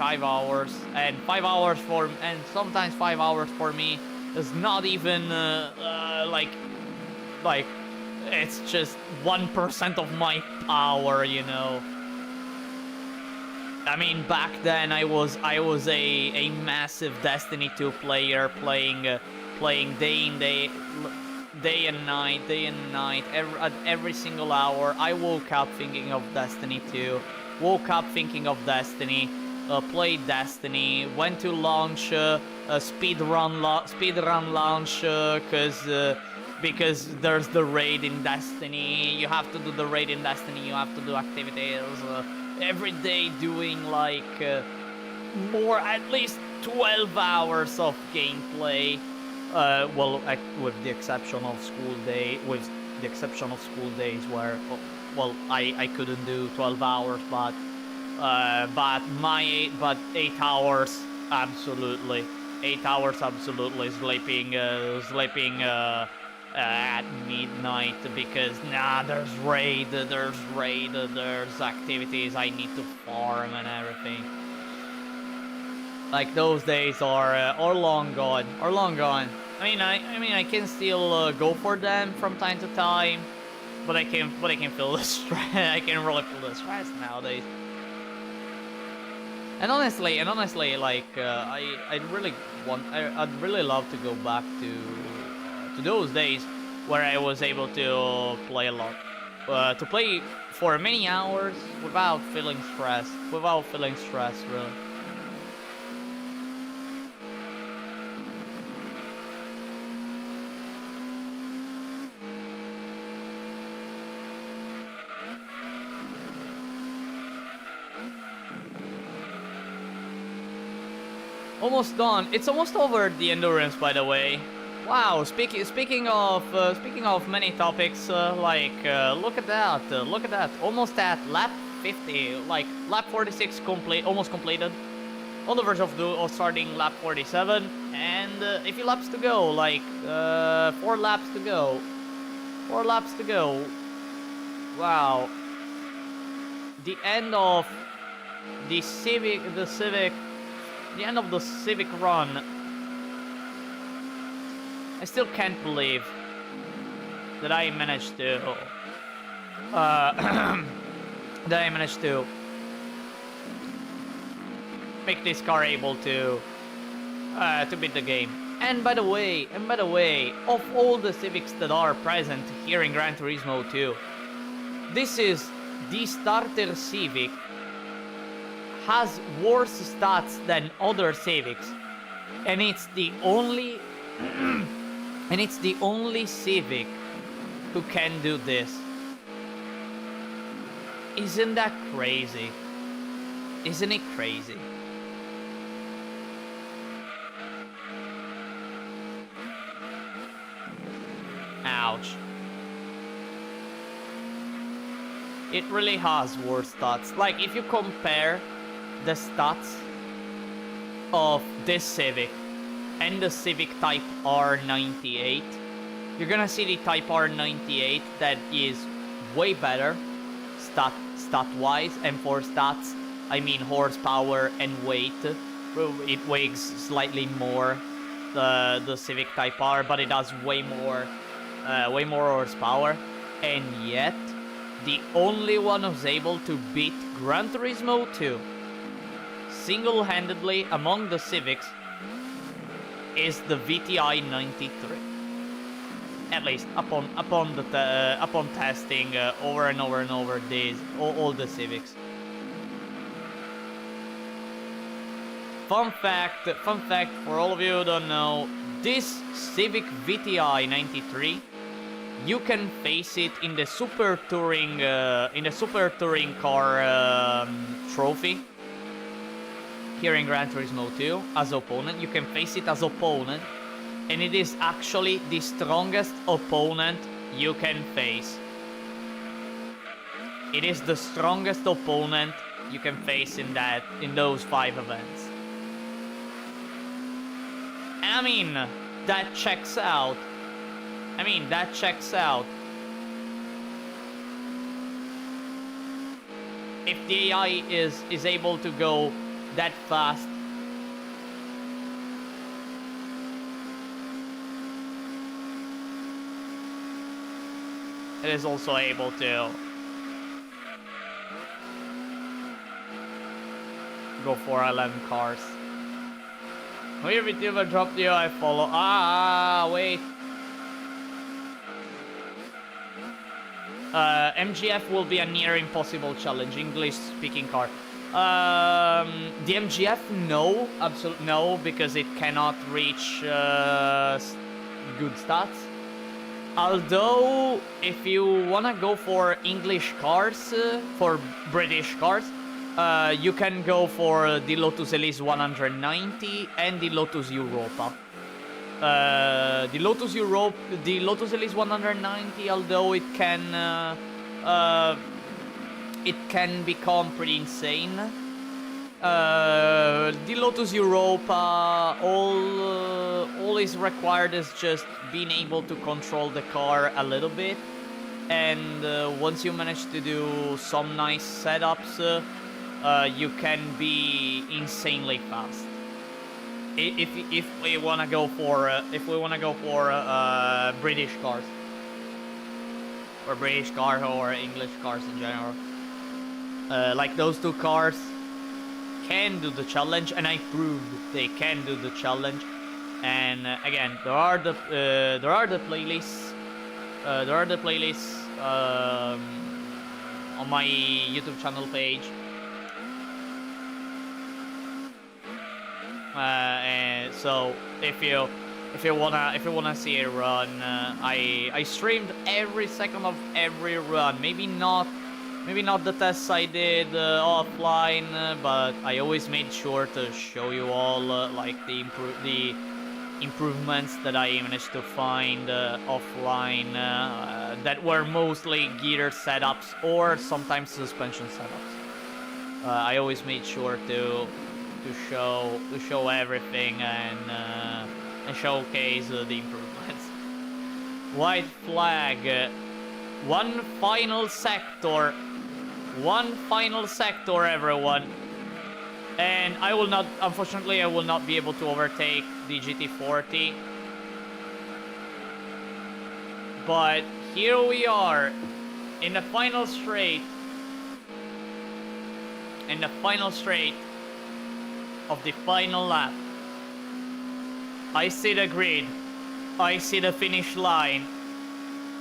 and 5 hours and sometimes 5 hours for me is not even like it's just 1% of my power, you know. I mean, back then I was a massive Destiny 2 player, playing day and night, at every single hour. I woke up thinking of Destiny 2, played Destiny, went to launch, speedrun launch, because there's the raid in Destiny. You have to do the raid in Destiny, you have to do activities, every day doing like more, at least 12 hours of gameplay. Well, with the exception of school days where, well, I couldn't do 12 hours, but 8 hours absolutely, sleeping at midnight because there's raid, there's activities I need to farm and everything. Like those days are long gone. I mean, I can still go for them from time to time, but I can feel the stress. I can really feel the stress nowadays. And honestly, like I'd really love to go back to those days where I was able to play a lot, to play for many hours without feeling stressed, really. Almost done. It's almost over the endurance, by the way. Wow, speaking of many topics, look at that, almost at lap 50, like lap 46 complete, almost completed, on the verge of starting lap 47, and a few laps to go, like 4 laps to go, 4 laps to go. Wow, the end of the end of the Civic run. I still can't believe that I managed to make this car able to beat the game. And by the way, of all the Civics that are present here in Gran Turismo 2, this is the starter Civic, has worse stats than other Civics, and it's the only Civic who can do this. Isn't that crazy? Isn't it crazy? Ouch. It really has worse stats. Like, if you compare the stats of this Civic and the Civic Type R98, you're gonna see the Type R98 that is way better stat-wise, and for stats, I mean horsepower and weight. It weighs slightly more, the Civic Type R, but it has way more horsepower, and yet the only one who's able to beat Gran Turismo 2 single-handedly among the Civics is the VTi 93. At least upon testing over and over and over all the Civics. Fun fact for all of you who don't know, this Civic VTi 93, you can face it in the Super Touring car trophy here in Gran Turismo 2 as opponent. You can face it as opponent, and it is actually the strongest opponent you can face. It is the strongest opponent you can face in those 5 events. And I mean, that checks out. If the AI is able to go that fast, it is also able to go for 11 cars. Weird VTuber dropped you, I follow. Wait. MGF will be a near impossible challenge, English speaking car. The MGF, no, absolutely no, because it cannot reach good stats. Although, if you wanna go for English cars, for British cars, you can go for the Lotus Elise 190 and the Lotus Europa. The Lotus Elise 190, although it can become pretty insane. The Lotus Europa, all is required is just being able to control the car a little bit, and once you manage to do some nice setups, you can be insanely fast. If we wanna go for British cars, or British cars, or English cars in general, like those 2 cars can do the challenge, and I proved they can do the challenge. And again, there are the playlists. On my YouTube channel page. And so if you wanna see a run, I streamed every second of every run. Maybe not the tests I did offline, but I always made sure to show you all like the improvements that I managed to find offline that were mostly gear setups or sometimes suspension setups. I always made sure to show everything and showcase the improvements. White flag. One final sector. One final sector, everyone. And I will not, unfortunately, I will not be able to overtake the GT40. But here we are in the final straight. In the final straight of the final lap. I see the grid. I see the finish line.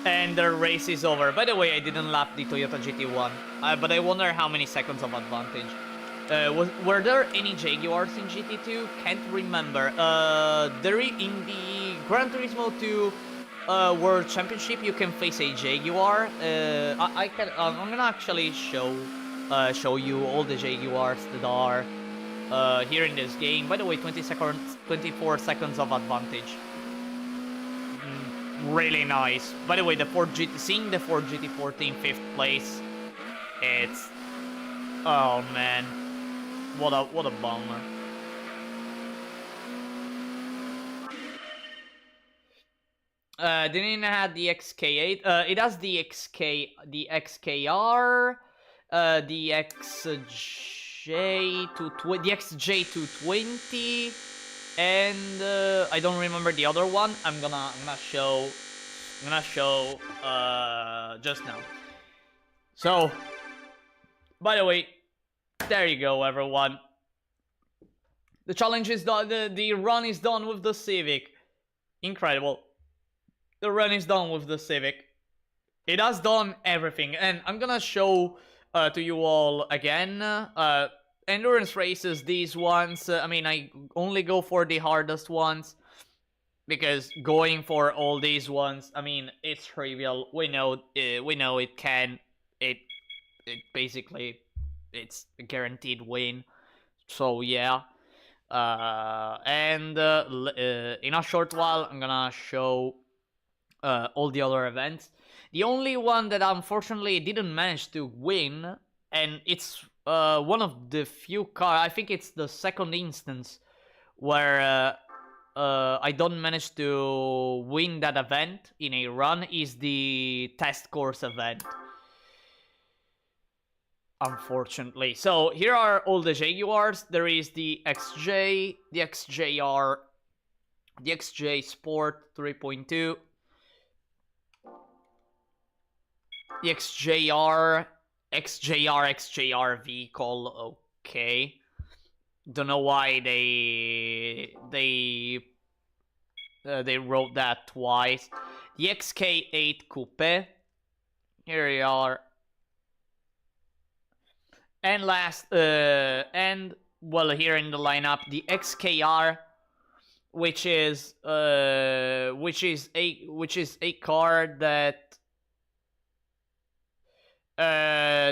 And the race is over. By the way, I didn't lap the Toyota GT1. But I wonder how many seconds of advantage. Were there any Jaguars in GT2? Can't remember. In the Gran Turismo 2 World Championship, you can face a Jaguar. I'm gonna actually show you all the Jaguars that are here in this game. By the way, 24 seconds of advantage. Really nice. By the way, seeing the Ford GT40 in 5th place, it's, oh man, what a bummer. Didn't have the XK8. It has the XKR, the XJ220, and I don't remember the other one. I'm gonna show just now. So, by the way, there you go, everyone. The challenge is done. The run is done with the Civic. Incredible. The run is done with the Civic. It has done everything, and I'm gonna show to you all again. Endurance races, these ones, I mean, I only go for the hardest ones, because going for all these ones, I mean, it's trivial. We know it can, it basically, it's a guaranteed win. So yeah, in a short while, I'm gonna show all the other events. The only one that unfortunately didn't manage to win, and it's one of the few cars, I think it's the second instance where I don't manage to win that event in a run, is the test course event. Unfortunately. So here are all the Jaguars. There is the XJ, the XJR, the XJ Sport 3.2, the XJR vehicle. Okay, don't know why they wrote that twice. The XK8 Coupe. Here we are. And last, and well, here in the lineup, the XKR, which is a car that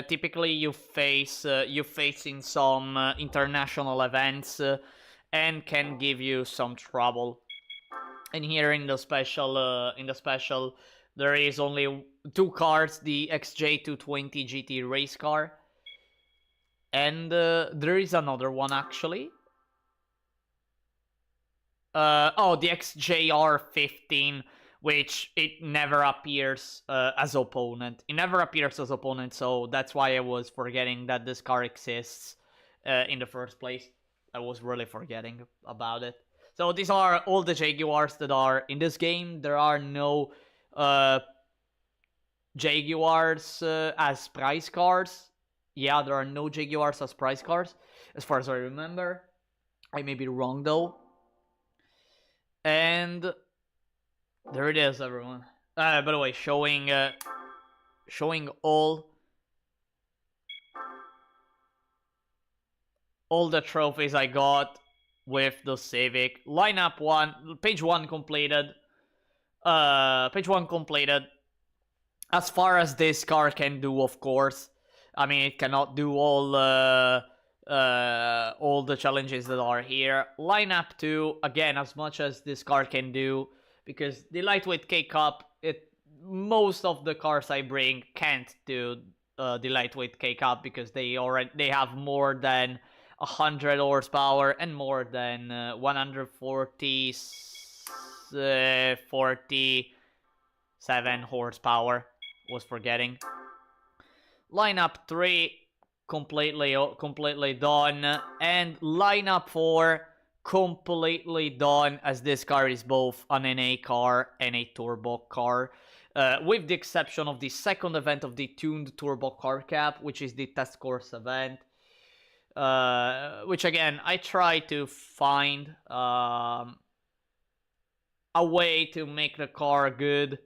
typically you face in some international events and can give you some trouble. And here in the special, there is only two cars: the XJ220 GT race car, and there is another one actually. Oh, the XJR15, which it never appears as opponent. It never appears as opponent, so that's why I was forgetting that this car exists in the first place. I was really forgetting about it. So these are all the Jaguars that are in this game. There are no Jaguars as prize cars. Yeah, there are no Jaguars as prize cars, as far as I remember. I may be wrong though. And there it is, everyone. By the way, showing all the trophies I got with the Civic. Lineup 1, page 1 completed. Page 1 completed. As far as this car can do, of course. I mean, it cannot do all all the challenges that are here. Lineup 2, again, as much as this car can do, because the lightweight K-Cup, most of the cars I bring can't do the lightweight K-Cup because they have more than 100 horsepower and more than 47 horsepower. Was forgetting. Lineup 3 completely done, and lineup 4 completely done, as this car is both an NA car and a turbo car, with the exception of the second event of the tuned turbo car cap, which is the test course event, which again I try to find a way to make the car good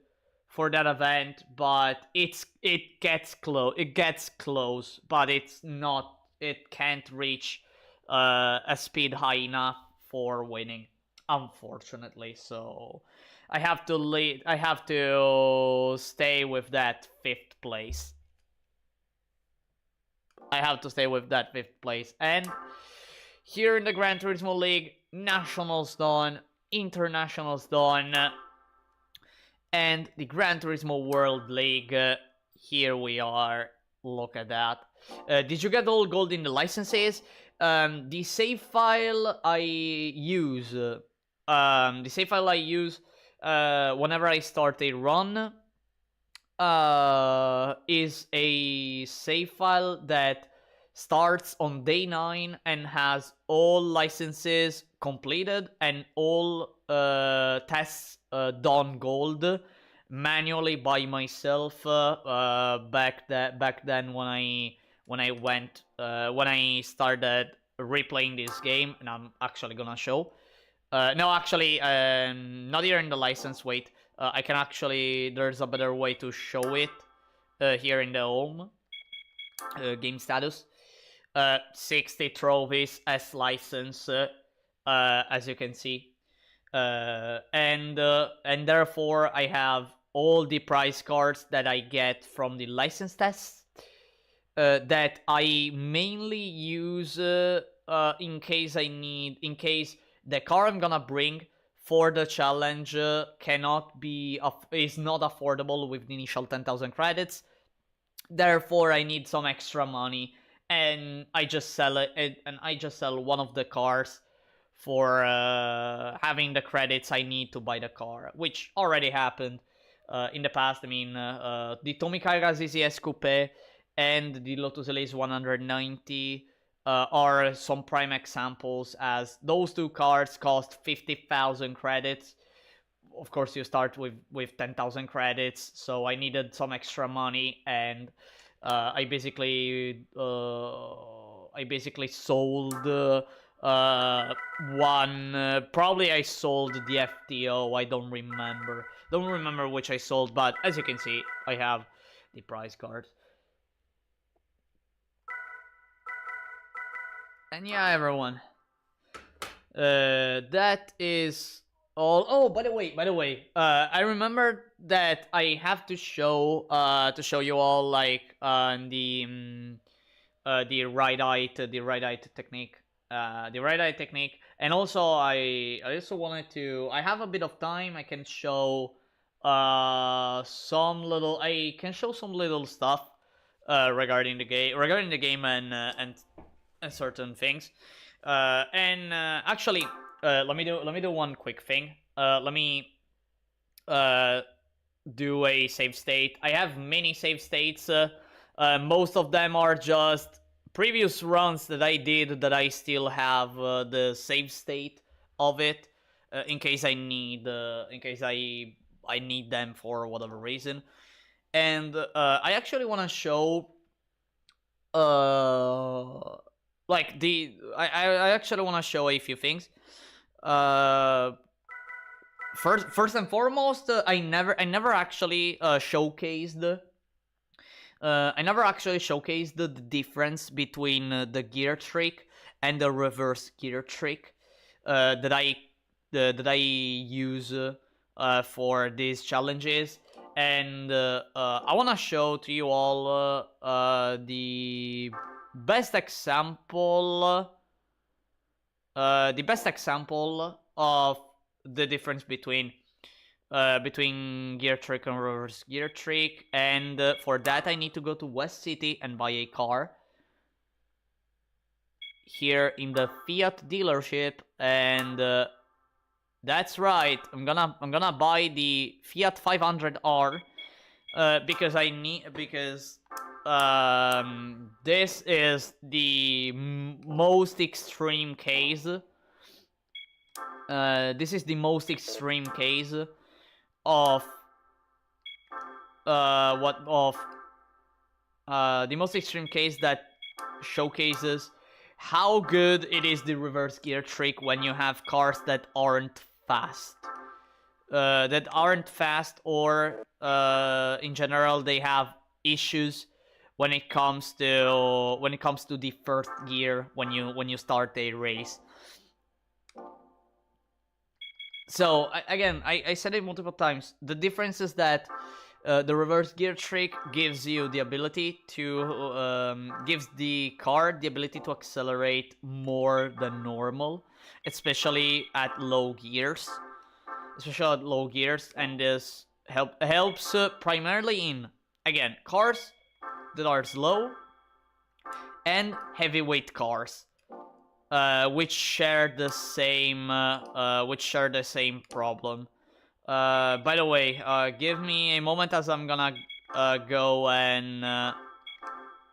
for that event, but it gets close, but it can't reach a speed high enough for winning, unfortunately. So I have to stay with that 5th place. And here in the Gran Turismo League, nationals done, internationals done, and the Gran Turismo World League, here we are. Look at that. Did you get all gold in the licenses? The save file I use, whenever I start a run, is a save file that starts on day 9 and has all licenses completed and all tests done gold manually by myself back then when I started replaying this game, and I'm actually gonna show. Not here in the license. Wait, I can actually. There's a better way to show it here in the home game status. 60 trophies as license, as you can see, and therefore I have all the prize cards that I get from the license tests, that I mainly use in case the car I'm gonna bring for the challenge is not affordable with the initial 10,000 credits. Therefore, I need some extra money, and I just sell it, and I just sell one of the cars for having the credits I need to buy the car, which already happened in the past. I mean, the Tomicaga ZZS Coupe and the Lotus Elise 190 are some prime examples, as those two cars cost 50,000 credits. Of course, you start with 10,000 credits, so I needed some extra money, and I basically sold one. Probably I sold the FTO. I don't remember which I sold, but as you can see, I have the prize cards. And yeah, everyone, that is all. Oh, by the way, I remember that I have to show you all, like, the ride-eye technique, and also I also wanted to. I have a bit of time. I can show some little stuff regarding the game and certain things. Actually, let me do one quick thing. Let me do a save state. I have many save states. Most of them are just previous runs that I did that I still have the save state of it, in case I need them for whatever reason. And I actually want to show I actually want to show a few things. First and foremost, I never actually showcased. I never actually showcased the difference between the gear trick and the reverse gear trick that I use for these challenges, and I want to show to you all the best example, the best example of the difference between gear trick and reverse gear trick, and for that I need to go to West City and buy a car here in the Fiat dealership, and that's right, I'm gonna buy the Fiat 500R because this is the most extreme case. This is the most extreme case of the most extreme case that showcases how good it is the reverse gear trick when you have cars that aren't fast. Or in general they have issues when it comes to the first gear when you start a race. So again, I said it multiple times. The difference is that the reverse gear trick gives you the ability to gives the car the ability to accelerate more than normal, especially at low gears. And this helps primarily in, again, cars that are slow and heavyweight cars, which share the same problem. By the way, give me a moment as I'm gonna go and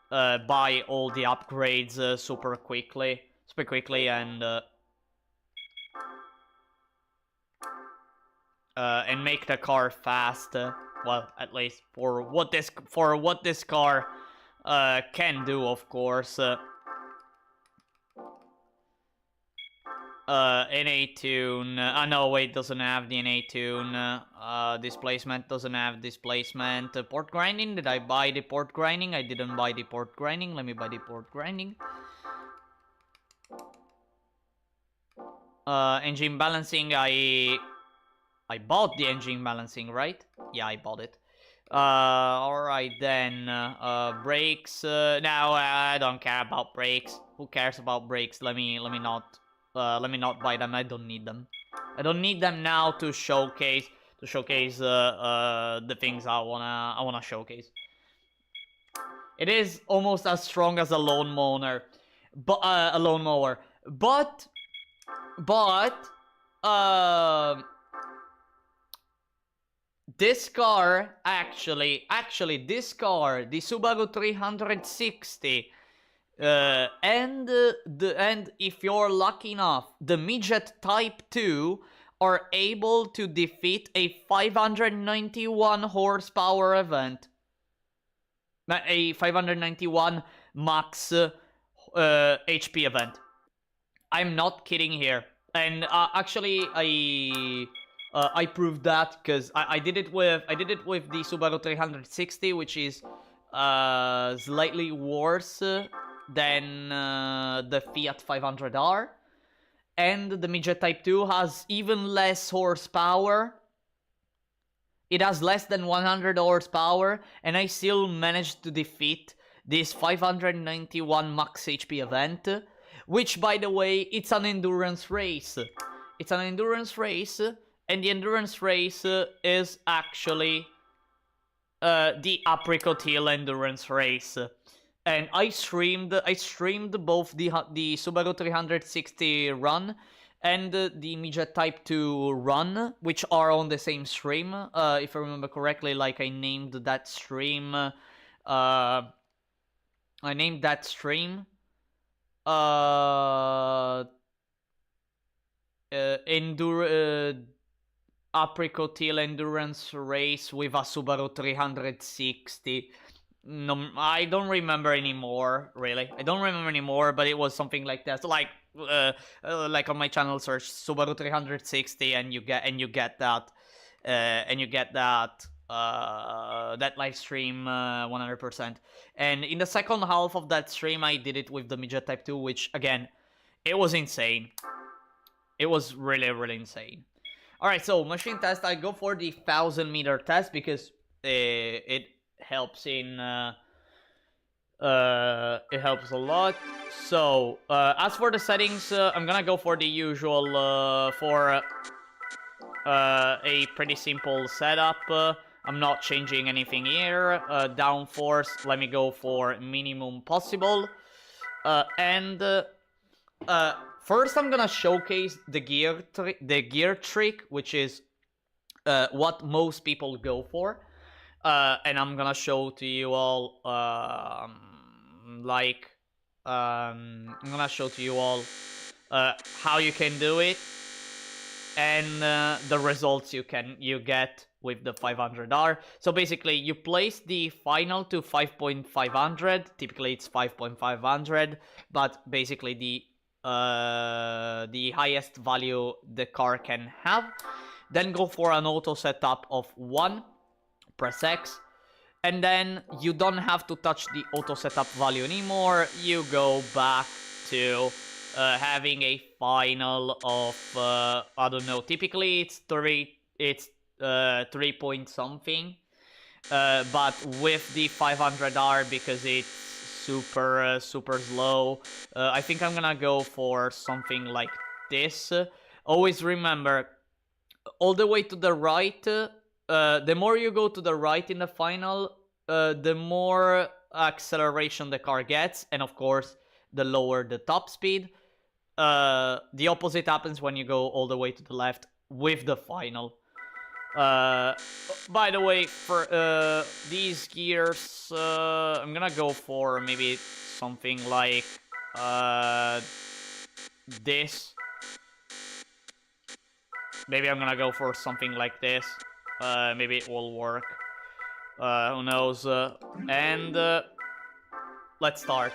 buy all the upgrades super quickly, and make the car fast. Well, at least for what this car can do, of course. NA tune. No, wait, doesn't have the NA tune. Displacement doesn't have displacement. Port grinding. Did I buy the port grinding? I didn't buy the port grinding. Let me buy the port grinding. Engine balancing. I bought the engine balancing, right? Yeah, I bought it. Alright then. Brakes. No, I don't care about brakes. Who cares about brakes? Let me not buy them. I don't need them. I don't need them now to showcase the things I wanna showcase. It is almost as strong as a lawnmower, but this car actually this car, the Subaru 360. And if you're lucky enough, the Midget Type 2 are able to defeat a 591 horsepower event. A 591 max HP event. I'm not kidding here. And actually, I proved that because I did it with the Subaru 360, which is slightly worse than the Fiat 500R, and the Midget Type 2 has even less horsepower. It has less than 100 horsepower, and I still managed to defeat this 591 max HP event, which, by the way, it's an endurance race. It's an endurance race, and the endurance race is actually the Apricot Hill endurance race. And I streamed both the Subaru 360 run and the Midget Type 2 run, which are on the same stream. If I remember correctly, like I named that stream. Apricot Hill endurance race with a Subaru 360. No, I don't remember anymore, really. I don't remember anymore, but it was something like that. So like on my channel, search Subaru 360, and you get that live stream 100%. And in the second half of that stream, I did it with the Midget Type 2, which again, it was insane. It was really, really insane. All right, so machine test. I go for the 1,000-meter test because it helps in It helps a lot. So, as for the settings, I'm gonna go for the usual, for a pretty simple setup. I'm not changing anything here. Downforce, let me go for minimum possible. And first I'm gonna showcase the gear trick, which is what most people go for. And I'm gonna show to you all, I'm gonna show to you all how you can do it, and the results you get with the 500R. So basically, you place the final to 5.500. Typically, it's 5.500, but basically the highest value the car can have. Then go for an auto setup of 1. Press X. And then you don't have to touch the auto setup value anymore. You go back to having a final of I don't know. Typically it's 3 point something. But with the 500R, because it's super slow, I think I'm gonna go for something like this. Always remember, all the way to the right, the more you go to the right in the final, the more acceleration the car gets, and of course, the lower the top speed. The opposite happens when you go all the way to the left with the final. By the way, for these gears, I'm gonna go for maybe something like this. Maybe I'm gonna go for something like this. Maybe it will work. Who knows? And let's start.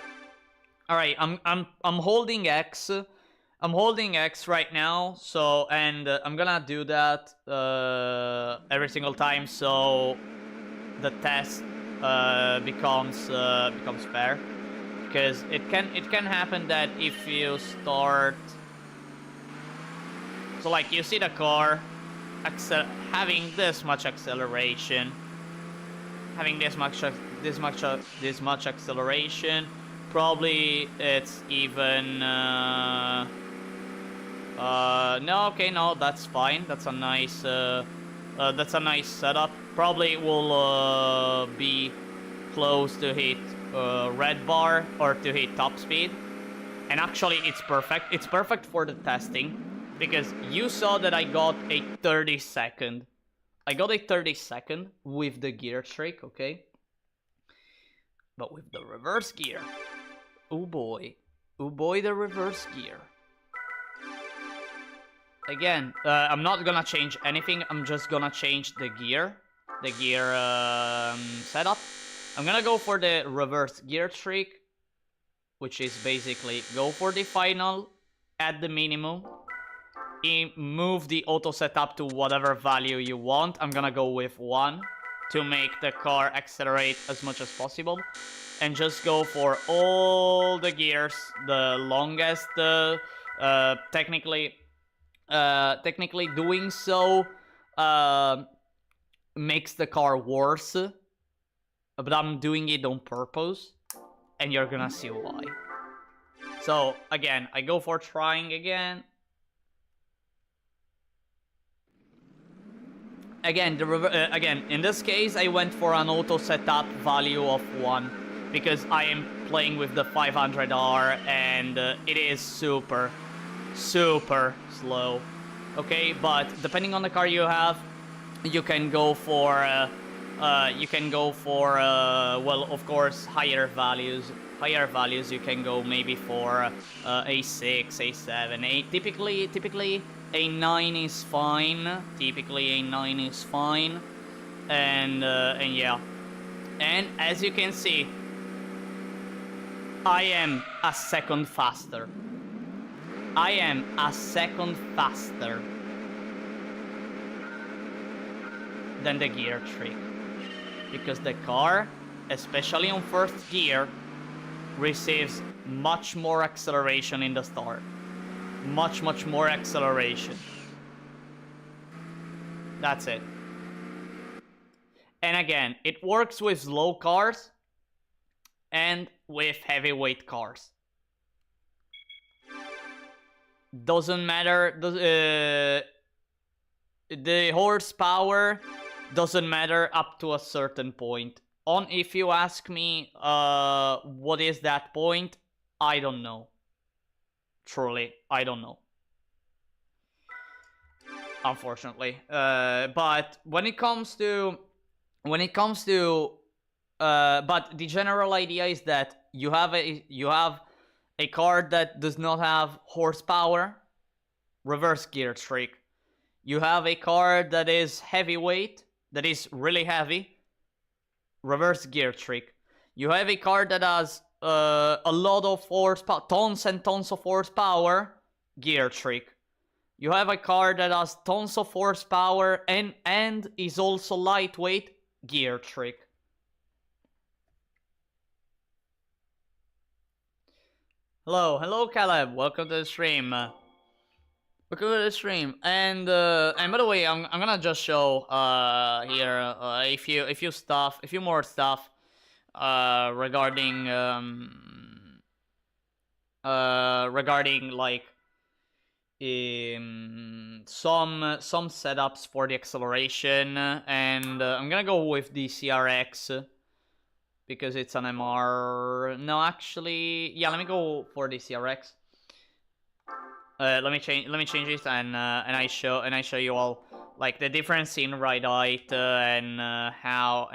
All right, I'm holding X. I'm holding X right now. So, and I'm gonna do that every single time, so the test becomes fair. Because it can happen that if you start, so like you see the car having this much acceleration, this much acceleration. Probably it's even no, okay, no, that's fine. That's a nice setup. Probably it will be close to hit red bar or to hit top speed. And actually it's perfect. It's perfect for the testing, because you saw that I got a 30-second. I got a 30-second with the gear trick, okay? But with the reverse gear, oh boy, the reverse gear. Again, I'm not gonna change anything. I'm just gonna change the gear setup. I'm gonna go for the reverse gear trick, which is basically go for the final at the minimum. Move the auto setup to whatever value you want. I'm gonna go with 1 to make the car accelerate as much as possible. And just go for all the gears, the longest. Technically doing so makes the car worse. But I'm doing it on purpose, and you're gonna see why. So again, I go for trying again. Again, again, in this case, I went for an auto setup value of 1, because I am playing with the 500R, and it is super slow. Okay, but depending on the car you have, you can go for well, of course, higher values. You can go maybe for a 6, a 7, a typically a 9 is fine. And yeah. And as you can see, I am a second faster. Than the gear trick. Because the car, especially on first gear, receives much more acceleration in the start. Much more acceleration. That's it. And again, it works with slow cars. and with heavyweight cars. Doesn't matter. The horsepower doesn't matter up to a certain point. If you ask me, what is that point? I don't know. Truly, I don't know. Unfortunately, but when it comes to, but the general idea is that you have a car that does not have horsepower, reverse gear trick. You have a car that is heavyweight, that is really heavy, reverse gear trick. You have a car that has a lot of horsepower, tons and tons of horsepower, gear trick. You have a car that has tons of horsepower and is also lightweight, gear trick. Hello Caleb, welcome to the stream. And by the way, I'm gonna just show here a few more stuff regarding like some setups for the acceleration, and I'm gonna go with the CRX because it's an MR. No, actually, yeah, let me go for the CRX. Let me change it, and I show you all like the difference in ride height and how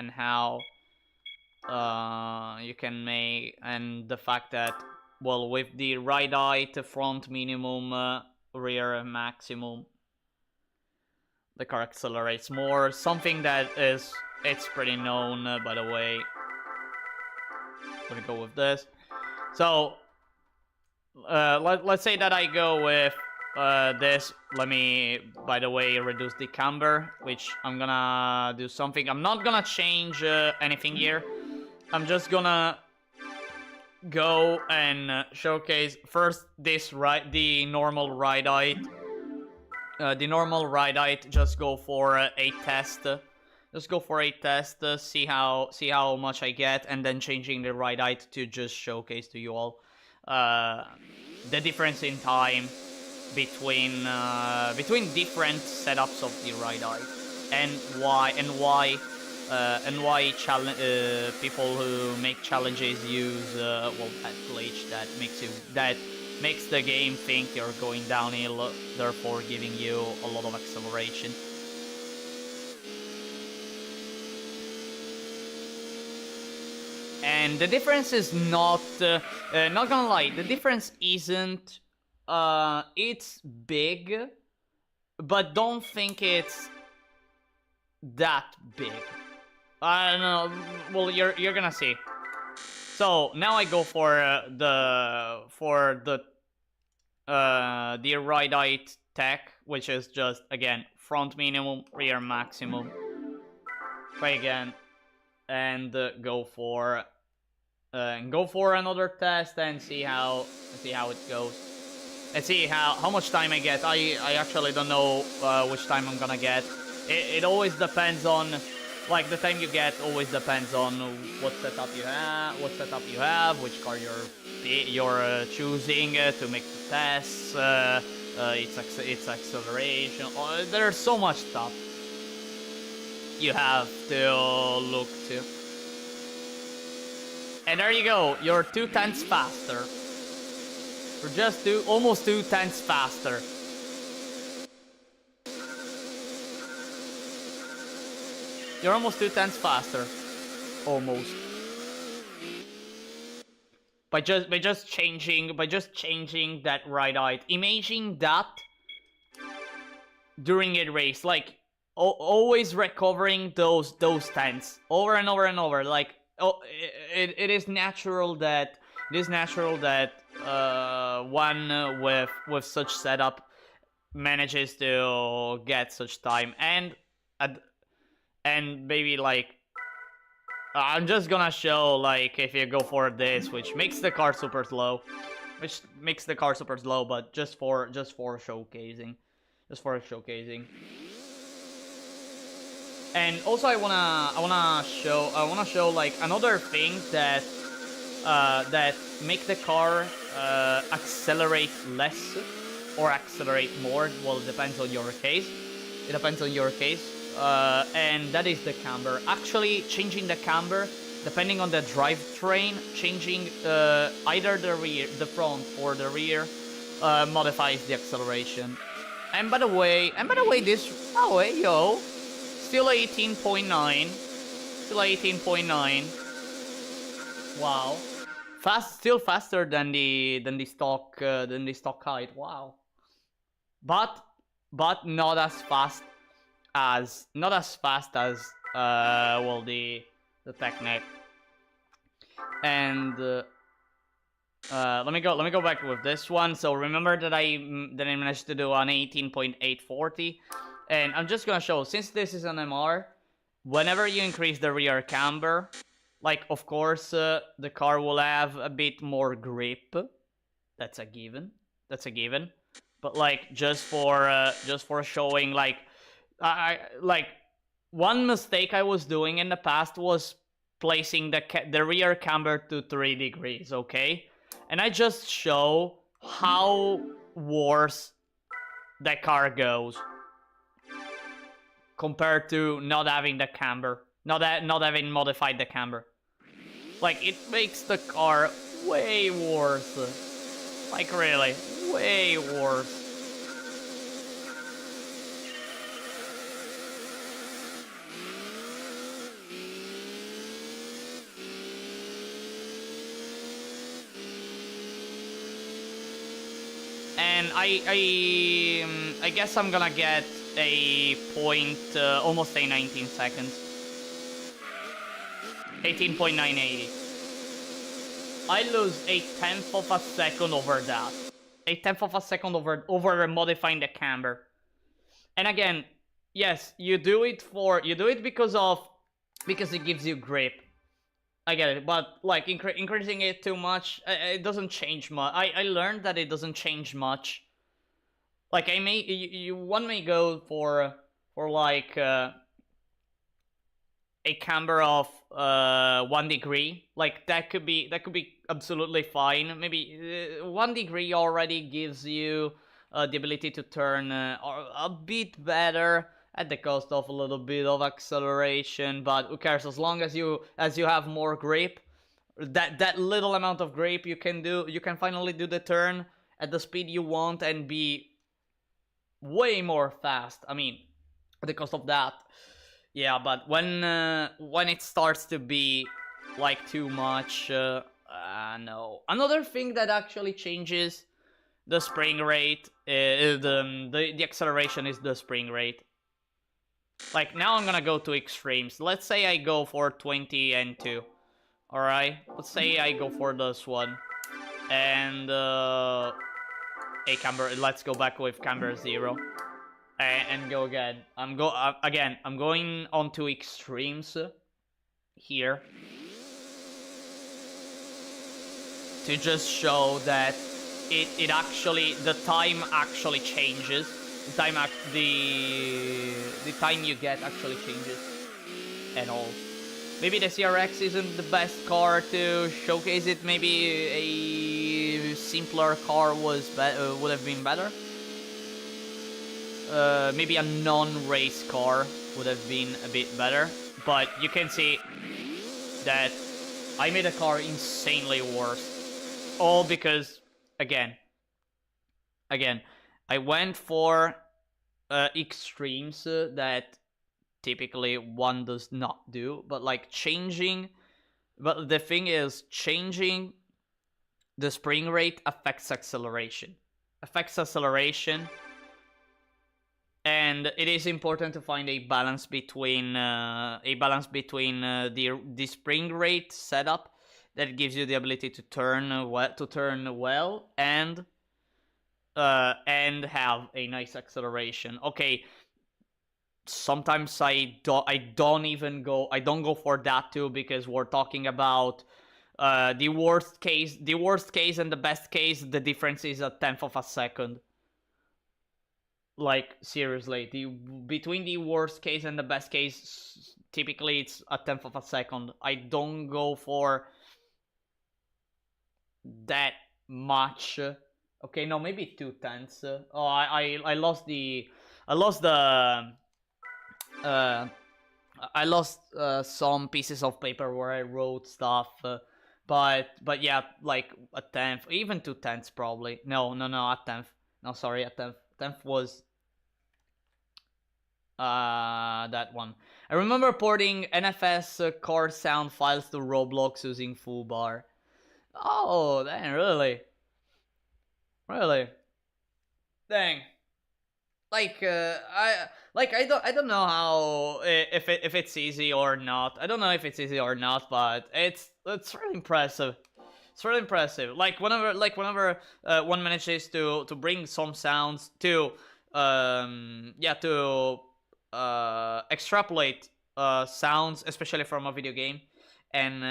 you can make, and the fact that, well, with the ride height, front minimum, rear maximum, the car accelerates more. Something that it's pretty known, by the way. I'm gonna go with this. So let's say that I go with this. Let me, by the way, reduce the camber, which I'm gonna do something. I'm not gonna change anything here. I'm just gonna go and showcase first this the normal ride height. Just go for a test. Just go for a test, see how much I get, and then changing the ride height to just showcase to you all the difference in time between different setups of the ride height, and why people who make challenges use well, that glitch that makes the game think you're going downhill, therefore giving you a lot of acceleration. And the difference is not gonna lie, the difference isn't it's big, but don't think it's that big. I don't know. Well, you're gonna see. So now I go for the ride height tech, which is just, again, front minimum, rear maximum. Try again, and go for another test and see how it goes. And see how much time I get. I actually don't know which time I'm gonna get. It always depends on, like, the time you get always depends on what setup you have, which car you're choosing to make the tests, its acceleration. There's so much stuff you have to look to. And there you go, you're 2/10 faster. You're just almost 2/10 faster. You're almost 2/10 faster. Almost. By just changing that ride height. Imagine that during a race, like always recovering those tenths over and over and over. Like, it is natural that one with such setup manages to get such time, and maybe, like, I'm just gonna show, like, if you go for this, which makes the car super slow, but just for showcasing, And also I wanna show like another thing that that make the car accelerate less or accelerate more. Well, it depends on your case. It depends on your case. And that is the camber. Actually, changing the camber, depending on the drivetrain, changing either the front or the rear, modifies the acceleration. And by the way, this, oh hey yo, still 18.9, still 18.9. Wow, still faster than the stock height. Wow, but not as fast as well the Technic. And let me go back with this one. So remember that I managed to do an 18.840, and I'm just gonna show, since this is an MR, whenever you increase the rear camber, like, of course, the car will have a bit more grip. That's a given. But like, just for showing, like, like, one mistake I was doing in the past was placing the rear camber to 3 degrees, okay? And I just show how worse that car goes compared to not having the camber, not having modified the camber. Like, it makes the car way worse. Like, really, way worse. And I guess I'm gonna get a point, almost a 19 seconds. 18.980. I lose a tenth of a second over that. A tenth of a second over modifying the camber. And again, yes, you do it because it gives you grip. I get it, but like increasing it too much, it doesn't change much. I learned that it doesn't change much. Like, one may go for like a camber of 1 degree. Like, that could be absolutely fine. Maybe 1 degree already gives you the ability to turn a bit better, at the cost of a little bit of acceleration, but who cares? As long as you have more grip, that little amount of grip you can finally do the turn at the speed you want and be way more fast. I mean, at the cost of that. Yeah, but when it starts to be like too much, no. Another thing that actually changes the spring rate, the acceleration, is the spring rate. Like, now I'm gonna go to extremes. Let's say I go for 20 and 2. Alright? Let's say I go for this one. And, a camber. Let's go back with camber 0. And go again. I'm going on to extremes here. To just show that it actually, the time actually changes. The time you get actually changes and all. Maybe the CRX isn't the best car to showcase it. Maybe a simpler car would have been better. Maybe a non-race car would have been a bit better. But you can see that I made a car insanely worse. All because, again, I went for extremes that typically one does not do, but like changing. But the thing is, changing the spring rate affects acceleration. And it is important to find a balance between the spring rate setup that gives you the ability to turn well and have a nice acceleration. Okay, sometimes I don't go for that too, because we're talking about the worst case and the best case. The difference is a tenth of a second. Like, seriously, between the worst case and the best case, typically it's a tenth of a second. I don't go for that much. Okay, no, maybe 2/10. Oh, I lost the I lost the uh I lost some pieces of paper where I wrote stuff. But yeah, like a tenth, even 2/10 probably. No, a tenth. No, sorry, a tenth. Tenth was that one. I remember porting NFS core sound files to Roblox using Foobar. Oh, dang, really? Really? Dang. I don't know how if it's easy or not. I don't know if it's easy or not, but it's really impressive. It's really impressive. Like whenever one manages to bring some sounds to to extrapolate sounds, especially from a video game, and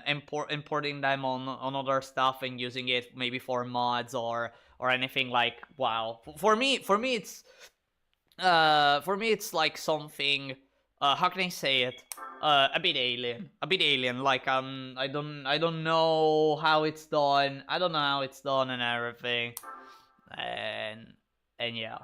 importing them on other stuff and using it maybe for mods or anything. Like, wow, for me it's like something, how can I say it, a bit alien. Like, I don't know how it's done. I don't know how it's done and everything. And yeah,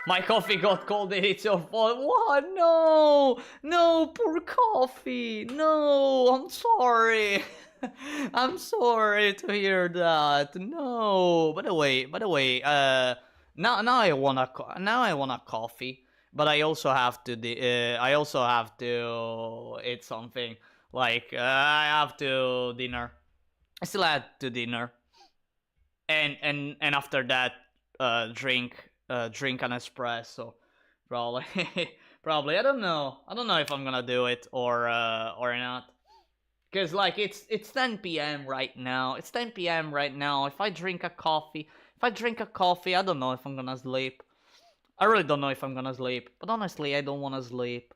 my coffee got cold and it's your fault. What? No! No, poor coffee! No, I'm sorry. I'm sorry to hear that. No. By the way, now I want a coffee, but I also have to eat something. Like, I have to dinner. I still had to dinner, and after that, drink an espresso, probably. Probably. I don't know if I'm gonna do it or not. Cause like it's 10 p.m. right now. It's 10 p.m. right now. If I drink a coffee, I don't know if I'm gonna sleep. I really don't know if I'm gonna sleep. But honestly, I don't wanna sleep.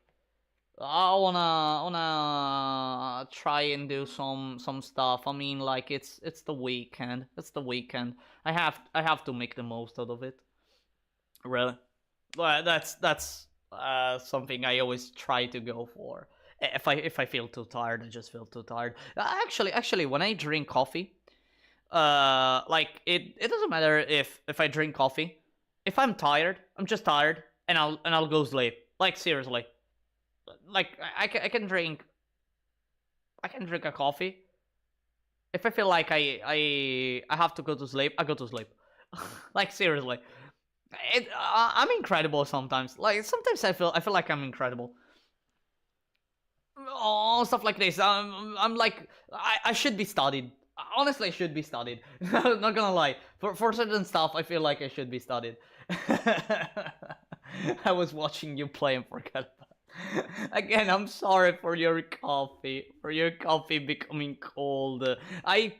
I wanna try and do some stuff. I mean, like, it's the weekend. It's the weekend. I have to make the most out of it. Really. Well, that's something I always try to go for. If I feel too tired, I just feel too tired. Actually, when I drink coffee, like, it doesn't matter if I drink coffee. If I'm tired, I'm just tired, and I'll go sleep. Like, seriously. Like, I can drink a coffee. If I feel like I have to go to sleep, I go to sleep. Like, seriously. I'm incredible sometimes. Like, sometimes I feel like I'm incredible. Oh, stuff like this. I'm like, I should be studied. Honestly, I should be studied. Not gonna lie. For certain stuff, I feel like I should be studied. I was watching you play and forgot about it. Again, I'm sorry for your coffee. For your coffee becoming cold. I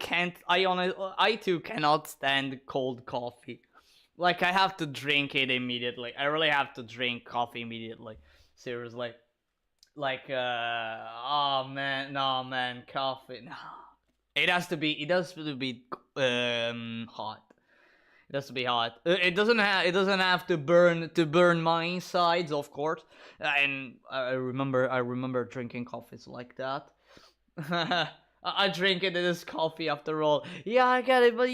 too cannot stand cold coffee. Like, I have to drink it immediately. I really have to drink coffee immediately. Seriously. Like, oh man, no man, coffee, no. It has to be hot. It has to be hot. It doesn't have to burn my insides, of course. And I remember drinking coffees like that. I drink it as coffee after all. Yeah, I get it, but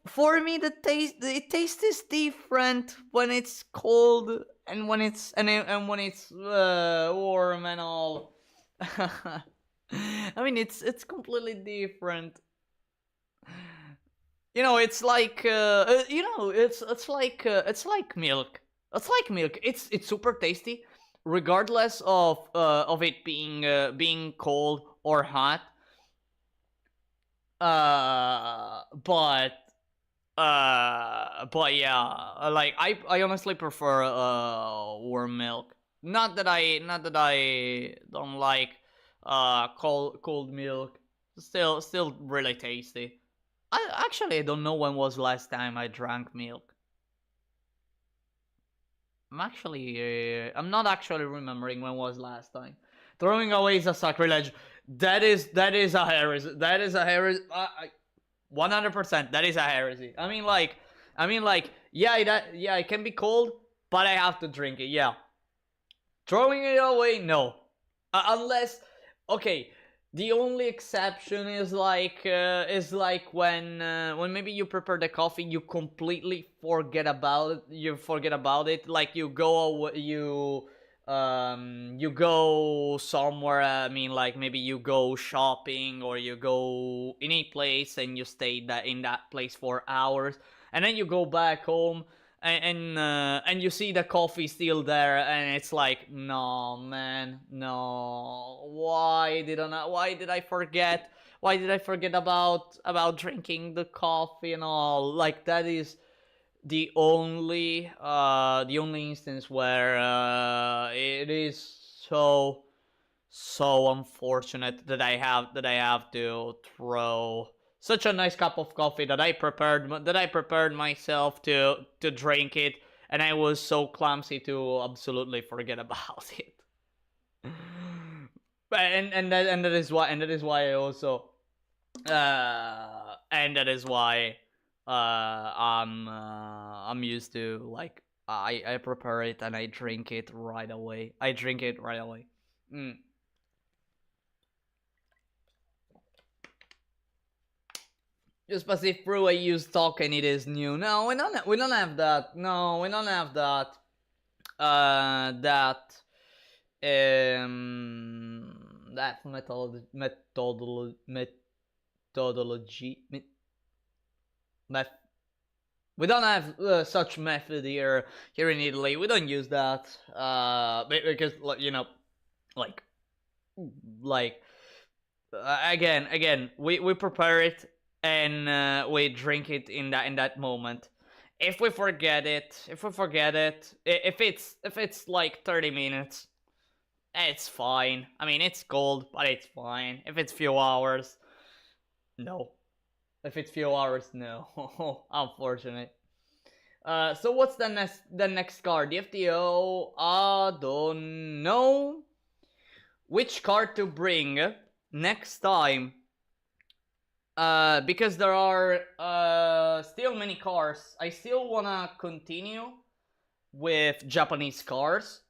for me, the taste is different when it's cold and when it's warm and all. I mean, it's completely different. It's like it's like milk. It's like milk. It's super tasty, regardless of it being cold or hot. But yeah, like, I honestly prefer warm milk. Not that I don't like cold milk. Still really tasty. I don't know when was last time I drank milk. I'm not actually remembering when was last time. Throwing away is a sacrilege. That is a heresy. That is a heresy. 100%. That is a heresy. I mean, like, yeah, it can be cold, but I have to drink it. Yeah. Throwing it away, no. Unless, okay, The only exception is like when maybe you prepare the coffee, you completely forget about it. You forget about it. Like you go somewhere. I mean, like maybe you go shopping or you go in a place and you stay that in that place for hours, and then you go back home and you see the coffee still there, and it's like, no man, no, why did I forget, about drinking the coffee and all. Like that is the only instance where it is so unfortunate that I have to throw such a nice cup of coffee that I prepared myself to drink it, and I was so clumsy to absolutely forget about it. That is why I also and that is why I'm used to, like, I prepare it and I drink it right away. Mm. Just passive brew, I use stock and it is new. No, we don't have that. No, we don't have that. That methodology. Meth- we don't have such method here in Italy. We don't use that. Because like like again, we prepare it and we drink it in that moment. If we forget it, if it's like 30 minutes, it's fine. I mean, it's cold, but it's fine. If it's few hours, no. If it's few hours, no. Unfortunate. So what's the next card? The FTO. Don't know which card to bring next time. Because there are still many cars. I still wanna continue with Japanese cars,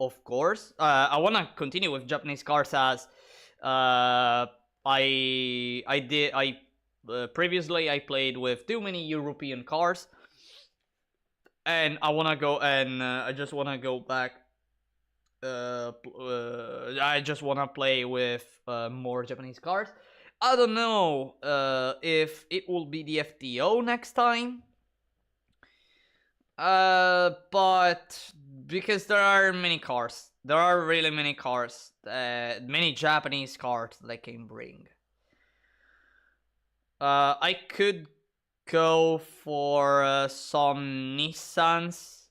of course. I wanna continue with Japanese cars as I previously I played with too many European cars, and I wanna go and I just wanna go back. I just wanna play with more Japanese cars. I don't know if it will be the FTO next time. But because there are many cars, there are really many cars, many Japanese cars that I can bring. I could go for some Nissans.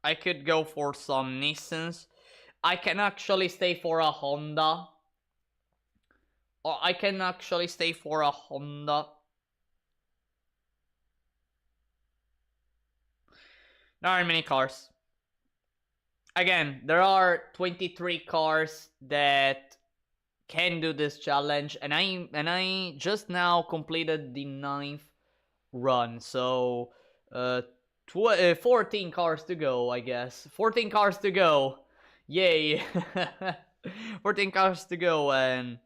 I could go for some Nissans. I can actually stay for a Honda. Or I can actually stay for a Honda. There are many cars. Again, there are 23 cars that can do this challenge, and I just now completed the 9th run, so 14 cars to go, I guess. 14 cars to go. Yay. 14 cars to go, and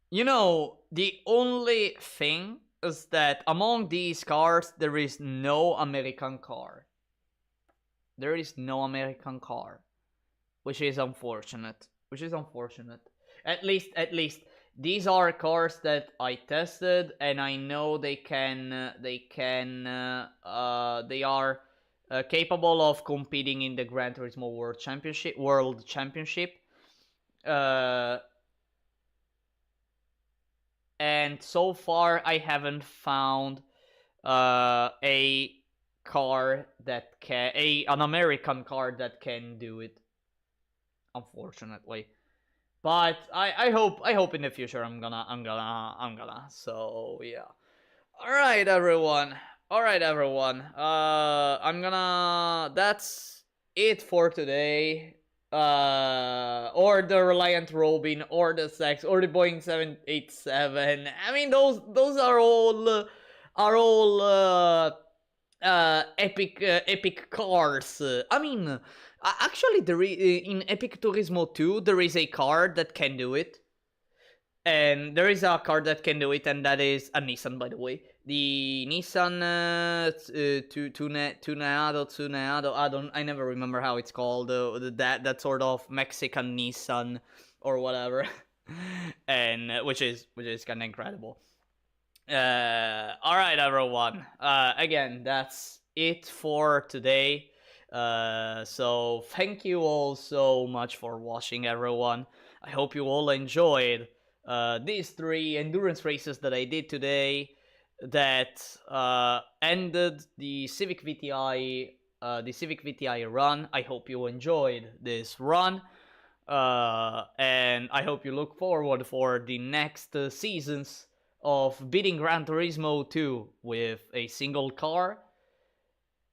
the only thing is that among these cars there is no American car. There is no American car, which is unfortunate. At least these are cars that I tested, and I know they are capable of competing in the Gran Turismo World Championship. And so far I haven't found a car that an American car that can do it, unfortunately. But I hope in the future I'm gonna. So yeah. All right, everyone. I'm gonna. That's it for today. Or the Reliant Robin, or the Sex, or the Boeing 787. I mean, those are all epic cars. I mean, Actually, in Epic Turismo 2, there is a car that can do it. And there is a car that can do it, and that is a Nissan, by the way. The Nissan Tuneado. I never remember how it's called. That sort of Mexican Nissan or whatever, and which is kind of incredible. All right, everyone. Again, that's it for today. So thank you all so much for watching, everyone. I hope you all enjoyed these 3 endurance races that I did today that ended the Civic VTi run. I hope you enjoyed this run. And I hope you look forward for the next seasons of beating Gran Turismo 2 with a single car.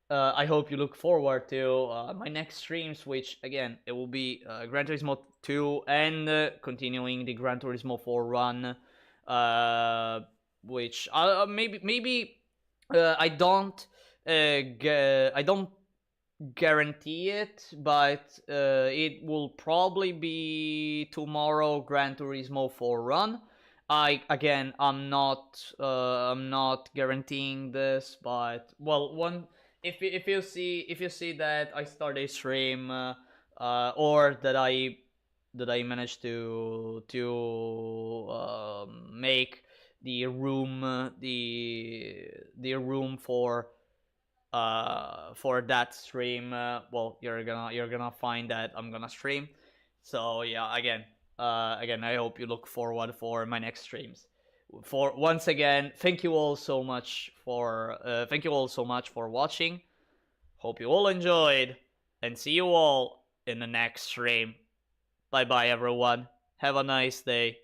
I hope you look forward to my next streams, which again it will be Gran Turismo 2 and continuing the Gran Turismo 4 run, which maybe I don't guarantee it, but it will probably be tomorrow Gran Turismo 4 run. I'm not guaranteeing this, but well, one if you see that I start a stream or that I managed to make the room the room for that stream, well, you're gonna find that I'm gonna stream. So yeah, again, I hope you look forward for my next streams. For once again, thank you all so much for watching. Hope you all enjoyed, and see you all in the next stream. Bye bye, everyone. Have a nice day.